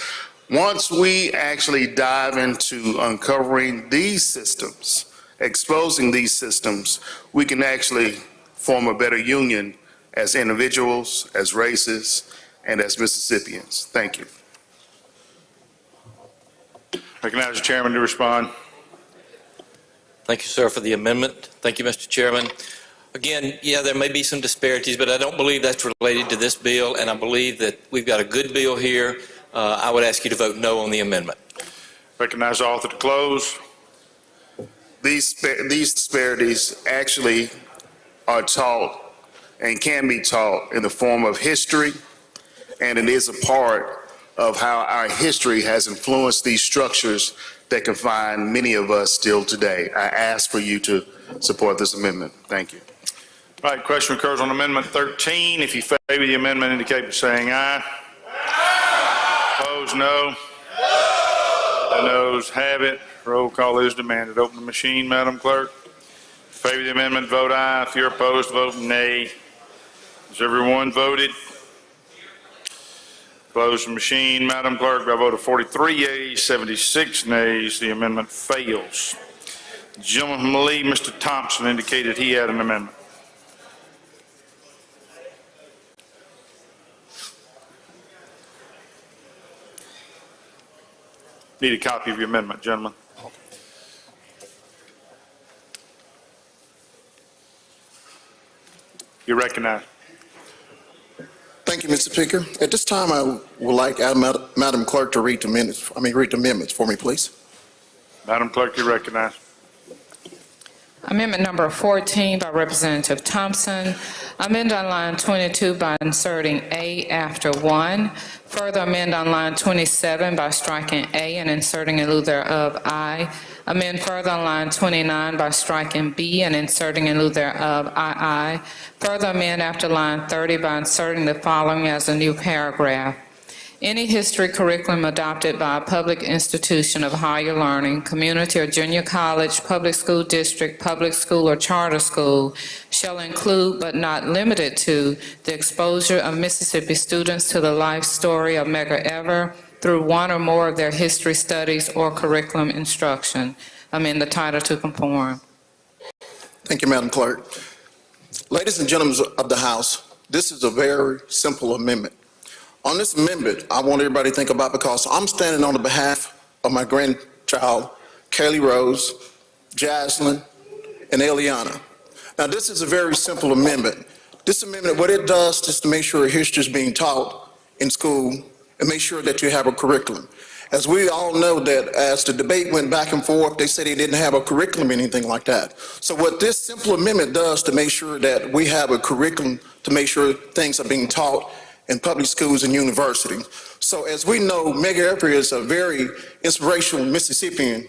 Speaker 10: Once we actually dive into uncovering these systems, exposing these systems, we can actually form a better union as individuals, as races, and as Mississippians. Thank you.
Speaker 1: Recognize the chairman to respond.
Speaker 11: Thank you, sir, for the amendment. Thank you, Mr. Chairman. Again, yeah, there may be some disparities, but I don't believe that's related to this bill, and I believe that we've got a good bill here. I would ask you to vote no on the amendment.
Speaker 1: Recognize the author to close.
Speaker 10: These disparities actually are taught and can be taught in the form of history, and it is a part of how our history has influenced these structures that confine many of us still today. I ask for you to support this amendment. Thank you.
Speaker 1: All right, question occurs on Amendment 13. If you favor the amendment, indicate by saying aye. Opposed, no. The noes have it. Roll call is demanded. Open the machine, Madam Clerk. Favor the amendment, vote aye. If you're opposed, vote nay. Has everyone voted? Close the machine, Madam Clerk. By a vote of 43 yeas, 76 nays, the amendment fails. The gentleman from the lead, Mr. Thompson, indicated he had an amendment. Need a copy of your amendment, gentlemen. You recognize.
Speaker 23: Thank you, Mr. Speaker. At this time, I would like Madam Clerk to read the amendments for me, please.
Speaker 1: Madam Clerk, you recognize.
Speaker 6: Amendment number 14 by Representative Thompson. Amend on line 22 by inserting A after 1. Further amend on line 27 by striking A and inserting in lieu thereof I. Amend further on line 29 by striking B and inserting in lieu thereof II. Further amend after line 30 by inserting the following as a new paragraph. Any history curriculum adopted by a public institution of higher learning, community or junior college, public school district, public school or charter school shall include but not limited to the exposure of Mississippi students to the life story of Medgar Evers through one or more of their history studies or curriculum instruction. Amend the title to conform.
Speaker 23: Thank you, Madam Clerk. Ladies and gentlemen of the House, this is a very simple amendment. On this amendment, I want everybody to think about, because I'm standing on the behalf of my grandchild, Kaylee Rose, Jaslyn, and Eliana. Now, this is a very simple amendment. This amendment, what it does is to make sure history is being taught in school and make sure that you have a curriculum. As we all know that as the debate went back and forth, they said they didn't have a curriculum or anything like that. So what this simple amendment does to make sure that we have a curriculum to make sure things are being taught in public schools and universities. So as we know, Medgar Evers is a very inspirational Mississippian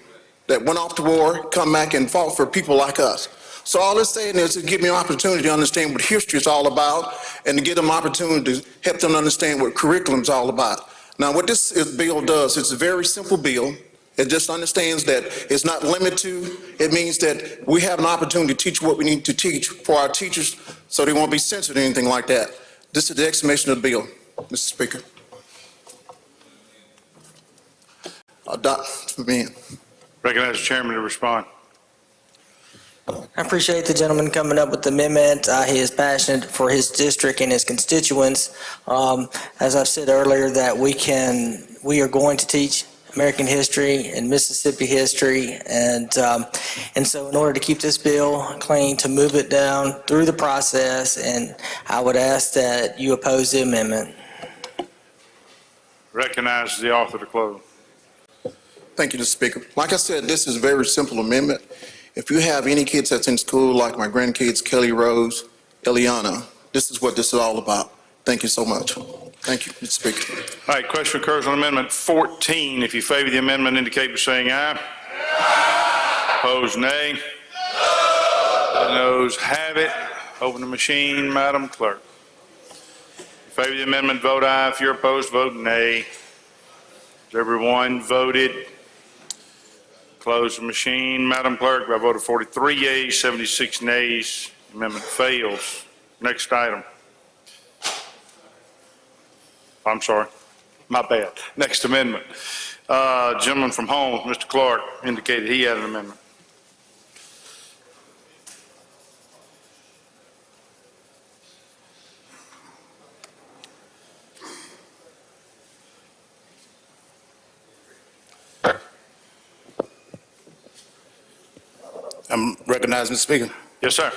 Speaker 23: that went off to war, come back and fought for people like us. So all it's saying is to give me an opportunity to understand what history is all about and to give them an opportunity to help them understand what curriculum is all about. Now, what this bill does, it's a very simple bill. It just understands that it's not limited to, it means that we have an opportunity to teach what we need to teach for our teachers so they won't be censored or anything like that. This is the explanation of the bill, Mr. Speaker. Dr. Bean.
Speaker 1: Recognize the chairman to respond.
Speaker 22: I appreciate the gentleman coming up with the amendment. He is passionate for his district and his constituents. As I said earlier, that we are going to teach American history and Mississippi history, and so in order to keep this bill clean, to move it down through the process, and I would ask that you oppose the amendment.
Speaker 1: Recognize the author to close.
Speaker 23: Thank you, Mr. Speaker. Like I said, this is a very simple amendment. If you have any kids that's in school, like my grandkids, Kelly Rose, Eliana, this is what this is all about. Thank you so much. Thank you, Mr. Speaker.
Speaker 1: All right, question occurs on Amendment 14. If you favor the amendment, indicate by saying aye. Opposed, nay. The noes have it. Open the machine, Madam Clerk. If you favor the amendment, vote aye. If you're opposed, vote nay. Has everyone voted? Close the machine, Madam Clerk. By a vote of 43 yeas, 76 nays, amendment fails. Next item. I'm sorry, my bad. Next amendment. Gentleman from Holmes, Mr. Clark, indicated he had an amendment.
Speaker 5: I'm recognized, Mr. Speaker.
Speaker 1: Yes, sir.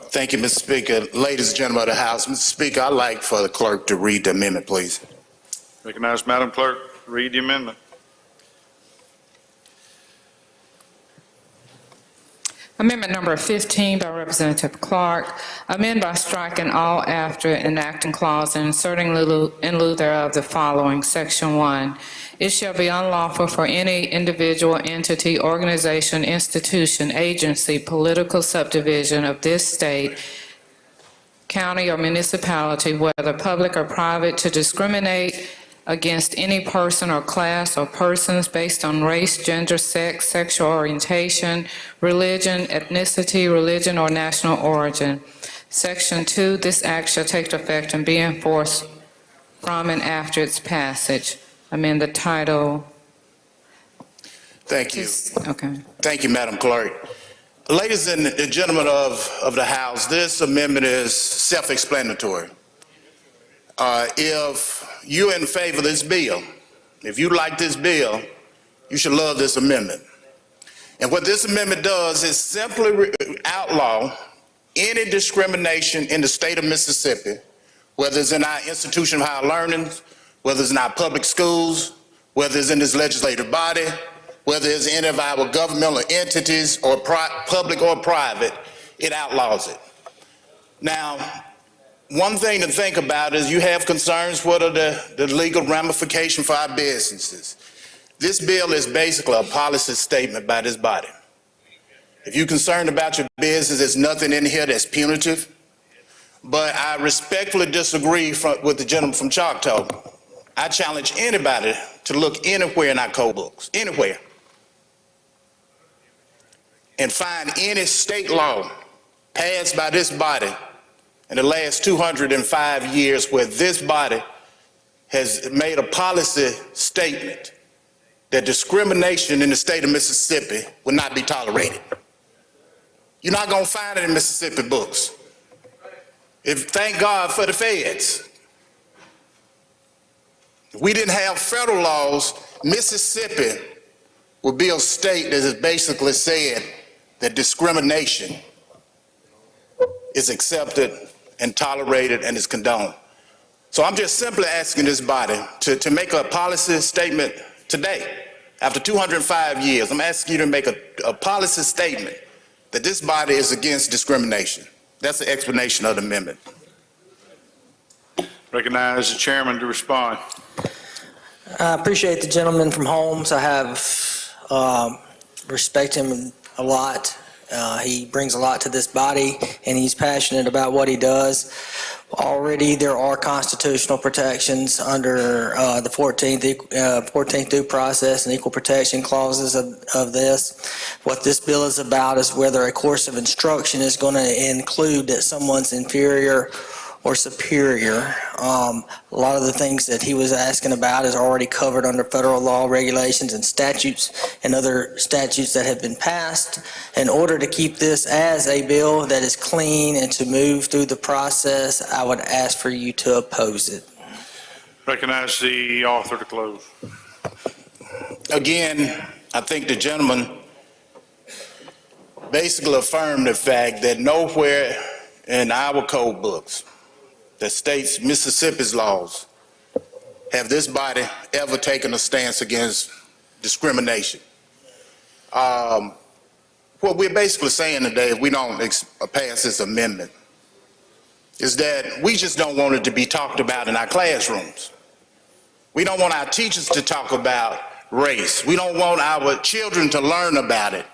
Speaker 5: Thank you, Mr. Speaker. Ladies and gentlemen of the House, Mr. Speaker, I'd like for the clerk to read the amendment, please.
Speaker 1: Recognize Madam Clerk, read the amendment.
Speaker 6: Amendment number 15 by Representative Clark, amend by striking all after enacting clause and inserting in lieu thereof the following. Section 1, it shall be unlawful for any individual, entity, organization, institution, agency, political subdivision of this state, county, or municipality, whether public or private, to discriminate against any person or class or persons based on race, gender, sex, sexual orientation, religion, ethnicity, religion, or national origin. Section 2, this act shall take effect and be enforced from and after its passage. Amend the title.
Speaker 5: Thank you.
Speaker 6: Okay.
Speaker 5: Thank you, Madam Clerk. Ladies and gentlemen of the House, this amendment is self-explanatory. If you're in favor of this bill, if you like this bill, you should love this amendment. And what this amendment does is simply outlaw any discrimination in the state of Mississippi, whether it's in our institution of higher learning, whether it's in our public schools, whether it's in this legislative body, whether it's in any of our governmental entities or public or private, it outlaws it. Now, one thing to think about is you have concerns, what are the legal ramifications for our businesses? This bill is basically a policy statement by this body. If you're concerned about your business, there's nothing in here that's punitive. But I respectfully disagree with the gentleman from Choctaw. I challenge anybody to look anywhere in our code books, anywhere, and find any state law passed by this body in the last 205 years where this body has made a policy statement that discrimination in the state of Mississippi will not be tolerated. You're not going to find it in Mississippi books. Thank God for the feds. If we didn't have federal laws, Mississippi would be a state that has basically said that discrimination is accepted and tolerated and is condoned. So I'm just simply asking this body to make a policy statement today. After 205 years, I'm asking you to make a policy statement that this body is against discrimination. That's the explanation of the amendment.
Speaker 1: Recognize the chairman to respond.
Speaker 22: I appreciate the gentleman from Holmes. I have respect him a lot. He brings a lot to this body, and he's passionate about what he does. Already, there are constitutional protections under the 14th due process and equal protection clauses of this. What this bill is about is whether a course of instruction is going to include that someone's inferior or superior. A lot of the things that he was asking about is already covered under federal law, regulations, and statutes and other statutes that have been passed. In order to keep this as a bill that is clean and to move through the process, I would ask for you to oppose it.
Speaker 1: Recognize the author to close.
Speaker 5: Again, I think the gentleman basically affirmed the fact that nowhere in our code books that states Mississippi's laws have this body ever taken a stance against discrimination. What we're basically saying today, if we don't pass this amendment, is that we just don't want it to be talked about in our classrooms. We don't want our teachers to talk about race. We don't want our children to learn about it.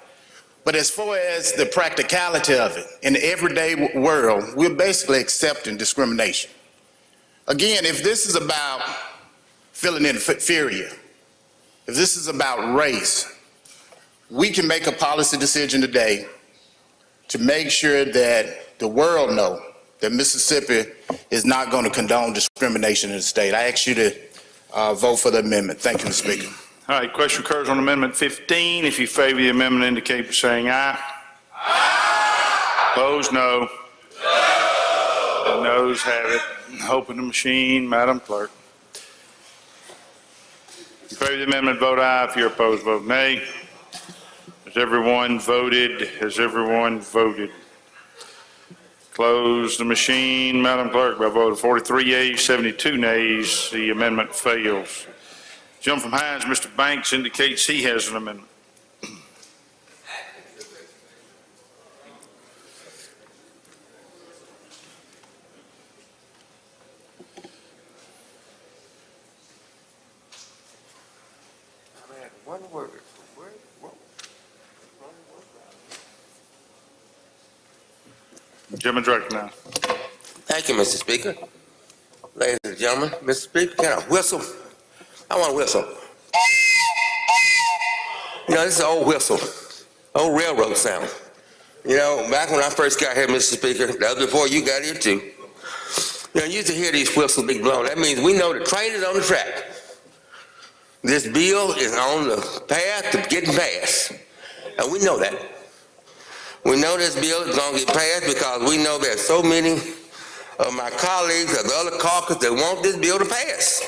Speaker 5: But as far as the practicality of it, in the everyday world, we're basically accepting discrimination. Again, if this is about feeling inferior, if this is about race, we can make a policy decision today to make sure that the world know that Mississippi is not going to condone discrimination in the state. I ask you to vote for the amendment. Thank you, Mr. Speaker.
Speaker 1: All right, question occurs on Amendment 15. If you favor the amendment, indicate by saying aye. Aye. Opposed, no. No. The noes have it. Open the machine, Madam Clerk. If you favor the amendment, vote aye. If you're opposed, vote nay. Has everyone voted? Has everyone voted? Close the machine, Madam Clerk. By a vote of 43 yeas, 72 nays, the amendment fails. Gentleman from Hines, Mr. Banks, indicates he has an amendment. Gentleman's recognized.
Speaker 4: Thank you, Mr. Speaker. Ladies and gentlemen, Mr. Speaker, can I whistle? I want to whistle. You know, this is an old whistle, old railroad sound. You know, back when I first got here, Mr. Speaker, that was before you got here too. You know, you used to hear these whistles be blown. That means we know the train is on the track. This bill is on the path to getting passed. And we know that. We know this bill is going to get passed because we know there's so many of my colleagues of the other caucus that want this bill to pass.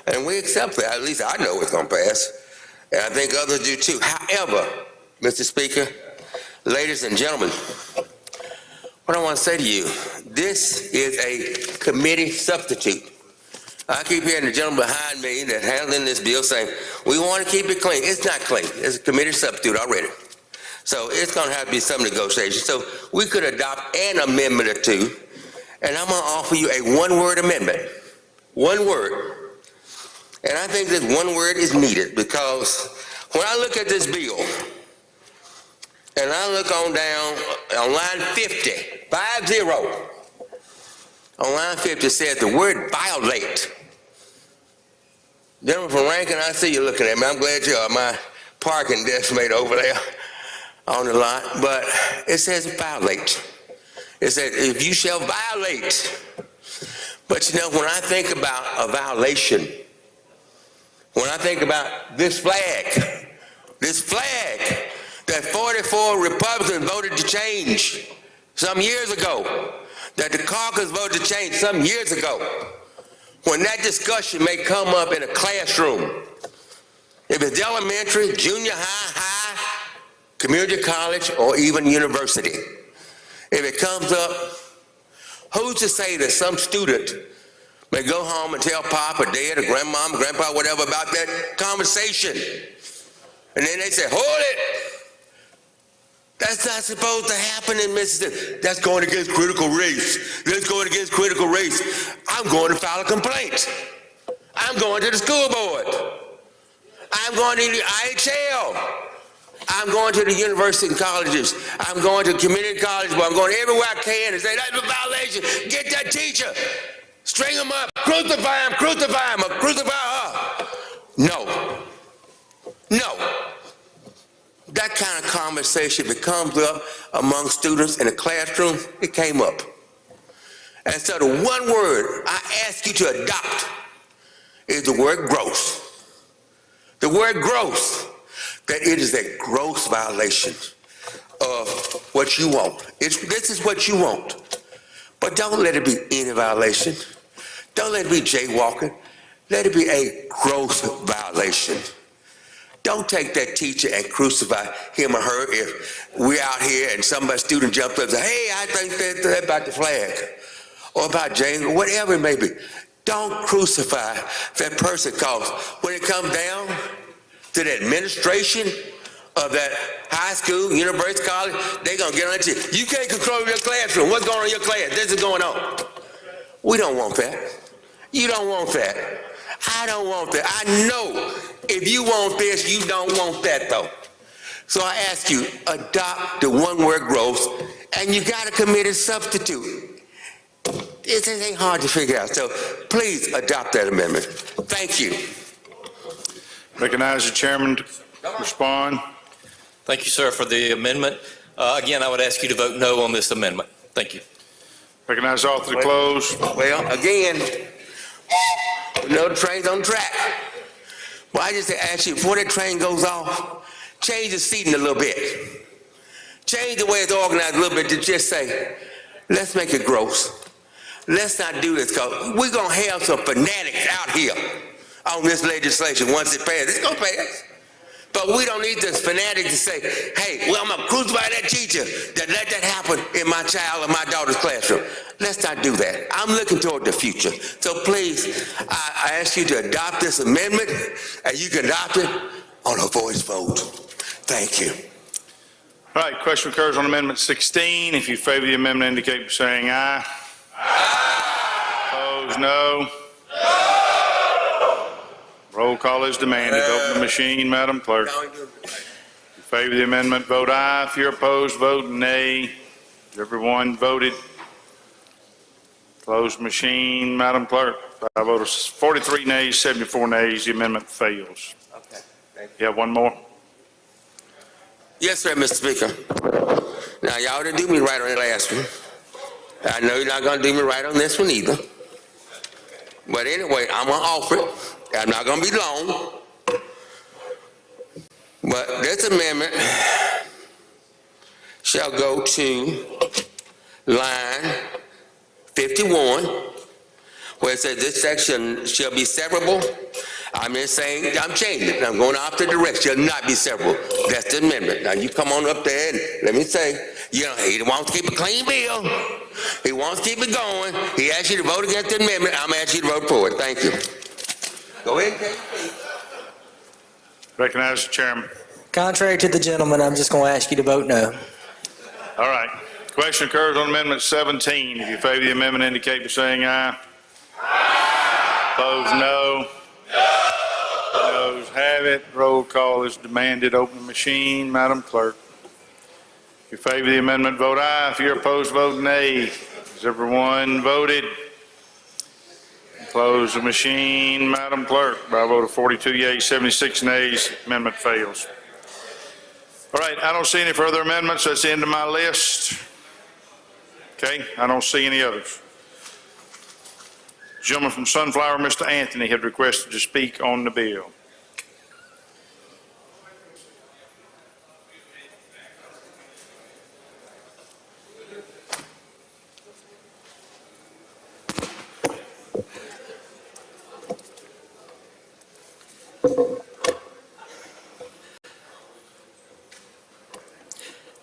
Speaker 4: And we accept that. At least I know it's going to pass. And I think others do too. However, Mr. Speaker, ladies and gentlemen, what I want to say to you, this is a committee substitute. I keep hearing the gentleman behind me that's handling this bill saying, we want to keep it clean. It's not clean. It's a committee substitute already. So it's going to have to be some negotiation. So we could adopt an amendment or two, and I'm going to offer you a one-word amendment. One word. And I think this one word is needed because when I look at this bill, and I look on down on line 50, 50, on line 50 says the word violate. Gentleman from Rankin, I see you looking at me. I'm glad you are. My parking desk mate over there on the lot. But it says violate. It says if you shall violate. But you know, when I think about a violation, when I think about this flag that 44 Republicans voted to change some years ago, that the caucus voted to change some years ago, when that discussion may come up in a classroom, if it's elementary, junior high, community college, or even university, if it comes up, who's to say that some student may go home and tell Pop or Dad or Grandmom, Grandpa, whatever about that conversation, and then they say, hold it. That's not supposed to happen in Mississippi. That's going against critical race. That's going against critical race. I'm going to file a complaint. I'm going to the school board. I'm going to the IHL. I'm going to the university and colleges. I'm going to community colleges, but I'm going everywhere I can and say, that's a violation. Get that teacher. String him up. Crucify him, crucify him, or crucify her. No. No. That kind of conversation that comes up among students in a classroom, it came up. And so the one word I ask you to adopt is the word gross. The word gross, that it is a gross violation of what you want. This is what you want. But don't let it be any violation. Don't let it be jaywalking. Let it be a gross violation. Don't take that teacher and crucify him or her if we're out here and student jumps up and says, hey, I think that about the flag or about James, or whatever it may be. Don't crucify that person, because when it comes down to the administration of that high school, university, college, they're going to get on to you. You can't control your classroom. What's going on in your class? This is going on. We don't want that. You don't want that. I don't want that. I know if you want this, you don't want that though. So I ask you, adopt the one word gross, and you got a committee substitute. It ain't hard to figure out. So please adopt that amendment. Thank you.
Speaker 1: Recognize the chairman to respond.
Speaker 11: Thank you, sir, for the amendment. Again, I would ask you to vote no on this amendment. Thank you.
Speaker 1: Recognize the author to close.
Speaker 4: Well, again, we know the train's on track. Well, I just ask you, before that train goes off, change the seating a little bit. Change the way it's organized a little bit to just say, let's make it gross. Let's not do this, because we're going to have some fanatics out here on this legislation once it passes. It's going to pass. But we don't need this fanatic to say, hey, well, I'm going to crucify that teacher that let that happen in my child or my daughter's classroom. Let's not do that. I'm looking toward the future. So please, I ask you to adopt this amendment, and you can adopt it on a voice vote. Thank you.
Speaker 1: All right, question occurs on Amendment 16. If you favor the amendment, indicate by saying aye. Aye. Opposed, no. Roll call is demanded. Open the machine, Madam Clerk. If you favor the amendment, vote aye. If you're opposed, vote nay. Everyone voted. Closed machine, Madam Clerk. 5 votes, 43 nays, 74 nays. The amendment fails.
Speaker 4: Okay.
Speaker 1: You have one more?
Speaker 4: Yes, sir, Mr. Speaker. Now, y'all didn't do me right on the last one. I know you're not going to do me right on this one either. But anyway, I'm going to offer it. I'm not going to be long. But this amendment shall go to line 51, where it says this section shall be severable. I'm just saying, I'm changing it. I'm going off the direction, shall not be severable. That's the amendment. Now you come on up there and let me say, you know, he wants to keep a clean bill. He wants to keep it going. He asked you to vote against the amendment. I'm asking you to vote for it. Thank you. Go ahead, Kate.
Speaker 1: Recognize the chairman.
Speaker 22: Contrary to the gentleman, I'm just going to ask you to vote no.
Speaker 1: All right. Question occurs on Amendment 17. If you favor the amendment, indicate by saying aye. Opposed, no. Noes have it. Roll call is demanded. Open the machine, Madam Clerk. If you favor the amendment, vote aye. If you're opposed, vote nay. Has everyone voted? Close the machine, Madam Clerk. By a vote of 42 yeas, 76 nays, amendment fails. All right, I don't see any further amendments. That's the end of my list. Okay, I don't see any others. The gentleman from Sunflower, Mr. Anthony, had requested to speak on the bill.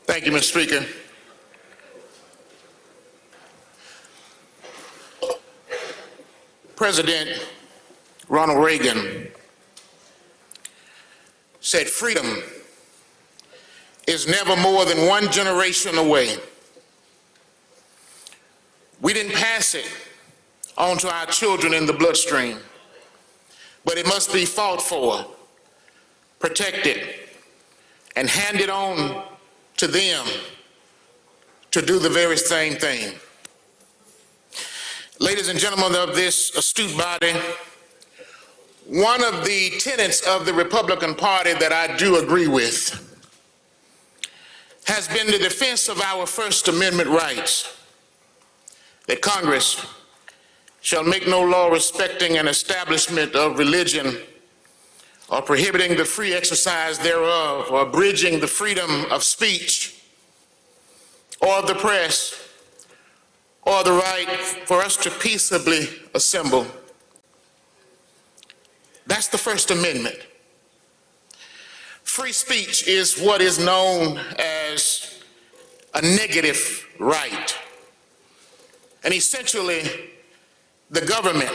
Speaker 5: Thank you, Mr. Speaker. President Ronald Reagan said freedom is never more than one generation away. We didn't pass it on to our children in the bloodstream, but it must be fought for, protected, and handed on to them to do the very same thing. Ladies and gentlemen of this astute body, one of the tenets of the Republican Party that I do agree with has been the defense of our First Amendment rights, that Congress shall make no law respecting an establishment of religion or prohibiting the free exercise thereof, or abridging the freedom of speech or of the press, or the right for us to peaceably assemble. That's the First Amendment. Free speech is what is known as a negative right. And essentially, the government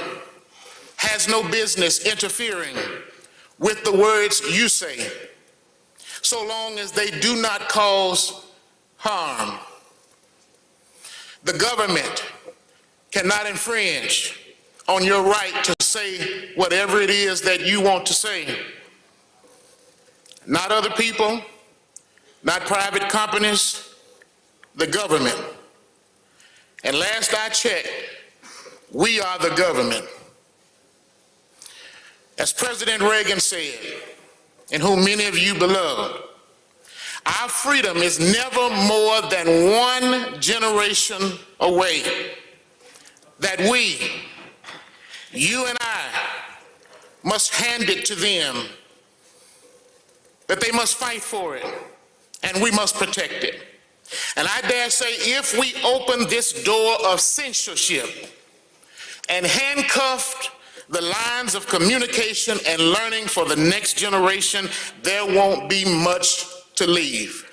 Speaker 5: has no business interfering with the words you say, so long as they do not cause harm. The government cannot infringe on your right to say whatever it is that you want to say. Not other people, not private companies, the government. And last I checked, we are the government. As President Reagan said, in whom many of you beloved, our freedom is never more than one generation away. That we, you and I, must hand it to them, that they must fight for it, and we must protect it. And I dare say, if we open this door of censorship and handcuffed the lines of communication and learning for the next generation, there won't be much to leave.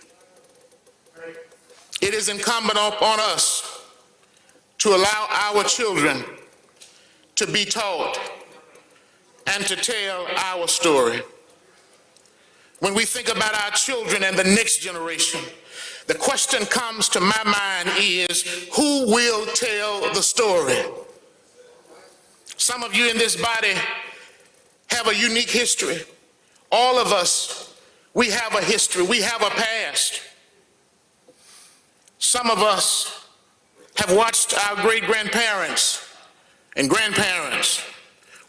Speaker 5: It is incumbent upon us to allow our children to be taught and to tell our story. When we think about our children and the next generation, the question comes to my mind is, who will tell the story? Some of you in this body have a unique history. All of us, we have a history, we have a past.
Speaker 23: Some of us have watched our great-grandparents and grandparents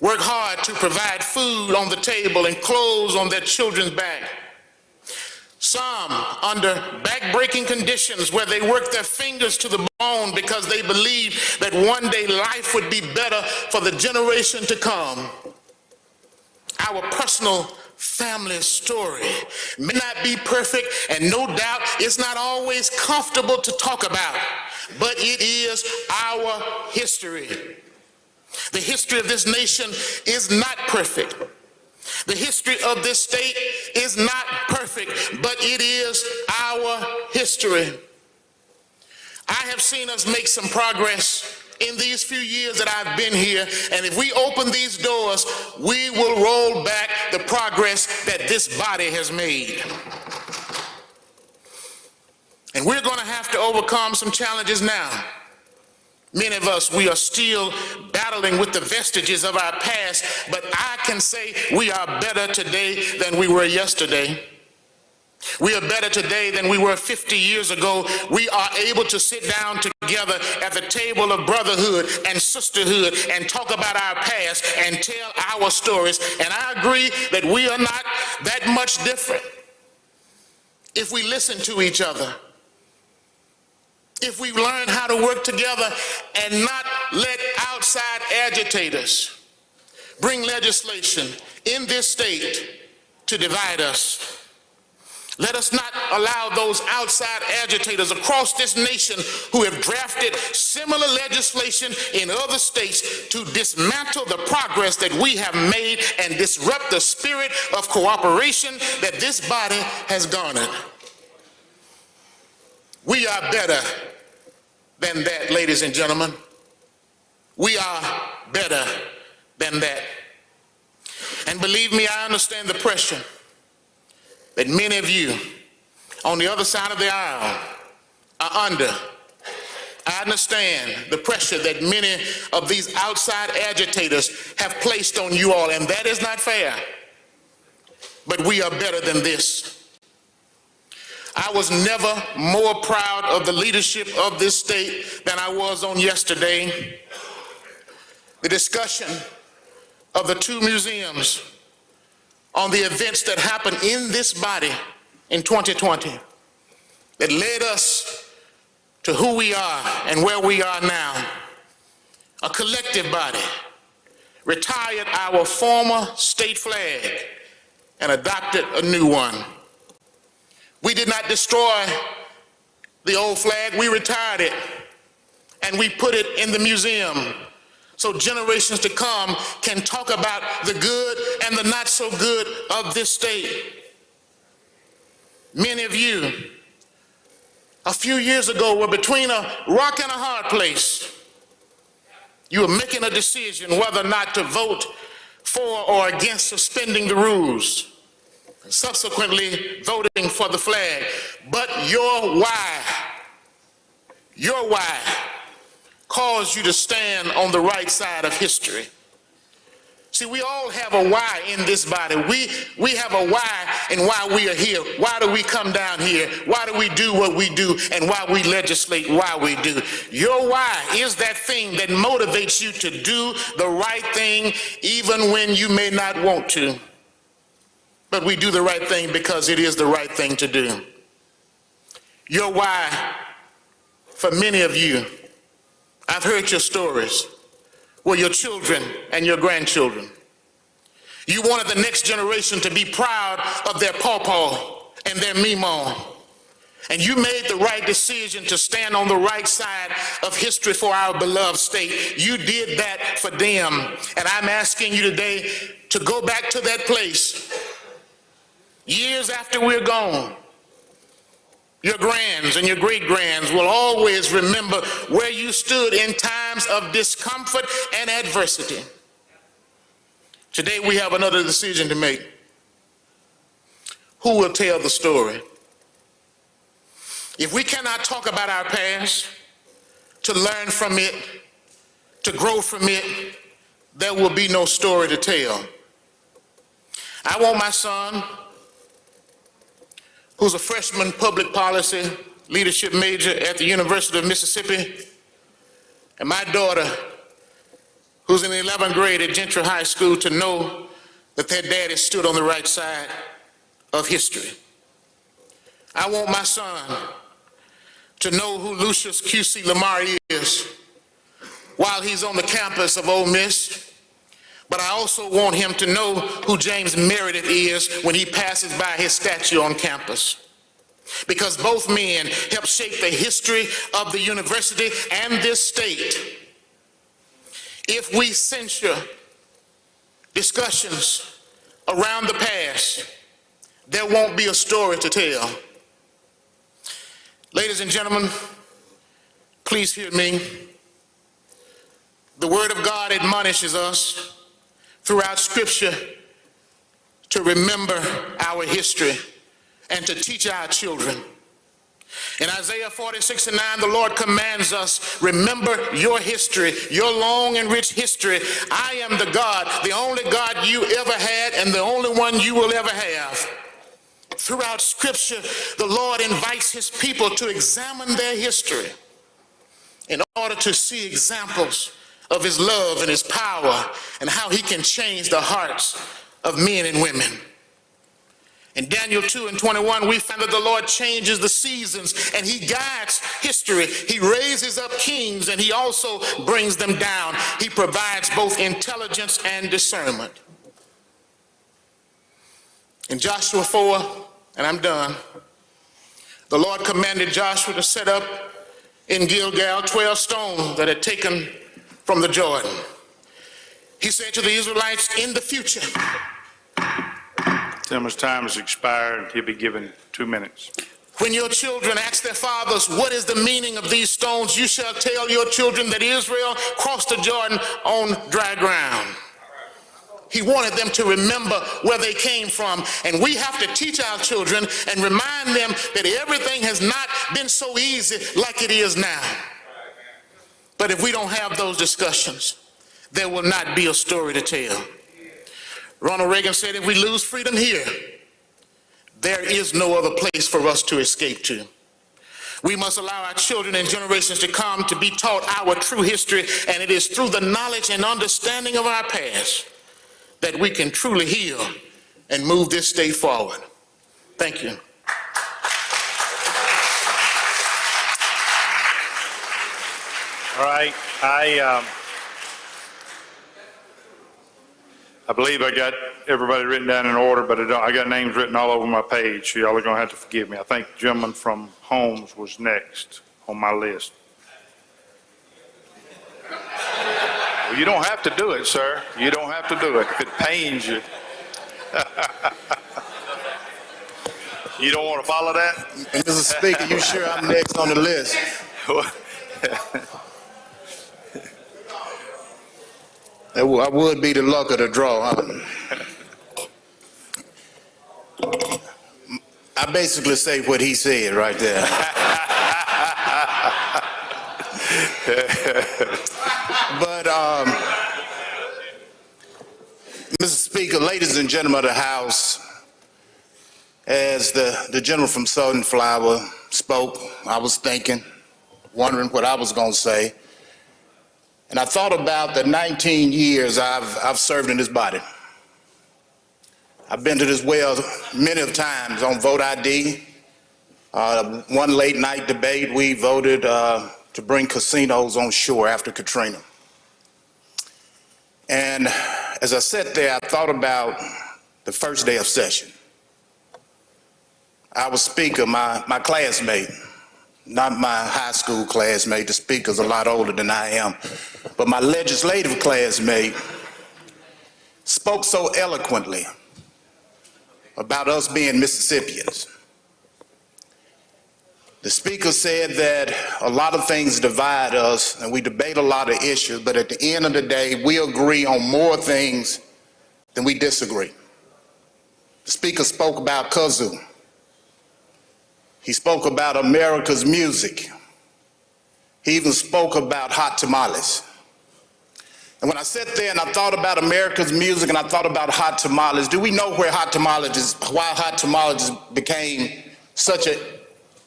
Speaker 23: work hard to provide food on the table and clothes on their children's back. Some under back-breaking conditions where they worked their fingers to the bone because they believed that one day life would be better for the generation to come. Our personal family story may not be perfect, and no doubt it's not always comfortable to talk about, but it is our history. The history of this nation is not perfect. The history of this state is not perfect, but it is our history. I have seen us make some progress in these few years that I've been here, and if we open these doors, we will roll back the progress that this body has made. And we're going to have to overcome some challenges now. Many of us, we are still battling with the vestiges of our past, but I can say we are better today than we were yesterday. We are better today than we were 50 years ago. We are able to sit down together at the table of brotherhood and sisterhood and talk about our past and tell our stories. And I agree that we are not that much different if we listen to each other, if we learn how to work together and not let outside agitators bring legislation in this state to divide us. Let us not allow those outside agitators across this nation who have drafted similar legislation in other states to dismantle the progress that we have made and disrupt the spirit of cooperation that this body has garnered. We are better than that, ladies and gentlemen. We are better than that. And believe me, I understand the pressure that many of you on the other side of the aisle are under. I understand the pressure that many of these outside agitators have placed on you all, and that is not fair. But we are better than this. I was never more proud of the leadership of this state than I was on yesterday. The discussion of the two museums on the events that happened in this body in 2020 that led us to who we are and where we are now. A collective body retired our former state flag and adopted a new one. We did not destroy the old flag, we retired it and we put it in the museum so generations to come can talk about the good and the not so good of this state. Many of you, a few years ago, were between a rock and a hard place. You were making a decision whether or not to vote for or against suspending the rules, and subsequently voting for the flag. But your why caused you to stand on the right side of history. See, we all have a why in this body. We have a why in why we are here. Why do we come down here? Why do we do what we do? And why we legislate why we do. Your why is that thing that motivates you to do the right thing even when you may not want to. But we do the right thing because it is the right thing to do. Your why, for many of you, I've heard your stories, were your children and your grandchildren. You wanted the next generation to be proud of their pawpaw and their meemaw. And you made the right decision to stand on the right side of history for our beloved state. You did that for them. And I'm asking you today to go back to that place. Years after we're gone, your grands and your great-grands will always remember where you stood in times of discomfort and adversity. Today we have another decision to make. Who will tell the story? If we cannot talk about our past, to learn from it, to grow from it, there will be no story to tell. I want my son, who's a freshman public policy
Speaker 5: leadership major at the University of Mississippi, and my daughter, who's in the 11th grade at Gentry High School, to know that their daddy stood on the right side of history. I want my son to know who Lucius Q.C. Lamar is while he's on the campus of Ole Miss, but I also want him to know who James Meredith is when he passes by his statue on campus. Because both men helped shape the history of the university and this state. If we censure discussions around the past, there won't be a story to tell. Ladies and gentlemen, please hear me. The Word of God admonishes us throughout Scripture to remember our history and to teach our children. In Isaiah 46:9, the Lord commands us, remember your history, your long and rich history. I am the God, the only God you ever had and the only one you will ever have. Throughout Scripture, the Lord invites his people to examine their history in order to see examples of his love and his power and how he can change the hearts of men and women. In Daniel 2:21, we find that the Lord changes the seasons and he guides history. He raises up kings and he also brings them down. He provides both intelligence and discernment. In Joshua 4, and I'm done, the Lord commanded Joshua to set up in Gilgal 12 stones that had taken from the Jordan. He said to the Israelites, in the future,
Speaker 1: Gentleman's time has expired. He'll be given 2 minutes.
Speaker 5: when your children ask their fathers, what is the meaning of these stones, you shall tell your children that Israel crossed the Jordan on dry ground. He wanted them to remember where they came from, and we have to teach our children and remind them that everything has not been so easy like it is now. But if we don't have those discussions, there will not be a story to tell. Ronald Reagan said, if we lose freedom here, there is no other place for us to escape to. We must allow our children and generations to come to be taught our true history, and it is through the knowledge and understanding of our past that we can truly heal and move this state forward. Thank you.
Speaker 1: All right, I believe I got everybody written down in order, but I got names written all over my page, so y'all are going to have to forgive me. I think the gentleman from Holmes was next on my list. Well, you don't have to do it, sir. You don't have to do it if it pains you. You don't want to follow that?
Speaker 5: Mr. Speaker, you sure I'm next on the list? I would be the luck of the draw. I basically say what he said right there. But, Mr. Speaker, ladies and gentlemen of the House, as the gentleman from Southern Flower spoke, I was thinking, wondering what I was going to say. And I thought about the 19 years I've served in this body. I've been to this well many of times on vote ID. One late night debate, we voted to bring casinos on shore after Katrina. And as I sat there, I thought about the first day of session. Our speaker, my classmate, not my high school classmate, the speaker's a lot older than I am, but my legislative classmate spoke so eloquently about us being Mississippians. The speaker said that a lot of things divide us and we debate a lot of issues, but at the end of the day, we agree on more things than we disagree. The speaker spoke about kazoo. He spoke about America's music. He even spoke about hot tamales. And when I sat there and I thought about America's music and I thought about hot tamales, do we know where hot tamales, why hot tamales became such a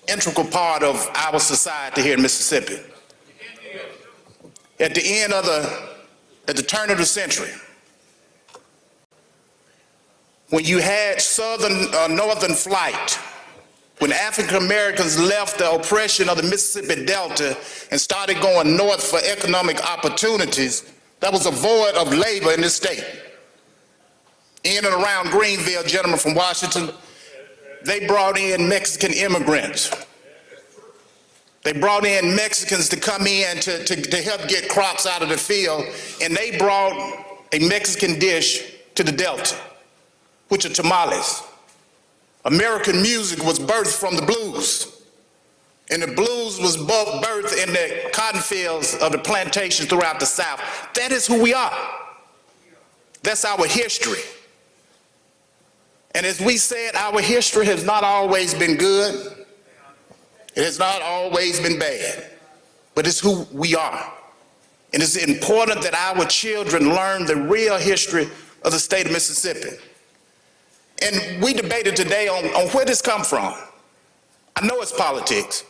Speaker 5: integral part of our society here in Mississippi. At the turn of the century, when you had northern flight, when African Americans left the oppression of the Mississippi Delta and started going north for economic opportunities, there was a void of labor in this state. In and around Greenville, gentlemen from Washington, they brought in Mexican immigrants. They brought in Mexicans to come in to help get crops out of the field, and they brought a Mexican dish to the Delta, which are tamales. American music was birthed from the blues, and the blues was birthed in the cotton fields of the plantations throughout the South. That is who we are. That's our history. And as we said, our history has not always been good. It has not always been bad, but it's who we are. And it's important that our children learn the real history of the state of Mississippi. And we debated today on where this come from. I know it's politics,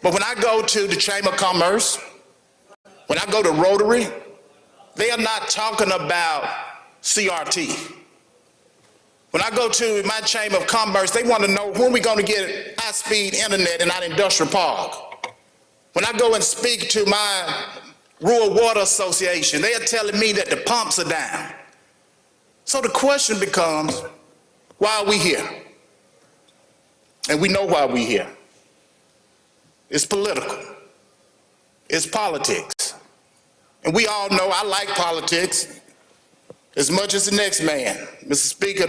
Speaker 5: but when I go to the Chamber of Commerce, when I go to Rotary, they are not talking about CRT. When I go to my Chamber of Commerce, they want to know when we're going to get high-speed internet in our industrial park. When I go and speak to my Rural Water Association, they are telling me that the pumps are down. So the question becomes, why are we here? And we know why we're here. It's political. It's politics. And we all know I like politics as much as the next man. Mr. Speaker,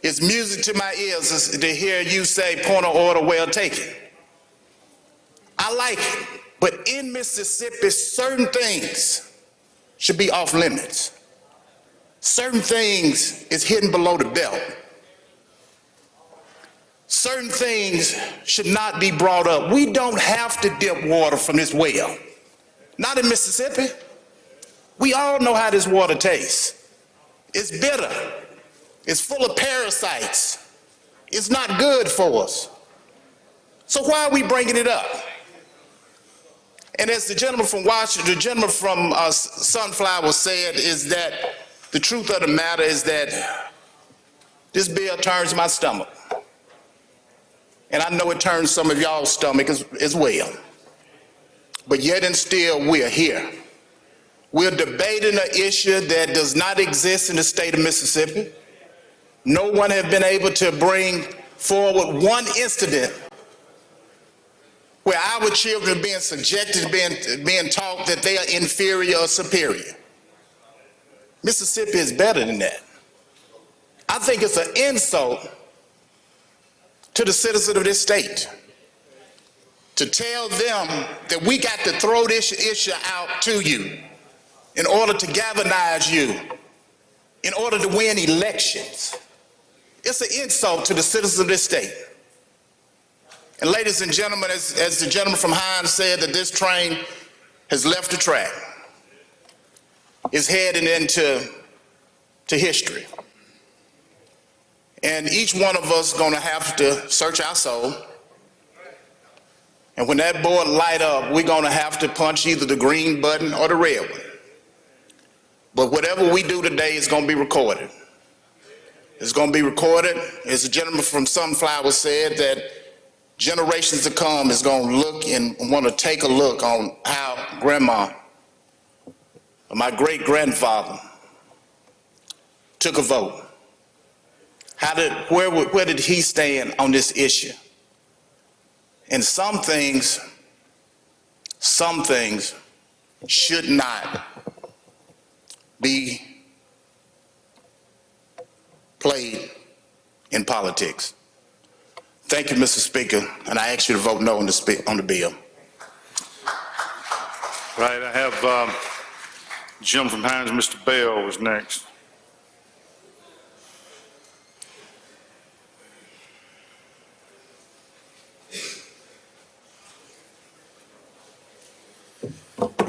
Speaker 5: it's music to my ears to hear you say point of order well taken. I like it, but in Mississippi, certain things should be off limits. Certain things is hidden below the belt. Certain things should not be brought up. We don't have to dip water from this well. Not in Mississippi. We all know how this water tastes. It's bitter. It's full of parasites. It's not good for us. So why are we bringing it up? And as the gentleman from Washington, the gentleman from Sunflower said, is that the truth of the matter is that this bill turns my stomach. And I know it turns some of y'all's stomach as well. But yet and still, we're here. We're debating an issue that does not exist in the state of Mississippi. No one has been able to bring forward one incident where our children are being subjected, being taught that they are inferior or superior. Mississippi is better than that. I think it's an insult to the citizens of this state to tell them that we got to throw this issue out to you in order to galvanize you, in order to win elections. It's an insult to the citizens of this state. And ladies and gentlemen, as the gentleman from Hines said, that this train has left the track. It's heading into history. And each one of us is going to have to search our soul. And when that board light up, we're going to have to punch either the green button or the red one. But whatever we do today is going to be recorded. It's going to be recorded. As the gentleman from Sunflower said, that generations to come is going to look and want to take a look on how grandma, or my great-grandfather, took a vote. Where did he stand on this issue? And some things should not be played in politics. Thank you, Mr. Speaker, and I ask you to vote no on the bill.
Speaker 1: Right, I have Jim from Hines, Mr. Bell was next.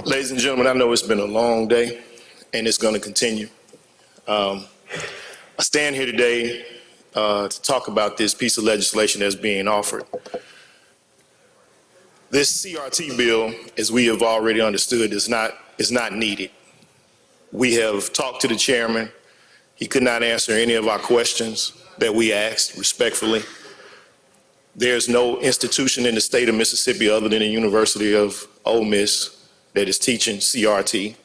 Speaker 15: Ladies and gentlemen, I know it's been a long day, and it's going to continue. I stand here today to talk about this piece of legislation that's being offered. This CRT bill, as we have already understood, is not needed. We have talked to the chairman. He could not answer any of our questions that we asked respectfully. There's no institution in the state of Mississippi other than the University of Ole Miss that is teaching CRT.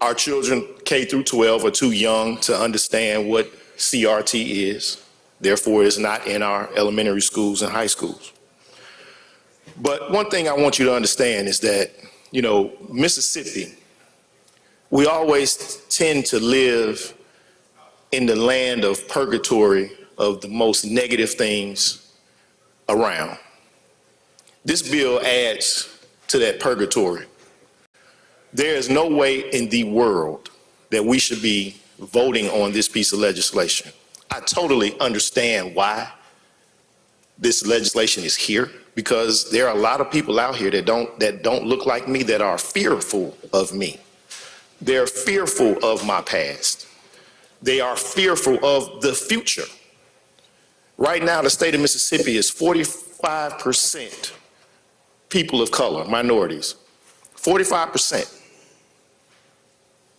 Speaker 15: Our children K through 12 are too young to understand what CRT is. Therefore, it's not in our elementary schools and high schools. But one thing I want you to understand is that, Mississippi, we always tend to live in the land of purgatory of the most negative things around. This bill adds to that purgatory. There is no way in the world that we should be voting on this piece of legislation. I totally understand why this legislation is here, because there are a lot of people out here that don't look like me, that are fearful of me. They're fearful of my past. They are fearful of the future. Right now, the state of Mississippi is 45% people of color, minorities. 45%.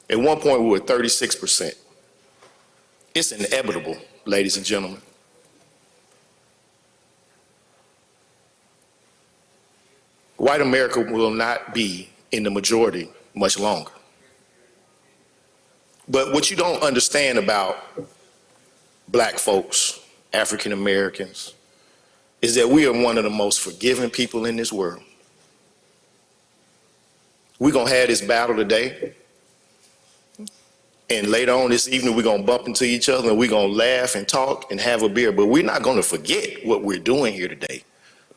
Speaker 15: At one point, we were 36%. It's inevitable, ladies and gentlemen. White America will not be in the majority much longer. But what you don't understand about black folks, African Americans, is that we are one of the most forgiving people in this world. We're going to have this battle today, and later on this evening we're going to bump into each other and we're going to laugh and talk and have a beer, but we're not going to forget what we're doing here today,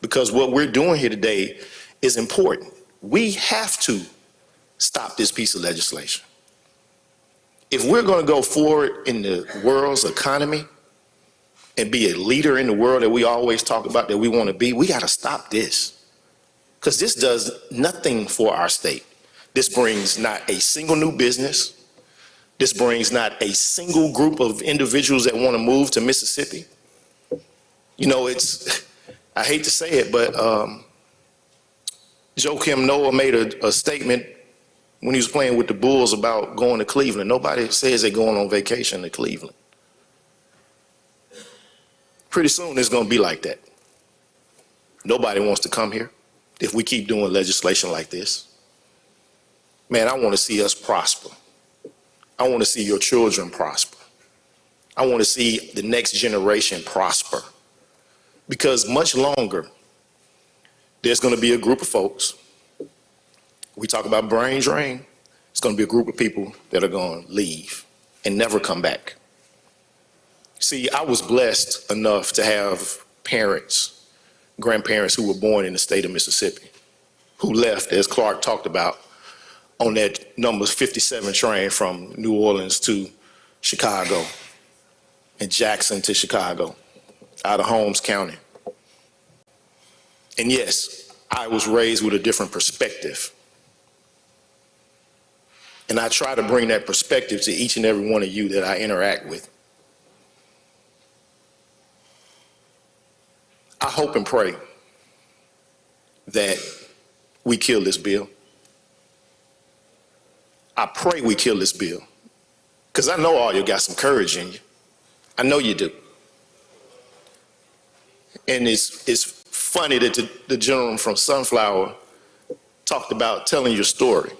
Speaker 15: because what we're doing here today is important. We have to stop this piece of legislation. If we're going to go forward in the world's economy and be a leader in the world that we always talk about that we want to be, we got to stop this, because this does nothing for our state. This brings not a single new business. This brings not a single group of individuals that want to move to Mississippi. I hate to say it, but Joakim Noah made a statement when he was playing with the Bulls about going to Cleveland. Nobody says they're going on vacation to Cleveland. Pretty soon it's going to be like that. Nobody wants to come here if we keep doing legislation like this. Man, I want to see us prosper. I want to see your children prosper. I want to see the next generation prosper. Because much longer, there's going to be a group of folks. We talk about brain drain. It's going to be a group of people that are going to leave and never come back. See, I was blessed enough to have parents, grandparents who were born in the state of Mississippi, who left, as Clark talked about, on that number 57 train from New Orleans to Chicago and Jackson to Chicago, out of Holmes County. And yes, I was raised with a different perspective. And I try to bring that perspective to each and every one of you that I interact with. I hope and pray that we kill this bill. I pray we kill this bill, because I know all you got some courage in you. I know you do. And it's funny that the gentleman from Sunflower talked about telling your story.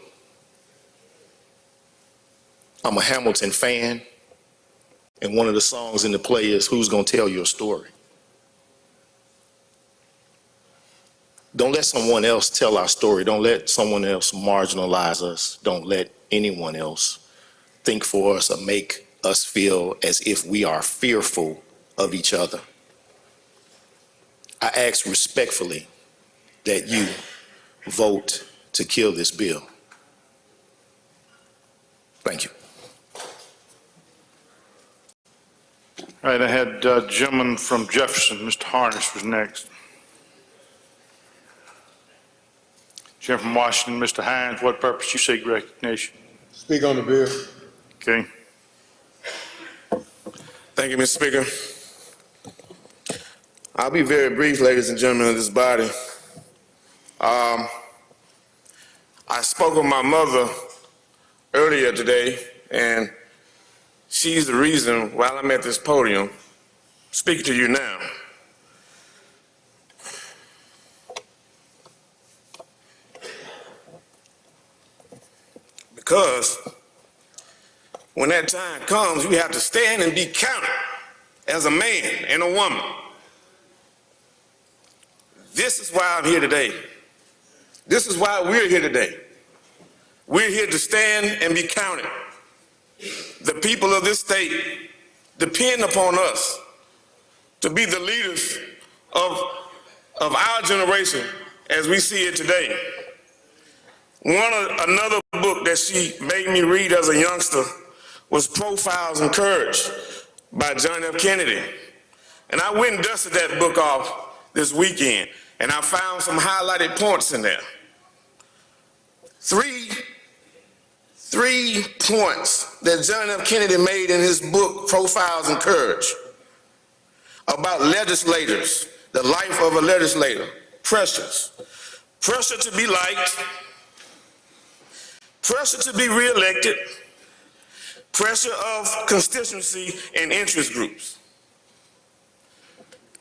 Speaker 15: I'm a Hamilton fan, and one of the songs in the play is Who's Gonna Tell Your Story? Don't let someone else tell our story. Don't let someone else marginalize us. Don't let anyone else think for us or make us feel as if we are fearful of each other. I ask respectfully that you vote to kill this bill. Thank you.
Speaker 1: All right, I had gentleman from Jefferson, Mr. Harness was next. Gentleman from Washington, Mr. Hines, what purpose you seek recognition?
Speaker 24: Speak on the bill.
Speaker 1: Okay.
Speaker 12: Thank you, Mr. Speaker. I'll be very brief, ladies and gentlemen of this body.
Speaker 8: I spoke with my mother earlier today, and she's the reason why I'm at this podium speaking to you now. Because when that time comes, you have to stand and be counted as a man and a woman. This is why I'm here today. This is why we're here today. We're here to stand and be counted. The people of this state depend upon us to be the leaders of our generation as we see it today. Another book that she made me read as a youngster was Profiles in Courage by John F. Kennedy. And I went and dusted that book off this weekend, and I found some highlighted points in there. Three points that John F. Kennedy made in his book, Profiles in Courage, about legislators, the life of a legislator. Pressures. Pressure to be liked, pressure to be reelected, pressure of constituency and interest groups.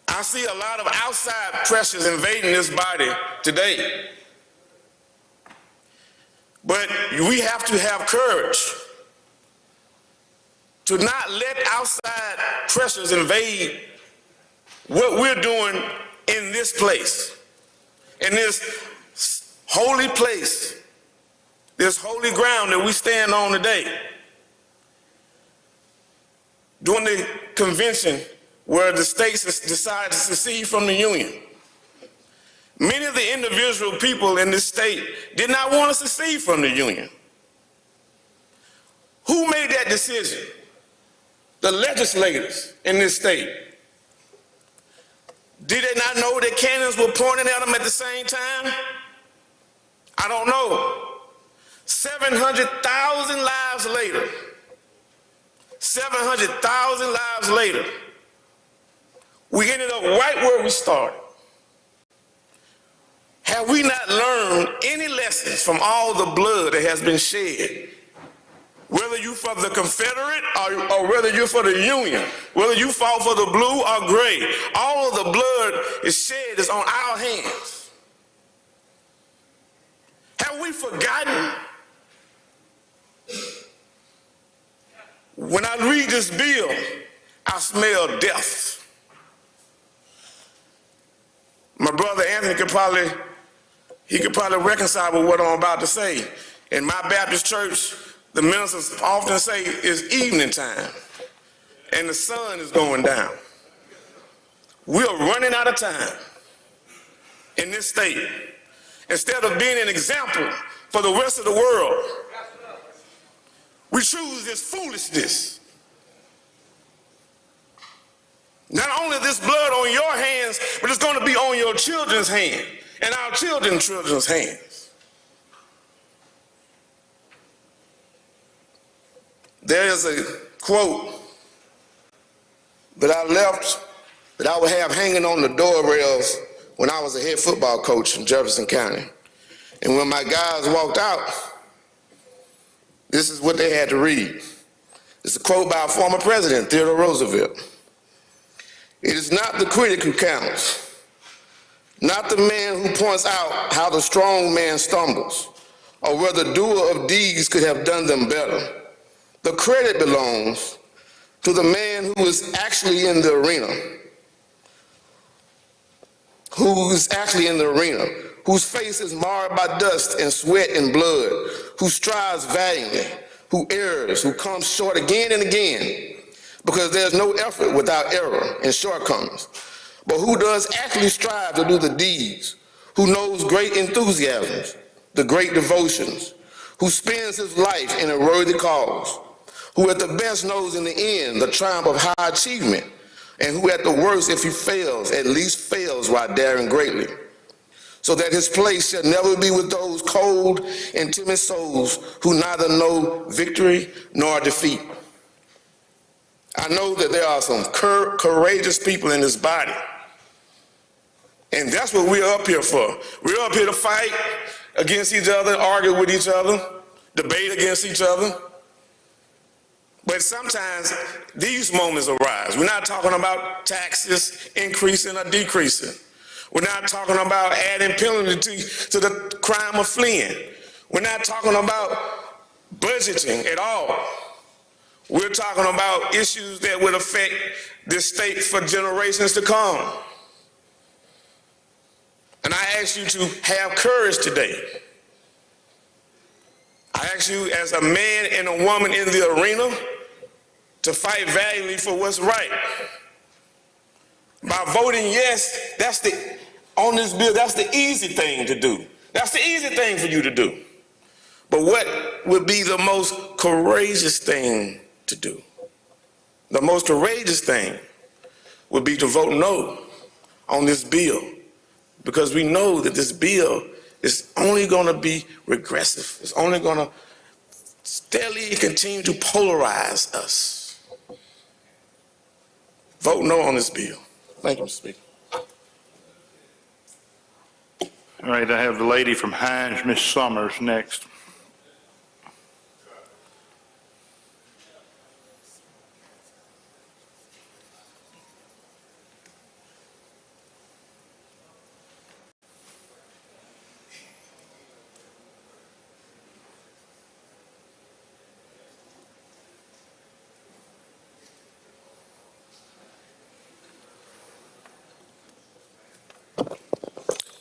Speaker 8: I see a lot of outside pressures invading this body today. But we have to have courage to not let outside pressures invade what we're doing in this place, in this holy place, this holy ground that we stand on today. During the convention where the states decided to secede from the Union, many of the individual people in this state did not want to secede from the Union. Who made that decision? The legislators in this state. Did they not know that cannons were pointing at them at the same time? I don't know. 700,000 lives later, 700,000 lives later, we ended up right where we started. Have we not learned any lessons from all the blood that has been shed? Whether you for the Confederate or whether you're for the Union, whether you fought for the blue or gray, all of the blood is shed is on our hands. Have we forgotten? When I read this bill, I smell death. My brother Anthony could probably reconcile with what I'm about to say. In my Baptist church, the ministers often say it's evening time and the sun is going down. We are running out of time in this state. Instead of being an example for the rest of the world, we choose this foolishness. Not only this blood on your hands, but it's going to be on your children's hand and our children's hands. There is a quote that I would have hanging on the door rails when I was a head football coach in Jefferson County. And when my guys walked out, this is what they had to read. It's a quote by a former president, Theodore Roosevelt. It is not the critic who counts, not the man who points out how the strong man stumbles, or whether the doer of deeds could have done them better. The credit belongs to the man who is actually in the arena, whose face is marred by dust and sweat and blood, who strives valiantly, who errs, who comes short again and again, because there's no effort without error and shortcomings, but who does actually strive to do the deeds, who knows great enthusiasms, the great devotions, who spends his life in a worthy cause, who at the best knows in the end the triumph of high achievement, and who at the worst, if he fails, at least fails while daring greatly, so that his place shall never be with those cold and timid souls who neither know victory nor defeat. I know that there are some courageous people in this body, And that's what we're up here for. We're up here to fight against each other, argue with each other, debate against each other. But sometimes these moments arise. We're not talking about taxes increasing or decreasing. We're not talking about adding penalty to the crime of fleeing. We're not talking about budgeting at all. We're talking about issues that would affect this state for generations to come. And I ask you to have courage today. I ask you as a man and a woman in the arena to fight valiantly for what's right. By voting yes, on this bill, that's the easy thing to do. That's the easy thing for you to do. But what would be the most courageous thing to do? The most courageous thing would be to vote no on this bill, because we know that this bill is only going to be regressive. It's only going to steadily continue to polarize us. Vote no on this bill. Thank you, Mr. Speaker.
Speaker 1: All right, I have the lady from Hines, Ms. Summers, next.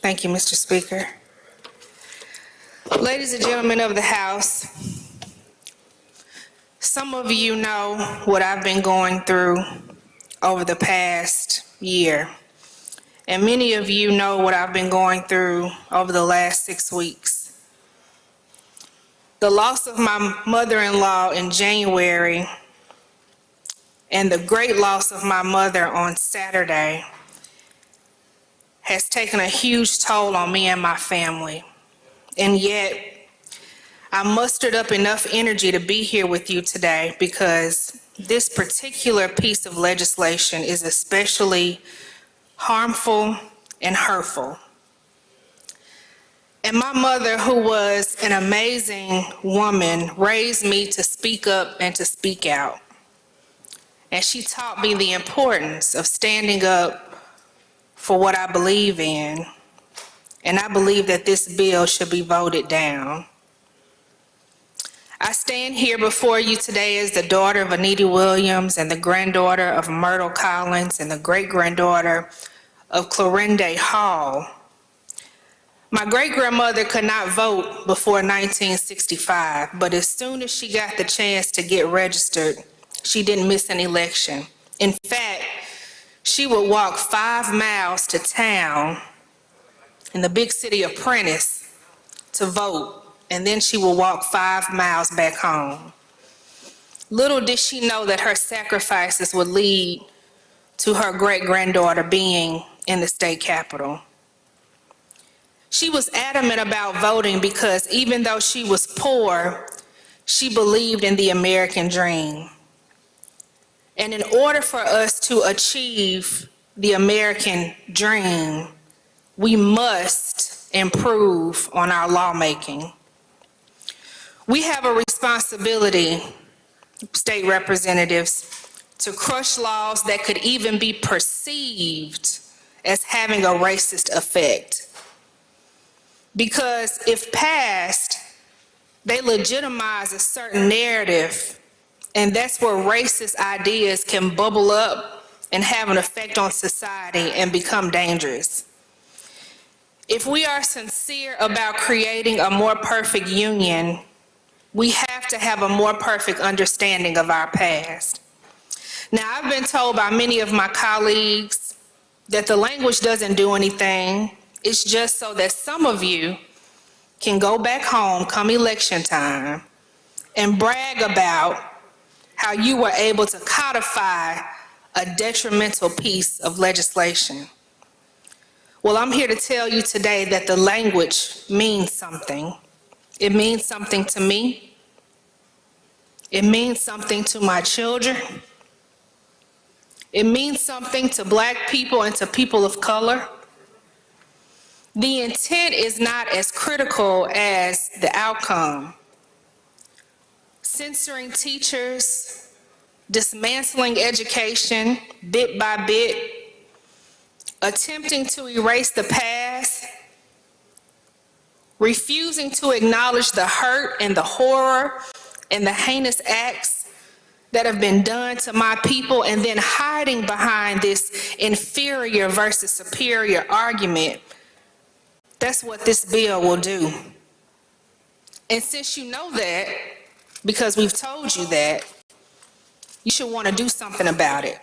Speaker 3: Thank you, Mr. Speaker. Ladies and gentlemen of the House, some of you know what I've been going through over the past year, and many of you know what I've been going through over the last 6 weeks. The loss of my mother-in-law in January and the great loss of my mother on Saturday has taken a huge toll on me and my family. And yet, I mustered up enough energy to be here with you today because this particular piece of legislation is especially harmful and hurtful. And my mother, who was an amazing woman, raised me to speak up and to speak out. And she taught me the importance of standing up for what I believe in, and I believe that this bill should be voted down. I stand here before you today as the daughter of Anita Williams and the granddaughter of Myrtle Collins and the great-granddaughter of Clorinde Hall. My great-grandmother could not vote before 1965, but as soon as she got the chance to get registered, she didn't miss an election. In fact, she would walk 5 miles to town in the big city of Prentice to vote, and then she would walk 5 miles back home. Little did she know that her sacrifices would lead to her great-granddaughter being in the state capitol. She was adamant about voting because even though she was poor, she believed in the American dream. And in order for us to achieve the American dream, we must improve on our lawmaking. We have a responsibility, state representatives, to crush laws that could even be perceived as having a racist effect. Because if passed, they legitimize a certain narrative, and that's where racist ideas can bubble up and have an effect on society and become dangerous. If we are sincere about creating a more perfect union, we have to have a more perfect understanding of our past. Now, I've been told by many of my colleagues that the language doesn't do anything. It's just so that some of you can go back home come election time and brag about how you were able to codify a detrimental piece of legislation. Well, I'm here to tell you today that the language means something. It means something to me. It means something to my children. It means something to Black people and to people of color. The intent is not as critical as the outcome. Censoring teachers, dismantling education bit by bit, attempting to erase the past, refusing to acknowledge the hurt and the horror and the heinous acts that have been done to my people, and then hiding behind this inferior versus superior argument. That's what this bill will do. And since you know that, because we've told you that, you should want to do something about it.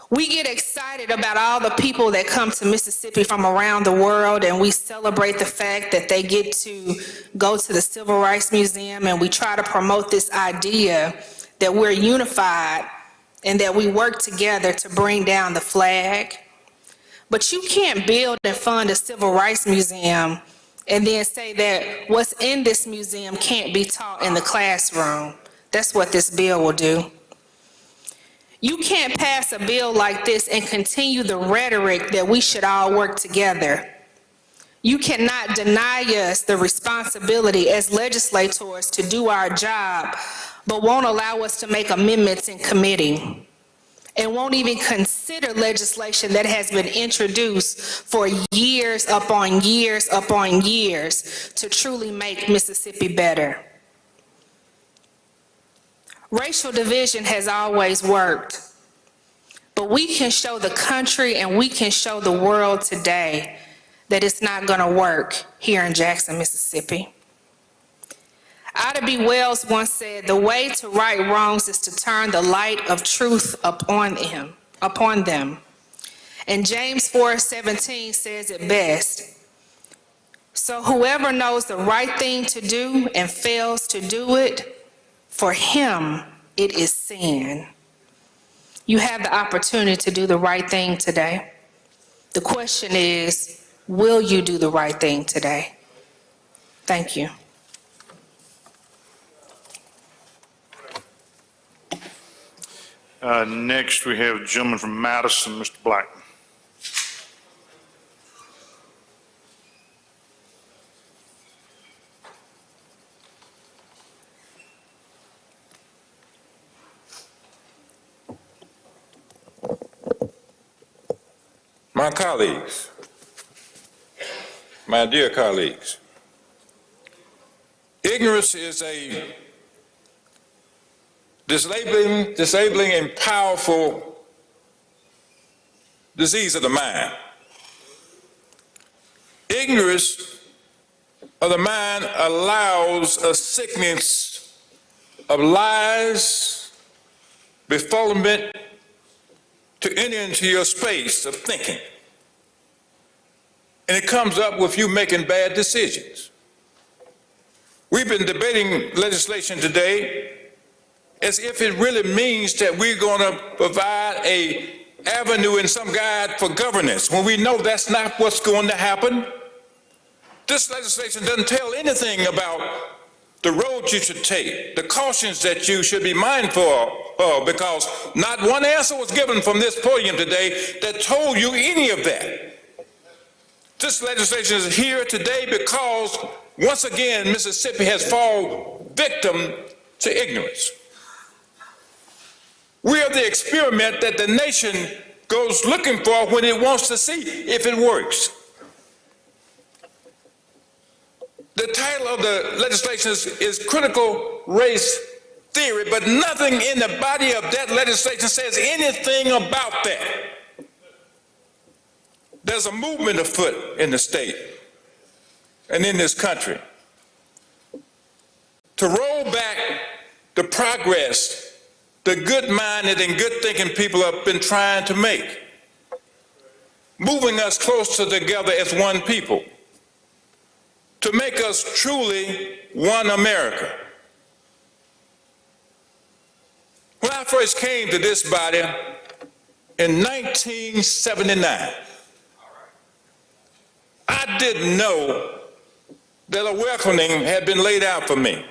Speaker 3: We get excited about all the people that come to Mississippi from around the world, and we celebrate the fact that they get to go to the Civil Rights Museum, and we try to promote this idea that we're unified and that we work together to bring down the flag. But you can't build and fund a Civil Rights Museum and then say that what's in this museum can't be taught in the classroom. That's what this bill will do. You can't pass a bill like this and continue the rhetoric that we should all work together. You cannot deny us the responsibility as legislators to do our job, but won't allow us to make amendments in committee, and won't even consider legislation that has been introduced for years upon years upon years to truly make Mississippi better. Racial division has always worked, but we can show the country and we can show the world today that it's not going to work here in Jackson, Mississippi. Ida B. Wells once said, "The way to right wrongs is to turn the light of truth upon them." And James 4:17 says it best. So whoever knows the right thing to do and fails to do it, for him it is sin. You have the opportunity to do the right thing today. The question is, will you do the right thing today? Thank you.
Speaker 1: Next, we have a gentleman from Madison, Mr. Black.
Speaker 9: My colleagues, my dear colleagues, ignorance is a disabling and powerful disease of the mind. Ignorance of the mind allows a sickness of lies, befuddlement, to enter into your space of thinking. And it comes up with you making bad decisions. We've been debating legislation today as if it really means that we're going to provide an avenue and some guide for governance, when we know that's not what's going to happen. This legislation doesn't tell anything about the road you should take, the cautions that you should be mindful of, because not one answer was given from this podium today that told you any of that. This legislation is here today because, once again, Mississippi has fallen victim to ignorance. We are the experiment that the nation goes looking for when it wants to see if it works. The title of the legislation is Critical Race Theory, but nothing in the body of that legislation says anything about that. There's a movement afoot in the state and in this country to roll back the progress the good-minded and good-thinking people have been trying to make, moving us closer together as one people, to make us truly one America. When I first came to this body in 1979, I didn't know that a welcoming had been laid out for me.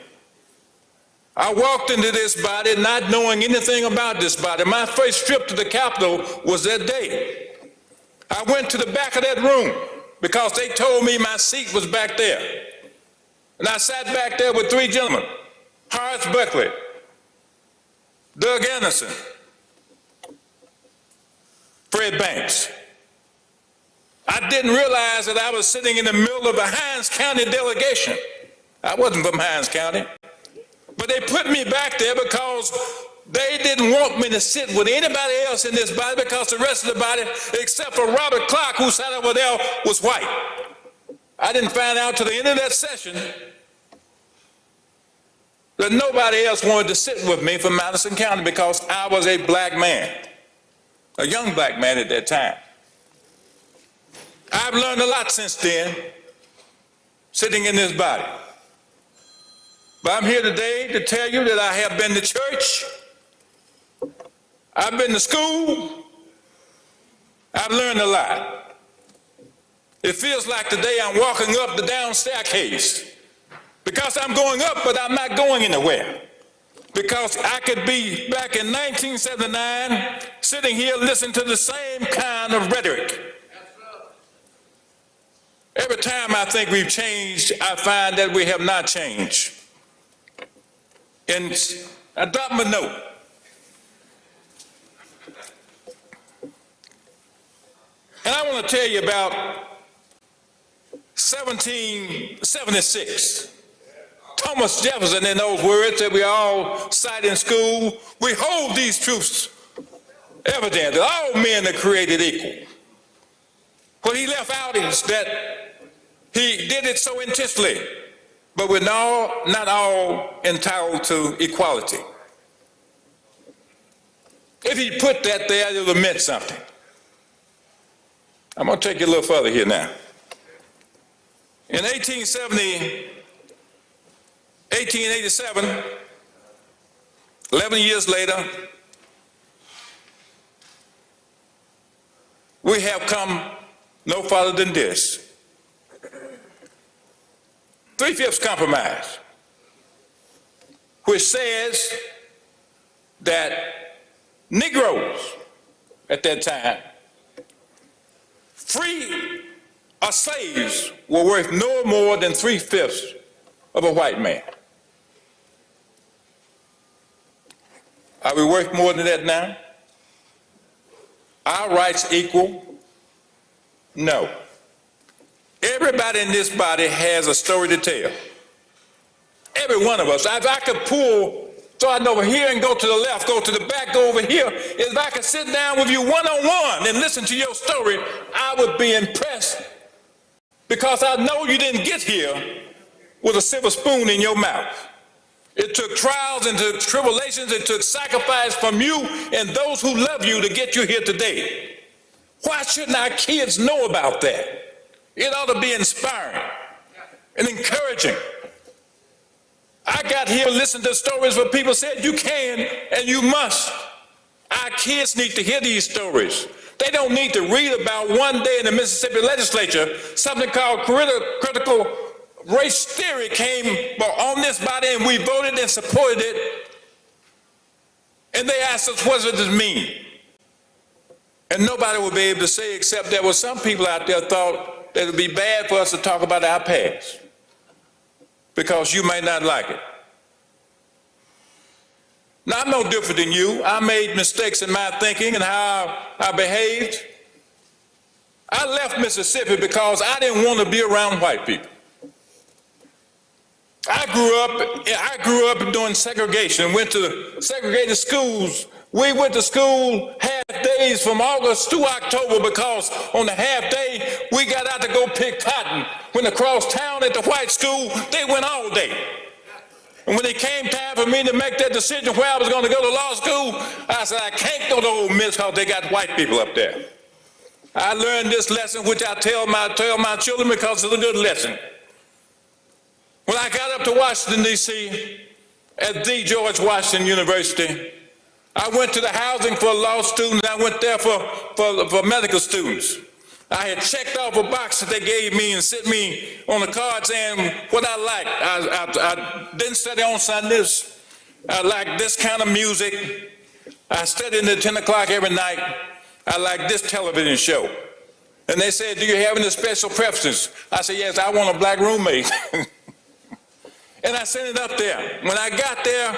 Speaker 9: I walked into this body not knowing anything about this body. My first trip to the Capitol was that day. I went to the back of that room because they told me my seat was back there. And I sat back there with three gentlemen, Horace Buckley, Doug Anderson, Fred Banks. I didn't realize that I was sitting in the middle of a Hinds County delegation. I wasn't from Hinds County. But they put me back there because they didn't want me to sit with anybody else in this body because the rest of the body, except for Robert Clark, who sat over there, was white. I didn't find out till the end of that session that nobody else wanted to sit with me from Madison County because I was a black man, a young black man at that time. I've learned a lot since then, sitting in this body. But I'm here today to tell you that I have been to church, I've been to school, I've learned a lot. It feels like today I'm walking up the down staircase because I'm going up, but I'm not going anywhere. Because I could be back in 1979 sitting here listening to the same kind of rhetoric. Every time I think we've changed, I find that we have not changed. And I dropped my note. And I want to tell you about 1776. Thomas Jefferson, in those words that we all cite in school, we hold these truths evident that all men are created equal. What he left out is that he did it so intentionally, but we're not all entitled to equality. If he put that there, it would have meant something. I'm going to take you a little further here now. In 1887, 11 years later, we have come no farther than this. 3/5 compromise, which says that Negroes at that time, free or slaves, were worth no more than 3/5 of a white man. Are we worth more than that now? Our rights equal? No. Everybody in this body has a story to tell. Every one of us. If I could pull, start over here and go to the left, go to the back, go over here, if I could sit down with you one-on-one and listen to your story, I would be impressed because I know you didn't get here with a silver spoon in your mouth. It took trials and took tribulations, it took sacrifice from you and those who love you to get you here today. Why shouldn't our kids know about that? It ought to be inspiring and encouraging. I got here listening to stories where people said you can and you must. Our kids need to hear these stories. They don't need to read about one day in the Mississippi legislature, something called critical race theory came on this body and we voted and supported it. And they asked us, what does it mean? And nobody would be able to say except there were some people out there thought that it would be bad for us to talk about our past because you may not like it. Now, I'm no different than you. I made mistakes in my thinking and how I behaved. I left Mississippi because I didn't want to be around white people. I grew up doing segregation, went to segregated schools. We went to school half days from August to October because on the half day, we got out to go pick cotton. When across town at the white school, they went all day. And when it came time for me to make that decision where I was going to go to law school, I said, I can't go to Ole Miss because they got white people up there. I learned this lesson, which I tell my children because it's a good lesson. When I got up to Washington, D.C., at the George Washington University, I went to the housing for law students. I went there for medical students. I had checked off a box that they gave me and sent me on a card saying what I liked. I didn't study on Sundays. I liked this kind of music. I studied at 10 o'clock every night. I liked this television show. And they said, do you have any special preferences? I said, yes, I want a black roommate. And I sent it up there. When I got there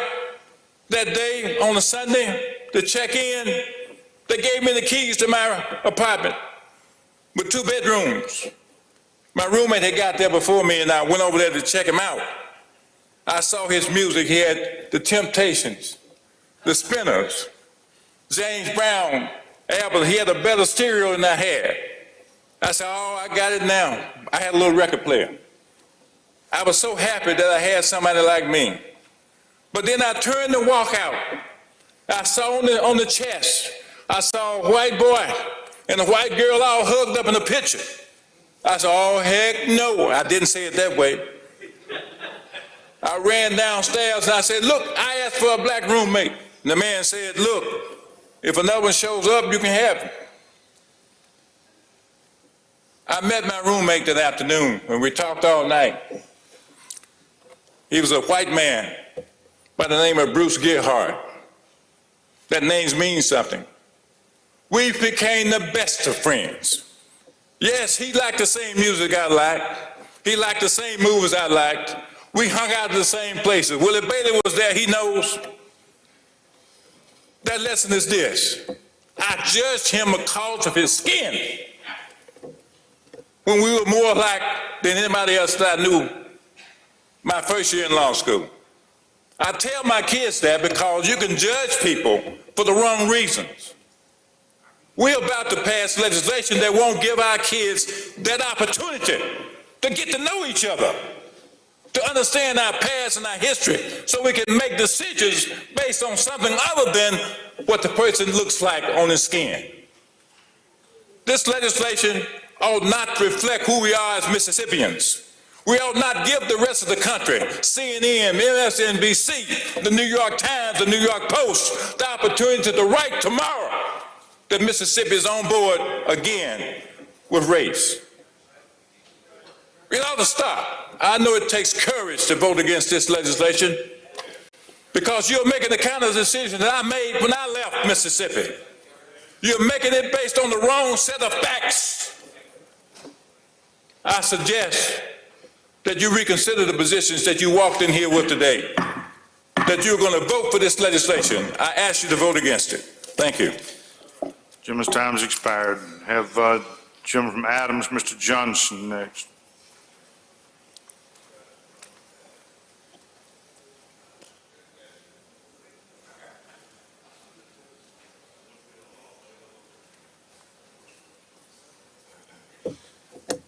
Speaker 9: that day on a Sunday to check in, they gave me the keys to my apartment with 2 bedrooms. My roommate had got there before me, and I went over there to check him out. I saw his music. He had the Temptations, the Spinners, James Brown, Apple. He had a better stereo than I had. I said, oh, I got it now. I had a little record player. I was so happy that I had somebody like me. But then I turned to walk out. I saw on the chest, I saw a white boy and a white girl all hugged up in a picture. I said, oh, heck no. I didn't say it that way. I ran downstairs and I said, look, I asked for a black roommate. And the man said, look, if another one shows up, you can have him. I met my roommate that afternoon and we talked all night. He was a white man by the name of Bruce Gearhart. That name means something. We became the best of friends. Yes, he liked the same music I liked. He liked the same movies I liked. We hung out in the same places. Willie Bailey was there, he knows. That lesson is this. I judged him because of his skin. When we were more alike than anybody else that I knew my first year in law school. I tell my kids that because you can judge people for the wrong reasons. We're about to pass legislation that won't give our kids that opportunity to get to know each other, to understand our past and our history, so we can make decisions based on something other than what the person looks like on his skin. This legislation ought not to reflect who we are as Mississippians. We ought not give the rest of the country, CNN, MSNBC, the New York Times, the New York Post, the opportunity to write tomorrow that Mississippi is on board again with race. We ought to stop. I know it takes courage to vote against this legislation because you're making the kind of decision that I made when I left Mississippi. You're making it based on the wrong set of facts. I suggest that you reconsider the positions that you walked in here with today, that you're going to vote for this legislation. I ask you to vote against it. Thank you.
Speaker 1: Gentleman's time has expired. Have gentleman from Adams, Mr. Johnson, next.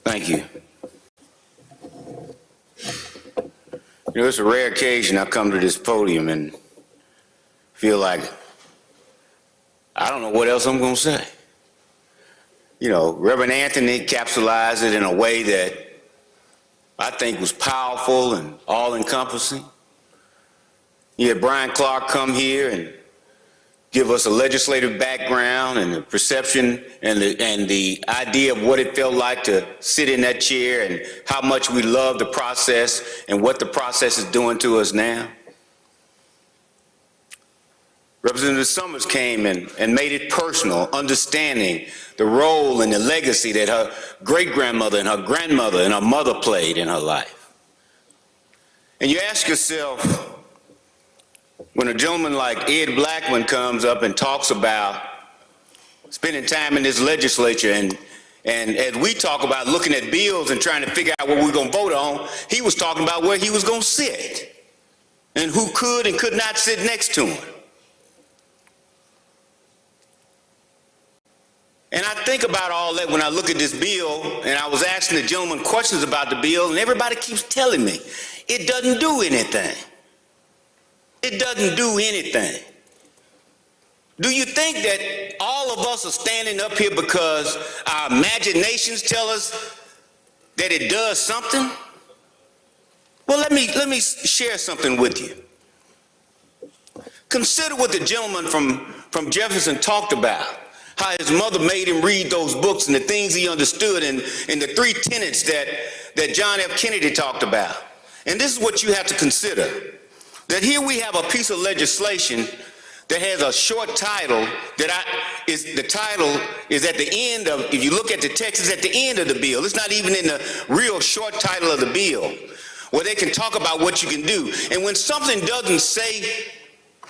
Speaker 21: Thank you. You know, it's a rare occasion I come to this podium and feel like I don't know what else I'm going to say. You know, Reverend Anthony capsulized it in a way that I think was powerful and all-encompassing. You had Brian Clark come here and give us a legislative background and the perception and the idea of what it felt like to sit in that chair and how much we love the process and what the process is doing to us now. Representative Summers came and made it personal, understanding the role and the legacy that her great-grandmother and her grandmother and her mother played in her life. And you ask yourself, when a gentleman like Ed Blackman comes up and talks about spending time in this legislature and as we talk about looking at bills and trying to figure out what we're going to vote on, he was talking about where he was going to sit and who could and could not sit next to him. And I think about all that when I look at this bill, and I was asking the gentleman questions about the bill, and everybody keeps telling me, it doesn't do anything. It doesn't do anything. Do you think that all of us are standing up here because our imaginations tell us that it does something? Well, let me share something with you. Consider what the gentleman from Jefferson talked about, how his mother made him read those books and the things he understood and the 3 tenets that John F. Kennedy talked about. And this is what you have to consider. That here we have a piece of legislation that has a short title the title is at the end of, if you look at the text, it's at the end of the bill. It's not even in the real short title of the bill, where they can talk about what you can do. And when something doesn't say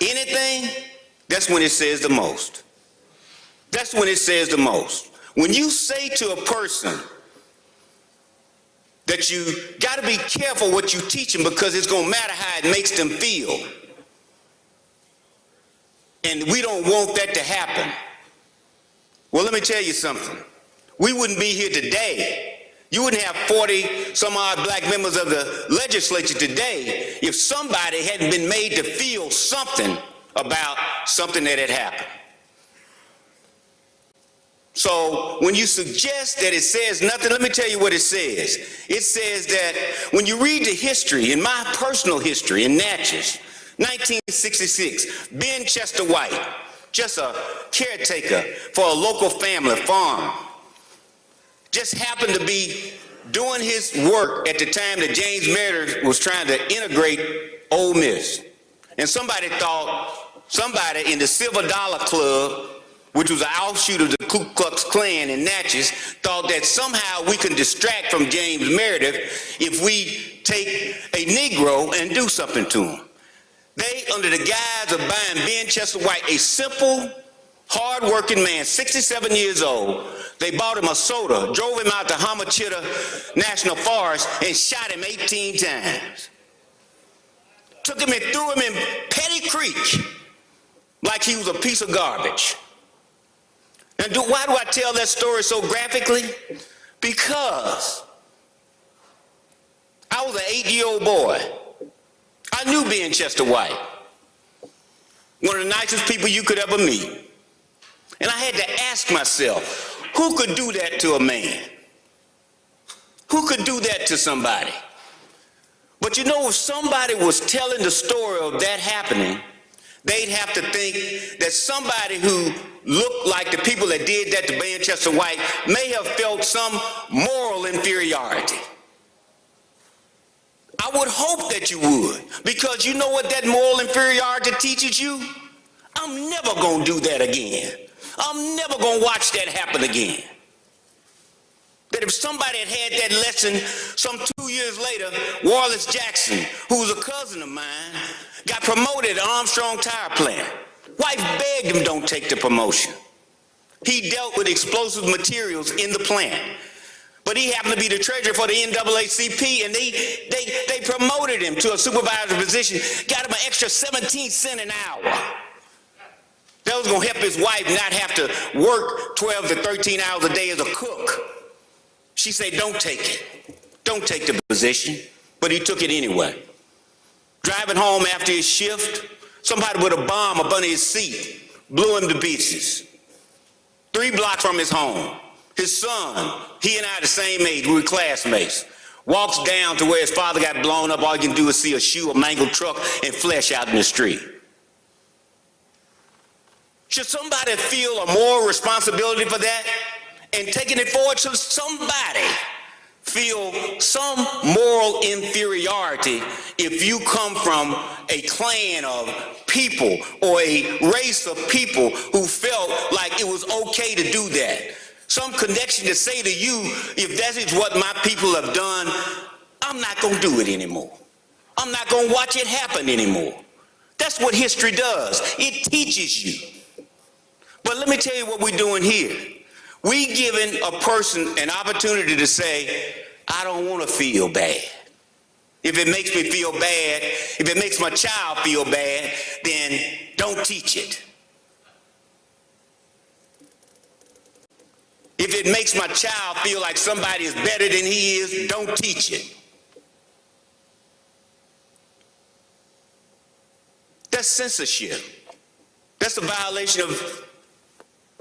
Speaker 21: anything, that's when it says the most. That's when it says the most. When you say to a person that you got to be careful what you teach them because it's going to matter how it makes them feel. And we don't want that to happen. Well, let me tell you something. We wouldn't be here today. You wouldn't have 40 some odd black members of the legislature today if somebody hadn't been made to feel something about something that had happened. So when you suggest that it says nothing, let me tell you what it says. It says that when you read the history, in my personal history in Natchez, 1966, Ben Chester White, just a caretaker for a local family farm, just happened to be doing his work at the time that James Meredith was trying to integrate Ole Miss. And somebody in the Silver Dollar Club, which was an offshoot of the Ku Klux Klan in Natchez, thought that somehow we can distract from James Meredith if we take a Negro and do something to him. They, under the guise of buying Ben Chester White, a simple, hard-working man, 67 years old, they bought him a soda, drove him out to Hamachita National Forest, and shot him 18 times. Took him and threw him in Petty Creek like he was a piece of garbage. And why do I tell that story so graphically? Because I was an 8-year-old boy. I knew Ben Chester White, one of the nicest people you could ever meet. And I had to ask myself, who could do that to a man? Who could do that to somebody? But you know, if somebody was telling the story of that happening, they'd have to think that somebody who looked like the people that did that to Ben Chester White may have felt some moral inferiority. I would hope that you would, because you know what that moral inferiority teaches you? I'm never going to do that again. I'm never going to watch that happen again. That if somebody had had that lesson some 2 years later, Wallace Jackson, who was a cousin of mine, got promoted at Armstrong Tire Plant. Wife begged him, don't take the promotion. He dealt with explosive materials in the plant. But he happened to be the treasurer for the NAACP, and they promoted him to a supervisor position, got him an extra 17 cents an hour. That was going to help his wife not have to work 12 to 13 hours a day as a cook. She said, don't take it. Don't take the position. But he took it anyway. Driving home after his shift, somebody with a bomb up under his seat blew him to pieces. 3 blocks from his home. His son, he and I the same age, we were classmates, walks down to where his father got blown up. All you can do is see a shoe, a mangled truck, and flesh out in the street. Should somebody feel a moral responsibility for that? And taking it forward, should somebody feel some moral inferiority if you come from a clan of people or a race of people who felt like it was okay to do that? Some connection to say to you, if that is what my people have done, I'm not going to do it anymore. I'm not going to watch it happen anymore. That's what history does. It teaches you. But let me tell you what we're doing here. We giving a person an opportunity to say, I don't want to feel bad. If it makes me feel bad, if it makes my child feel bad, then don't teach it. If it makes my child feel like somebody is better than he is, don't teach it. That's censorship. That's a violation of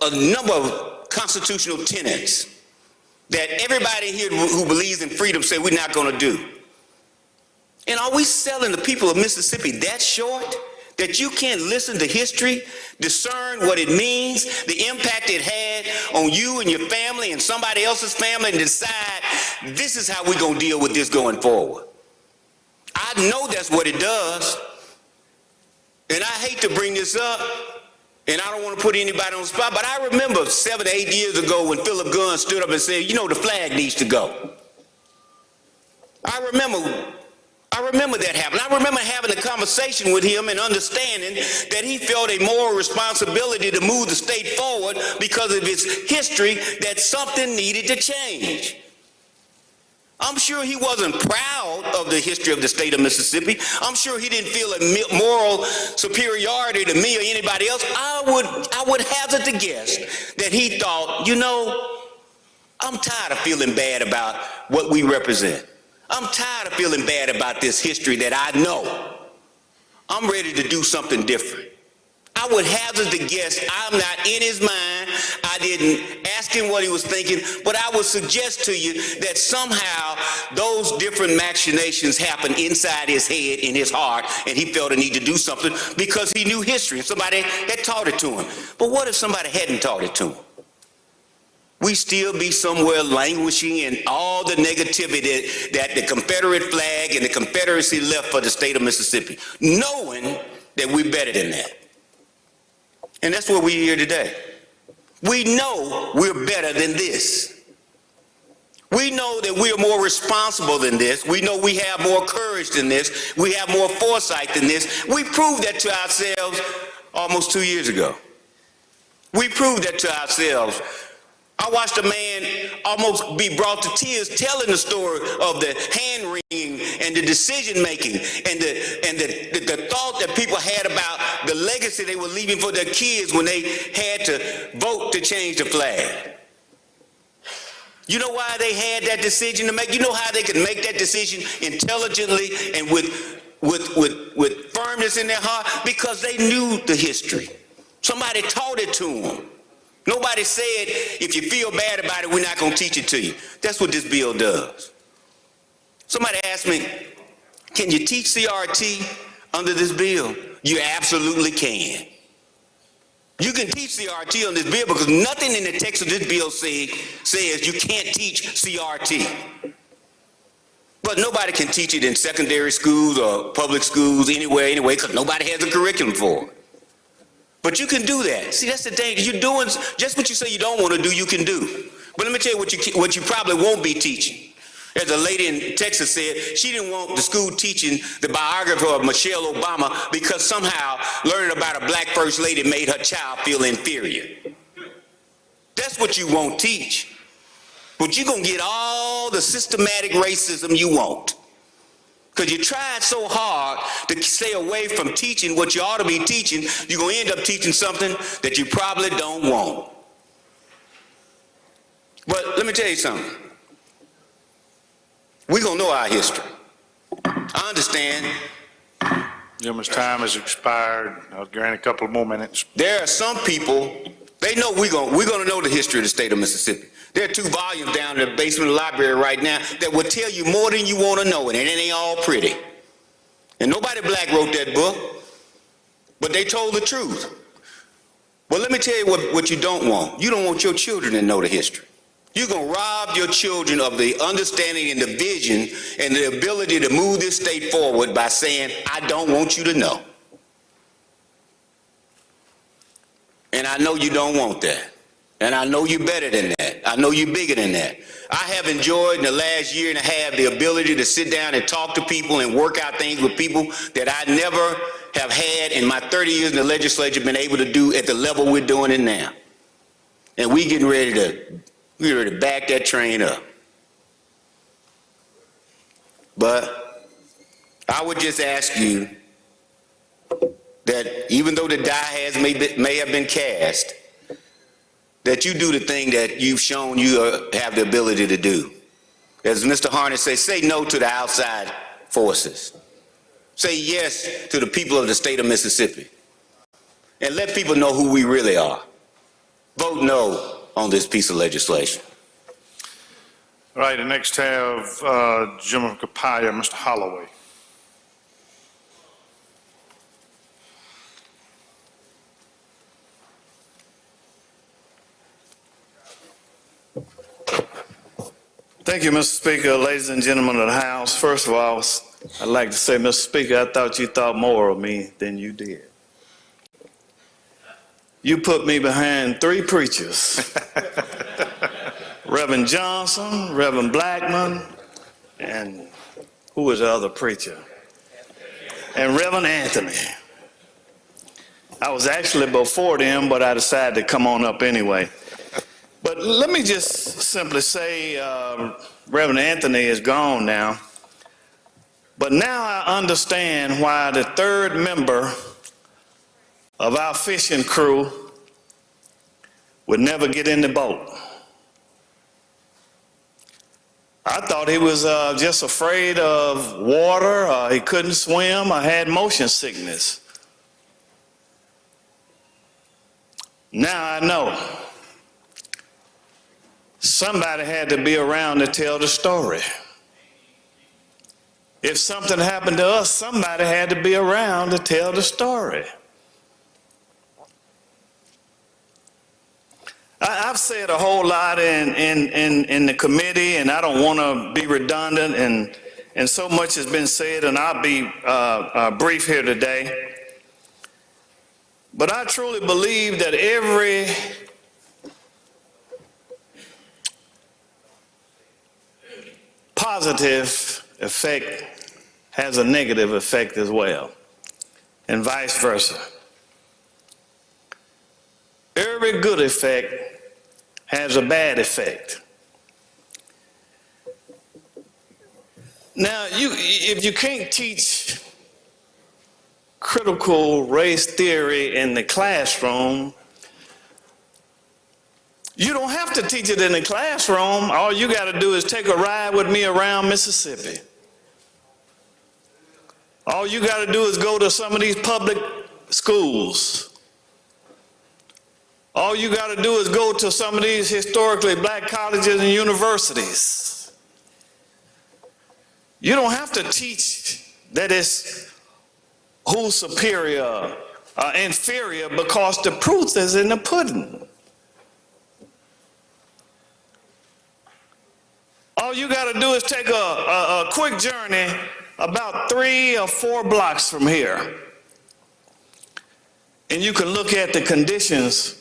Speaker 21: a number of constitutional tenets that everybody here who believes in freedom say we're not going to do. And are we selling the people of Mississippi that short? That you can't listen to history, discern what it means, the impact it had on you and your family and somebody else's family, and decide this is how we're going to deal with this going forward. I know that's what it does. And I hate to bring this up, and I don't want to put anybody on the spot, but I remember 7 or 8 years ago when Philip Gunn stood up and said, you know, the flag needs to go. I remember that happened. I remember having a conversation with him and understanding that he felt a moral responsibility to move the state forward because of its history, that something needed to change. I'm sure he wasn't proud of the history of the state of Mississippi. I'm sure he didn't feel a moral superiority to me or anybody else. I would hazard to guess that he thought, you know, I'm tired of feeling bad about what we represent. I'm tired of feeling bad about this history that I know. I'm ready to do something different. I would hazard to guess I'm not in his mind. I didn't ask him what he was thinking, but I would suggest to you that somehow those different machinations happened inside his head, in his heart, and he felt a need to do something because he knew history and somebody had taught it to him. But what if somebody hadn't taught it to him? We still be somewhere languishing in all the negativity that the Confederate flag and the Confederacy left for the state of Mississippi, knowing that we're better than that. And that's where we're here today. We know we're better than this. We know that we are more responsible than this. We know we have more courage than this. We have more foresight than this. We proved that to ourselves almost 2 years ago. We proved that to ourselves. I watched a man almost be brought to tears telling the story of the hand-wringing and the decision-making and the thought that people had about the legacy they were leaving for their kids when they had to vote to change the flag. You know why they had that decision to make? You know how they could make that decision intelligently and with firmness in their heart? Because they knew the history. Somebody taught it to them. Nobody said, if you feel bad about it, we're not going to teach it to you. That's what this bill does. Somebody asked me, can you teach CRT under this bill? You absolutely can. You can teach CRT on this bill because nothing in the text of this bill says you can't teach CRT. But nobody can teach it in secondary schools or public schools anyway, because nobody has a curriculum for it. But you can do that. See, that's the danger. You're doing just what you say you don't want to do, you can do. But let me tell you what you probably won't be teaching. As a lady in Texas said, she didn't want the school teaching the biography of Michelle Obama because somehow learning about a black first lady made her child feel inferior. That's what you won't teach. But you're going to get all the systematic racism you want. Because you tried so hard to stay away from teaching what you ought to be teaching, you're going to end up teaching something that you probably don't want. But let me tell you something. We're going to know our history. I understand.
Speaker 1: Gentleman's time has expired. I'll grant a couple more minutes.
Speaker 21: There are some people, they know we're going to know the history of the state of Mississippi. There are 2 volumes down in the basement of the library right now that will tell you more than you want to know, and it ain't all pretty. And nobody black wrote that book, but they told the truth. But let me tell you what you don't want. You don't want your children to know the history. You're going to rob your children of the understanding and the vision and the ability to move this state forward by saying, I don't want you to know. And I know you don't want that. And I know you're better than that. I know you're bigger than that. I have enjoyed in the last year and a half the ability to sit down and talk to people and work out things with people that I never have had in my 30 years in the legislature been able to do at the level we're doing it now. And we're ready to back that train up. But I would just ask you that even though the die may have been cast, that you do the thing that you've shown you have the ability to do. As Mr. Harness says, say no to the outside forces. Say yes to the people of the state of Mississippi. And let people know who we really are. Vote no on this piece of legislation.
Speaker 1: All right, and next have Gentleman from Capaya, Mr. Holloway.
Speaker 16: Thank you, Mr. Speaker. Ladies and gentlemen of the House, first of all, I'd like to say, Mr. Speaker, I thought you thought more of me than you did. you put me behind 3 preachers. Reverend Johnson, Reverend Blackman, and who was the other preacher? And Reverend Anthony. I was actually before them, but I decided to come on up anyway. But let me just simply say, Reverend Anthony is gone now. But now I understand why the 3rd member of our fishing crew would never get in the boat. I thought he was just afraid of water, he couldn't swim, or had motion sickness. Now I know. Somebody had to be around to tell the story. If something happened to us, somebody had to be around to tell the story. I've said a whole lot in the committee, and I don't want to be redundant, and so much has been said, and I'll be brief here today. But I truly believe that every positive effect has a negative effect as well, and vice versa. Every good effect has a bad effect. Now, if you can't teach critical race theory in the classroom, you don't have to teach it in the classroom. All you got to do is take a ride with me around Mississippi. All you got to do is go to some of these public schools. All you got to do is go to some of these historically black colleges and universities. You don't have to teach that it's who's superior or inferior, because the proof is in the pudding. All you got to do is take a quick journey about 3 or 4 blocks from here, and you can look at the conditions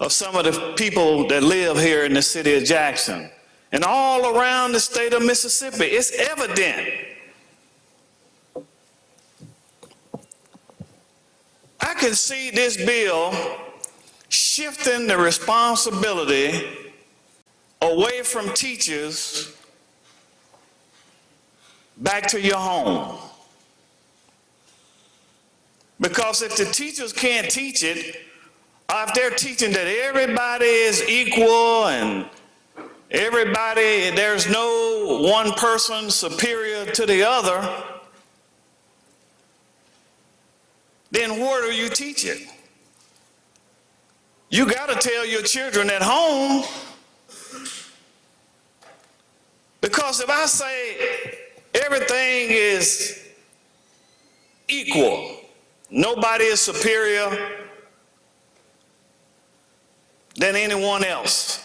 Speaker 16: of some of the people that live here in the city of Jackson and all around the state of Mississippi. It's evident. I can see this bill shifting the responsibility away from teachers back to your home. Because if the teachers can't teach it, or if they're teaching that everybody is equal and everybody, there's no one person superior to the other, then where do you teach it? You got to tell your children at home. Because if I say everything is equal, nobody is superior than anyone else.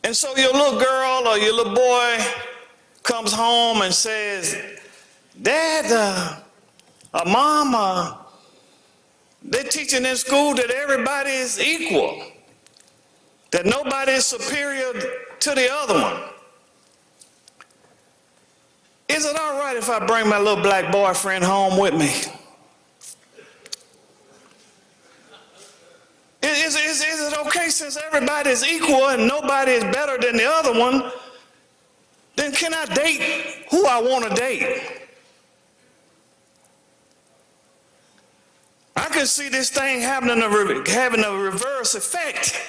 Speaker 16: And so your little girl or your little boy comes home and says, Dad, Mom, they're teaching in school that everybody is equal, that nobody is superior to the other one. Is it all right if I bring my little black boyfriend home with me? Is it okay, since everybody is equal and nobody is better than the other one, then can I date who I want to date? I can see this thing having a reverse effect.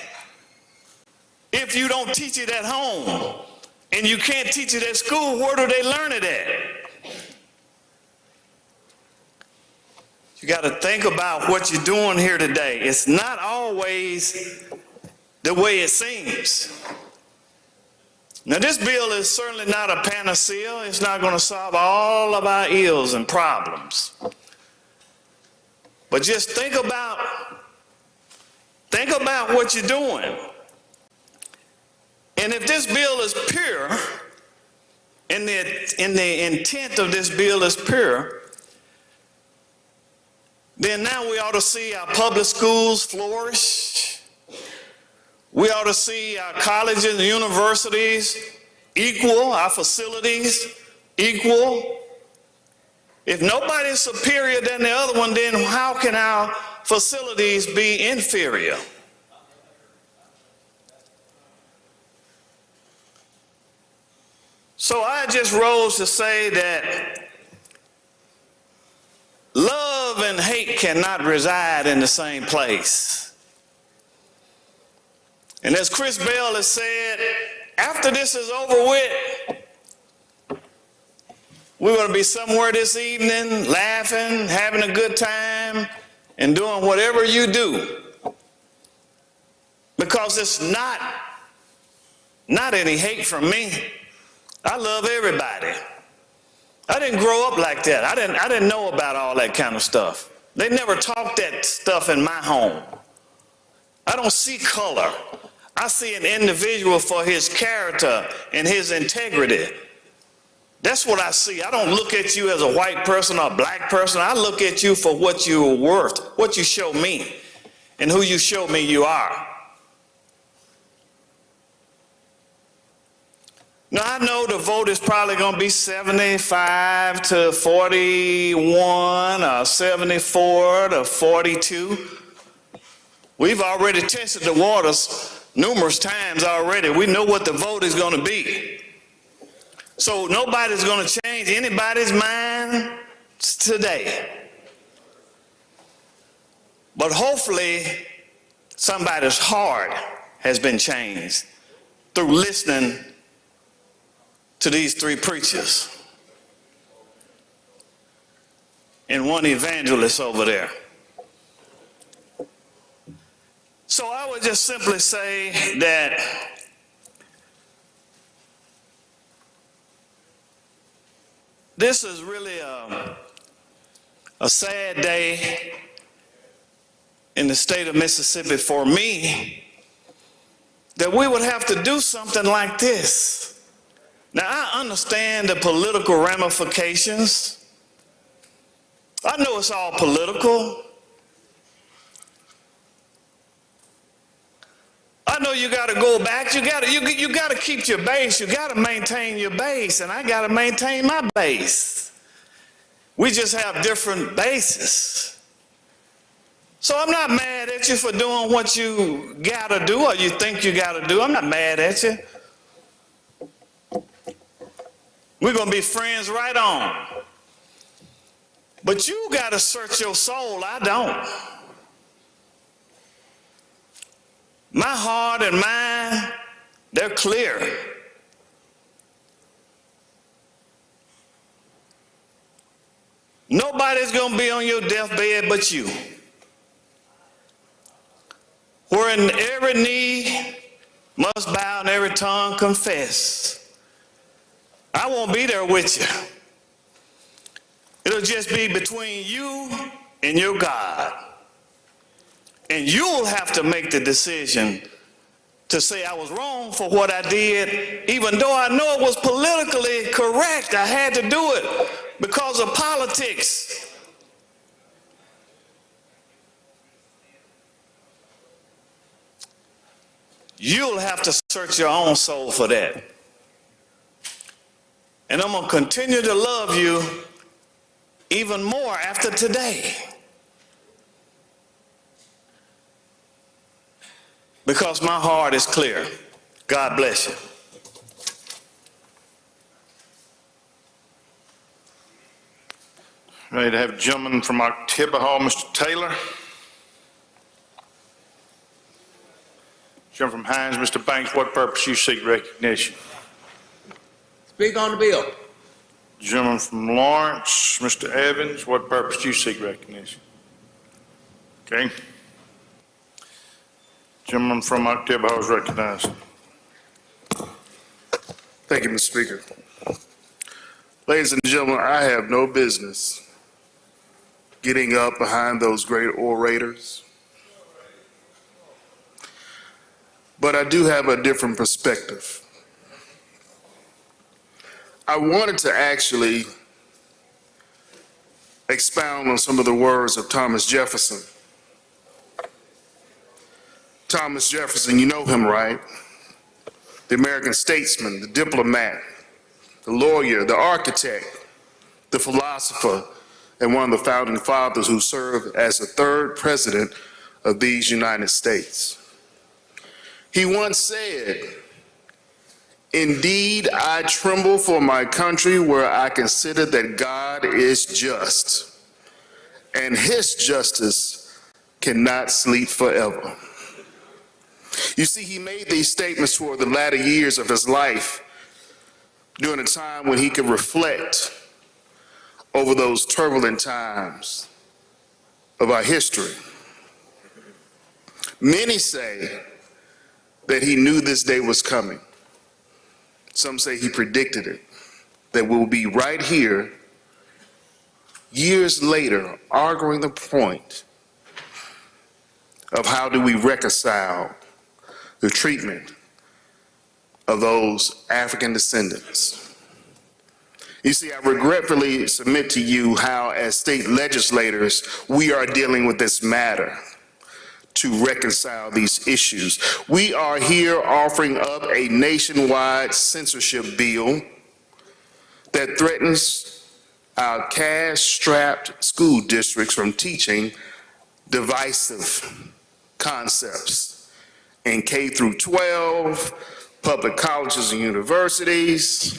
Speaker 16: If you don't teach it at home and you can't teach it at school, where do they learn it at? You got to think about what you're doing here today. It's not always the way it seems. Now, this bill is certainly not a panacea. It's not going to solve all of our ills and problems. But just think about what you're doing. And if this bill is pure, and the intent of this bill is pure, then now we ought to see our public schools flourish. We ought to see our colleges and universities equal, our facilities equal. If nobody is superior than the other one, then how can our facilities be inferior? So I just rose to say that love and hate cannot reside in the same place. And as Chris Bell has said, after this is over with, we're going to be somewhere this evening laughing, having a good time, and doing whatever you do. Because it's not any hate from me. I love everybody. I didn't grow up like that. I didn't know about all that kind of stuff. They never taught that stuff in my home. I don't see color. I see an individual for his character and his integrity. That's what I see. I don't look at you as a white person or a black person. I look at you for what you're worth, what you show me, and who you show me you are. Now, I know the vote is probably going to be 75 to 41 or 74 to 42. We've already tested the waters numerous times already. We know what the vote is going to be. So nobody's going to change anybody's mind today. But hopefully somebody's heart has been changed through listening to these three preachers and one evangelist over there. So I would just simply say that this is really a sad day in the state of Mississippi for me, that we would have to do something like this. Now, I understand the political ramifications. I know it's all political. I know you got to go back. You got to keep your base. You got to maintain your base, and I got to maintain my base. We just have different bases. So I'm not mad at you for doing what you got to do or you think you got to do. I'm not mad at you. We're going to be friends right on. But you got to search your soul. I don't. My heart and mind, they're clear. Nobody's going to be on your deathbed but you. Wherein every knee must bow and every tongue confess. I won't be there with you. It'll just be between you and your God. And you'll have to make the decision to say I was wrong for what I did, even though I know it was politically correct. I had to do it because of politics. You'll have to search your own soul for that. And I'm going to continue to love you even more after today. Because my heart is clear. God bless you.
Speaker 1: Ready to have a gentleman from October Hall, Mr. Taylor. Gentleman from Hines, Mr. Banks, what purpose you seek recognition?
Speaker 4: Speak on the bill.
Speaker 1: Gentleman from Lawrence, Mr. Evans, what purpose do you seek recognition? Okay. Gentleman from October Hall is recognized.
Speaker 10: Thank you, Mr. Speaker. Ladies and gentlemen, I have no business getting up behind those great orators. But I do have a different perspective. I wanted to actually expound on some of the words of Thomas Jefferson. Thomas Jefferson, you know him, right? The American statesman, the diplomat, the lawyer, the architect, the philosopher, and one of the founding fathers who served as the third president of these United States. He once said, "Indeed, I tremble for my country where I consider that God is just, and his justice cannot sleep forever." You see, he made these statements toward the latter years of his life during a time when he could reflect over those turbulent times of our history. Many say that he knew this day was coming. Some say he predicted it, that we'll be right here years later arguing the point of how do we reconcile the treatment of those African descendants. You see, I regretfully submit to you how, as state legislators, we are dealing with this matter to reconcile these issues. We are here offering up a nationwide censorship bill that threatens our cash-strapped school districts from teaching divisive concepts in K through 12, public colleges and universities.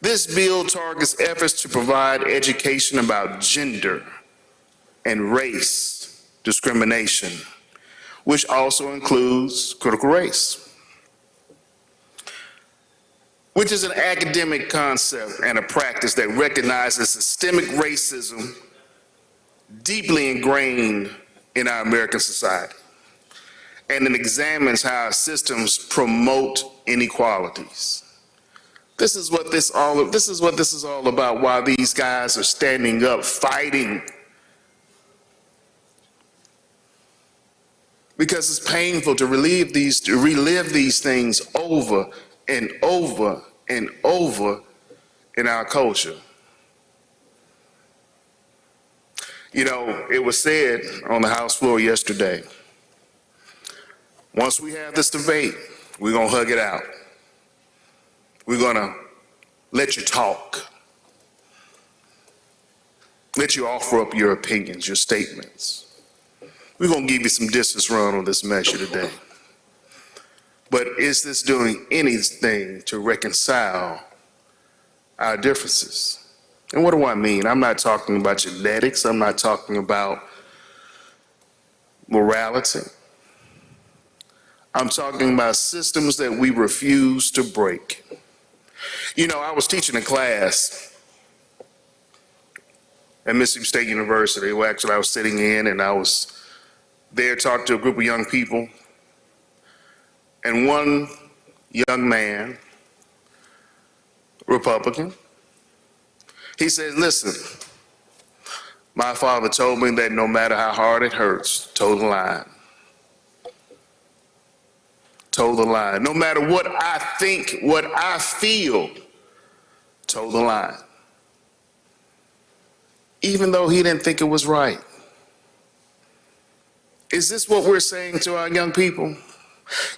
Speaker 10: This bill targets efforts to provide education about gender and race discrimination, which also includes critical race, which is an academic concept and a practice that recognizes systemic racism deeply ingrained in our American society, and it examines how our systems promote inequalities. This is what this is all about, why these guys are standing up, fighting. Because it's painful to relive these things over and over and over in our culture. You know, it was said on the House floor yesterday, once we have this debate, we're gonna hug it out. We're gonna let you talk. Let you offer up your opinions, your statements. We're gonna give you some distance run on this measure today. But is this doing anything to reconcile our differences? And what do I mean? I'm not talking about genetics. I'm not talking about morality. I'm talking about systems that we refuse to break. You know, I was teaching a class at Mississippi State University. Well, actually, I was sitting in and I was there talking to a group of young people. And one young man, Republican, he said, "Listen, my father told me that no matter how hard it hurts, toe the line. Toe the line. No matter what I think, what I feel, toe the line." Even though he didn't think it was right. Is this what we're saying to our young people?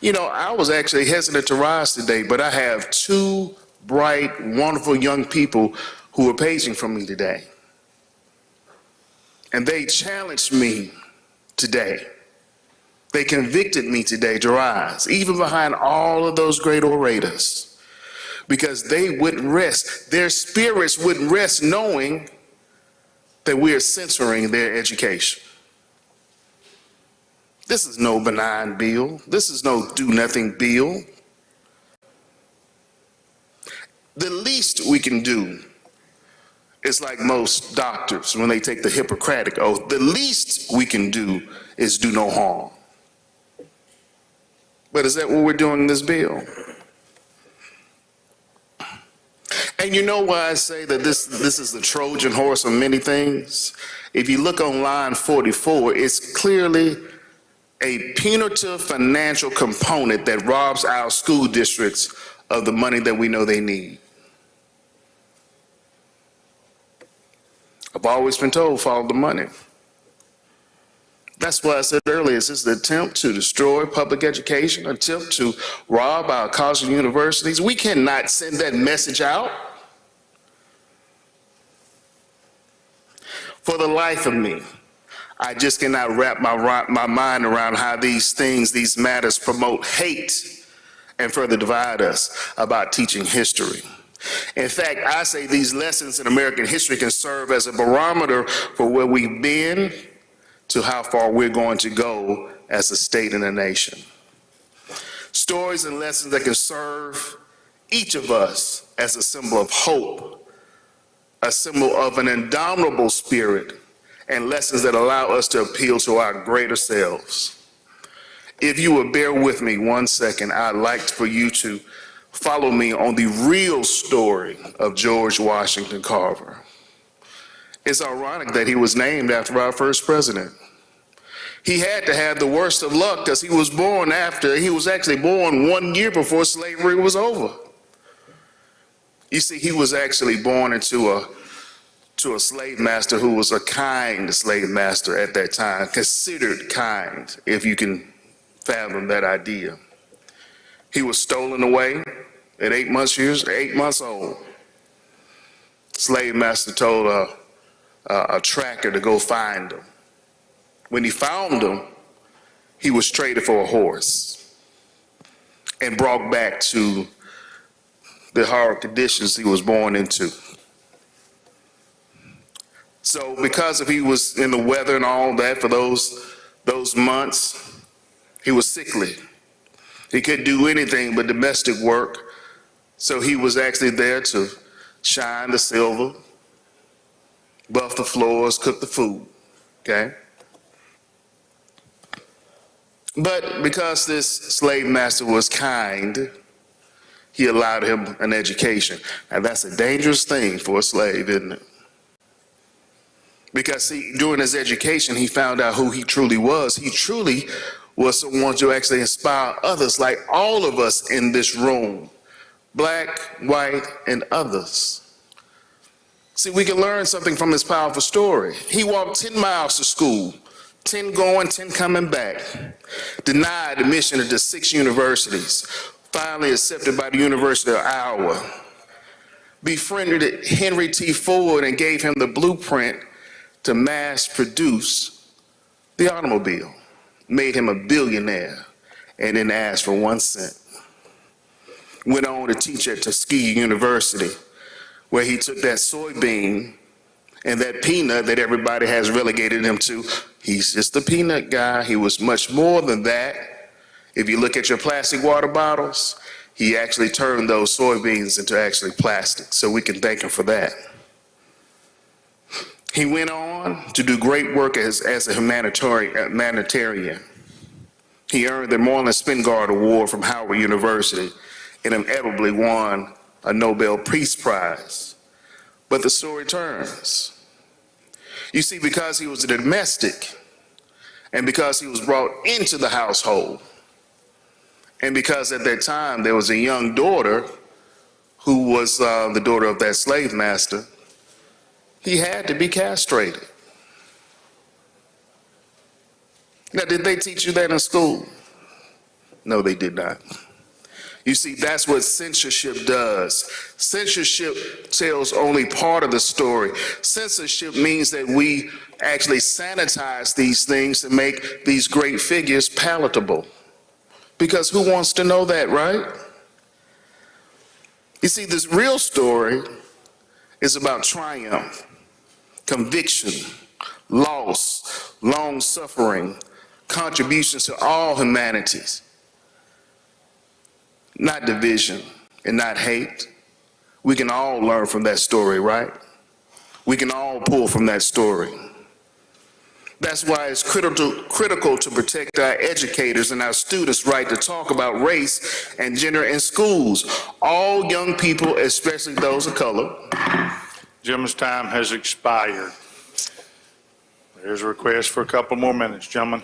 Speaker 10: You know, I was actually hesitant to rise today, but I have two bright, wonderful young people who are paging for me today. And they challenged me today. They convicted me today to rise, even behind all of those great orators, because they wouldn't rest. Their spirits wouldn't rest knowing that we are censoring their education. This is no benign bill. This is no do-nothing bill. The least we can do is like most doctors when they take the Hippocratic oath. The least we can do is do no harm. But is that what we're doing in this bill? And you know why I say that this is the Trojan horse of many things? If you look on line 44, it's clearly a punitive financial component that robs our school districts of the money that we know they need. I've always been told, follow the money. That's why I said earlier, it's just an attempt to destroy public education, attempt to rob our colleges and universities. We cannot send that message out. For the life of me, I just cannot wrap my mind around how these things, these matters promote hate and further divide us about teaching history. In fact, I say these lessons in American history can serve as a barometer for where we've been to how far we're going to go as a state and a nation. Stories and lessons that can serve each of us as a symbol of hope, a symbol of an indomitable spirit, and lessons that allow us to appeal to our greater selves. If you would bear with me 1 second, I'd like for you to follow me on the real story of George Washington Carver. It's ironic that he was named after our first president. He had to have the worst of luck because he was actually born 1 year before slavery was over. You see, he was actually born into a slave master who was a kind slave master at that time, considered kind, if you can fathom that idea. He was stolen away at 8 months old. Slave master told a tracker to go find him. When he found him, he was traded for a horse and brought back to the hard conditions he was born into. So because he was in the weather and all that for those months, he was sickly. He couldn't do anything but domestic work. So he was actually there to shine the silver, buff the floors, cook the food, okay? But because this slave master was kind, he allowed him an education. And that's a dangerous thing for a slave, isn't it? Because see, during his education, he found out who he truly was. He truly was someone to actually inspire others, like all of us in this room, black, white, and others. See, we can learn something from his powerful story. He walked 10 miles to school, 10 going, 10 coming back, denied admission into 6 universities, finally accepted by the University of Iowa, befriended Henry T. Ford and gave him the blueprint to mass produce the automobile, made him a billionaire, and then asked for 1 cent. Went on to teach at Tuskegee University, where he took that soybean and that peanut that everybody has relegated him to. He's just a peanut guy. He was much more than that. If you look at your plastic water bottles, he actually turned those soybeans into actually plastic, so we can thank him for that. He went on to do great work as a humanitarian. He earned the Moreland Spingard Award from Howard University and inevitably won a Nobel Peace Prize. But the story turns. You see, because he was a domestic, and because he was brought into the household, and because at that time there was a young daughter who was the daughter of that slave master, he had to be castrated. Now, did they teach you that in school? No, they did not. You see, that's what censorship does. Censorship tells only part of the story. Censorship means that we actually sanitize these things to make these great figures palatable. Because who wants to know that, right? You see, this real story is about triumph, conviction, loss, long suffering, contributions to all humanities. Not division and not hate. We can all learn from that story, right? We can all pull from that story. That's why it's critical to protect our educators and our students' right to talk about race and gender in schools. All young people, especially those of color.
Speaker 1: Gentleman's time has expired. There's a request for a couple more minutes, gentlemen.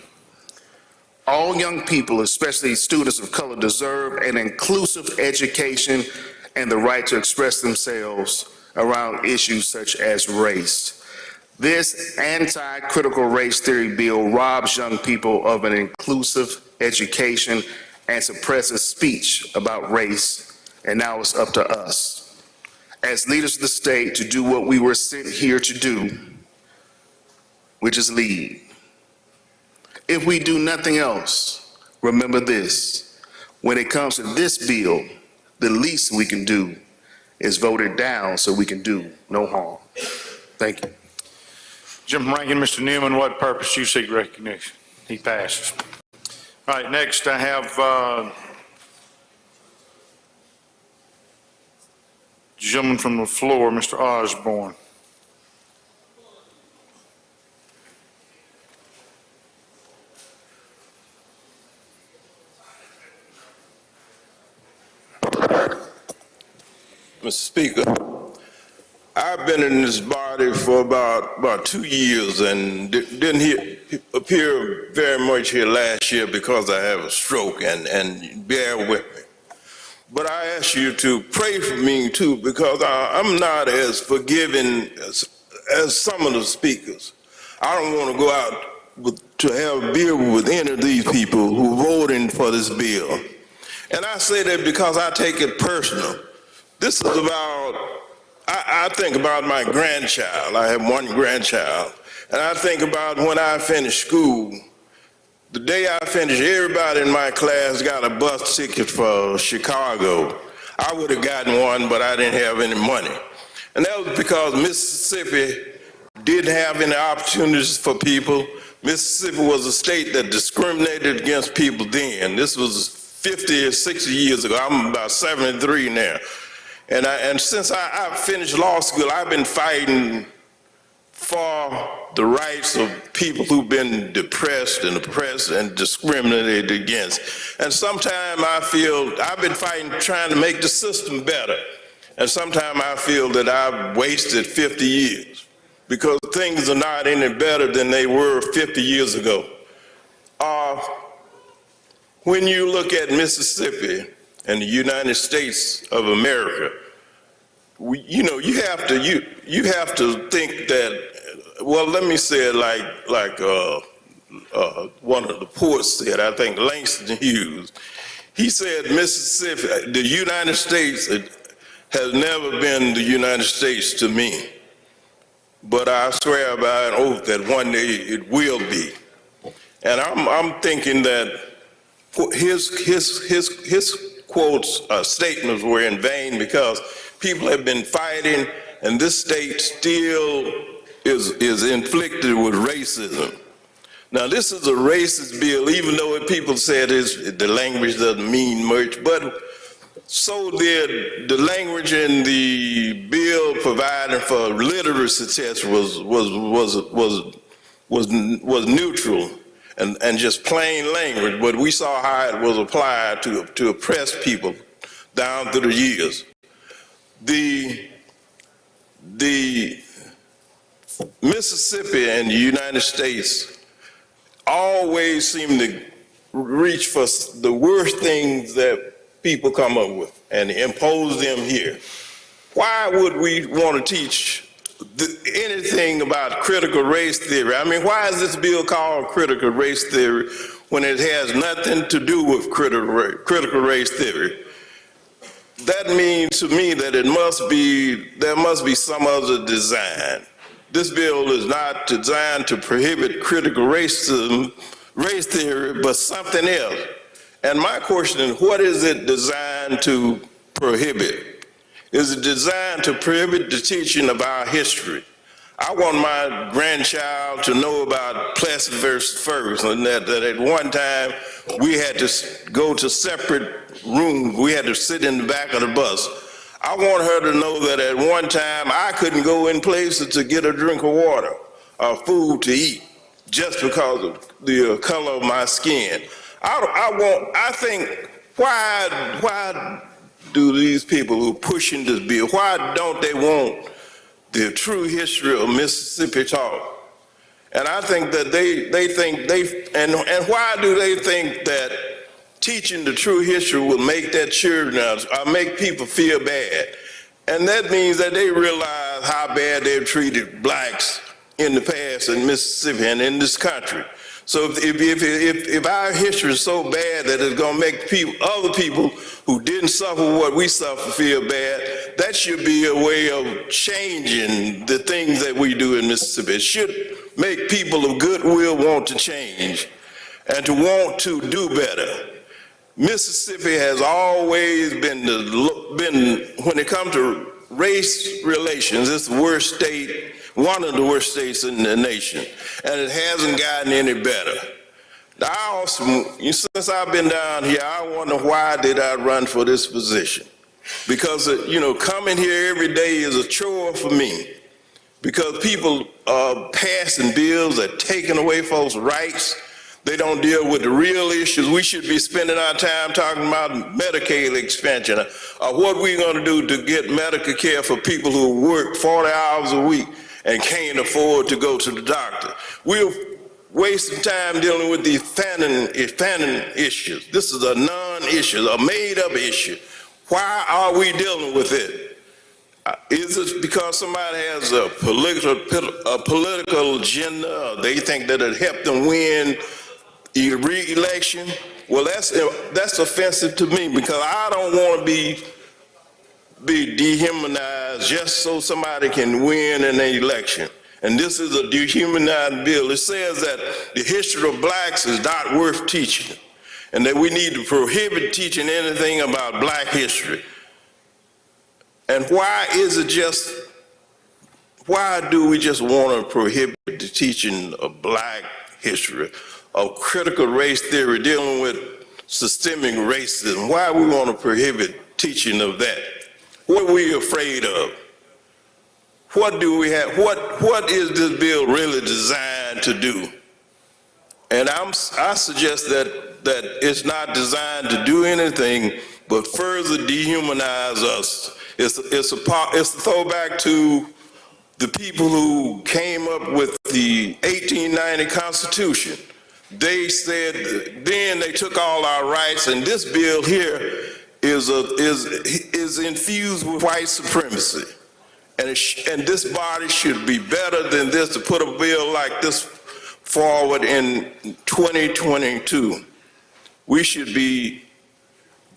Speaker 10: All young people, especially students of color, deserve an inclusive education and the right to express themselves around issues such as race. This anti-critical race theory bill robs young people of an inclusive education and suppresses speech about race, and now it's up to us, as leaders of the state, to do what we were sent here to do, which is lead. If we do nothing else, remember this: when it comes to this bill, the least we can do is vote it down so we can do no harm. Thank you.
Speaker 1: Gentleman ranking Mr. Newman, what purpose do you seek recognition? He passes. All right, next I have gentleman from the floor, Mr. Osborne.
Speaker 9: Mr. Speaker, I've been in this body for about 2 years and didn't appear very much here last year because I have a stroke, and bear with me. But I ask you to pray for me too, because I'm not as forgiving as some of the speakers. I don't want to go out to have a beer with any of these people who voting for this bill. And I say that because I take it personal. This is about, I think about my grandchild. I have one grandchild. And I think about when I finished school. The day I finished, everybody in my class got a bus ticket for Chicago. I would have gotten one, but I didn't have any money. And that was because Mississippi didn't have any opportunities for people. Mississippi was a state that discriminated against people then. This was 50 or 60 years ago. I'm about 73 now. And since I finished law school, I've been fighting for the rights of people who've been depressed and oppressed and discriminated against. And sometimes I feel I've been fighting, trying to make the system better. And sometimes I feel that I've wasted 50 years because things are not any better than they were 50 years ago. When you look at Mississippi and the United States of America, you have to think that, well, let me say it like one of the poets said, I think Langston Hughes. He said Mississippi, the United States has never been the United States to me, but I swear by an oath that one day it will be. And I'm thinking that his quotes, statements were in vain because people have been fighting, and this state still is inflicted with racism. Now, this is a racist bill, even though people said the language doesn't mean much, but so did the language in the bill providing for literacy tests was neutral and just plain language, but we saw how it was applied to oppress people down through the years. The Mississippi and the United States always seem to reach for the worst things that people come up with and impose them here. Why would we want to teach anything about critical race theory? I mean, why is this bill called critical race theory when it has nothing to do with critical race theory? That means to me that there must be some other design. This bill is not designed to prohibit critical race theory, but something else. And my question is, what is it designed to prohibit? Is it designed to prohibit the teaching of our history? I want my grandchild to know about Plessy versus Ferguson, and that at one time we had to go to separate rooms. We had to sit in the back of the bus. I want her to know that at one time I couldn't go in places to get a drink of water or food to eat just because of the color of my skin. I think, why do these people who are pushing this bill, why don't they want the true history of Mississippi taught? And I think that and why do they think that teaching the true history will make that children or make people feel bad? And that means that they realize how bad they've treated blacks
Speaker 13: in the past in Mississippi and in this country. So if our history is so bad that it's going to make other people who didn't suffer what we suffer feel bad, that should be a way of changing the things that we do in Mississippi. It should make people of goodwill want to change and to want to do better. Mississippi has always been, when it comes to race relations, it's the worst state, one of the worst states in the nation, and it hasn't gotten any better. Now, since I've been down here, I wonder why did I run for this position? Because, coming here every day is a chore for me. Because people are passing bills that are taking away folks' rights. They don't deal with the real issues. We should be spending our time talking about Medicaid expansion, or what we're going to do to get medical care for people who work 40 hours a week and can't afford to go to the doctor. We're wasting time dealing with these fanning issues. This is a non-issue, a made-up issue. Why are we dealing with it? Is it because somebody has a political agenda, or they think that it'll help them win re-election? Well, that's offensive to me, because I don't want to be dehumanized just so somebody can win an election. And this is a dehumanized bill. It says that the history of blacks is not worth teaching, and that we need to prohibit teaching anything about black history. And why do we just want to prohibit the teaching of black history, of critical race theory, dealing with systemic racism? Why we want to prohibit teaching of that? What are we afraid of? What do we have? What is this bill really designed to do? And I suggest that it's not designed to do anything but further dehumanize us. It's a throwback to the people who came up with the 1890 Constitution. They said, then they took all our rights, and this bill here is infused with white supremacy. And this body should be better than this to put a bill like this forward in 2022. We should be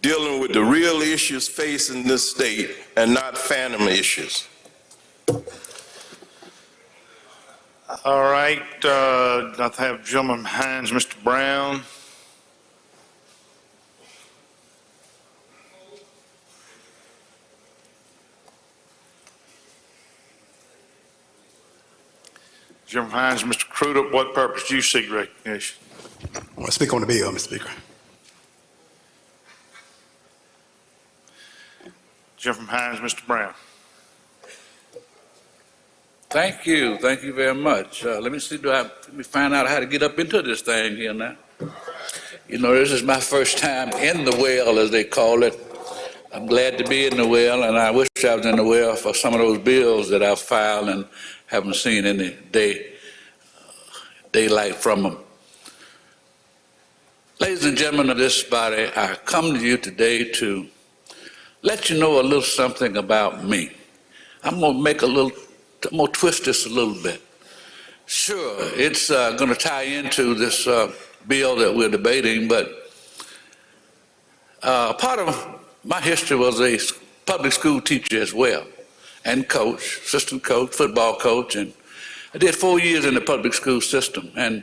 Speaker 13: dealing with the real issues facing this state and not phantom issues.
Speaker 1: All right, I have Gentleman Hines, Mr. Brown. Gentleman Hines, Mr. Crudup, what purpose do you seek recognition?
Speaker 17: I want to speak on the bill, Mr. Speaker.
Speaker 1: Gentleman Hines, Mr. Brown.
Speaker 18: Thank you very much. Let me find out how to get up into this thing here now. This is my first time in the well, as they call it. I'm glad to be in the well, and I wish I was in the well for some of those bills that I've filed and haven't seen any daylight from them. Ladies and gentlemen of this body, I come to you today to let you know a little something about me. I'm going to twist this a little bit. Sure, it's going to tie into this bill that we're debating, but part of my history was a public school teacher as well, and coach, assistant coach, football coach, and I did 4 years in the public school system. And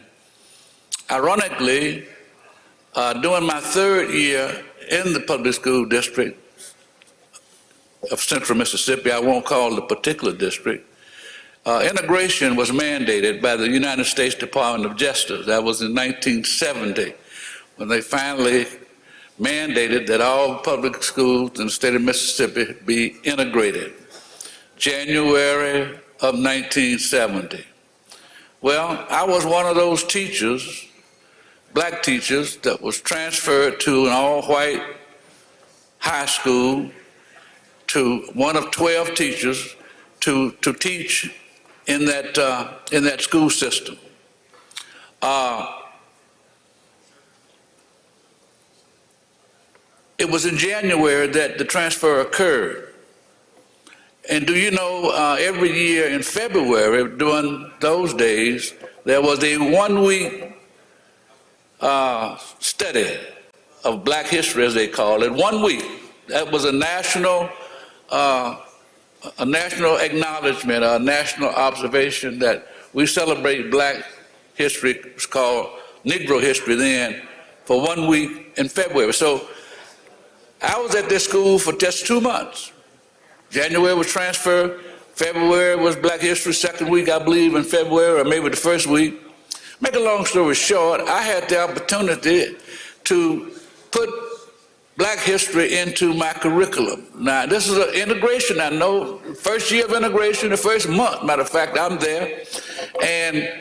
Speaker 18: ironically, during my third year in the public school district of Central Mississippi, I won't call the particular district, integration was mandated by the United States Department of Justice. That was in 1970, when they finally mandated that all public schools in the state of Mississippi be integrated. January of 1970. Well, I was one of those teachers, black teachers, that was transferred to an all-white high school, to one of 12 teachers to teach in that school system. It was in January that the transfer occurred. And do you know, every year in February, during those days, there was a 1-week study of Black history, as they call it, 1 week. That was a national acknowledgement, a national observation that we celebrate Black history. It's called Negro history then, for 1 week in February. So I was at this school for just 2 months. January was transfer, February was Black history, second week, I believe, in February, or maybe the first week. Make a long story short, I had the opportunity to put Black history into my curriculum. Now, this is an integration, I know, first year of integration, the first month, matter of fact, I'm there, and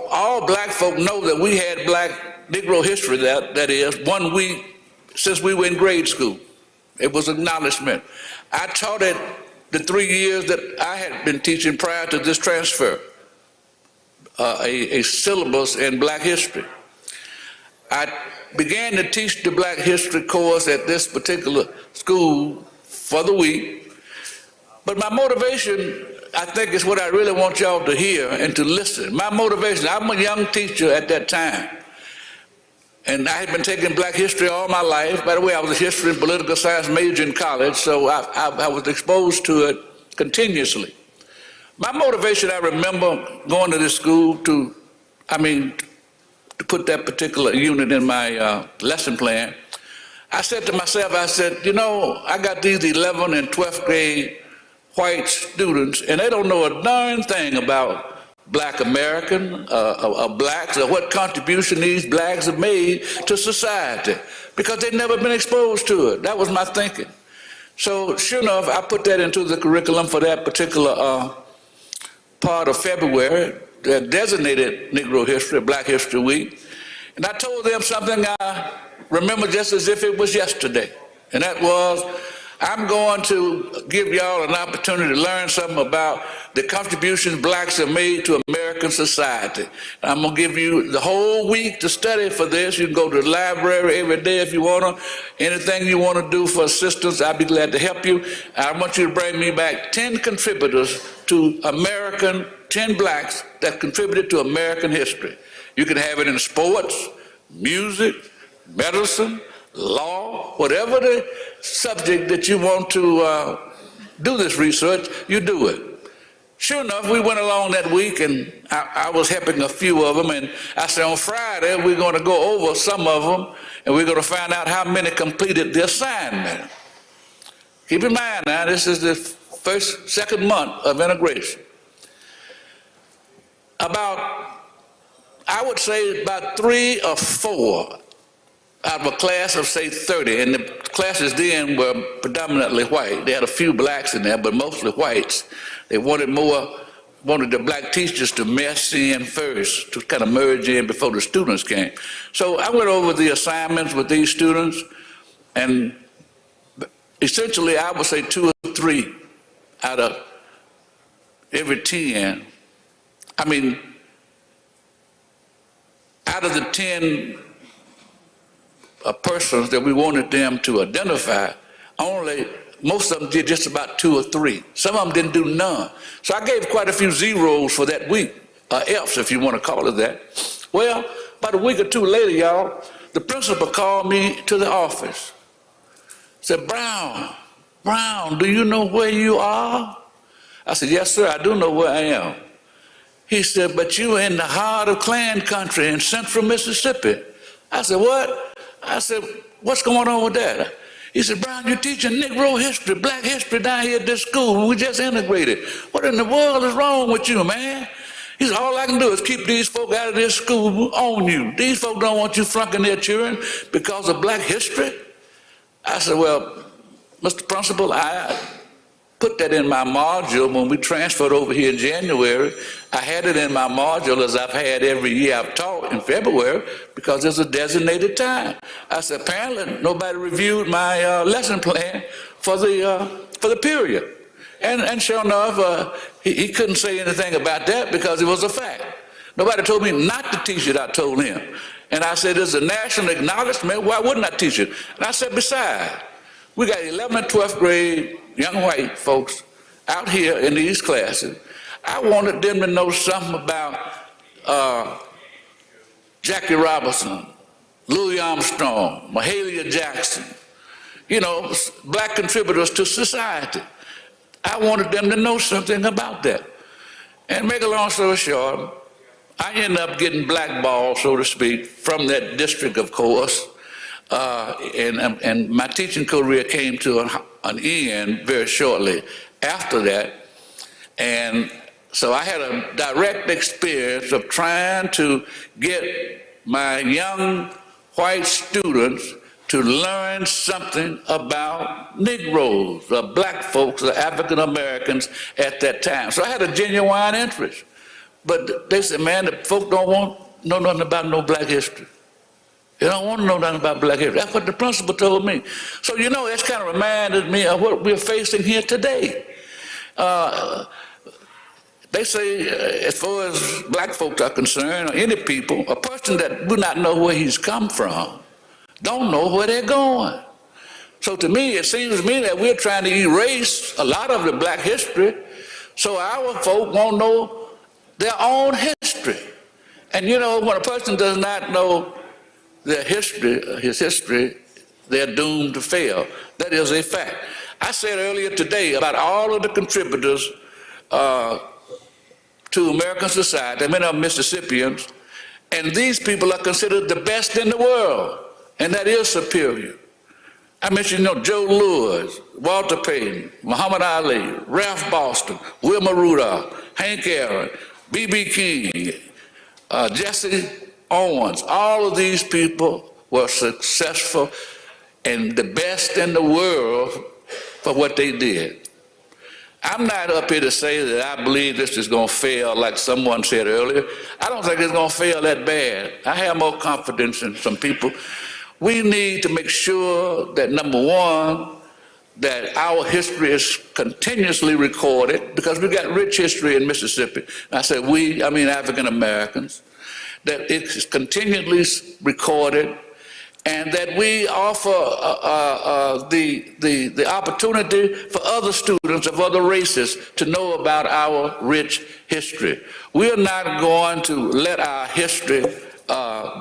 Speaker 18: all Black folk know that we had Black Negro history, that is, 1 week since we were in grade school. It was acknowledgement. I taught it the 3 years that I had been teaching prior to this transfer, a syllabus in Black history. I began to teach the Black history course at this particular school for the week, but my motivation, I think, is what I really want y'all to hear and to listen. My motivation, I'm a young teacher at that time, and I had been taking Black history all my life. By the way, I was a history and political science major in college, so I was exposed to it continuously. My motivation, I remember going to this school to put that particular unit in my lesson plan. I said to myself, you know, I got these 11th and 12th grade white students, and they don't know a darn thing about Black American, Blacks, or what contribution these Blacks have made to society, because they've never been exposed to it. That was my thinking. So sure enough, I put that into the curriculum for that particular part of February, that designated Negro History, Black History Week. And I told them something I remember just as if it was yesterday. And that was, I'm going to give y'all an opportunity to learn something about the contributions Blacks have made to American society. I'm going to give you the whole week to study for this. You can go to the library every day if you want to. Anything you want to do for assistance, I'll be glad to help you. I want you to bring me back 10 contributors to 10 Blacks that contributed to American history. You can have it in sports, music, medicine, law, whatever the subject that you want to do this research, you do it. Sure enough, we went along that week, and I was helping a few of them, and I said, on Friday, we're going to go over some of them, and we're going to find out how many completed the assignment. Keep in mind now, this is the second month of integration. I would say about 3 or 4 out of a class of, say, 30, and the classes then were predominantly white. They had a few Blacks in there, but mostly whites. They wanted the Black teachers to mess in first, to kind of merge in before the students came. So I went over the assignments with these students, and essentially I would say 2 or 3 out of every 10. Out of the 10 persons that we wanted them to identify, most of them did just about 2 or 3. Some of them didn't do none. So I gave quite a few zeros for that week, F's if you want to call it that. Well, about a week or 2 later, y'all, the principal called me to the office. Said, Brown, do you know where you are? I said, yes, sir, I do know where I am. He said, but you're in the heart of Klan country in central Mississippi. I said, what? I said, what's going on with that? He said, Brown, you're teaching Negro history, Black history down here at this school. We just integrated. What in the world is wrong with you, man? He said, all I can do is keep these folk out of this school on you. These folk don't want you flunking their children because of Black history. I said, well, Mr. Principal, I put that in my module when we transferred over here in January. I had it in my module as I've had every year I've taught in February because it's a designated time. I said, apparently nobody reviewed my lesson plan for the period. And sure enough, he couldn't say anything about that because it was a fact. Nobody told me not to teach it, I told him. And I said, it's a national acknowledgement, why wouldn't I teach it? And I said, besides, we got 11th and 12th grade young white folks out here in these classes, I wanted them to know something about Jackie Robinson, Louis Armstrong, Mahalia Jackson, you know, black contributors to society. I wanted them to know something about that. And make a long story short, I ended up getting blackballed, so to speak, from that district, of course, and my teaching career came to an end very shortly after that. And so I had a direct experience of trying to get my young white students to learn something about Negroes, or black folks, or African Americans at that time. So I had a genuine interest. But they said, man, the folk don't want to know nothing about no black history. They don't want to know nothing about black history. That's what the principal told me. So, you know, it's kind of reminded me of what we're facing here today. They say, as far as black folks are concerned, or any people, a person that do not know where he's come from, don't know where they're going. So to me, it seems to me that we're trying to erase a lot of the black history so our folk won't know their own history. And you know, when a person does not know their history, his history, they're doomed to fail. That is a fact. I said earlier today about all of the contributors to American society, many of them Mississippians, and these people are considered the best in the world, and that is superior. I mentioned, you know, Joe Lewis, Walter Payton, Muhammad Ali, Ralph Boston, Wilma Rudolph, Hank Aaron, B.B. King, Jesse Owens. All of these people were successful and the best in the world for what they did. I'm not up here to say that I believe this is going to fail like someone said earlier. I don't think it's going to fail that bad. I have more confidence in some people. We need to make sure that, number one, that our history is continuously recorded, because we've got rich history in Mississippi. And I said we, I mean African Americans, that it's continually recorded, and that we offer the opportunity for other students of other races to know about our rich history. We are not going to let our history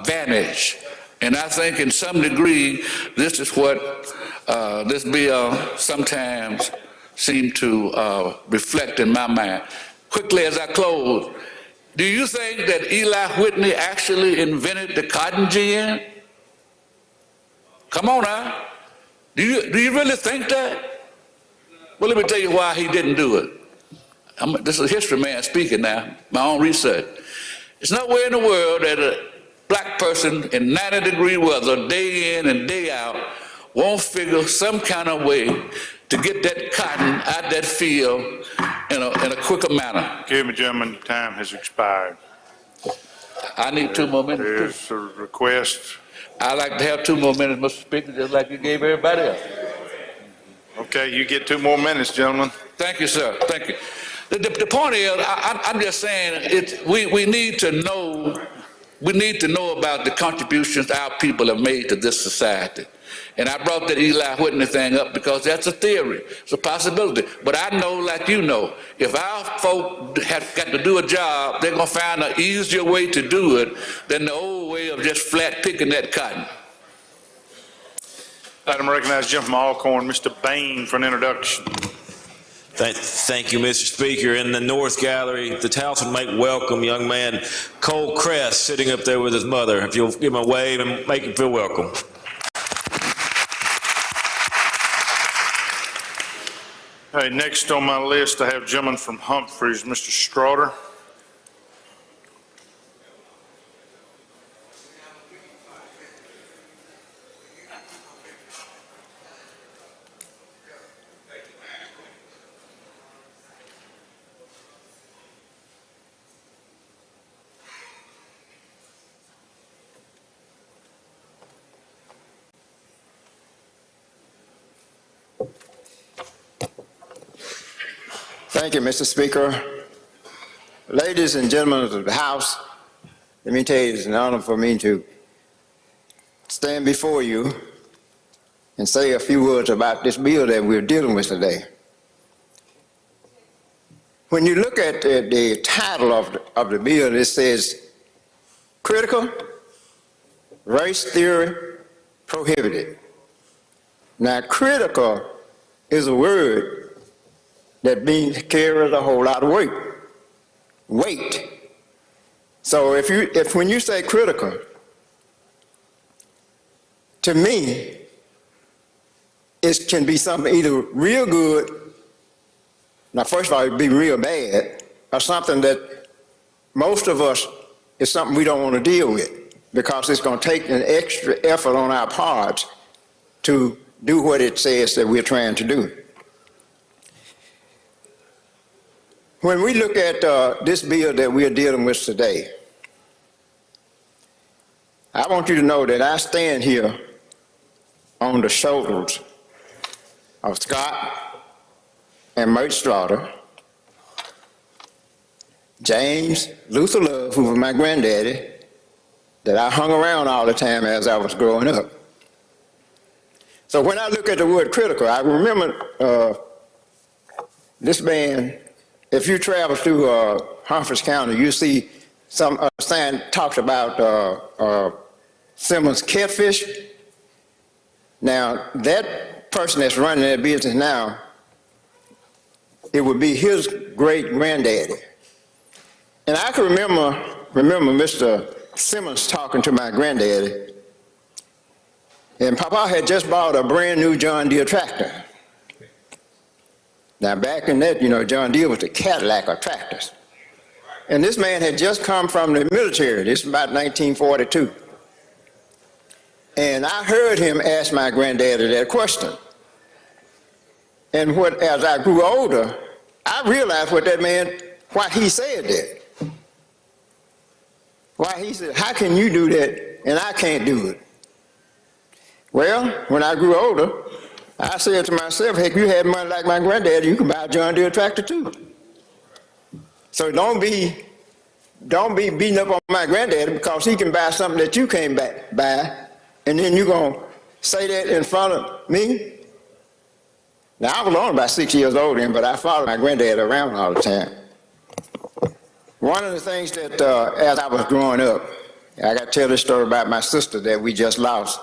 Speaker 18: vanish. And I think in some degree, this is what this bill sometimes seems to reflect in my mind. Quickly as I close, do you think that Eli Whitney actually invented the cotton gin? Come on now. Do you really think that? Well, let me tell you why he didn't do it. This is a history man speaking now, my own research. It's nowhere in the world that a black person in 90-degree weather, day in and day out, won't figure some kind of way to get that cotton out that field in a quicker manner.
Speaker 1: Excuse me, gentlemen, time has expired.
Speaker 18: I need 2 more minutes.
Speaker 1: There's a request.
Speaker 18: I'd like to have 2 more minutes, Mr. Speaker, just like you gave everybody else.
Speaker 1: Okay, you get 2 more minutes, gentlemen.
Speaker 18: Thank you, sir. Thank you. The point is, I'm just saying, we need to know. We need to know about the contributions our people have made to this society. And I brought that Eli Whitney thing up because that's a theory. It's a possibility. But I know, like you know, if our folk have got to do a job, they're going to find an easier way to do it than the old way of just flat picking that cotton.
Speaker 1: Item recognized, gentleman from Alcorn, Mr. Bain, for an introduction.
Speaker 2: Thank you, Mr. Speaker. In the North Gallery, the Towson make welcome young man Cole Crest sitting up there with his mother. If you'll give him a wave and make him feel welcome.
Speaker 1: Hey, next on my list, I have gentleman from Humphreys, Mr. Straughter.
Speaker 14: Thank you, Mr. Speaker. Ladies and gentlemen of the House, let me tell you, it's an honor for me to stand before you and say a few words about this bill that we're dealing with today. when you look at the title of the bill, it says critical race theory prohibited. Now, critical is a word that carries a whole lot of weight. So if when you say critical, to me, it can be something either real good. Now, first of all, it'd be real bad, or something that most of us is something we don't want to deal with, because it's going to take an extra effort on our parts to do what it says that we're trying to do. When we look at this bill that we're dealing with today, I want you to know that I stand here on the shoulders of Scott and Mert Straughter, James Luther Love, who was my granddaddy, that I hung around all the time as I was growing up. So when I look at the word critical, I remember this man. If you travel through Humphreys County, you see some sign talks about Simmons Catfish. Now, that person that's running that business now, it would be his great granddaddy. And I can remember Mr. Simmons talking to my granddaddy, and Papa had just bought a brand new John Deere tractor. Now, back in that, John Deere was the Cadillac of tractors. And this man had just come from the military. This was about 1942. And I heard him ask my granddaddy that question. And as I grew older, I realized what that man, why he said that. Why he said, how can you do that and I can't do it? Well, when I grew older, I said to myself, heck, you had money like my granddaddy, you can buy a John Deere tractor too. So don't be beating up on my granddaddy because he can buy something that you can't buy, and then you're going to say that in front of me? Now, I was only about 6 years old then, but I followed my granddad around all the time. One of the things that, as I was growing up, I got to tell this story about my sister that we just lost.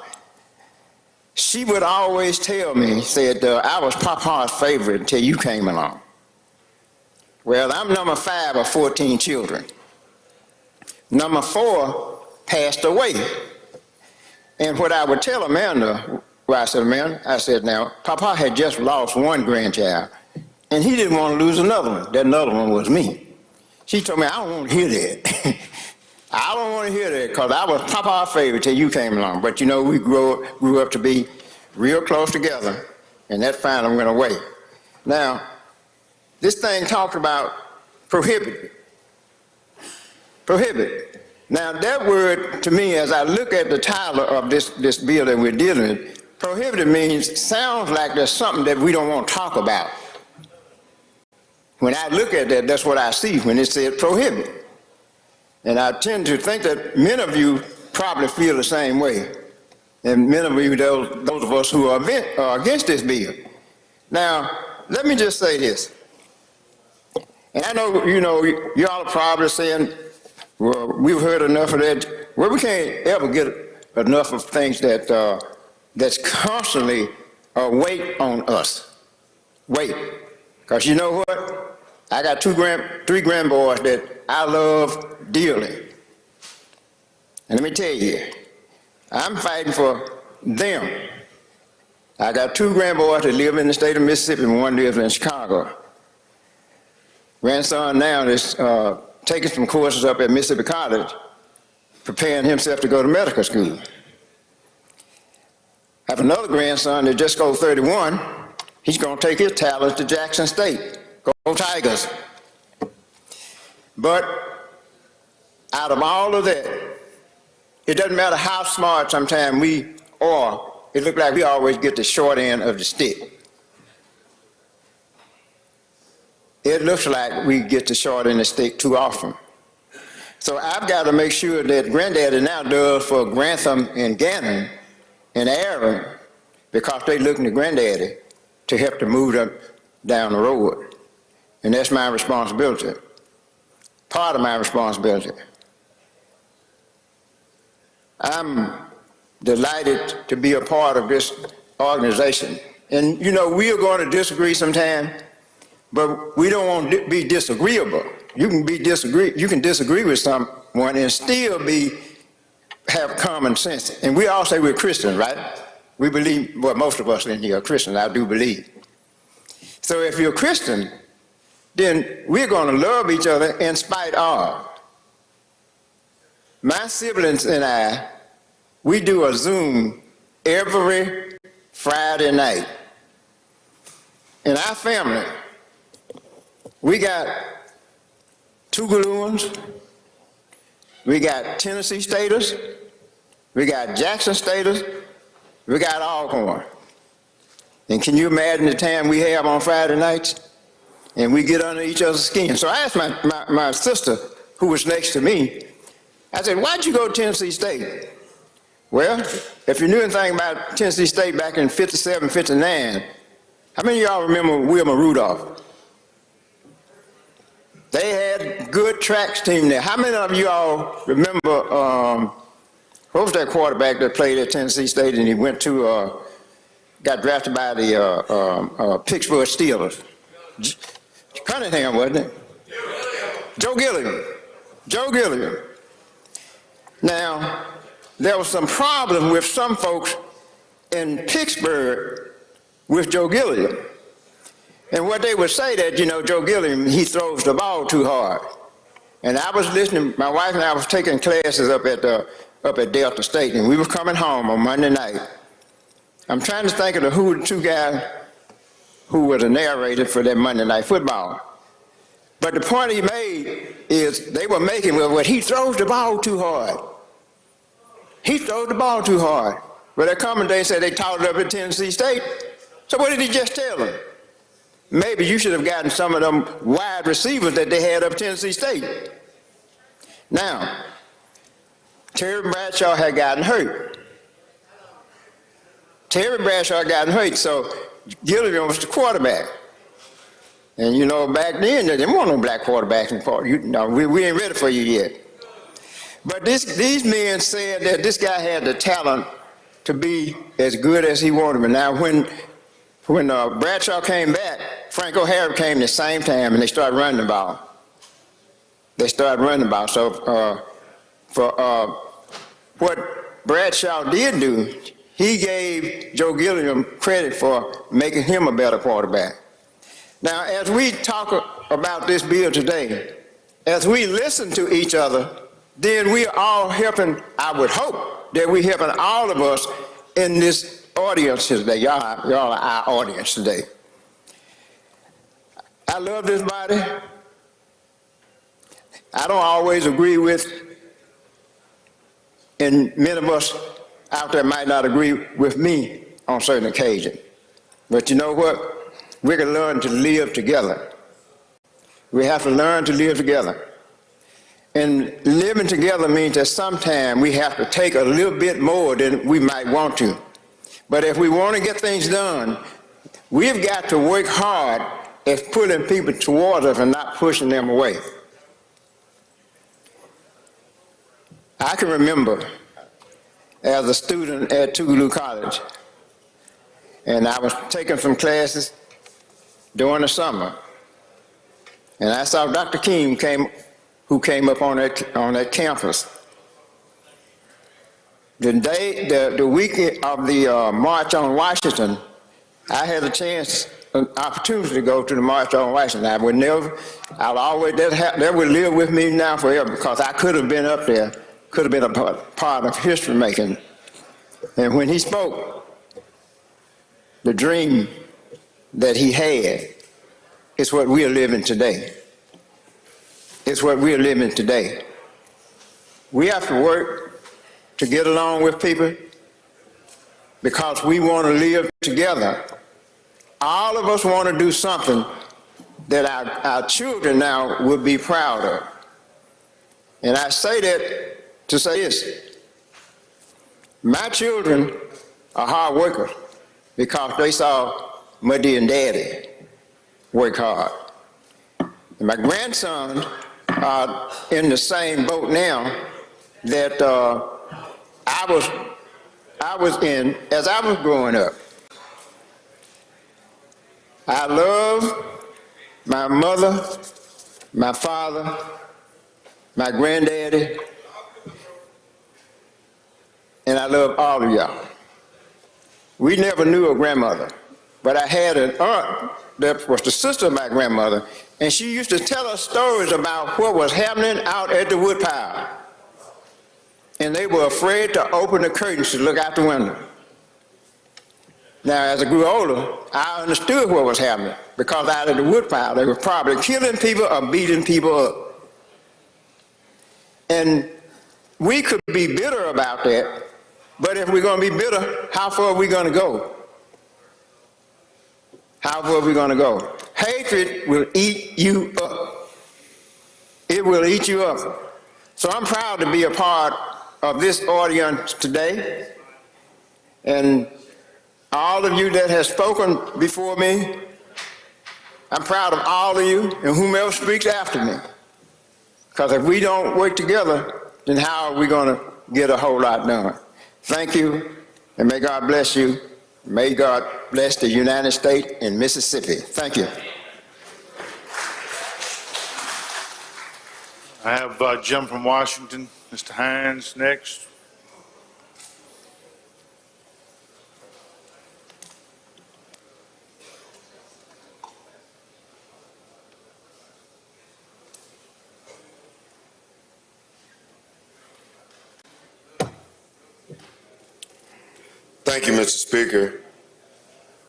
Speaker 14: She would always tell me, said, I was Papa's favorite until you came along. Well, I'm number 5 of 14 children. Number 4 passed away. And what I would tell Amanda, I said, now, Papa had just lost one grandchild, and he didn't want to lose another one. That another one was me. She told me, I don't want to hear that. I don't want to hear that, because I was Papa's favorite till you came along. But we grew up to be real close together, and that finally went away. Now, this thing talked about prohibited. Prohibit. Now, that word, to me, as I look at the title of this bill that we're dealing with, prohibited sounds like there's something that we don't want to talk about. When I look at that, that's what I see when it says prohibit. And I tend to think that many of you probably feel the same way. And many of you, those of us who are against this bill. Now, let me just say this. And I know, y'all are probably saying, well, we've heard enough of that. Well, we can't ever get enough of things that's constantly a weight on us. Weight. Because you know what? I got 3 grandboys that I love dearly. And let me tell you, I'm fighting for them. I got 2 grandboys that live in the state of Mississippi, and one lives in Chicago. Grandson now is taking some courses up at Mississippi College, preparing himself to go to medical school. I have another grandson that just goes 31. He's going to take his talents to Jackson State. Go Tigers. But out of all of that, it doesn't matter how smart sometimes we are, it looks like we always get the short end of the stick. It looks like we get the short end of the stick too often. So I've got to make sure that Granddaddy now does for Grantham and Gannon and Aaron, because they're looking to Granddaddy to help to move them down the road. And that's my responsibility, part of my responsibility. I'm delighted to be a part of this organization. And you know, we are going to disagree sometime, but we don't want to be disagreeable. You can disagree with someone and still have common sense. And we all say we're Christians, right? We believe, well, most of us in here are Christians, I do believe. So if you're a Christian, then we're going to love each other in spite of. My siblings and I, we do a Zoom every Friday night. In our family, we got Tougalooans, we got Tennessee Staters, we got Jackson Staters, we got Alcorn. And can you imagine the time we have on Friday nights? And we get under each other's skin. So I asked my sister, who was next to me, I said, why'd you go to Tennessee State? Well, if you knew anything about Tennessee State back in 57, 59, how many of y'all remember Wilma Rudolph? They had good tracks team there. How many of y'all remember, what was that quarterback that played at Tennessee State and he went to, got drafted by the Pittsburgh Steelers? Cunningham, wasn't it? Joe Gilliam. Joe Gilliam. Now, there was some problem with some folks in Pittsburgh with Joe Gilliam. And what they would say that, you know, Joe Gilliam, he throws the ball too hard. And I was listening, my wife and I was taking classes up at Delta State, and we were coming home on Monday night. I'm trying to think of who the two guys who was a narrator for that Monday Night Football. But the point he made is they were making, well, he throws the ball too hard. He throws the ball too hard. Well, that commentator said they taught it up at Tennessee State. So what did he just tell them? Maybe you should have gotten some of them wide receivers that they had up Tennessee State. Now, Terry Bradshaw had gotten hurt. Terry Bradshaw had gotten hurt, so Gilliam was the quarterback. And you know, back then, there didn't want no black quarterbacks in part. We ain't ready for you yet. But these men said that this guy had the talent to be as good as he wanted. But now when Bradshaw came back, Frank O'Hara came the same time, and they started running the ball. So for what Bradshaw did do, he gave Joe Gilliam credit for making him a better quarterback. Now, as we talk about this bill today, as we listen to each other, then we are all helping, I would hope, that we're helping all of us in this audience today. Y'all are our audience today. I love this body. I don't always agree with, and many of us out there might not agree with me on certain occasions. But you know what? We can learn to live together. We have to learn to live together. And living together means that sometimes we have to take a little bit more than we might want to. But if we want to get things done, we've got to work hard at pulling people towards us and not pushing them away. I can remember as a student at Tougaloo College, and I was taking some classes during the summer, and I saw Dr. King who came up on that campus. The week of the March on Washington, I had an opportunity to go to the March on Washington. That would live with me now forever, because I could have been up there, could have been a part of history making. And when he spoke, the dream that he had is what we are living today. It's what we are living today. We have to work to get along with people because we want to live together. All of us want to do something that our children now would be proud of. And I say that to say this. My children are hard workers because they saw Muddy and Daddy work hard. And my grandsons are in the same boat now that I was in as I was growing up. I love my mother, my father, my granddaddy, and I love all of y'all. We never knew a grandmother, but I had an aunt that was the sister of my grandmother, and she used to tell us stories about what was happening out at the woodpile. And they were afraid to open the curtains to look out the window. Now, as I grew older, I understood what was happening, because out at the woodpile, they were probably killing people or beating people up. And we could be bitter about that, but if we're going to be bitter, how far are we going to go? How far are we going to go? Hatred will eat you up. It will eat you up. So I'm proud to be a part of this audience today. And all of you that have spoken before me, I'm proud of all of you and whomever speaks after me. Because if we don't work together, then how are we going to get a whole lot done? Thank you, and may God bless you. May God bless the United States and Mississippi. Thank you.
Speaker 1: I have Jim from Washington, Mr. Hines next.
Speaker 8: Thank you, Mr. Speaker.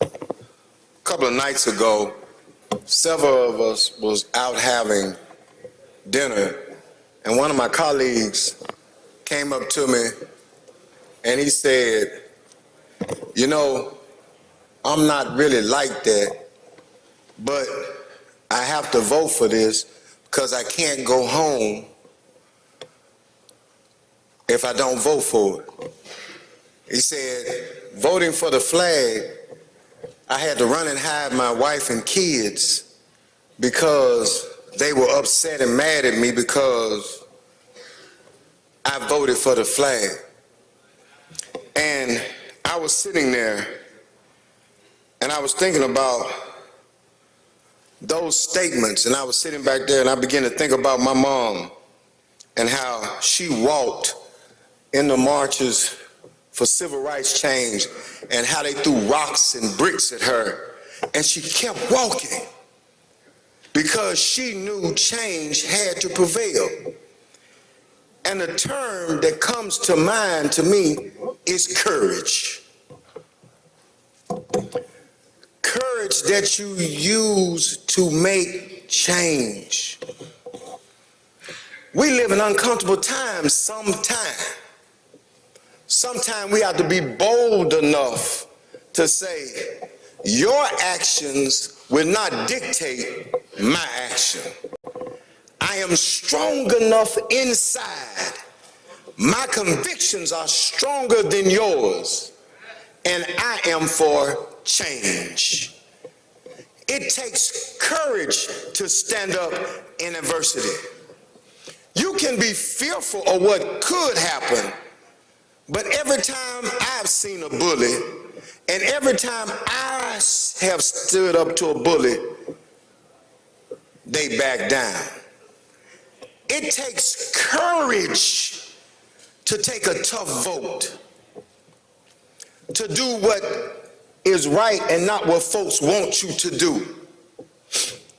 Speaker 8: A couple of nights ago, several of us was out having dinner, and one of my colleagues came up to me and he said, you know, I'm not really like that, but I have to vote for this because I can't go home if I don't vote for it. He said, voting for the flag, I had to run and hide my wife and kids because they were upset and mad at me because I voted for the flag. And I was sitting there and I was thinking about those statements, and I was sitting back there and I began to think about my mom and how she walked in the marches for civil rights change and how they threw rocks and bricks at her. And she kept walking because she knew change had to prevail. And the term that comes to mind to me is courage. Courage that you use to make change. We live in uncomfortable times sometimes. Sometimes we have to be bold enough to say, your actions will not dictate my action. I am strong enough inside. My convictions are stronger than yours, and I am for change. It takes courage to stand up in adversity. You can be fearful of what could happen, but every time I've seen a bully, and every time I have stood up to a bully, they back down. It takes courage to take a tough vote, to do what is right and not what folks want you to do.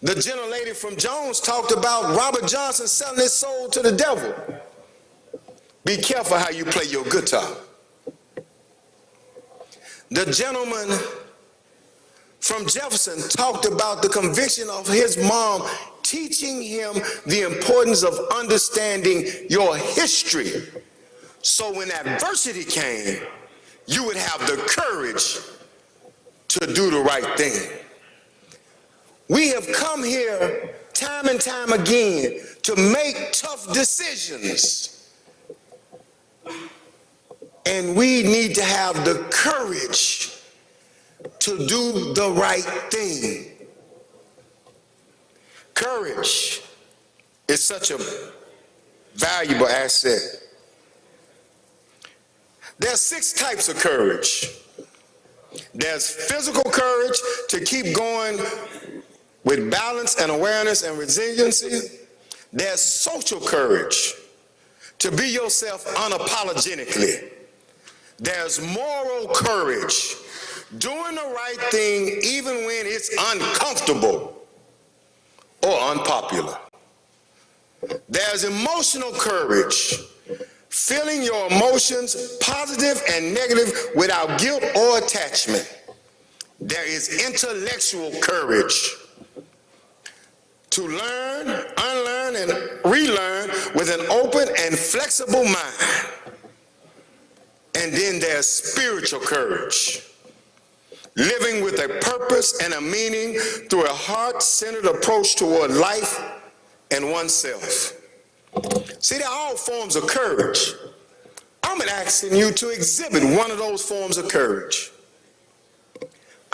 Speaker 8: The gentlelady from Jones talked about Robert Johnson selling his soul to the devil. Be careful how you play your guitar. The gentleman from Jefferson talked about the conviction of his mom teaching him the importance of understanding your history, so when adversity came, you would have the courage to do the right thing. We have come here time and time again to make tough decisions. And we need to have the courage to do the right thing. Courage is such a valuable asset. There are 6 types of courage. There's physical courage to keep going with balance and awareness and resiliency. There's social courage to be yourself unapologetically. There's moral courage, doing the right thing even when it's uncomfortable or unpopular. There's emotional courage, feeling your emotions, positive and negative, without guilt or attachment. There is intellectual courage, to learn, unlearn, and relearn with an open and flexible mind. And then there's spiritual courage, living with a purpose and a meaning through a heart-centered approach toward life and oneself. See, they're all forms of courage. I'm asking you to exhibit one of those forms of courage.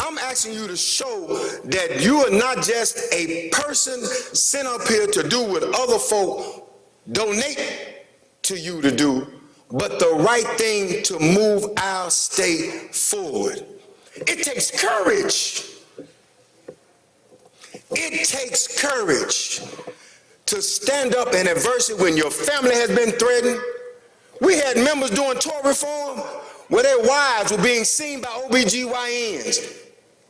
Speaker 8: I'm asking you to show that you are not just a person sent up here to do what other folk donate to you to do, but the right thing to move our state forward. It takes courage. It takes courage to stand up in adversity when your family has been threatened. We had members doing tort reform where their wives were being seen by OBGYNs,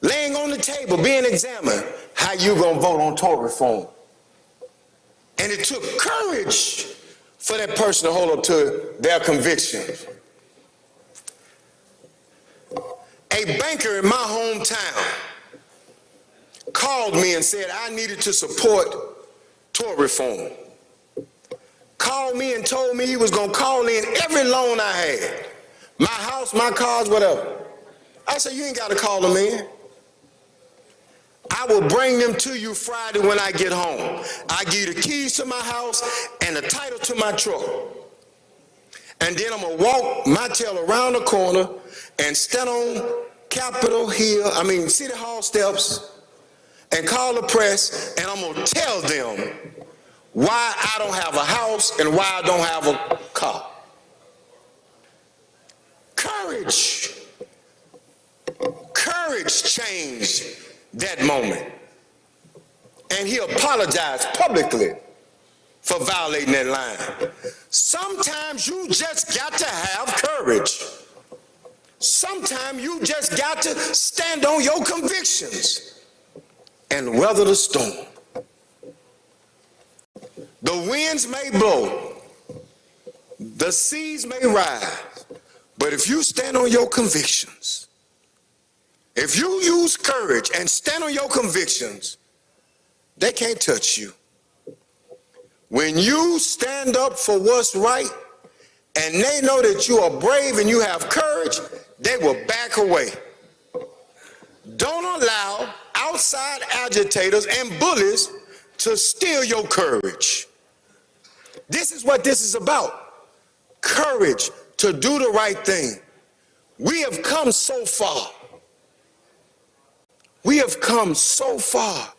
Speaker 8: laying on the table, being examined. How you gonna vote on tort reform? And it took courage for that person to hold up to their convictions. A banker in my hometown called me and said I needed to support tort reform. Called me and told me he was gonna call in every loan I had, my house, my cars, whatever. I said, you ain't gotta call them in. I will bring them to you Friday when I get home. I give you the keys to my house and the title to my truck. And then I'm gonna walk my tail around the corner and stand on City Hall steps and call the press, and I'm gonna tell them why I don't have a house and why I don't have a car. Courage. Courage changed that moment. And he apologized publicly for violating that line. Sometimes you just got to have courage. Sometimes you just got to stand on your convictions and weather the storm. The winds may blow, the seas may rise, but if you stand on your convictions, if you use courage and stand on your convictions, they can't touch you. When you stand up for what's right and they know that you are brave and you have courage, they will back away. Don't allow outside agitators and bullies to steal your courage. This is what this is about. Courage to do the right thing. We have come so far. We have come so far,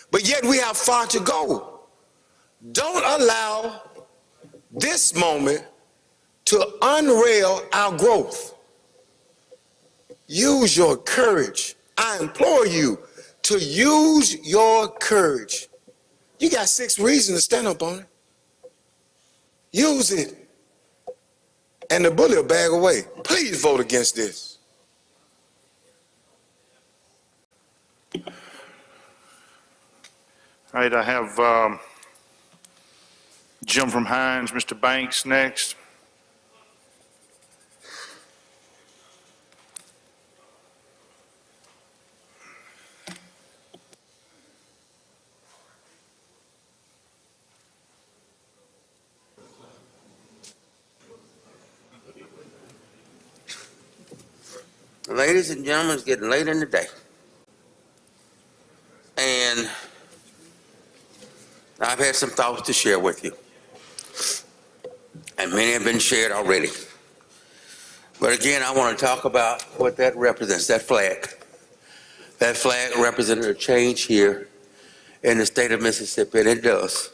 Speaker 8: but yet we have far to go. Don't allow this moment to unrail our growth. Use your courage. I implore you to use your courage. You got 6 reasons to stand up on it. Use it. And the bully will bag away. Please vote against this.
Speaker 1: All right, I have Jim from Hines, Mr. Banks next.
Speaker 4: Ladies and gentlemen, it's getting late in the day. And I've had some thoughts to share with you. And many have been shared already. But again, I want to talk about what that represents, that flag. That flag represented a change here in the state of Mississippi, and it does.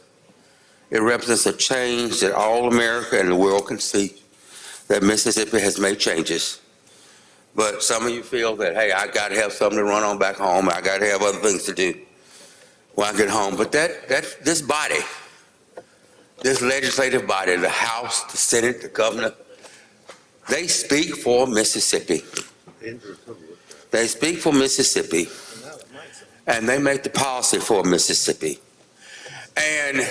Speaker 4: It represents a change that all America and the world can see, that Mississippi has made changes. But some of you feel that, hey, I got to have something to run on back home. I got to have other things to do when I get home. But this body, this legislative body, the House, the Senate, the governor, they speak for Mississippi. They speak for Mississippi, and they make the policy for Mississippi. And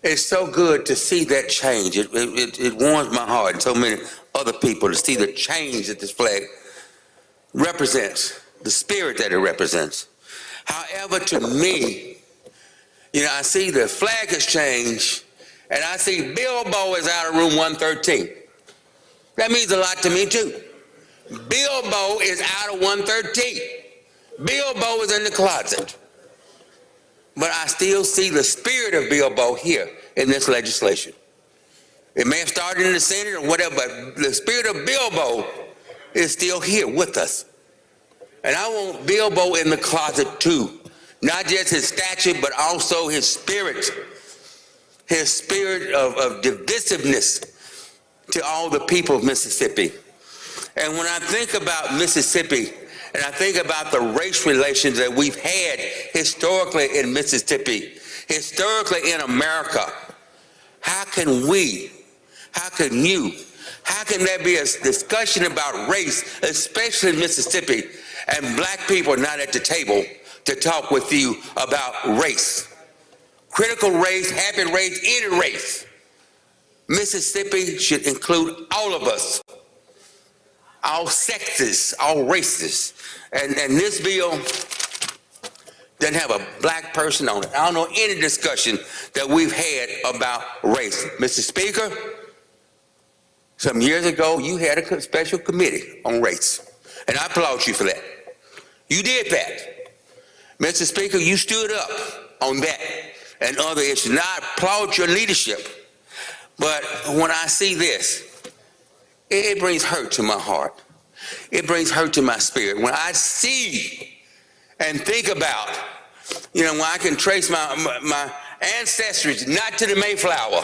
Speaker 4: it's so good to see that change. It warms my heart and so many other people to see the change that this flag represents, the spirit that it represents. However, to me, I see the flag has changed, and I see Bilbo is out of room 113. That means a lot to me, too. Bilbo is out of 113. Bilbo is in the closet. But I still see the spirit of Bilbo here in this legislation. It may have started in the Senate or whatever, but the spirit of Bilbo is still here with us. And I want Bilbo in the closet too. Not just his statue, but also his spirit of divisiveness to all the people of Mississippi. And when I think about Mississippi, and I think about the race relations that we've had historically in Mississippi, historically in America, how can there be a discussion about race, especially in Mississippi, and black people are not at the table to talk with you about race? Critical race, happy race, any race. Mississippi should include all of us, all sexes, all races. And this bill doesn't have a black person on it. I don't know any discussion that we've had about race. Mr. Speaker, some years ago, you had a special committee on race, and I applaud you for that. You did that. Mr. Speaker, you stood up on that and other issues, and I applaud your leadership. But when I see this, it brings hurt to my heart. It brings hurt to my spirit. When I see and think about, when I can trace my ancestry not to the Mayflower,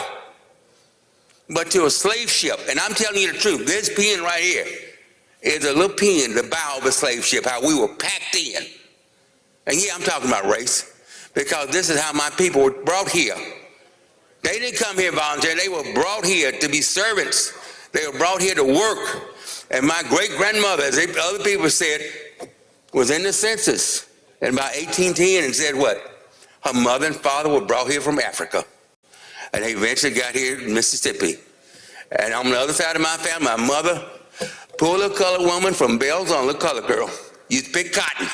Speaker 4: but to a slave ship. And I'm telling you the truth, this pen right here is a little pen, the bow of a slave ship, how we were packed in. And yeah, I'm talking about race, because this is how my people were brought here. They didn't come here voluntarily. They were brought here to be servants. They were brought here to work. And my great-grandmother, as other people said, was in the census in about 1810 and said what? Her mother and father were brought here from Africa. And they eventually got here in Mississippi. And on the other side of my family, my mother, poor little colored woman from Belzon, little colored girl, used to pick cotton.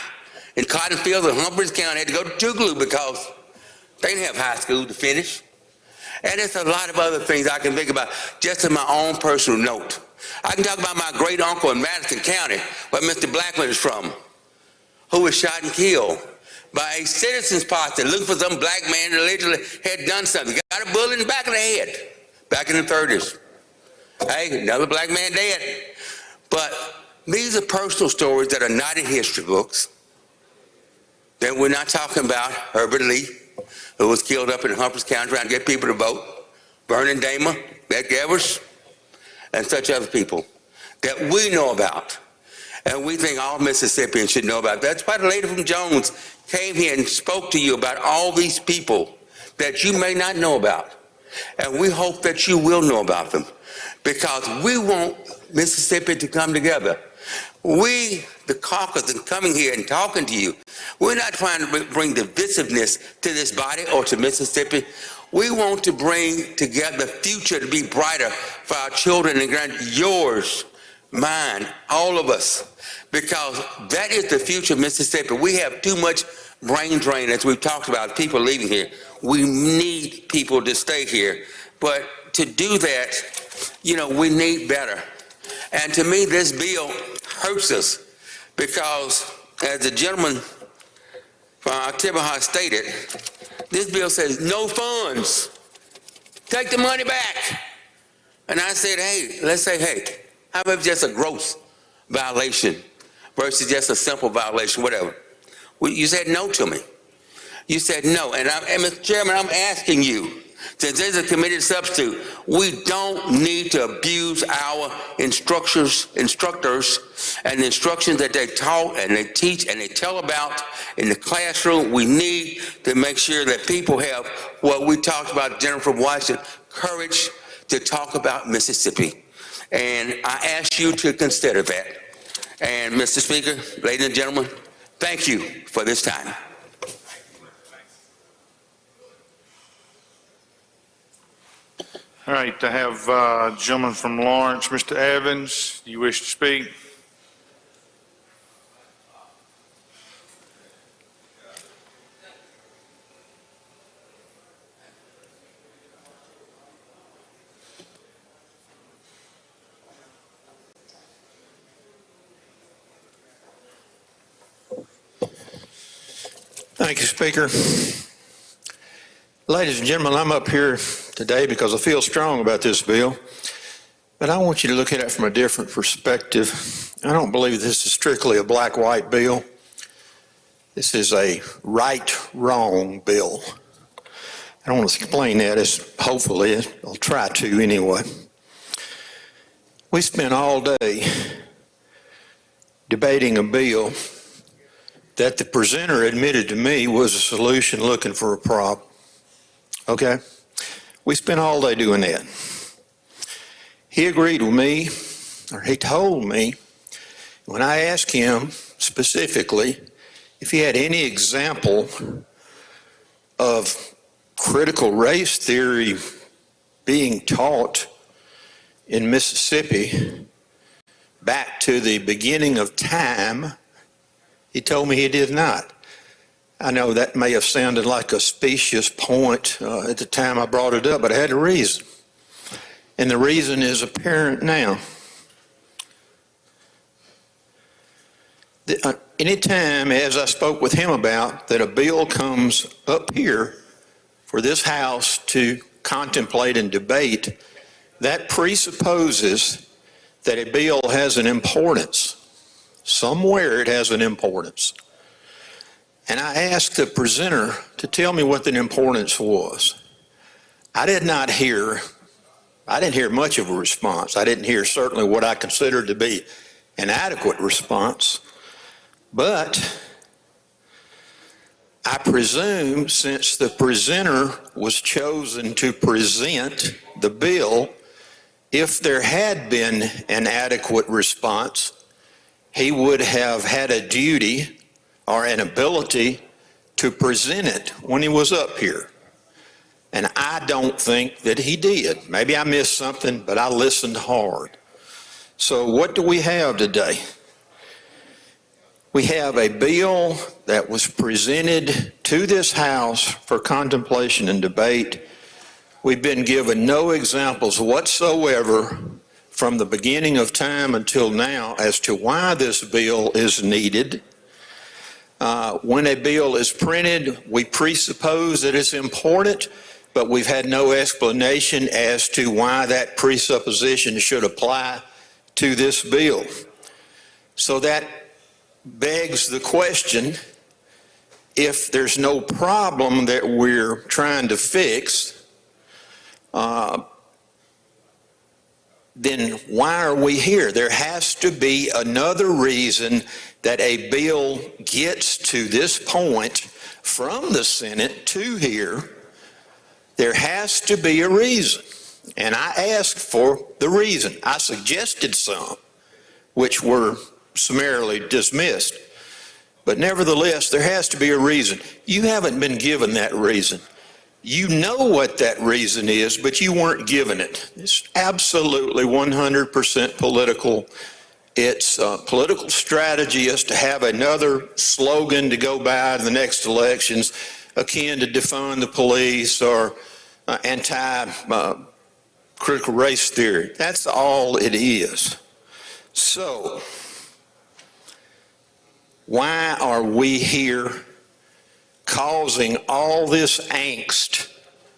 Speaker 4: In cotton fields in Humphreys County, had to go to Tougaloo because they didn't have high school to finish. And there's a lot of other things I can think about, just in my own personal note. I can talk about my great uncle in Madison County, where Mr. Blackman is from, who was shot and killed by a citizens posse looking for some black man that allegedly had done something. Got a bullet in the back of the head back in the 30s. Hey, another black man dead. But these are personal stories that are not in history books. Then we're not talking about Herbert Lee, who was killed up in Humphreys County trying to get people to vote, Vernon Damer, Beck Evers, and such other people that we know about. And we think all Mississippians should know about. That's why the lady from Jones came here and spoke to you about all these people that you may not know about. And we hope that you will know about them, because we want Mississippi to come together. We, the caucus, and coming here and talking to you, we're not trying to bring divisiveness to this body or to Mississippi. We want to bring together the future to be brighter for our children and grandchildren, yours, mine, all of us, because that is the future of Mississippi. We have too much brain drain, as we've talked about, people leaving here. We need people to stay here. But to do that, we need better. And to me, this bill hurts us because, as the gentleman from Tibaha stated, this bill says no funds. Take the money back. And I said, let's say, how about just a gross violation versus just a simple violation, whatever. Well, you said no to me. You said no. And Mr. Chairman, I'm asking you, since there's a committee substitute, we don't need to abuse our instructors and the instructions that they taught and they teach and they tell about in the classroom. We need to make sure that people have what we talked about, Jennifer Watson, courage to talk about Mississippi. And I ask you to consider that. And Mr. Speaker, ladies and gentlemen, thank you for this time.
Speaker 1: All right, I have a gentleman from Lawrence, Mr. Evans. Do you wish to speak?
Speaker 6: Thank you, Speaker. Ladies and gentlemen, I'm up here today because I feel strong about this bill, but I want you to look at it from a different perspective. I don't believe this is strictly a black-white bill. This is a right-wrong bill. I don't want to explain that, hopefully, I'll try to anyway. We spent all day debating a bill that the presenter admitted to me was a solution looking for a problem. Okay? We spent all day doing that. He agreed with me, or he told me, when I asked him specifically if he had any example of critical race theory being taught in Mississippi back to the beginning of time, he told me he did not. I know that may have sounded like a specious point at the time I brought it up, but I had a reason. And the reason is apparent now. Anytime, as I spoke with him about, that a bill comes up here for this House to contemplate and debate, that presupposes that a bill has an importance. Somewhere it has an importance. And I asked the presenter to tell me what the importance was. I didn't hear much of a response. I didn't hear certainly what I considered to be an adequate response. But I presume since the presenter was chosen to present the bill, if there had been an adequate response, he would have had a duty or an ability to present it when he was up here. And I don't think that he did. Maybe I missed something, but I listened hard. So what do we have today? We have a bill that was presented to this House for contemplation and debate. We've been given no examples whatsoever from the beginning of time until now as to why this bill is needed. When a bill is printed, we presuppose that it's important, but we've had no explanation as to why that presupposition should apply to this bill. So that begs the question, if there's no problem that we're trying to fix, then why are we here? There has to be another reason that a bill gets to this point from the Senate to here. There has to be a reason. And I asked for the reason. I suggested some, which were summarily dismissed. But nevertheless, there has to be a reason. You haven't been given that reason. You know what that reason is, but you weren't given it. It's absolutely 100% political. It's a political strategy is to have another slogan to go by in the next elections, akin to defund the police or anti-critical race theory. That's all it is. So, why are we here causing all this angst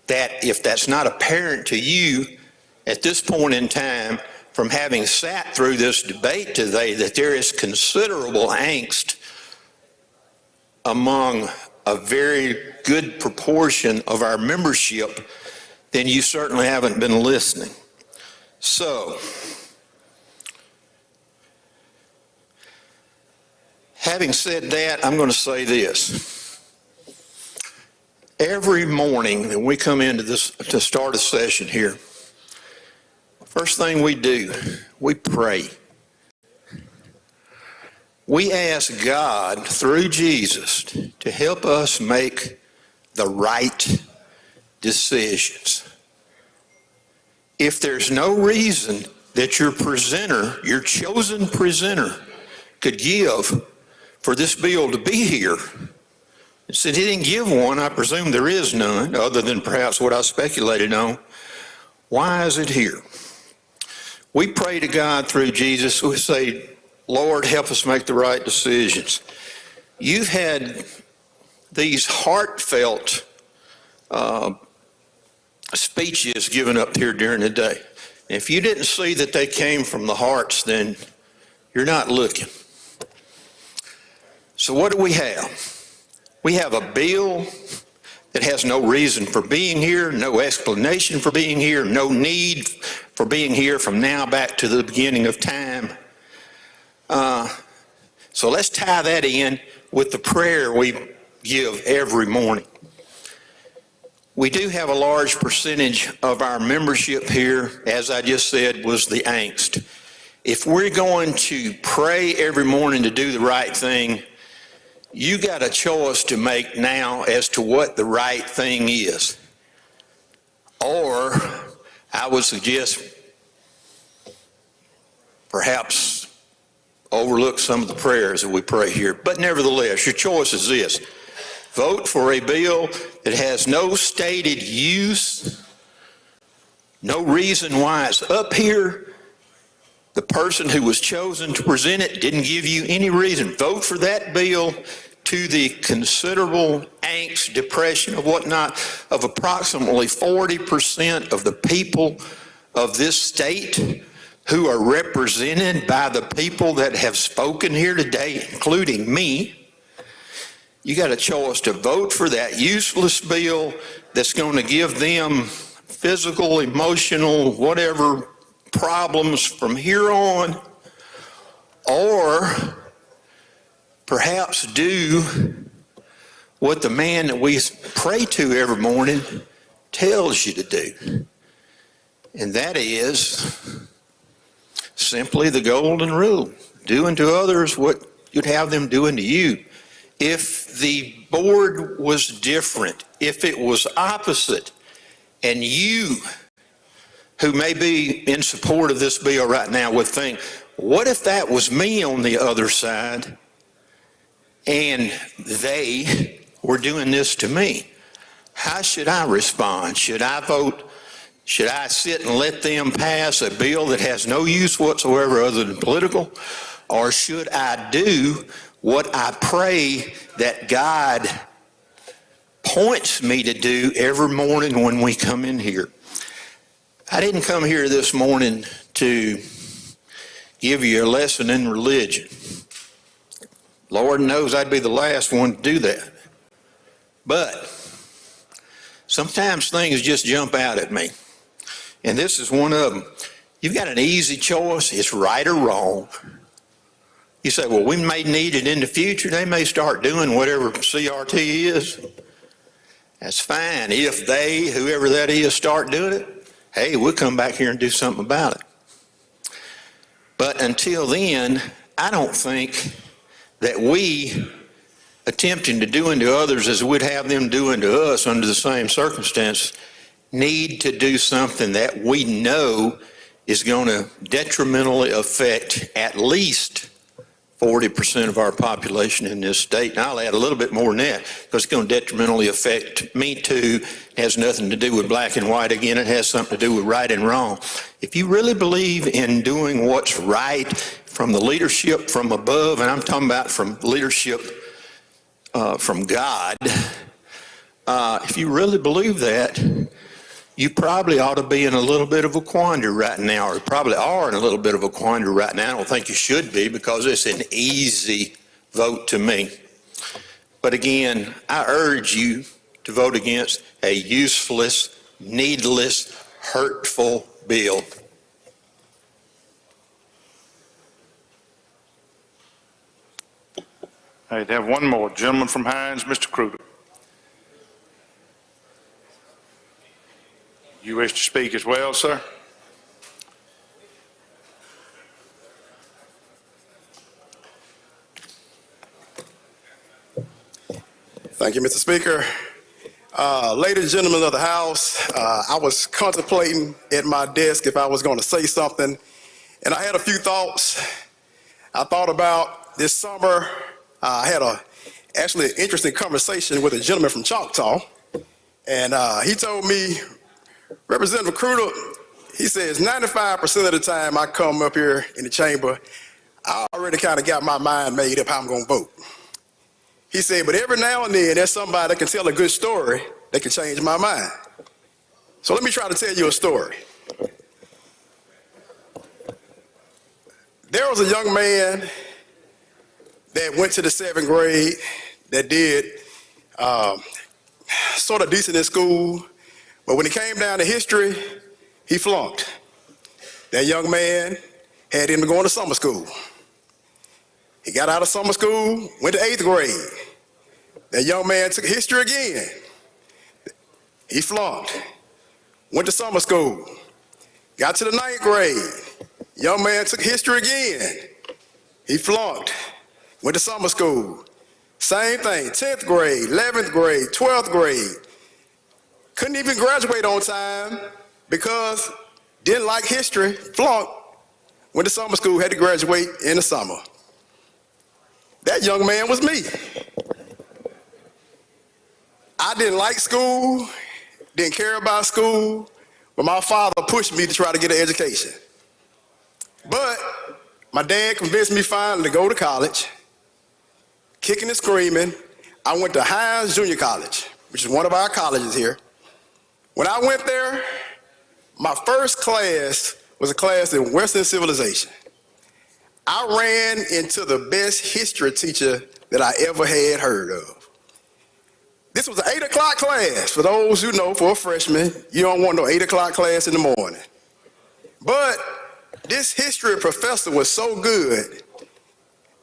Speaker 6: that, if that's not apparent to you at this point in time, from having sat through this debate today, that there is considerable angst among a very good proportion of our membership, then you certainly haven't been listening. So, having said that, I'm going to say this. Every morning that we come into this to start a session here, first thing we do, we pray. We ask God through Jesus to help us make the right decisions. If there's no reason that your presenter, your chosen presenter, could give for this bill to be here, since he didn't give one, I presume there is none, other than perhaps what I speculated on. Why is it here? We pray to God through Jesus. We say, Lord, help us make the right decisions. You've had these heartfelt speeches given up here during the day. If you didn't see that they came from the hearts, then you're not looking. So what do we have? We have a bill that has no reason for being here, no explanation for being here, no need for being here from now back to the beginning of time. So let's tie that in with the prayer we give every morning. We do have a large percentage of our membership here, as I just said, was the angst. If we're going to pray every morning to do the right thing, you got a choice to make now as to what the right thing is. Or I would suggest perhaps overlook some of the prayers that we pray here. But nevertheless, your choice is this. Vote for a bill that has no stated use, no reason why it's up here. The person who was chosen to present it didn't give you any reason. Vote for that bill to the considerable angst, depression, or whatnot of approximately 40% of the people of this state who are represented by the people that have spoken here today, including me. You got a choice to vote for that useless bill that's going to give them physical, emotional, whatever problems from here on, or perhaps do what the man that we pray to every morning tells you to do. And that is simply the golden rule. Do unto others what you'd have them do unto you. If the board was different, if it was opposite, and you, who may be in support of this bill right now, would think, what if that was me on the other side and they were doing this to me? How should I respond? Should I vote? Should I sit and let them pass a bill that has no use whatsoever other than political? Or should I do what I pray that God points me to do every morning when we come in here? I didn't come here this morning to give you a lesson in religion. Lord knows I'd be the last one to do that. But sometimes things just jump out at me. And this is one of them. You've got an easy choice. It's right or wrong. You say, well, we may need it in the future. They may start doing whatever CRT is. That's fine. If they, whoever that is, start doing it, hey, we'll come back here and do something about it. But until then, I don't think that we attempting to do unto others as we'd have them do unto us under the same circumstance need to do something that we know is going to detrimentally affect at least 40% of our population in this state. And I'll add a little bit more than that, because it's going to detrimentally affect me too. It has nothing to do with black and white. Again, it has something to do with right and wrong. If you really believe in doing what's right from the leadership from above, and I'm talking about from leadership from God, if you really believe that, you probably ought to be in a little bit of a quandary right now, or probably are in a little bit of a quandary right now. I don't think you should be, because it's an easy vote to me. But again, I urge you to vote against a useless, needless, hurtful bill.
Speaker 1: All right, have one more. Gentleman from Hines, Mr. Kruger. You wish to speak as well, sir?
Speaker 17: Thank you, Mr. Speaker. Ladies and gentlemen of the House, I was contemplating at my desk if I was going to say something, and I had a few thoughts. I thought about this summer, I had actually an interesting conversation with a gentleman from Choctaw, and he told me, Representative Kruger, he says 95% of the time I come up here in the chamber, I already kind of got my mind made up how I'm going to vote. He said, but every now and then there's somebody that can tell a good story that can change my mind. So let me try to tell you a story. There was a young man that went to the 7th grade that did sort of decent in school, but when it came down to history, he flunked. That young man had him going to summer school. He got out of summer school, went to 8th grade. That young man took history again. He flunked. Went to summer school. Got to the 9th grade. Young man took history again. He flunked. Went to summer school. Same thing, 10th grade, 11th grade, 12th grade. Couldn't even graduate on time because didn't like history, flunked. Went to summer school, had to graduate in the summer. That young man was me. I didn't like school, didn't care about school, but my father pushed me to try to get an education. But my dad convinced me finally to go to college, kicking and screaming. I went to Hines Junior College, which is one of our colleges here. When I went there, my first class was a class in Western civilization. I ran into the best history teacher that I ever had heard of. This was an 8 o'clock class. For those who know, for a freshman, you don't want no 8 o'clock class in the morning. But this history professor was so good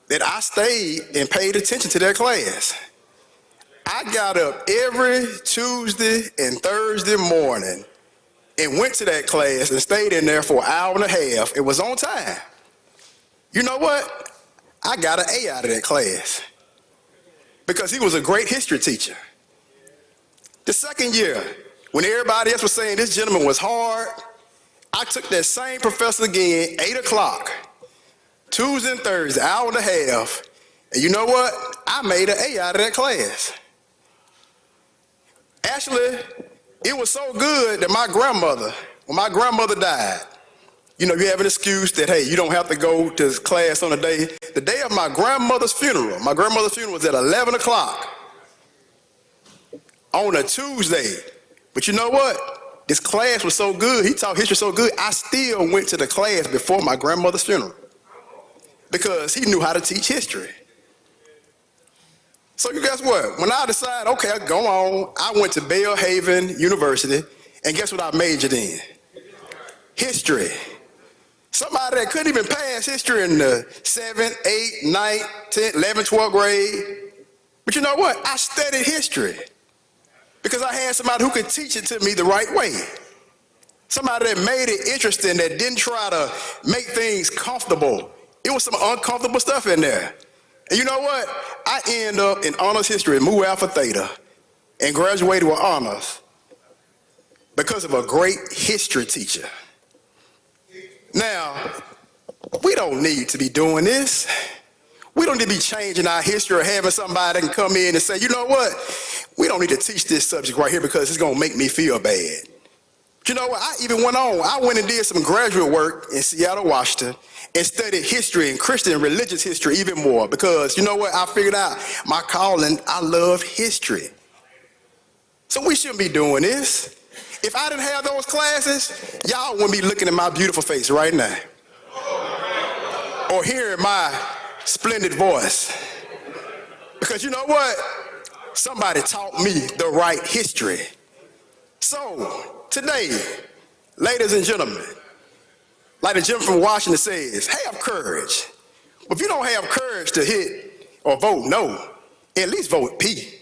Speaker 17: that I stayed and paid attention to that class. I got up every Tuesday and Thursday morning and went to that class and stayed in there for an hour and a half. It was on time. You know what? I got an A out of that class because he was a great history teacher. The second year, when everybody else was saying this gentleman was hard, I took that same professor again, 8 o'clock, Tuesday and Thursday, hour and a half, and you know what? I made an A out of that class. Actually, it was so good that when my grandmother died, you know, you have an excuse that, hey, you don't have to go to class on the day of my grandmother's funeral was at 11 o'clock on a Tuesday. But you know what? This class was so good, he taught history so good, I still went to the class before my grandmother's funeral because he knew how to teach history. So you guess what? When I decided, okay, I'll go on, I went to Belhaven University, and guess what I majored in? History. Somebody that couldn't even pass history in the 7th, 8th, 9th, 10th, 11th, 12th grade. But you know what? I studied history because I had somebody who could teach it to me the right way. Somebody that made it interesting, that didn't try to make things comfortable. It was some uncomfortable stuff in there. And you know what? I ended up in honors history, Mu Alpha Theta, and graduated with honors because of a great history teacher. Now, we don't need to be doing this. We don't need to be changing our history or having somebody that can come in and say, you know what? We don't need to teach this subject right here because it's going to make me feel bad. But you know what? I even went on. I went and did some graduate work in Seattle, Washington, and studied history and Christian and religious history even more because, you know what? I figured out my calling. I love history. So we shouldn't be doing this. If I didn't have those classes, y'all wouldn't be looking at my beautiful face right now or hearing my splendid voice. Because you know what?
Speaker 23: somebody taught me the right history. So today, ladies and gentlemen, like the gentleman from Washington says, have courage. But if you don't have courage to hit or vote no, at least vote P.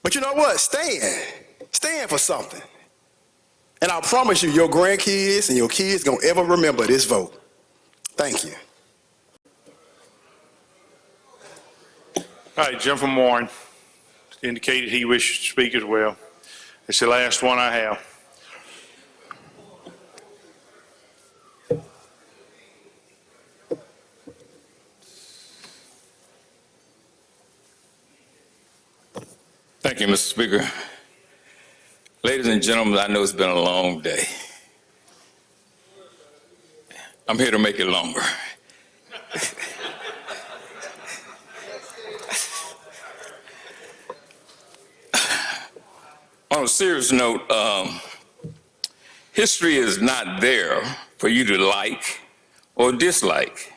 Speaker 23: But you know what? Stand for something. And I promise you, your grandkids and your kids gonna ever remember this vote. Thank you.
Speaker 1: All right, Jim from Warren indicated he wishes to speak as well. It's the last one I have.
Speaker 9: Thank you, Mr. Speaker. Ladies and gentlemen, I know it's been a long day. I'm here to make it longer. On a serious note, history is not there for you to like or dislike.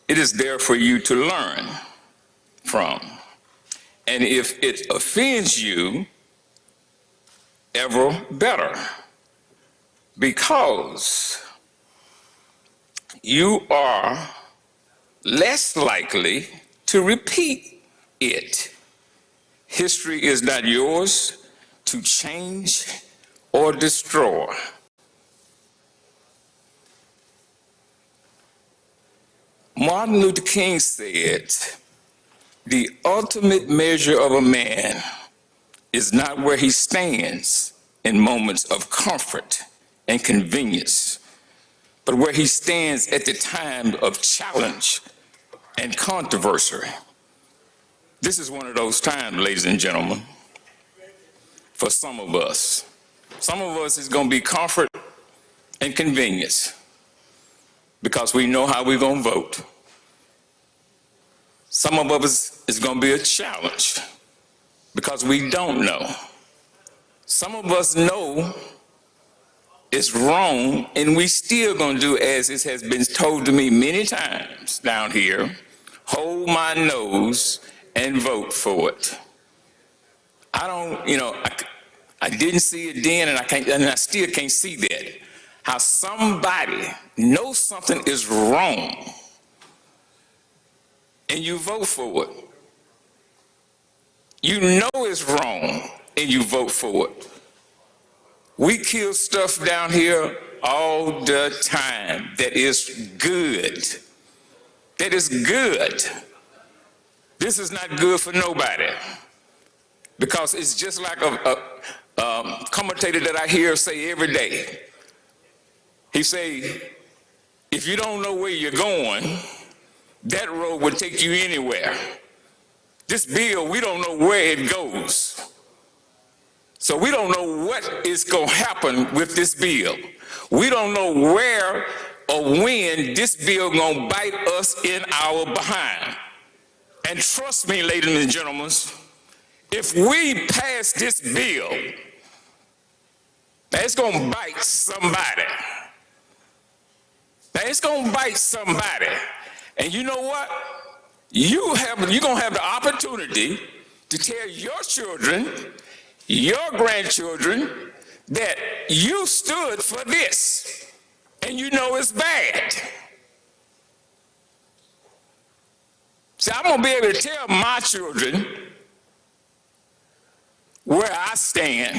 Speaker 9: It is there for you to learn from. And if it offends you, ever better, because you are less likely to repeat it. History is not yours to change or destroy. Martin Luther King said, "The ultimate measure of a man is not where he stands in moments of comfort and convenience, but where he stands at the time of challenge and controversy." This is one of those times, ladies and gentlemen, for some of us. Some of us is going to be comfort and convenience because we know how we're going to vote. Some of us is going to be a challenge because we don't know. Some of us know it's wrong, and we still going to do as it has been told to me many times down here, hold my nose and vote for it. I don't, I didn't see it then, and I still can't see that. How somebody knows something is wrong, and you vote for it. You know it's wrong, and you vote for it. We kill stuff down here all the time that is good. That is good. This is not good for nobody. Because it's just like a commentator that I hear say every day. He say, if you don't know where you're going, that road will take you anywhere. This bill, we don't know where it goes. So we don't know what is going to happen with this bill. We don't know where or when this bill going to bite us in our behind. And trust me, ladies and gentlemen, if we pass this bill, it's going to bite somebody. Now, it's going to bite somebody. And you know what? You're going to have the opportunity to tell your children, your grandchildren, that you stood for this, and you know it's bad. See, I'm going to be able to tell my children where I stand.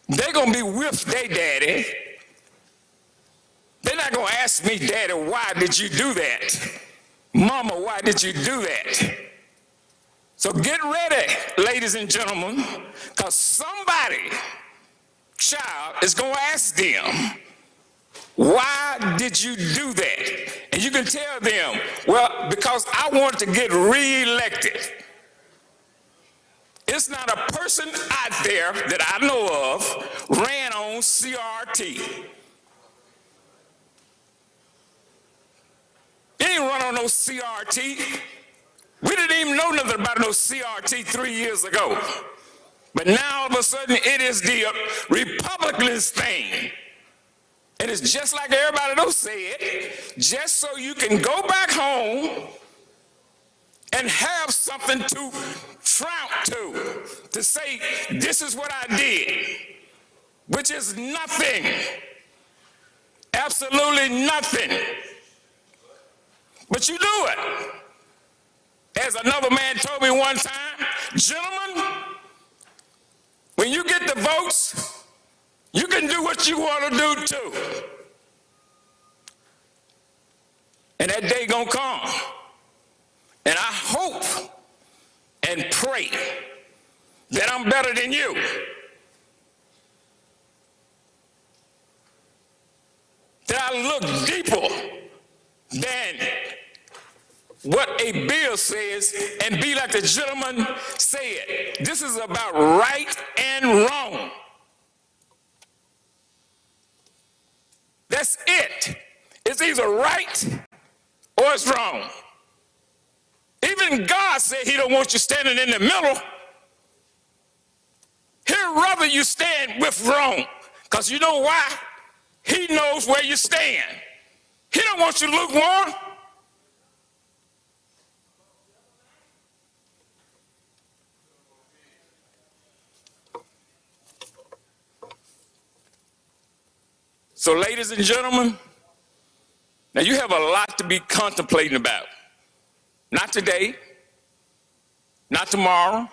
Speaker 9: They're going to be with their daddy. They're not going to ask me, Daddy, why did you do that? Mama, why did you do that? So get ready, ladies and gentlemen, because somebody, child, is going to ask them, why did you do that? And you can tell them, well, because I wanted to get reelected. It's not a person out there that I know of ran on CRT. He didn't run on no CRT. We didn't even know nothing about no CRT 3 years ago. But now all of a sudden it is the Republicans' thing. And it's just like everybody else said, just so you can go back home and have something to flaunt to say, this is what I did, which is nothing, absolutely nothing. But you do it. As another man told me one time, gentlemen, when you get the votes, you can do what you want to do too. And that day gonna come. And I hope and pray that I'm better than you. That I look deeper than what a bill says and be like the gentleman said. This is about right and wrong. That's it. It's either right or it's wrong. Even God said he don't want you standing in the middle. He'd rather you stand with wrong. Because you know why? He knows where you stand. He don't want you lukewarm. So ladies and gentlemen, now you have a lot to be contemplating about. Not today, not tomorrow,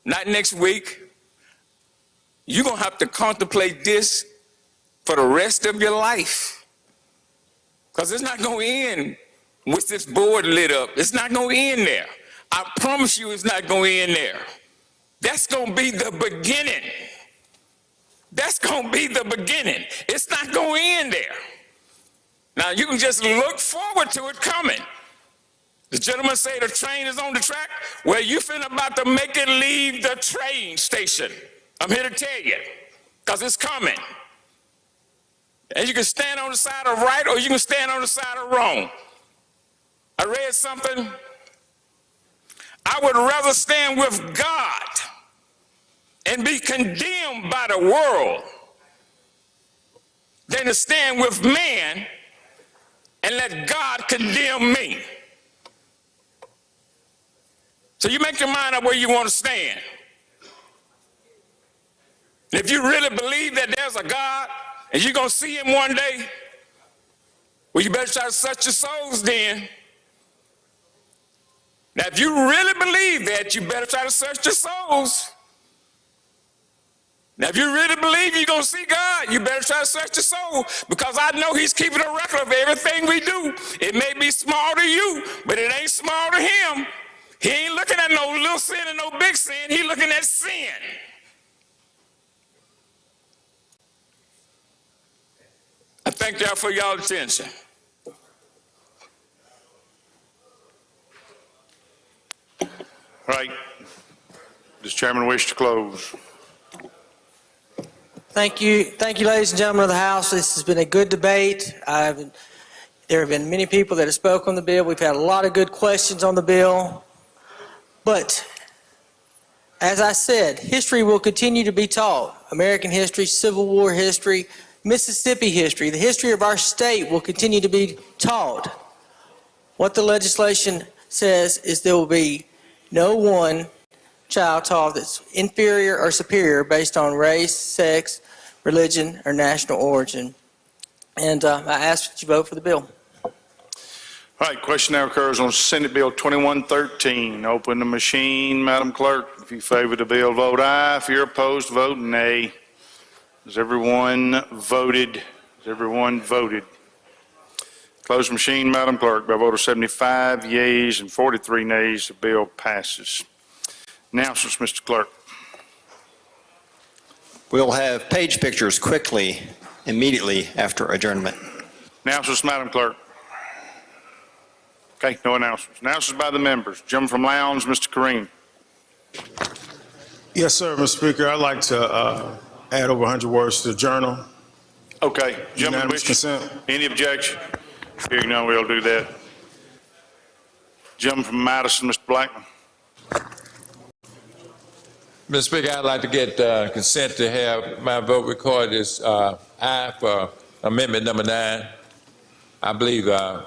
Speaker 9: not next week. You're going to have to contemplate this for the rest of your life. Because it's not going to end with this board lit up. It's not going to end there. I promise you it's not going to end there. That's going to be the beginning. That's going to be the beginning. It's not going to end there. Now you can just look forward to it coming. The gentleman say the train is on the track. Well, you finna about to make it leave the train station. I'm here to tell you, because it's coming. And you can stand on the side of right or you can stand on the side of wrong. I read something. I would rather stand with God and be condemned by the world than to stand with man and let God condemn me. So you make your mind up where you want to stand. If you really believe that there's a God and you're going to see him one day, well, you better try to search your souls then. Now, if you really believe that, you better try to search your souls. Now, if you really believe you're going to see God, you better try to search your soul, because I know he's keeping a record of everything we do. It may be small to you, but it ain't small to him. He ain't looking at no little sin and no big sin. He's looking at sin. I thank y'all for y'all attention.
Speaker 1: Right. Does Chairman wish to close?
Speaker 22: Thank you, ladies and gentlemen of the House. This has been a good debate. There have been many people that have spoken on the bill. We've had a lot of good questions on the bill. But as I said, history will continue to be taught. American history, Civil War history, Mississippi history, the history of our state will continue to be taught. What the legislation says is there will be no one child taught that's inferior or superior based on race, sex, religion, or national origin. And I ask that you vote for the bill.
Speaker 1: All right, question now occurs on Senate Bill 2113. Open the machine, Madam Clerk. If you favor the bill, vote aye. If you're opposed, vote nay. Has everyone voted? Has everyone voted? Close the machine, Madam Clerk. By a vote of 75 yeas and 43 nays, the bill passes. Announcements, Mr. Clerk.
Speaker 7: We'll have page pictures quickly, immediately after adjournment.
Speaker 1: Announcements, Madam Clerk. Okay, no announcements. Announcements by the members. Jim from Lowndes, Mr. Kareem.
Speaker 10: Yes, sir, Mr. Speaker. I'd like to add over 100 words to the journal.
Speaker 1: Okay.
Speaker 10: Unanimous consent.
Speaker 1: Any objection? Hearing none, we'll do that. Jim from Madison, Mr. Blackman.
Speaker 9: Mr. Speaker, I'd like to get consent to have my vote recorded as aye for amendment number 9. I believe I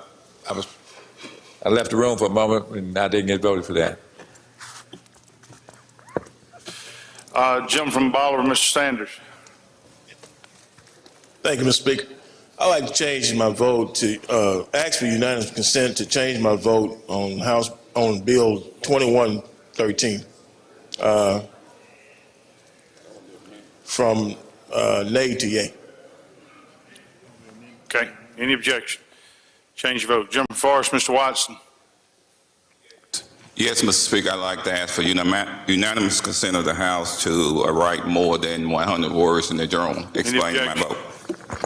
Speaker 9: was I left the room for a moment and I didn't get voted for that.
Speaker 1: Jim from Bolivar, Mr. Sanders.
Speaker 24: Thank you, Mr. Speaker. I'd like to change my vote to ask for unanimous consent to change my vote on Bill 2113 from nay to yea.
Speaker 1: Okay, any objection? Change your vote. Jim from Forest, Mr. Watson.
Speaker 5: Yes, Mr. Speaker, I'd like to ask for unanimous consent of the House to write more than 100 words in the journal explaining my vote.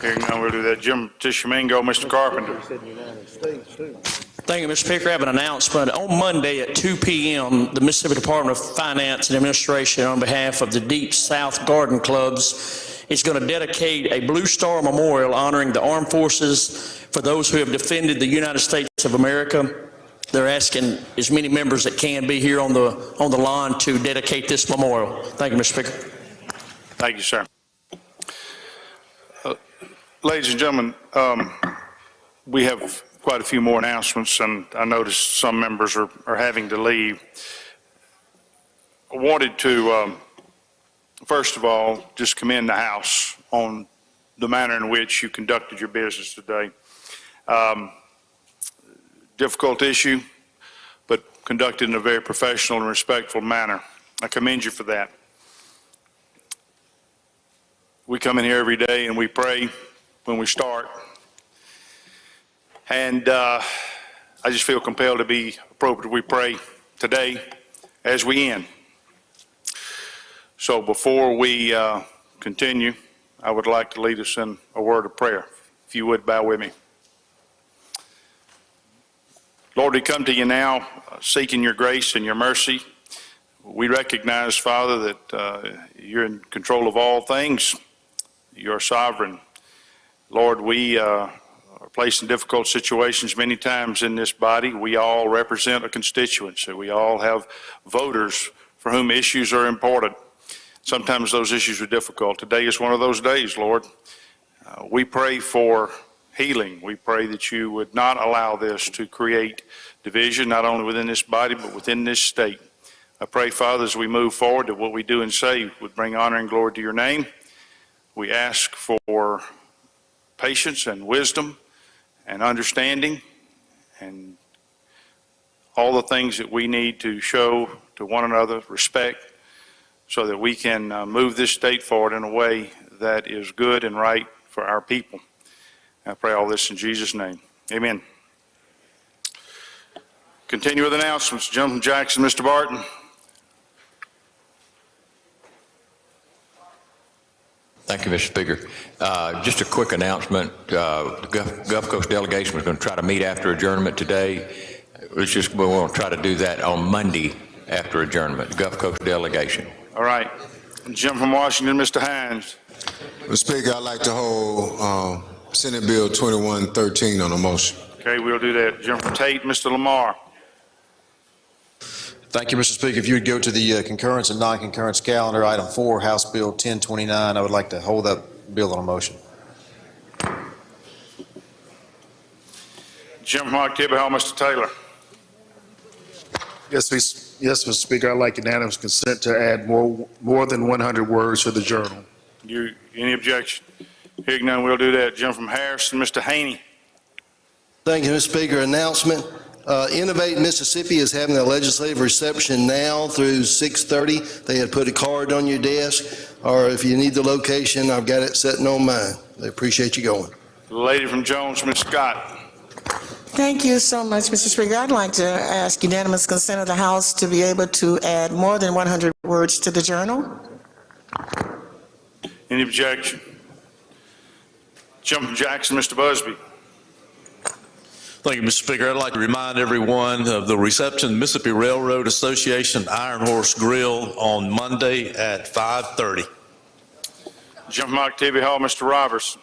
Speaker 1: Hearing none, we'll do that. Jim Tishomingo, Mr. Carpenter.
Speaker 11: Thank you, Mr. Speaker. I have an announcement. On Monday at 2 p.m., the Mississippi Department of Finance and Administration, on behalf of the Deep South Garden Clubs, is going to dedicate a Blue Star Memorial honoring the armed forces for those who have defended the United States of America. They're asking as many members that can be here on the line to dedicate this memorial. Thank you, Mr. Speaker.
Speaker 1: Thank you, sir. Ladies and gentlemen, we have quite a few more announcements, and I noticed some members are having to leave. I wanted to, first of all, just commend the House on the manner in which you conducted your business today. Difficult issue, but conducted in a very professional and respectful manner. I commend you for that. We come in here every day and we pray when we start. And I just feel compelled to be appropriate. We pray today as we end. So before we continue, I would like to lead us in a word of prayer. If you would, bow with me. Lord, we come to you now seeking your grace and your mercy. We recognize, Father, that you're in control of all things. You're sovereign. Lord, we are placed in difficult situations many times in this body. We all represent a constituency. We all have voters for whom issues are important. Sometimes those issues are difficult. Today is one of those days, Lord. We pray for healing. We pray that you would not allow this to create division, not only within this body, but within this state. I pray, Father, as we move forward, that what we do and say would bring honor and glory to your name. We ask for patience and wisdom and understanding and all the things that we need to show to one another respect so that we can move this state forward in a way that is good and right for our people. I pray all this in Jesus' name. Amen. Continue with announcements. Gentleman Jackson, Mr. Barton.
Speaker 19: Thank you, Mr. Speaker. Just a quick announcement. The Gulf Coast delegation was going to try to meet after adjournment today. We want to try to do that on Monday after adjournment, the Gulf Coast delegation.
Speaker 1: All right. Jim from Washington, Mr. Hines.
Speaker 12: Mr. Speaker, I'd like to hold Senate Bill 2113 on a motion.
Speaker 1: Okay, we'll do that. Jim from Tate, Mr. Lamar.
Speaker 20: Thank you, Mr. Speaker. If you would go to the concurrence and non-concurrence calendar, item 4, House Bill 1029, I would like to hold that bill on a motion.
Speaker 1: Jim from Octavia, Mr. Taylor.
Speaker 10: Yes, Mr. Speaker, I'd like unanimous consent to add more than 100 words to the journal.
Speaker 1: Any objection? Hearing none, we'll do that. Jim from Harrison, Mr. Haney.
Speaker 25: Thank you, Mr. Speaker. Announcement. Innovate Mississippi is having a legislative reception now through 6:30. They had put a card on your desk, or if you need the location, I've got it sitting on mine. They appreciate you going.
Speaker 1: The lady from Jones, Ms. Scott.
Speaker 26: Thank you so much, Mr. Speaker. I'd like to ask unanimous consent of the House to be able to add more than 100 words to the journal.
Speaker 1: Any objection? Jim from Jackson, Mr. Busby.
Speaker 27: Thank you, Mr. Speaker. I'd like to remind everyone of the reception, Mississippi Railroad Association Iron Horse Grill on Monday at 5:30.
Speaker 1: Jim from Octavia Hall, Mr. Robertson.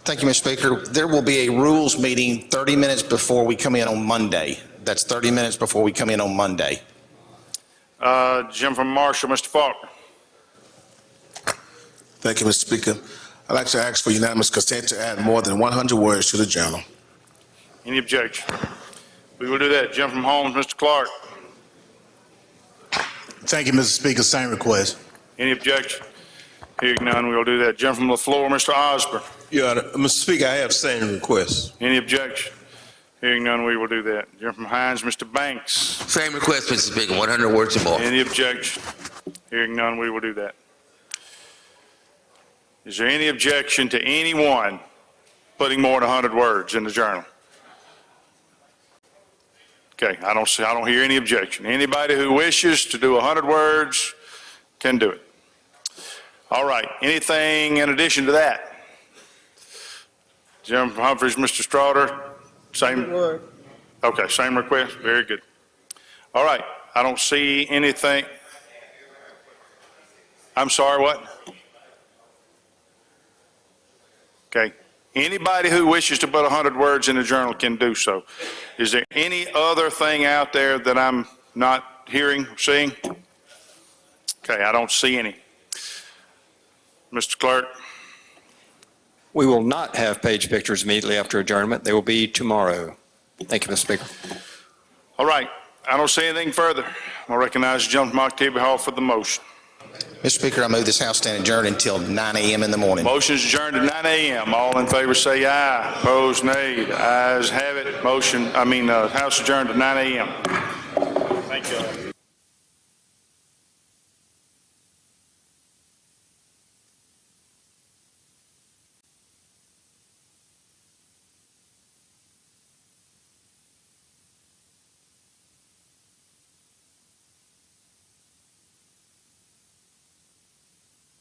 Speaker 28: Thank you, Mr. Speaker. There will be a rules meeting 30 minutes before we come in on Monday. That's 30 minutes before we come in on Monday.
Speaker 1: Jim from Marshall, Mr. Faulkner.
Speaker 24: Thank you, Mr. Speaker. I'd like to ask for unanimous consent to add more than 100 words to the journal.
Speaker 1: Any objection? We will do that. Jim from Holmes, Mr. Clark.
Speaker 24: Thank you, Mr. Speaker. Same request.
Speaker 1: Any objection? Hearing none, we will do that. Jim from LaFleur, Mr. Osborne.
Speaker 24: Your Honor, Mr. Speaker, I have same request.
Speaker 1: Any objection? Hearing none, we will do that. Jim from Hines, Mr. Banks.
Speaker 4: Same request, Mr. Speaker, 100 words or more.
Speaker 1: Any objection? Hearing none, we will do that. Is there any objection to anyone putting more than 100 words in the journal? Okay, I don't hear any objection. Anybody who wishes to do 100 words can do it. All right, anything in addition to that? Jim from Humphreys, Mr. Stroughter, same? Okay, same request, very good. All right, I don't see anything. I'm sorry, what? Okay, anybody who wishes to put 100 words in the journal can do so. Is there any other thing out there that I'm not hearing, seeing? Okay, I don't see any. Mr. Clerk?
Speaker 7: We will not have page pictures immediately after adjournment. They will be tomorrow. Thank you, Mr. Speaker.
Speaker 1: All right, I don't see anything further. I'll recognize the gentleman from Octavia Hall for the motion.
Speaker 28: Mr. Speaker, I move this House stand adjourned until 9 a.m. in the morning.
Speaker 1: Motion is adjourned at 9 a.m. All in favor say aye. Opposed, nay. The ayes have it. House adjourned at 9 a.m. Thank you.